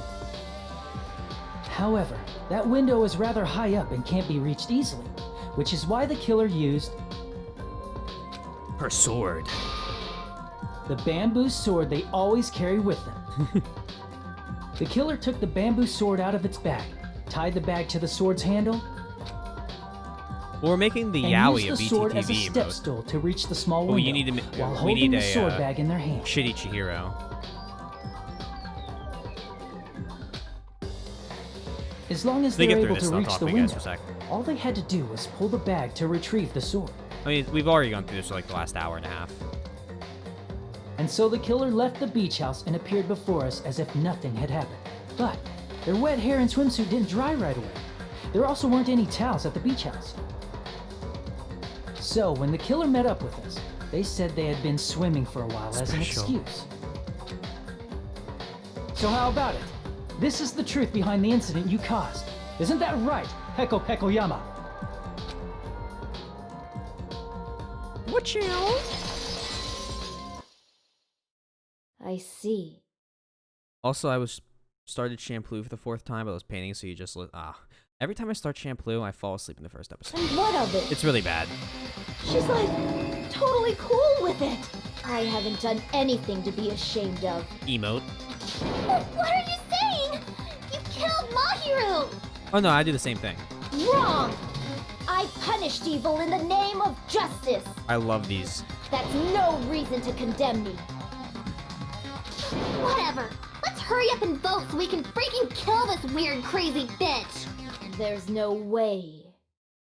However, that window is rather high up and can't be reached easily, which is why the killer used her sword. The bamboo sword they always carry with them. The killer took the bamboo sword out of its bag, tied the bag to the sword's handle, Well, we're making the and Yaoi used of the sword as a BTTV step emote. stool to reach the small Oh, window you need to while we holding need the a sword bag in their hand. Shitty Chihiro. As long as They they're get through able this, to I'll reach talk the to you guys window, for a sec. all they had to do was pull the bag to retrieve the sword. I mean, we've already gone through this for like the last hour and a half. And so the killer left the beach house and appeared before us as if nothing had happened. But their wet hair and swimsuit didn't dry right away. There also weren't any towels at the beach house. So when the killer met up with us, they said they had been swimming for a while as an Special. excuse. So how about it? This is the truth behind the incident you caused. Isn't that right, Heko Pekoyama? Watch out! I see. Also, I started Shampoo for the 4th time, but I was painting, so you just every time I start Shampoo, I fall asleep in the first episode. And what of it? It's really bad. She's like totally cool with it. I haven't done anything to be ashamed of. Emote. What are you saying? You killed Mahiru! Oh no, I do the same thing. Wrong! I punished evil in the name of justice. I love these. That's no reason to condemn me. Whatever. Let's hurry up and vote so we can freaking kill this weird, crazy bitch. There's no way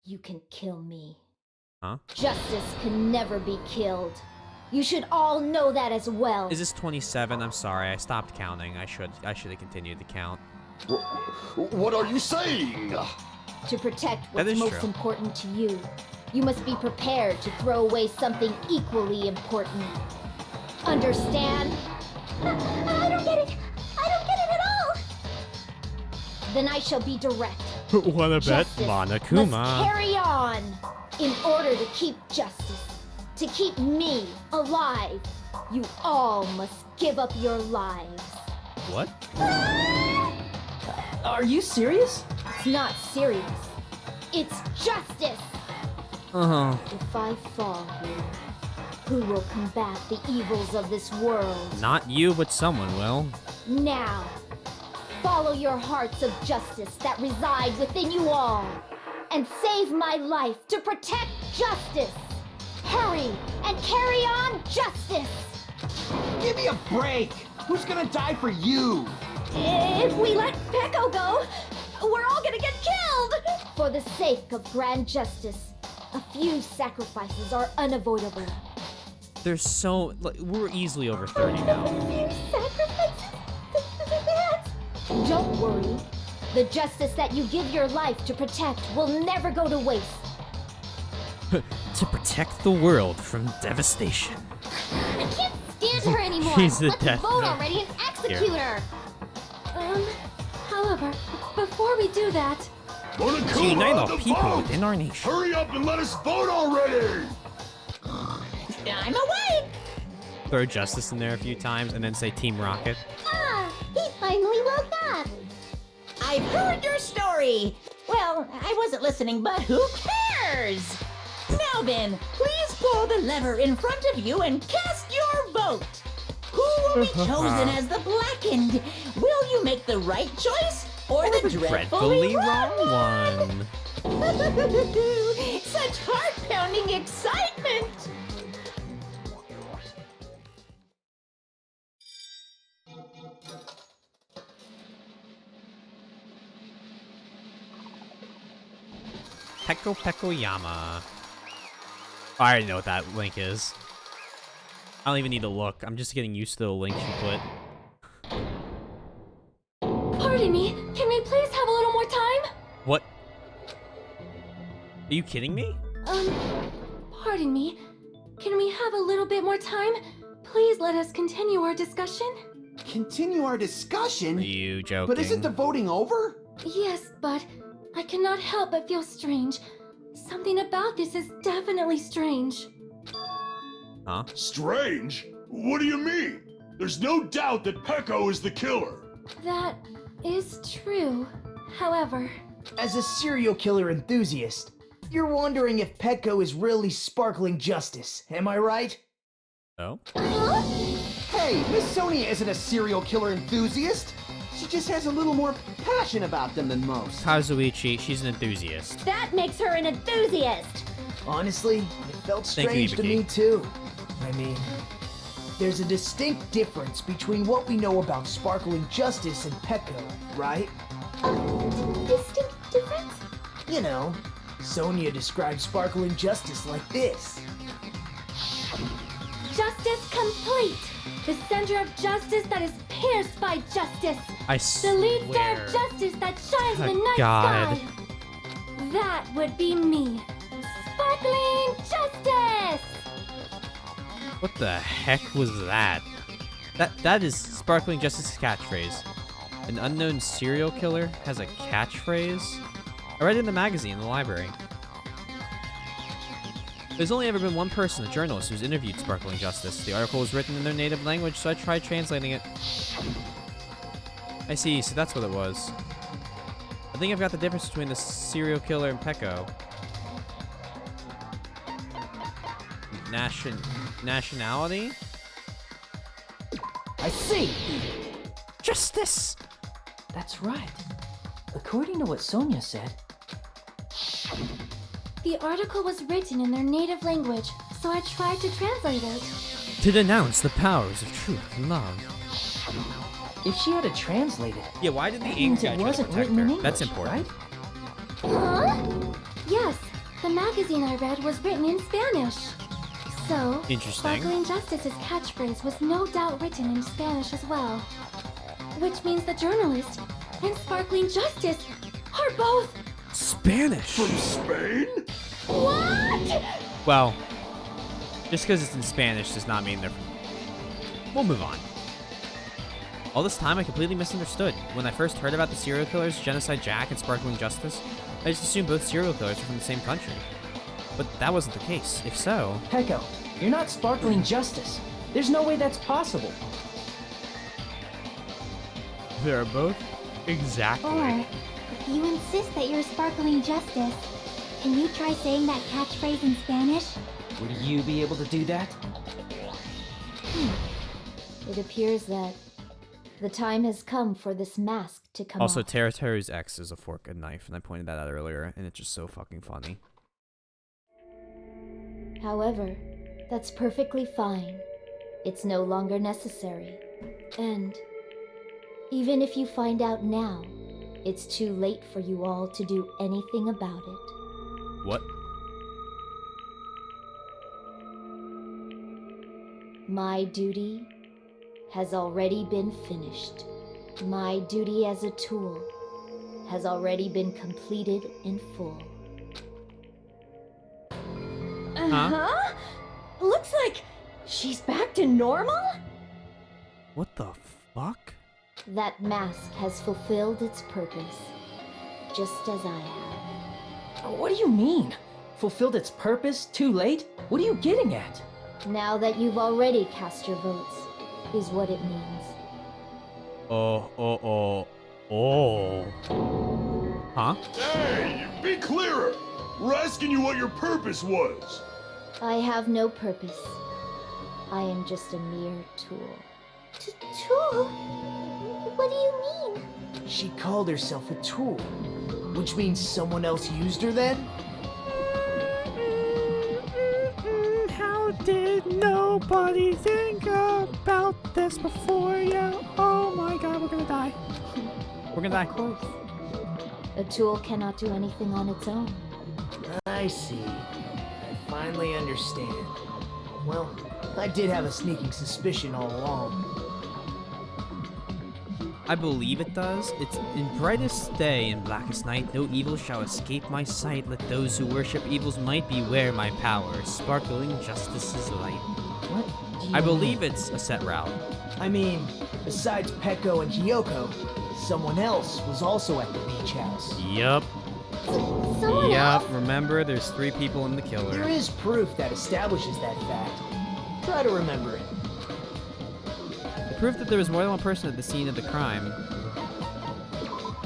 you can kill me. Huh? Justice can never be killed. You should all know that as well. Is this 27? I'm sorry, I stopped counting. I should have continued to count. What are you saying? To protect That what's is most true. important to you, you must be prepared to throw away something equally important. Understand? I don't get it. I don't get it at all. Then I shall be direct. Wanna bet? Justice Monokuma. must carry on. In order to keep justice, to keep me alive, you all must give up your lives. What? Are you serious? It's not serious. It's justice. Uh-huh. If I fall here, who will combat the evils of this world? Not you, but someone will. Now, follow your hearts of justice that reside within you all, and save my life to protect justice. hurry and carry on justice! Give me a break! Who's gonna die for you? If we let Peko go, we're all gonna get killed! For the sake of grand justice, a few sacrifices are unavoidable. There's so... Like, we're easily over 30 now. Few sacrifices? That's... Don't worry. The justice that you give your life to protect will never go to waste. To protect the world from devastation. I can't stand her anymore! She's the Let's death vote note. already and execute her! However, before we do that, To Monokuma, unite all the people vote! within our nation. Hurry up and let us vote already! I'm awake! Throw Justice in there a few times and then say Team Rocket. Ah! He finally woke up! I've heard your story. Well, I wasn't listening, but who cares? Now then, please pull the lever in front of you and cast your vote. Who will be chosen as the blackened? Will you make the right choice or the dreadfully wrong one? Such heart-pounding excitement! Peko Yama. I already know what that link is. I don't even need to look. I'm just getting used to the link she put. pardon me, can we please have a little more time? What? Are you kidding me? Pardon me, can we have a little bit more time? Please let us continue our discussion. Continue our discussion? Are you joking? But isn't the voting over? Yes, but I cannot help but feel strange. Something about this is definitely strange. Huh? Strange? What do you mean? There's no doubt that Peko is the killer. That is true. However, As a serial killer enthusiast, you're wondering if Petco is really sparkling justice, am I right? Oh? Hey, Miss Sonia isn't a serial killer enthusiast. She just has a little more passion about them than most. Kazuichi, she's an enthusiast. That makes her an enthusiast! Honestly, it felt Thank you, strange to Ibiki. me too. I mean, there's a distinct difference between what we know about sparkling justice and Petco, right? Distinct difference? You know, Sonia describes sparkling justice like this. justice complete! The center of justice that is pierced by justice! I The lead star swear. of justice that shines in the Oh, night God. sky! That would be me! Sparkling justice! What the heck was that? That is Sparkling Justice's catchphrase. An unknown serial killer has a catchphrase? I read it in the magazine in the library. There's only ever been one person, a journalist, who's interviewed Sparkling Justice. The article was written in their native language, so I tried translating it. I see, so that's what it was. I think I've got the difference between the serial killer and Peko. Nationality? I see! Justice! That's right. According to what Sonia said, The article was written in their native language, so I tried to translate it. To denounce the powers of truth and love. if she had to translate it, Yeah, why did the that ink means guy it try to wasn't protect written in her? English, That's important. right? Huh? Yes, the magazine I read was written in Spanish. So, Interesting. Sparkling Justice's catchphrase was no doubt written in Spanish as well. Which means the journalist and Sparkling Justice are both... Spanish! From Spain? What? Well, just because it's in Spanish does not mean they're... We'll move on. All this time, I completely misunderstood. When I first heard about the serial killers, Genocide Jack and Sparkling Justice, I just assumed both serial killers were from the same country. But that wasn't the case. If so... Peko, you're not sparkling justice. There's no way that's possible. They're both exactly... Or, if you insist that you're Sparkling Justice, can you try saying that catchphrase in Spanish? Would you be able to do that? It appears that the time has come for this mask to come Also, off. Teruteru's ex is a fork and knife, and I pointed that out earlier, and it's just so fucking funny. However, that's perfectly fine. It's no longer necessary. And even if you find out now, it's too late for you all to do anything about it. What? My duty has already been finished. My duty as a tool has already been completed in full. Uh-huh? Looks like she's back to normal? What the fuck? That mask has fulfilled its purpose, just as I have. What do you mean? Fulfilled its purpose? Too late? What are you getting at? Now that you've already cast your votes, is what it means. Huh? Hey, be clearer! We're asking you what your purpose was! I have no purpose. I am just a mere tool. Tool? What do you mean? She called herself a tool, which means someone else used her then? How did nobody think about this before you? Oh my god, we're gonna die. We're gonna die. Of course. A tool cannot do anything on its own. I see. I finally understand. Well, I did have a sneaking suspicion all along. I believe it does. It's in brightest day and blackest night, no evil shall escape my sight. Let those who worship evil's might beware my power, sparkling justice's light. What do you I believe mean? it's a set route. I mean, besides Peko and Hiyoko, someone else was also at the beach house. Yup. Someone else? Remember, there's 3 people in the killer. There is proof that establishes that fact. Try to remember it. The proof that there was more than one person at the scene of the crime.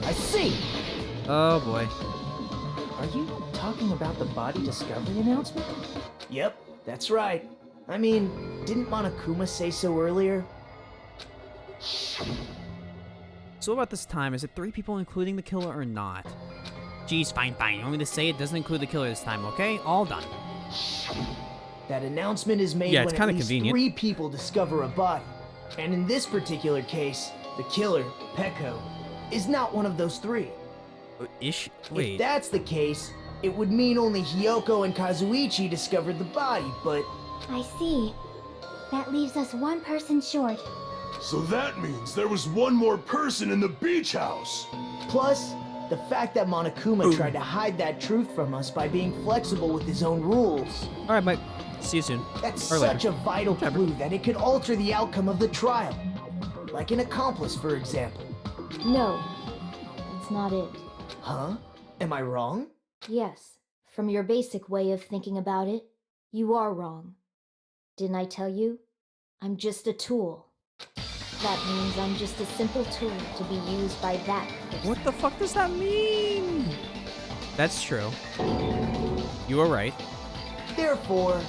I see! Oh boy. Are you talking about the body discovery announcement? Yep, that's right. I mean, didn't Monokuma say so earlier? So about this time, is it 3 people including the killer or not? Geez, fine. You want me to say it doesn't include the killer this time, okay? All done. That announcement is made Yeah, it's when kinda at least convenient. 3 people discover a body. And in this particular case, the killer, Peko, is not one of those 3. Wait. If that's the case, it would mean only Hiyoko and Kazuichi discovered the body, but... I see. That leaves us one person short. So that means there was one more person in the beach house! Plus, the fact that Monokuma tried to hide that truth from us by being flexible with his own rules. Alright, Mike. See you soon. That's Or later. such a vital clue that it could alter the outcome of the trial. Like an accomplice, for example. No, that's not it. Huh? Am I wrong? Yes, from your basic way of thinking about it, you are wrong. Didn't I tell you? I'm just a tool. That means I'm just a simple tool to be used by that person. What the fuck does that mean? That's true. You are right. Therefore,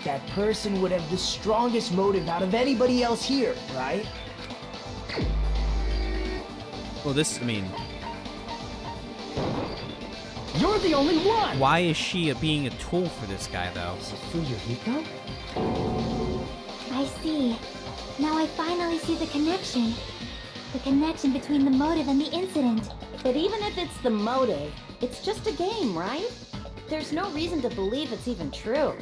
that person would have the strongest motive out of anybody else here, right? Well, You're the only one! why is she being a tool for this guy, though? Is it for Yuriko? I see. Now I finally see the connection. The connection between the motive and the incident. But even if it's the motive, it's just a game, right? There's no reason to believe it's even true.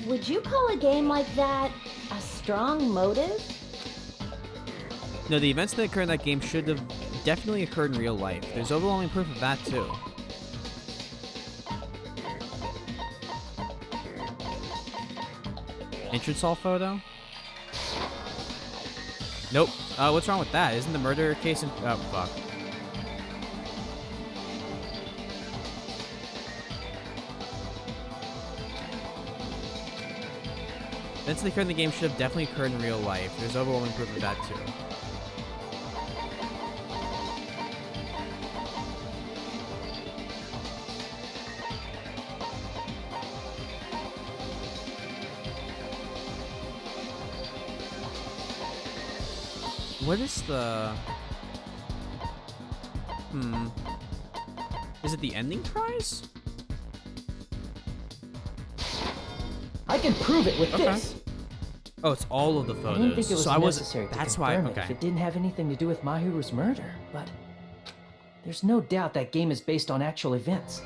Would you call a game like that a strong motive? No, the events that occur in that game should have definitely occurred in real life. There's overwhelming proof of that, too. Entrance hall photo? Nope. What's wrong with that? Isn't the murder case in... Oh, fuck. Events that occur in the game should have definitely occurred in real life. There's overwhelming proof of that, too. What is the... Is it the ending prize? can prove it with Okay. this. Oh, it's all of the I photos. didn't think it was so I was. necessary to That's confirm why. it Okay. if it didn't have anything to do with Mahiru's murder, but there's no doubt that game is based on actual events.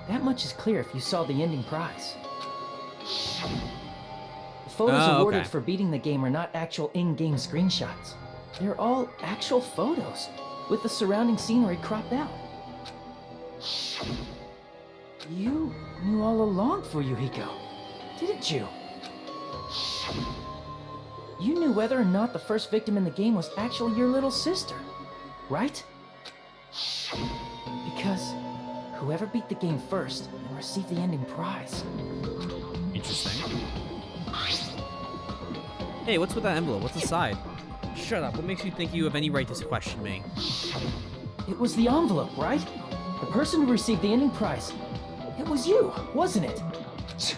That much is clear if you saw the ending prize. The photos Oh, awarded okay. for beating the game are not actual in-game screenshots. They're all actual photos, with the surrounding scenery cropped out. You knew all along, Fuyuhiko, didn't you? You knew whether or not the first victim in the game was actually your little sister, right? Because whoever beat the game first and received the ending prize. Interesting. Hey, what's with that envelope? What's inside? Shut up. What makes you think you have any right to question me? It was the envelope, right? The person who received the ending prize. It was you, wasn't it?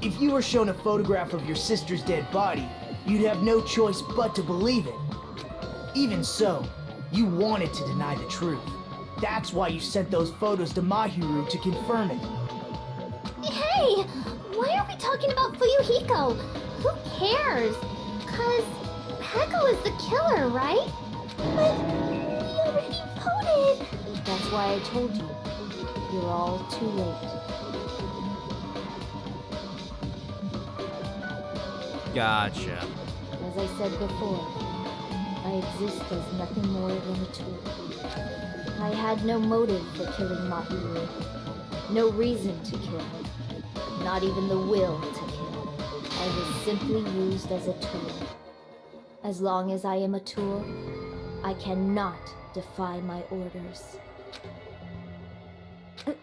If you were shown a photograph of your sister's dead body, you'd have no choice but to believe it. Even so, you wanted to deny the truth. That's why you sent those photos to Mahiru to confirm it. Hey! Why are we talking about Fuyuhiko? Who cares? 'Cause Peko is the killer, right? But we already voted. That's why I told you. You're all too late. Gotcha. As I said before, I exist as nothing more than a tool. I had no motive for killing Mahiru. No reason to kill. Not even the will to kill. I was simply used as a tool. As long as I am a tool, I cannot defy my orders.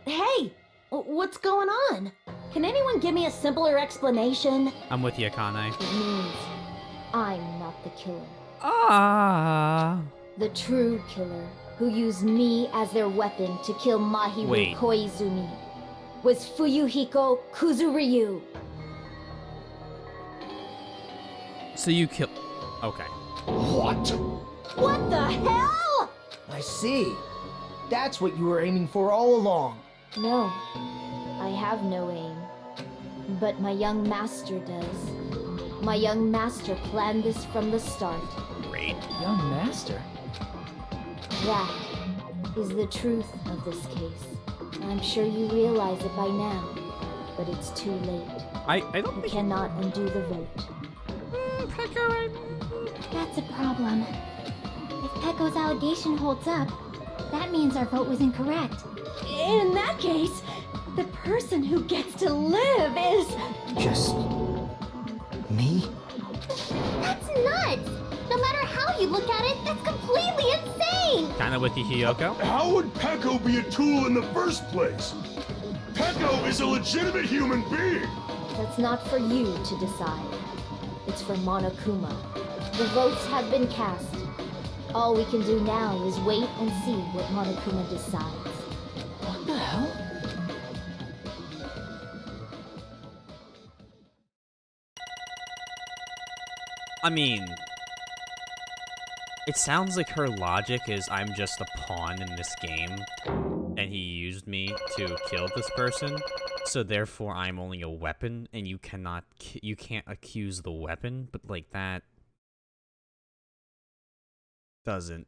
Hey! What's going on? Can anyone give me a simpler explanation? I'm with you, Akane. It means I'm not the killer. Ah. The true killer, who used me as their weapon to kill Mahiru Wait. Koizumi, was Fuyuhiko Kuzuryu. So you kill. Okay. What? What the hell? I see. That's what you were aiming for all along. No, I have no aim. But my young master does. My young master planned this from the start. Great. Young master? That is the truth of this case. I'm sure you realize it by now, but it's too late. I don't You think. cannot undo the vote. That's a problem. If Peko's allegation holds up, that means our vote was incorrect. In that case, the person who gets to live is... Just... me? That's nuts! No matter how you look at it, that's completely insane! Kinda with you, Hiyoko. How would Peko be a tool in the first place? Peko is a legitimate human being! That's not for you to decide. It's for Monokuma. The votes have been cast. All we can do now is wait and see what Monokuma decides. What the hell? I mean, it sounds like her logic is I'm just a pawn in this game, and he used me to kill this person, so therefore I'm only a weapon, and you can't accuse the weapon, but like that doesn't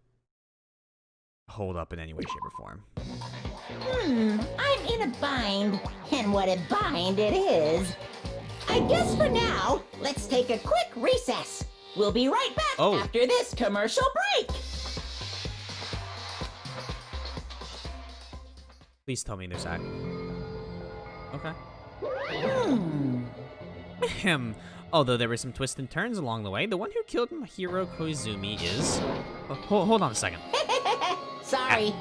hold up in any way, shape, or form. I'm in a bind, and what a bind it is. I guess for now, let's take a quick recess. We'll be right back after this commercial break. Please tell me there's that. Okay. Although there were some twists and turns along the way, the one who killed Mahiro Koizumi is... hold on a second. Sorry.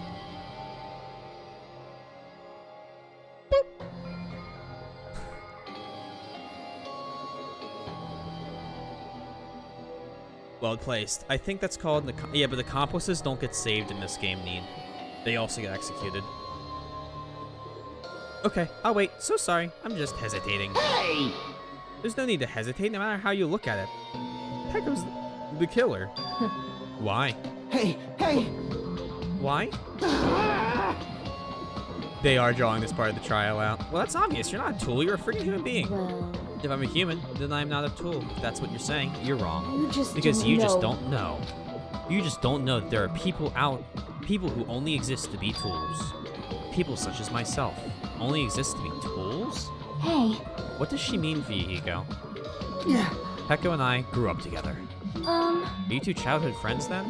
Well placed. I think that's called... yeah, but the accomplices don't get saved in this game, Need. They also get executed. Okay, I'll wait. So sorry. I'm just hesitating. Hey! There's no need to hesitate, no matter how you look at it. Peko's the killer. Why? Hey! Why? They are drawing this part of the trial out. Well, that's obvious. You're not a tool. You're a freaking human being. Well, If I'm a human, then I'm not a tool. If that's what you're saying, you're wrong. You just Because don't you know. just don't know. You just don't know that there are people who only exist to be tools. People such as myself only exist to be tools? Hey, What does she mean for you, Hiko? Yeah. Peko and I grew up together. Are you two childhood friends then?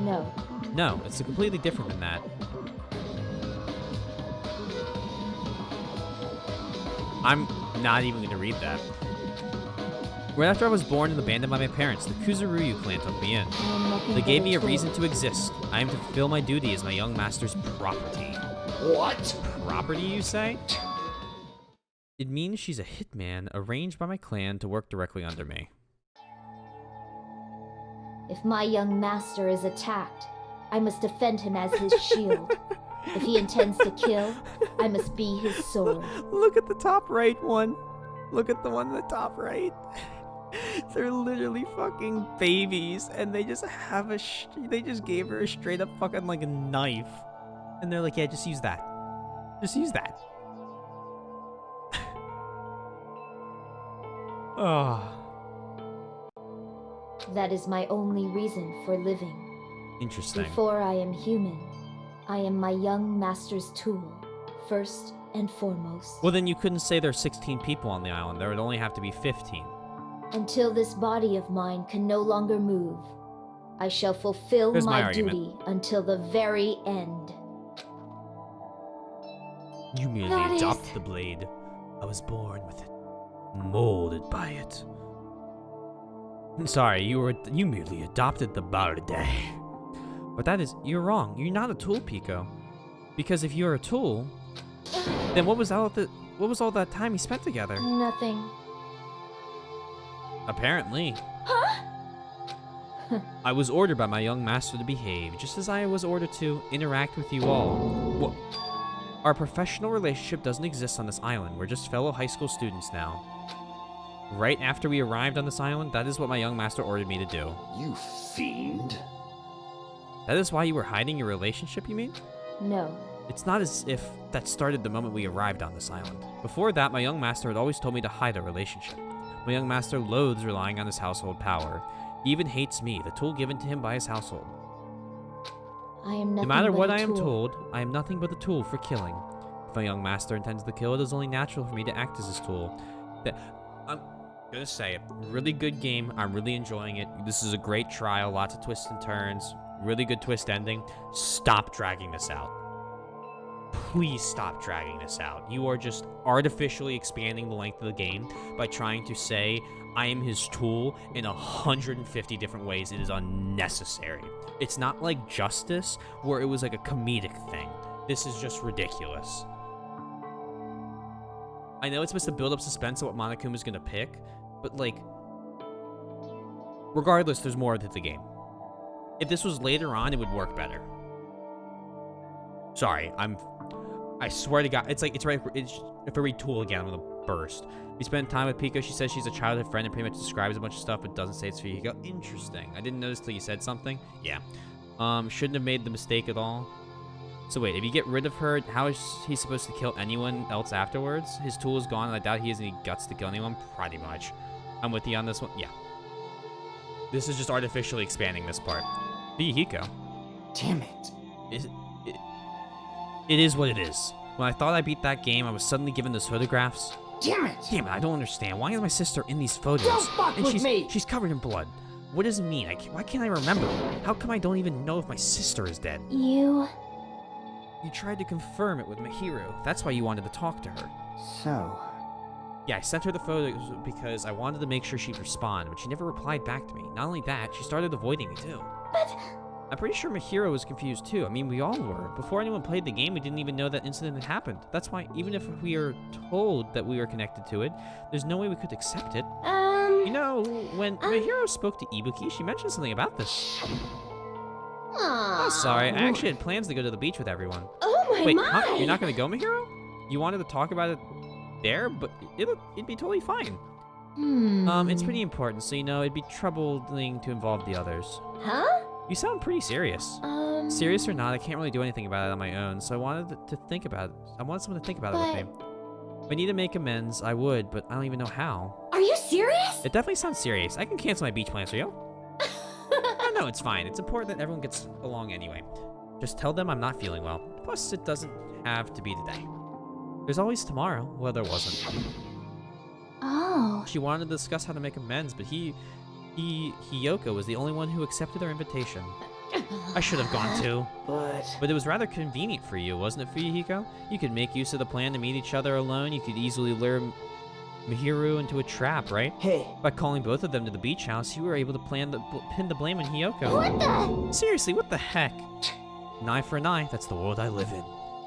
no. No, it's completely different than that. I'm not even going to read that. Right after I was born and abandoned by my parents, the Kuzuryu clan took me in. I am nothing They but gave me a tool. reason to exist. I am to fulfill my duty as my young master's property. What? Property, you say? It means she's a hitman arranged by my clan to work directly under me. If my young master is attacked, I must defend him as his shield. If he intends to kill, I must be his sword. Look at the top right one. Look at the one in the top right. They're literally fucking babies, and they just have they just gave her a straight up fucking like a knife. And they're like, yeah, just use that. Just use that. Oh, That is my only reason for living. interesting. Before I am human, I am my young master's tool, first and foremost. Well, then you couldn't say there's 16 people on the island. There would only have to be 15. Until this body of mine can no longer move, I shall fulfill Here's my my argument. duty until the very end. You merely That is- adopted the blade. I was born with it, molded by it. I'm sorry, you merely adopted the barde. But you're wrong. You're not a tool, Pico. Because if you're a tool, then what was all that time we spent together? Nothing. Apparently. I was ordered by my young master to behave, just as I was ordered to interact with you all. Our professional relationship doesn't exist on this island. We're just fellow high school students now. Right after we arrived on this island, that is what my young master ordered me to do. You fiend. That is why you were hiding your relationship, you mean? No. It's not as if that started the moment we arrived on this island. Before that, my young master had always told me to hide our relationship. My young master loathes relying on his household power. He even hates me, the tool given to him by his household. I am nothing No matter but what a I am tool. told, I am nothing but a tool for killing. If my young master intends to kill, it is only natural for me to act as his tool. I'm gonna say it. Really good game. I'm really enjoying it. This is a great trial. Lots of twists and turns. Really good twist ending. Stop dragging this out. Please stop dragging this out. You are just artificially expanding the length of the game by trying to say, I am his tool in 150 different ways. It is unnecessary. It's not like Justice, where it was like a comedic thing. This is just ridiculous. I know it's supposed to build up suspense of what Monokuma's gonna pick, but like, regardless, there's more to the game. If this was later on, it would work better. Sorry, I swear to God, it's if I read Tool again, I'm gonna burst. We spent time with Pico. She says she's a childhood friend and pretty much describes a bunch of stuff, but doesn't say it's for you. You go, interesting. I didn't notice till you said something. Yeah. Shouldn't have made the mistake at all. So wait, if you get rid of her, how is he supposed to kill anyone else afterwards? His tool is gone, and I doubt he has any guts to kill anyone. Pretty much. I'm with you on this one. Yeah. This is just artificially expanding this part. Be Hiko. Damn it. It is what it is. When I thought I beat that game, I was suddenly given those photographs. Damn it! Damn it, I don't understand. Why is my sister in these photos? Don't fuck and with me! She's covered in blood. What does it mean? Why can't I remember? How come I don't even know if my sister is dead? You You tried to confirm it with Mahiro. That's why you wanted to talk to her. So, Yeah, I sent her the photos because I wanted to make sure she'd respond, but she never replied back to me. Not only that, she started avoiding me too. But I'm pretty sure Mahiro was confused too. I mean, we all were. Before anyone played the game, we didn't even know that incident had happened. That's why, even if we are told that we were connected to it, there's no way we could accept it. You know, when Mahiro spoke to Ibuki, she mentioned something about this. Oh, sorry. I actually had plans to go to the beach with everyone. Oh my Wait, my! huh? You're not gonna go, Mahiro? You wanted to talk about it there, but it'd be totally fine. It's pretty important, so you know, it'd be troubling to involve the others. Huh? You sound pretty serious. Serious or not, I can't really do anything about it on my own, so I wanted to think about it. I wanted someone to think about it with me. If I need to make amends, I would, but I don't even know how. Are you serious? It definitely sounds serious. I can cancel my beach plans for you. Oh, no, it's fine. It's important that everyone gets along anyway. Just tell them I'm not feeling well. Plus, it doesn't have to be today. There's always tomorrow. Well, there wasn't. Oh. She wanted to discuss how to make amends, but Hiyoko was the only one who accepted our invitation. I should have gone too. But it was rather convenient for you, wasn't it for you, Hiko? You could make use of the plan to meet each other alone. You could easily lure Mihiru into a trap, right? Hey. By calling both of them to the beach house, you were able to pin the blame on Hiyoko. What the? Seriously, what the heck? An eye for an eye, that's the world I live in.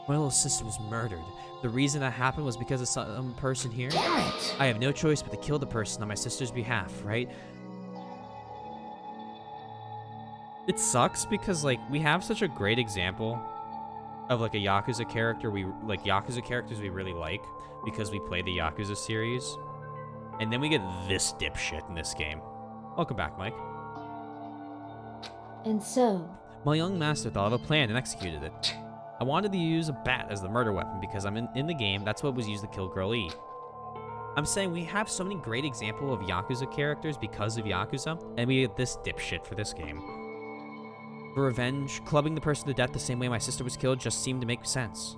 My little sister was murdered. The reason that happened was because of some person here. Damn it. I have no choice but to kill the person on my sister's behalf, right? It sucks because, like, we have such a great example of, like, a Yakuza character Yakuza characters we really like because we play the Yakuza series. And then we get this dipshit in this game. Welcome back, Mike. And so, My young master thought of a plan and executed it. I wanted to use a bat as the murder weapon because I'm in the game, that's what was used to kill Girl E. I'm saying we have so many great examples of Yakuza characters because of Yakuza, and we get this dipshit for this game. For revenge, clubbing the person to death the same way my sister was killed just seemed to make sense.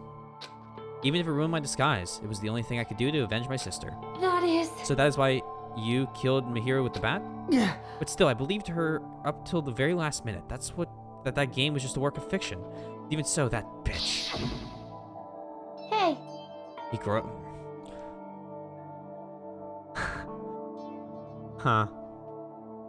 Even if it ruined my disguise, it was the only thing I could do to avenge my sister. That is... So that is why you killed Mihiru with the bat? Yeah. But still, I believed her up till the very last minute. That's what... That game was just a work of fiction. Even so, that bitch. Hey. He grew up... Huh.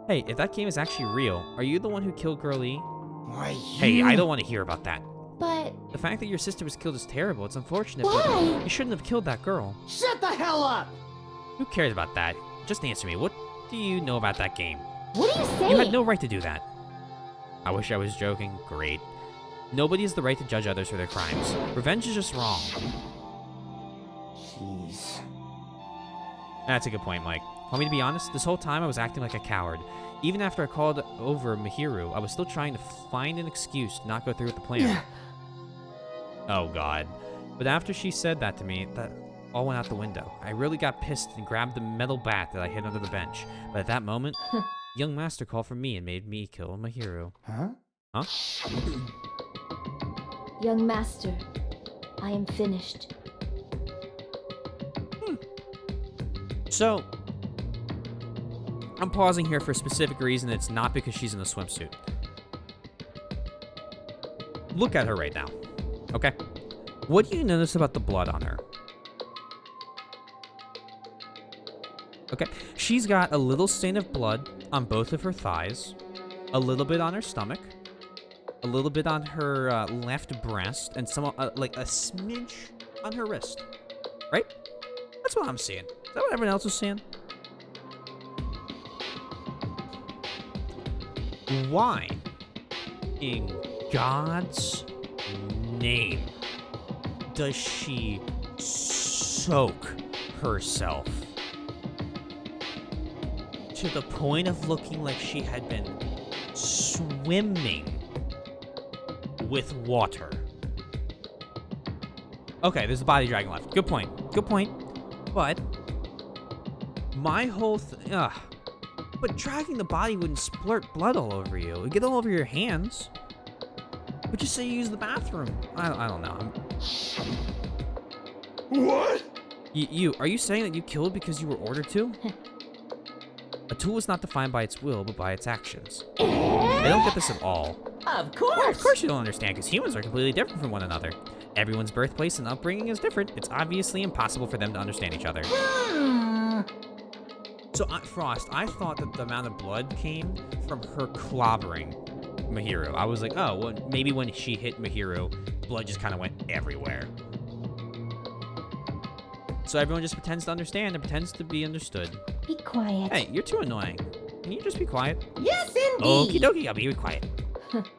Hey, if that game is actually real, are you the one who killed Girl E? Why, Hey, I don't want to hear about that. But The fact that your sister was killed is terrible. It's unfortunate, why? but you shouldn't have killed that girl. Shut the hell up! Who cares about that? Just answer me. What do you know about that game? What are you saying? You had no right to do that. I wish I was joking. Great. Nobody has the right to judge others for their crimes. Revenge is just wrong. Jeez. That's a good point, Mike. Want me to be honest? This whole time I was acting like a coward. Even after I called over Mihiru, I was still trying to find an excuse to not go through with the plan. Oh, God. But after she said that to me, that all went out the window. I really got pissed and grabbed the metal bat that I hid under the bench. But at that moment, young master called for me and made me kill Mihiru. Huh? Huh? young master, I am finished. So, I'm pausing here for a specific reason. It's not because she's in a swimsuit. Look at her right now, okay? What do you notice about the blood on her? Okay, she's got a little stain of blood on both of her thighs, a little bit on her stomach, a little bit on her left breast, and some like a smidge on her wrist, right? That's what I'm seeing. Is that what everyone else is seeing? Why, in God's name, does she soak herself to the point of looking like she had been swimming with water? Okay, there's a body dragon left. Good point. Good point. But my whole but dragging the body wouldn't splurt blood all over you. It'd get all over your hands. But just say you use the bathroom. I don't know. What? Are you saying that you killed because you were ordered to? A tool is not defined by its will, but by its actions. I don't get this at all. Of course! Well, of course you don't understand, because humans are completely different from one another. Everyone's birthplace and upbringing is different. It's obviously impossible for them to understand each other. So, Frost, I thought that the amount of blood came from her clobbering Mihiru. I was like, oh, well, maybe when she hit Mihiru, blood just kind of went everywhere. So everyone just pretends to understand and pretends to be understood. Be quiet. Hey, you're too annoying. Can you just be quiet? Yes, indeed! Okie dokie, I'll be quiet.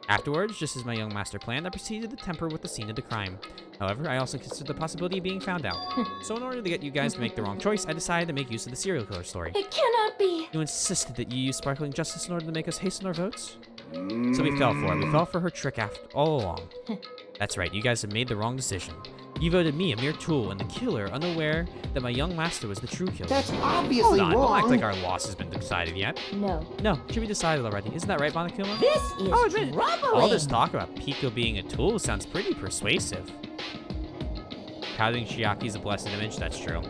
Afterwards, just as my young master planned, I proceeded to tamper with the scene of the crime. However, I also considered the possibility of being found out. So in order to get you guys to make the wrong choice, I decided to make use of the serial killer story. It cannot be! You insisted that you use sparkling justice in order to make us hasten our votes? So we fell for it. We fell for her trick all along. That's right, you guys have made the wrong decision. You voted me, a mere tool, and the killer, unaware that my young master was the true killer. That's obviously Hold on, wrong. don't act like our loss has been decided yet. No. No, should be decided already. Isn't that right, Monokuma? This is admit it. troubling. All this talk about Pico being a tool sounds pretty persuasive. Touting Chiaki's a blessed image, that's true.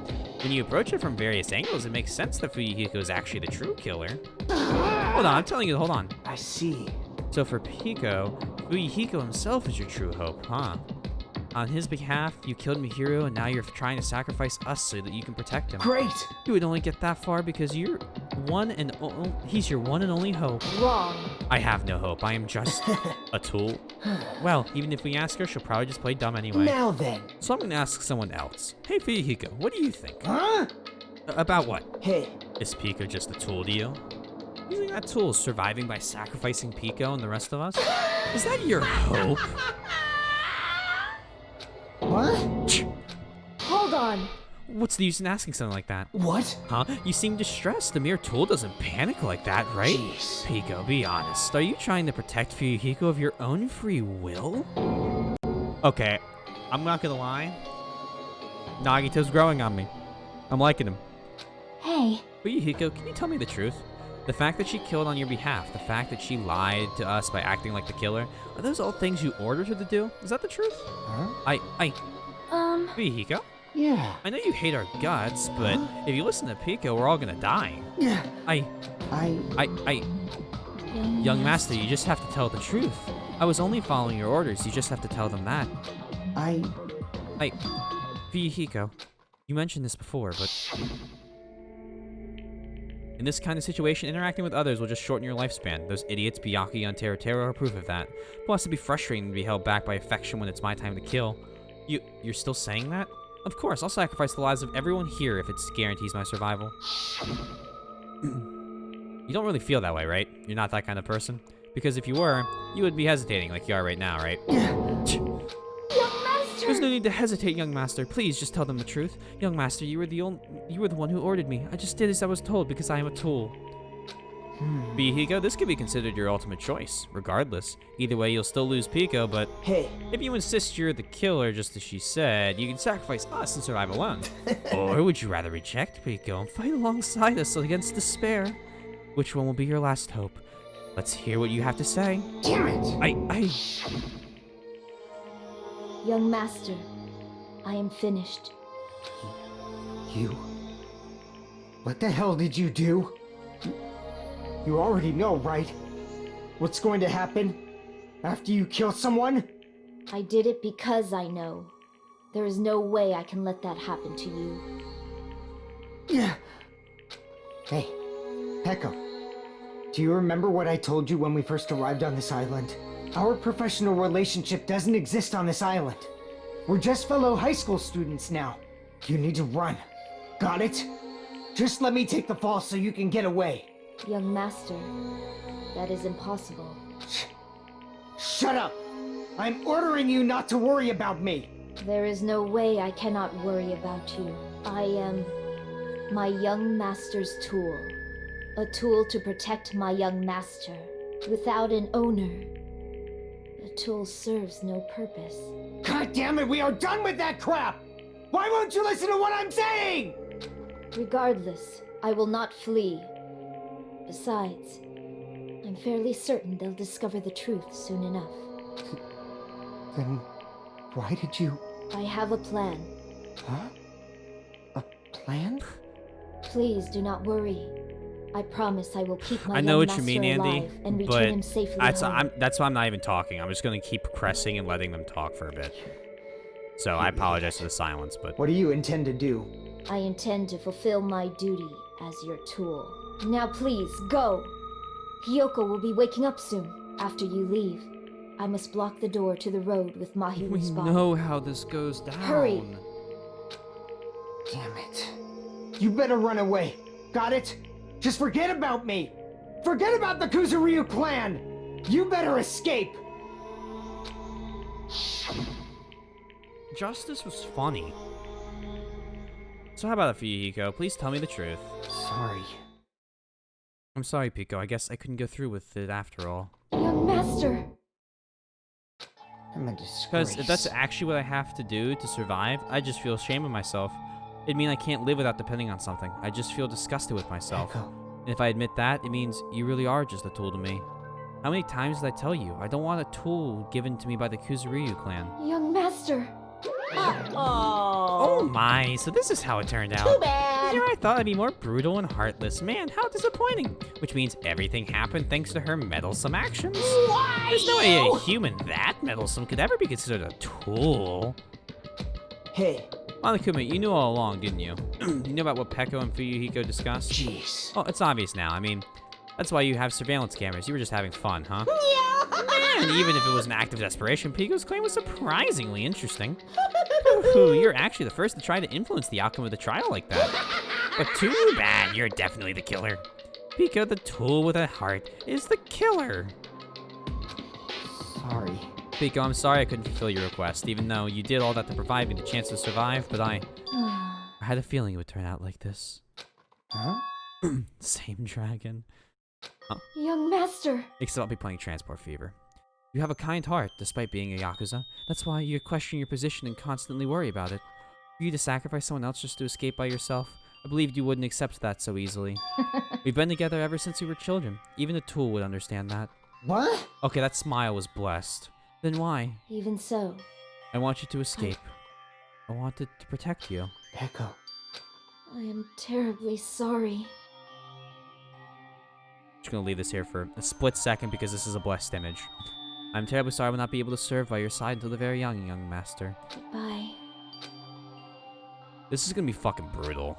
When you approach it from various angles, it makes sense that Fuyuhiko is actually the true killer. Hold on, I'm telling you, hold on. I see. So for Pico, Fuyuhiko himself is your true hope, huh? On his behalf, you killed Mihiro, and now you're trying to sacrifice us so that you can protect him. Great! You would only get that far because he's your one and only hope. Wrong. I have no hope. I am just a tool. Well, even if we ask her, she'll probably just play dumb anyway. Now then. So I'm gonna ask someone else. Hey, Fuyuhiko, what do you think? Huh? About what? Hey. Is Pico just a tool to you? Using that tool, surviving by sacrificing Pico and the rest of us? Is that your hope? What? Hold on. What's the use in asking something like that? What? Huh? You seem distressed. The mere tool doesn't panic like that, right? Jeez. Pico, be honest. Are you trying to protect Fuyuhiko of your own free will? Okay, I'm not gonna lie. Nagito's growing on me. I'm liking him. Hey, Fuyuhiko, can you tell me the truth? The fact that she killed on your behalf, the fact that she lied to us by acting like the killer, are those all things you ordered her to do? Is that the truth? Huh? Fuyuhiko? Yeah. I know you hate our guts, but if you listen to Pico, we're all gonna die. Yeah. Young Master, you just have to tell the truth. I was only following your orders, you just have to tell them that. Fuyuhiko, you mentioned this before, but in this kind of situation, interacting with others will just shorten your lifespan. Those idiots, Byakuya and Teruteru, are proof of that. Plus, it'd be frustrating to be held back by affection when it's my time to kill. You're still saying that? Of course, I'll sacrifice the lives of everyone here if it guarantees my survival. You don't really feel that way, right? You're not that kind of person? Because if you were, you would be hesitating like you are right now, right? Young Master! There's no need to hesitate, young master. Please, just tell them the truth. Young master, you were the one who ordered me. I just did as I was told because I am a tool. Bihiko, this could be considered your ultimate choice. Regardless, either way, you'll still lose Pico, but Hey. if you insist you're the killer, just as she said, you can sacrifice us and survive alone. Or would you rather reject Pico and fight alongside us against despair? Which one will be your last hope? Let's hear what you have to say. Damn it! Young Master, I am finished. You? What the hell did you do? You already know, right? What's going to happen after you kill someone? I did it because I know. There is no way I can let that happen to you. Yeah. Hey, Peko. Do you remember what I told you when we first arrived on this island? Our professional relationship doesn't exist on this island. We're just fellow high school students now. You need to run. Got it? Just let me take the fall so you can get away. Young Master, that is impossible. Shut up! I'm ordering you not to worry about me! There is no way I cannot worry about you. I am my young master's tool. A tool to protect my young master. Without an owner, a tool serves no purpose. God damn it, we are done with that crap! Why won't you listen to what I'm saying? Regardless, I will not flee. Besides, I'm fairly certain they'll discover the truth soon enough. Then why did you... I have a plan. Huh? A plan? Please do not worry. I promise I will keep my I know young what master you mean, Andy, alive and return but him safely that's home. why I'm not even talking. I'm just gonna keep pressing and letting them talk for a bit. So I apologize for the silence, but What do you intend to do? I intend to fulfill my duty as your tool. Now please, go! Hiyoko will be waking up soon, after you leave. I must block the door to the road with Mahiru's body. we know how this goes down. Hurry! Damn it. You better run away. Got it? Just forget about me! Forget about the Kuzuryu clan! You better escape! Justice was funny. So how about it for you, Hiko? Please tell me the truth. Sorry. I'm sorry, Pico. I guess I couldn't go through with it after all. Young master. I'm a disgrace. Because if that's actually what I have to do to survive, I just feel ashamed of myself. It'd mean I can't live without depending on something. I just feel disgusted with myself. Echo. And if I admit that, it means you really are just a tool to me. How many times did I tell you? I don't want a tool given to me by the Kuzuryu clan. Young master. Oh my, so this is how it turned out. Too bad. Here I thought I'd be more brutal and heartless. Man, how disappointing. Which means everything happened thanks to her meddlesome actions. Why There's no way you? a human that meddlesome could ever be considered a tool. Hey, Monokuma, you knew all along, didn't you? You knew about what Peko and Fuyuhiko discussed? jeez. Oh, it's obvious now. I mean, that's why you have surveillance cameras. You were just having fun, huh? Man, even if it was an act of desperation, Pico's claim was surprisingly interesting. Ooh, you're actually the first to try to influence the outcome of the trial like that. But too bad, you're definitely the killer. Pico, the tool with a heart, is the killer. Sorry. Pico, I'm sorry I couldn't fulfill your request, even though you did all that to provide me the chance to survive, but I had a feeling it would turn out like this. Huh? Same dragon. Young master. Except I'll be playing Transport Fever. You have a kind heart, despite being a Yakuza. That's why you question your position and constantly worry about it. For you to sacrifice someone else just to escape by yourself, I believed you wouldn't accept that so easily. We've been together ever since we were children. Even a tool would understand that. What? Okay, that smile was blessed. Then why? Even so, I want you to escape. I wanted to protect you. Echo. I am terribly sorry. Just gonna leave this here for a split second because this is a blessed image. I'm terribly sorry I will not be able to serve by your side until the very young master. Goodbye. This is gonna be fucking brutal.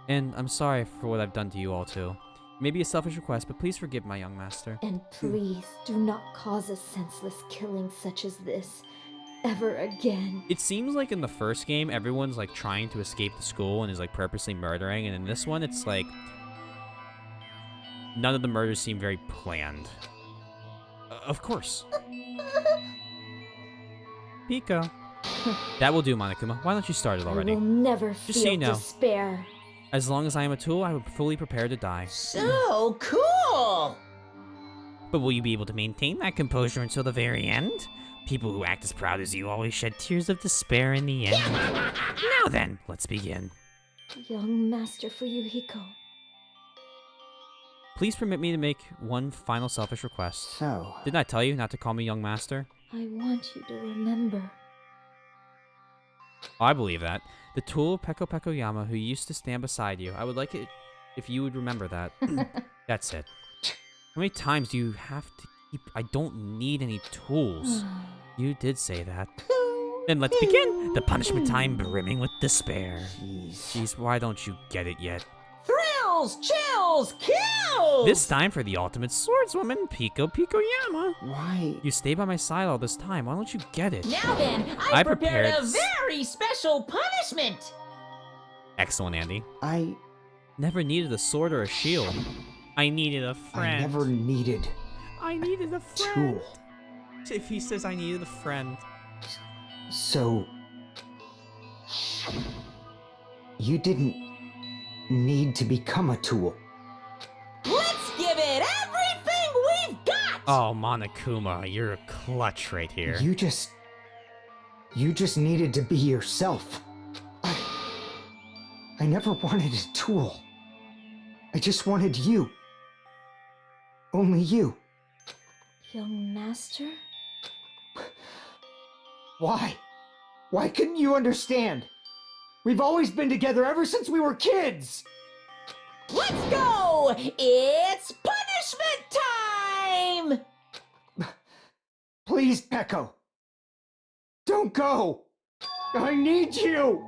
And I'm sorry for what I've done to you all too. Maybe a selfish request, but please forgive my young master. And please do not cause a senseless killing such as this ever again. It seems like in the first game, everyone's like trying to escape the school and is like purposely murdering, and in this one, it's like none of the murders seem very planned. Of course. Pico. That will do, Monokuma. Why don't you start it already? I will never Just so you feel know. despair. As long as I am a tool, I am fully prepared to die. So cool. But will you be able to maintain that composure until the very end? People who act as proud as you always shed tears of despair in the end. Now then, let's begin. Young master Fuyuhiko. Please permit me to make one final selfish request. So. Didn't I tell you not to call me young master? I want you to remember. Oh, I believe that. The tool Peko Peko Yama who used to stand beside you. I would like it if you would remember that. That's it. How many times do you have to keep... I don't need any tools. You did say that. Then let's begin. The punishment time brimming with despair. Jeez, why don't you get it yet? Thrills, chills, kills! This time for the ultimate swordswoman, Peko Peko Yama. Why? You stayed by my side all this time. Why don't you get it? Now then, I I prepared a prepared very special punishment! Excellent, Andy. I Never needed a sword or a shield. I needed a friend. never needed I needed a a friend. tool. If he says I needed a friend. So. You didn't need to become a tool. Let's give it everything we've got! Oh, Monokuma, you're a clutch right here. You just needed to be yourself. I never wanted a tool. I just wanted you. Only you. Young master? Why? Why couldn't you understand? We've always been together ever since we were kids! Let's go! It's punishment time! Please, Peko. Don't go! I need you!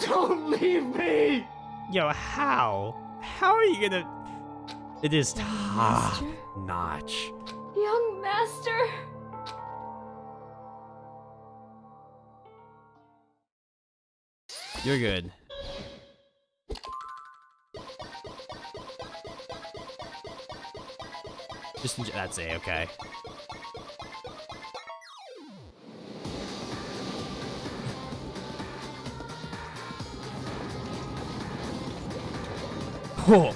Don't leave me! Yo, how? How are you gonna... It is top master? notch. Young master. You're good. Just that's A, okay. Oh.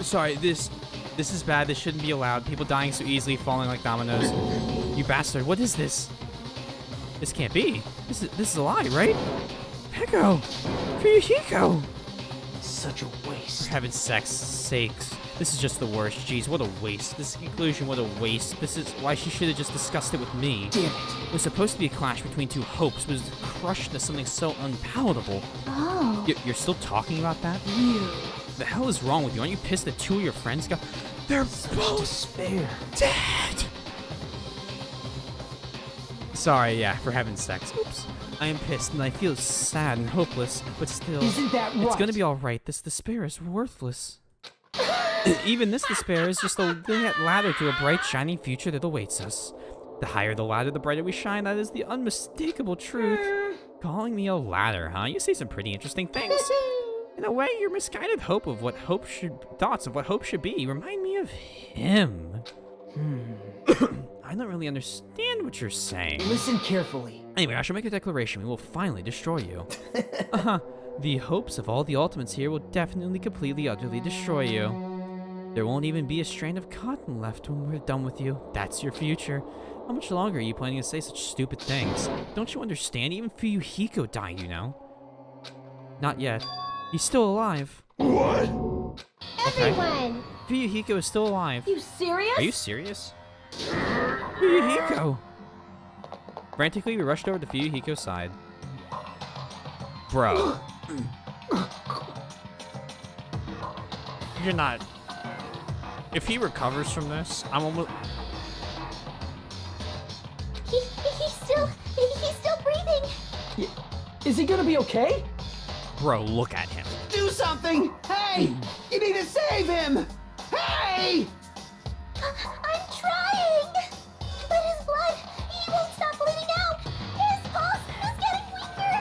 Sorry, this is bad. This shouldn't be allowed. People dying so easily, falling like dominoes. You bastard! What is this? This can't be. This is a lie, right? Hiko, Fuyuhiko. Such a waste. For heaven's sakes, this is just the worst. Jeez, what a waste. This conclusion, what a waste. This is why she should have just discussed it with me. Damn it. It was supposed to be a clash between two hopes, was crushed into something so unpalatable. Oh. You're still talking about that? You. The hell is wrong with you? Aren't you pissed that two of your friends got... They're both despair. dead! Sorry, yeah, for heaven's sakes. Oops. I am pissed and I feel sad and hopeless, but still... Isn't that right? It's gonna be alright. This despair is worthless. Even this despair is just a ladder to a bright, shining future that awaits us. The higher the ladder, the brighter we shine. That is the unmistakable truth. Calling me a ladder, huh? You say some pretty interesting things. In a way, your misguided thoughts of what hope should be remind me of him. I don't really understand what you're saying. Listen carefully. Anyway, I shall make a declaration. We will finally destroy you. The hopes of all the ultimates here will definitely, completely, utterly destroy you. There won't even be a strand of cotton left when we're done with you. That's your future. How much longer are you planning to say such stupid things? Don't you understand? Even Fuyuhiko died, you know. Not yet. He's still alive. What? Everyone! Fuyuhiko is still alive. You serious? Are you serious? Fuyuhiko! Frantically, we rushed over to Fuyuhiko's side. Bro. You're not... If he recovers from this, I'm almost... He's still breathing. Is he gonna be okay? Bro, look at him. Do something! Hey! You need to save him! Hey! I'm trying! But his blood, he won't stop bleeding out! His pulse is getting weaker!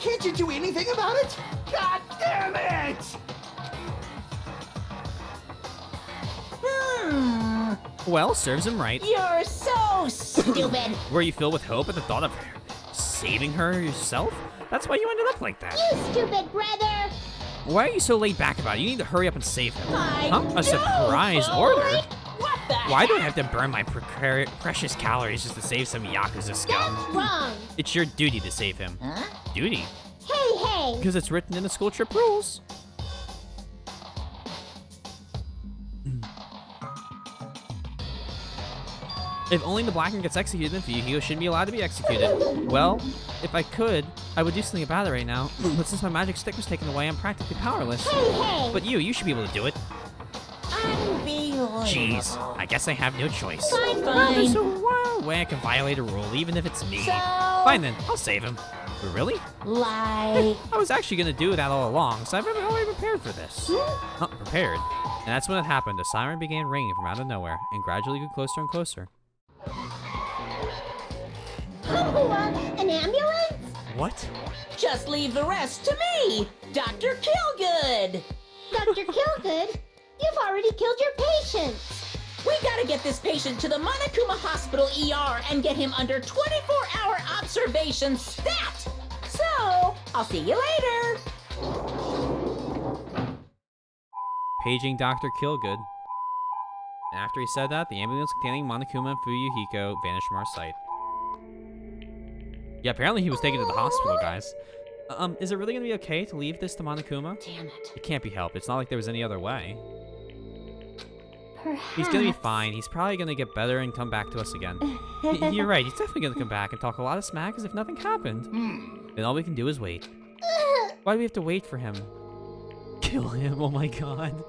Can't you do anything about it? God damn it! Well, serves him right. You're so stupid. Were you filled with hope at the thought of saving her yourself? That's why you ended up like that. You stupid brother! Why are you so laid back about it? You need to hurry up and save him. I A surprise order? What the Why do I have to burn my precious calories just to save some Yakuza scum? That's wrong! It's your duty to save him. Huh? Duty? Hey! Because it's written in the school trip rules. If only the Blacken gets executed, then Fuyuhiko shouldn't be allowed to be executed. Well, if I could, I would do something about it right now. But since my magic stick was taken away, I'm practically powerless. Hey! But you should be able to do it. Unbelievable. Jeez, I guess I have no choice. Fine, Well, there's a fine. wild way I can violate a rule, even if it's me. So- Fine then, I'll save him. But really? Like... I was actually gonna do that all along, so I've been already prepared for this. Prepared. And that's when it happened. A siren began ringing from out of nowhere, and gradually grew closer and closer. An ambulance? What? Just leave the rest to me, Dr. Killgood. Dr. Killgood, you've already killed your patients. We gotta get this patient to the Monokuma Hospital ER and get him under 24-hour observation stat. So, I'll see you later. Paging Dr. Killgood. And after he said that, the ambulance containing Monokuma and Fuyuhiko vanished from our sight. Yeah, apparently he was taken to the hospital, guys. Is it really gonna be okay to leave this to Monokuma? Damn it. It can't be helped. It's not like there was any other way. Perhaps. He's gonna be fine. He's probably gonna get better and come back to us again. You're right. He's definitely gonna come back and talk a lot of smack as if nothing happened. Then all we can do is wait. Why do we have to wait for him? Kill him. Oh my god.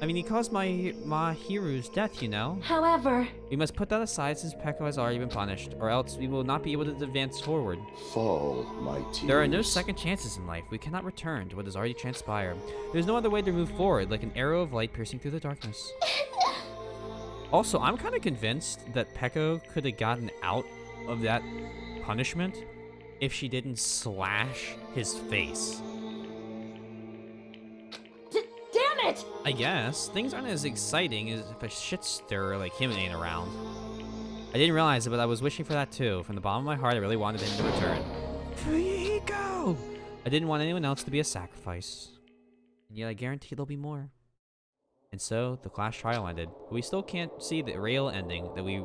I mean, he caused Mahiru's death, you know? However, We must put that aside since Peko has already been punished, or else we will not be able to advance forward. Fall, my tears. There are no second chances in life. We cannot return to what has already transpired. There's no other way to move forward, like an arrow of light piercing through the darkness. Also, I'm kind of convinced that Peko could have gotten out of that punishment if she didn't slash his face. Damn it! I guess. Things aren't as exciting as if a shit stirrer like him ain't around. I didn't realize it, but I was wishing for that too. From the bottom of my heart, I really wanted him to return. Fuyuhiko! I didn't want anyone else to be a sacrifice. And yet I guarantee there'll be more. And so, the class trial ended. But we still can't see the real ending that we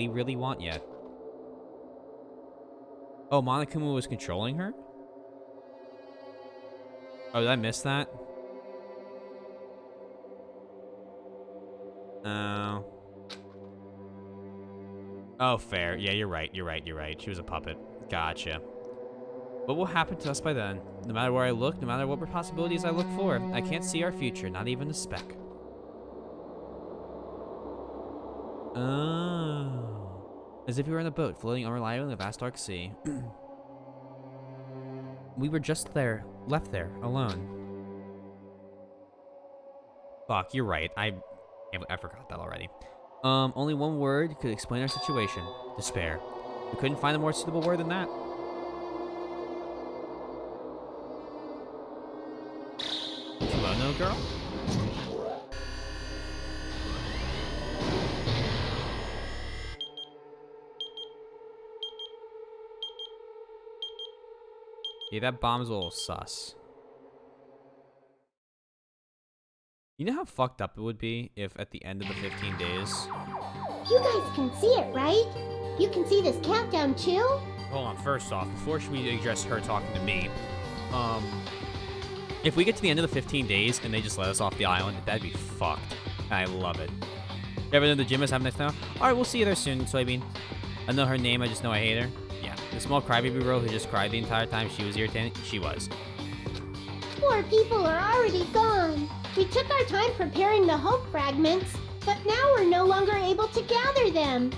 really want yet. Oh, Monokuma was controlling her? Oh, did I miss that? Oh, fair. Yeah, you're right. She was a puppet. Gotcha. What will happen to us by then? No matter where I look, no matter what possibilities I look for, I can't see our future, not even a speck. Oh. As if we were in a boat, floating unreliably in the vast dark sea. We were just left there, alone. Fuck, you're right. I forgot that already. Only one word could explain our situation. Despair. We couldn't find a more suitable word than that. Kimono girl? Yeah, that bomb's a little sus. You know how fucked up it would be if at the end of the 15 days... You guys can see it, right? You can see this countdown too? Hold on, first off, before we address her talking to me, if we get to the end of the 15 days and they just let us off the island, that'd be fucked. I love it. You ever know the gym is having nice now? Alright, we'll see you there soon, Soybean. I know her name, I just know I hate her. Yeah, the small crybaby girl who just cried the entire time she was irritating, she was. Poor people are already gone. We took our time preparing the hope fragments, but now we're no longer able to gather them.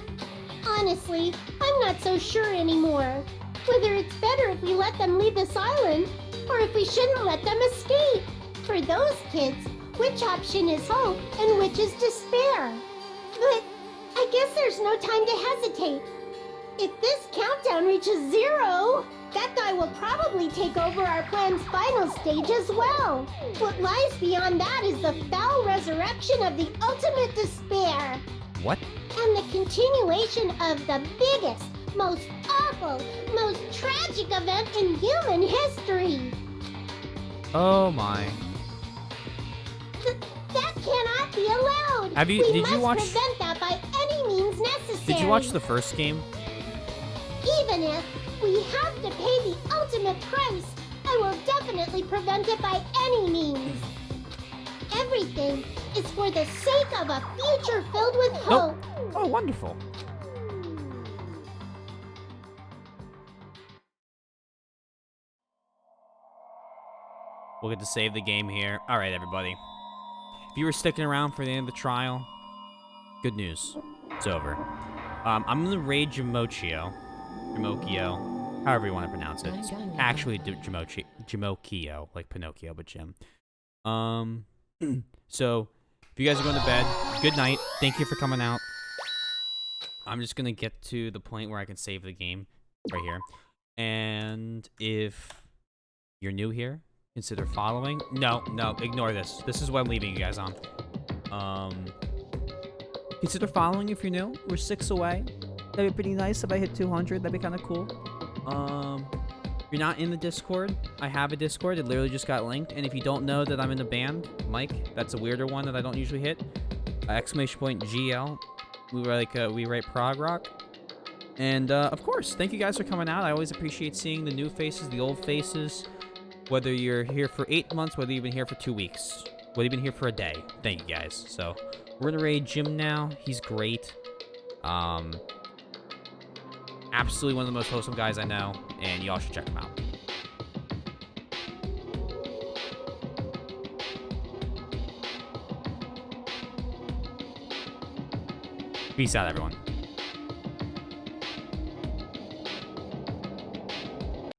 Honestly, I'm not so sure anymore. Whether it's better if we let them leave this island, or if we shouldn't let them escape. For those kids, which option is hope and which is despair? But I guess there's no time to hesitate. If this countdown reaches 0, that guy will probably take over our plan's final stage as well. What lies beyond that is the foul resurrection of the ultimate despair. What? And the continuation of the biggest, most awful, most tragic event in human history. Oh my. That cannot be allowed. Did you watch... prevent that by any means necessary. Did you watch the first game? Even if we have to pay the ultimate price, I will definitely prevent it by any means. Everything is for the sake of a future filled with hope. Nope. Oh, wonderful. We'll get to save the game here. All right, everybody. If you were sticking around for the end of the trial, good news. It's over. I'm going to raid Jamokio, however you want to pronounce it. It's actually Jamokio, like Pinocchio, but Jim. So, if you guys are going to bed, good night. Thank you for coming out. I'm just going to get to the point where I can save the game right here. And if you're new here, consider following. No, ignore this. This is what I'm leaving you guys on. Consider following if you're new. We're 6 away. That'd be pretty nice if I hit 200. That'd be kind of cool. If you're not in the Discord, I have a Discord. It literally just got linked. And if you don't know that I'm in a band, Mike, that's a weirder one that I don't usually hit. !GL. We write prog rock. And of course, thank you guys for coming out. I always appreciate seeing the new faces, the old faces. Whether you're here for 8 months, whether you've been here for 2 weeks, whether you've been here for a day. Thank you guys. So we're gonna raid Jim now. He's great. Absolutely one of the most wholesome guys I know, and y'all should check him out. Peace out, everyone.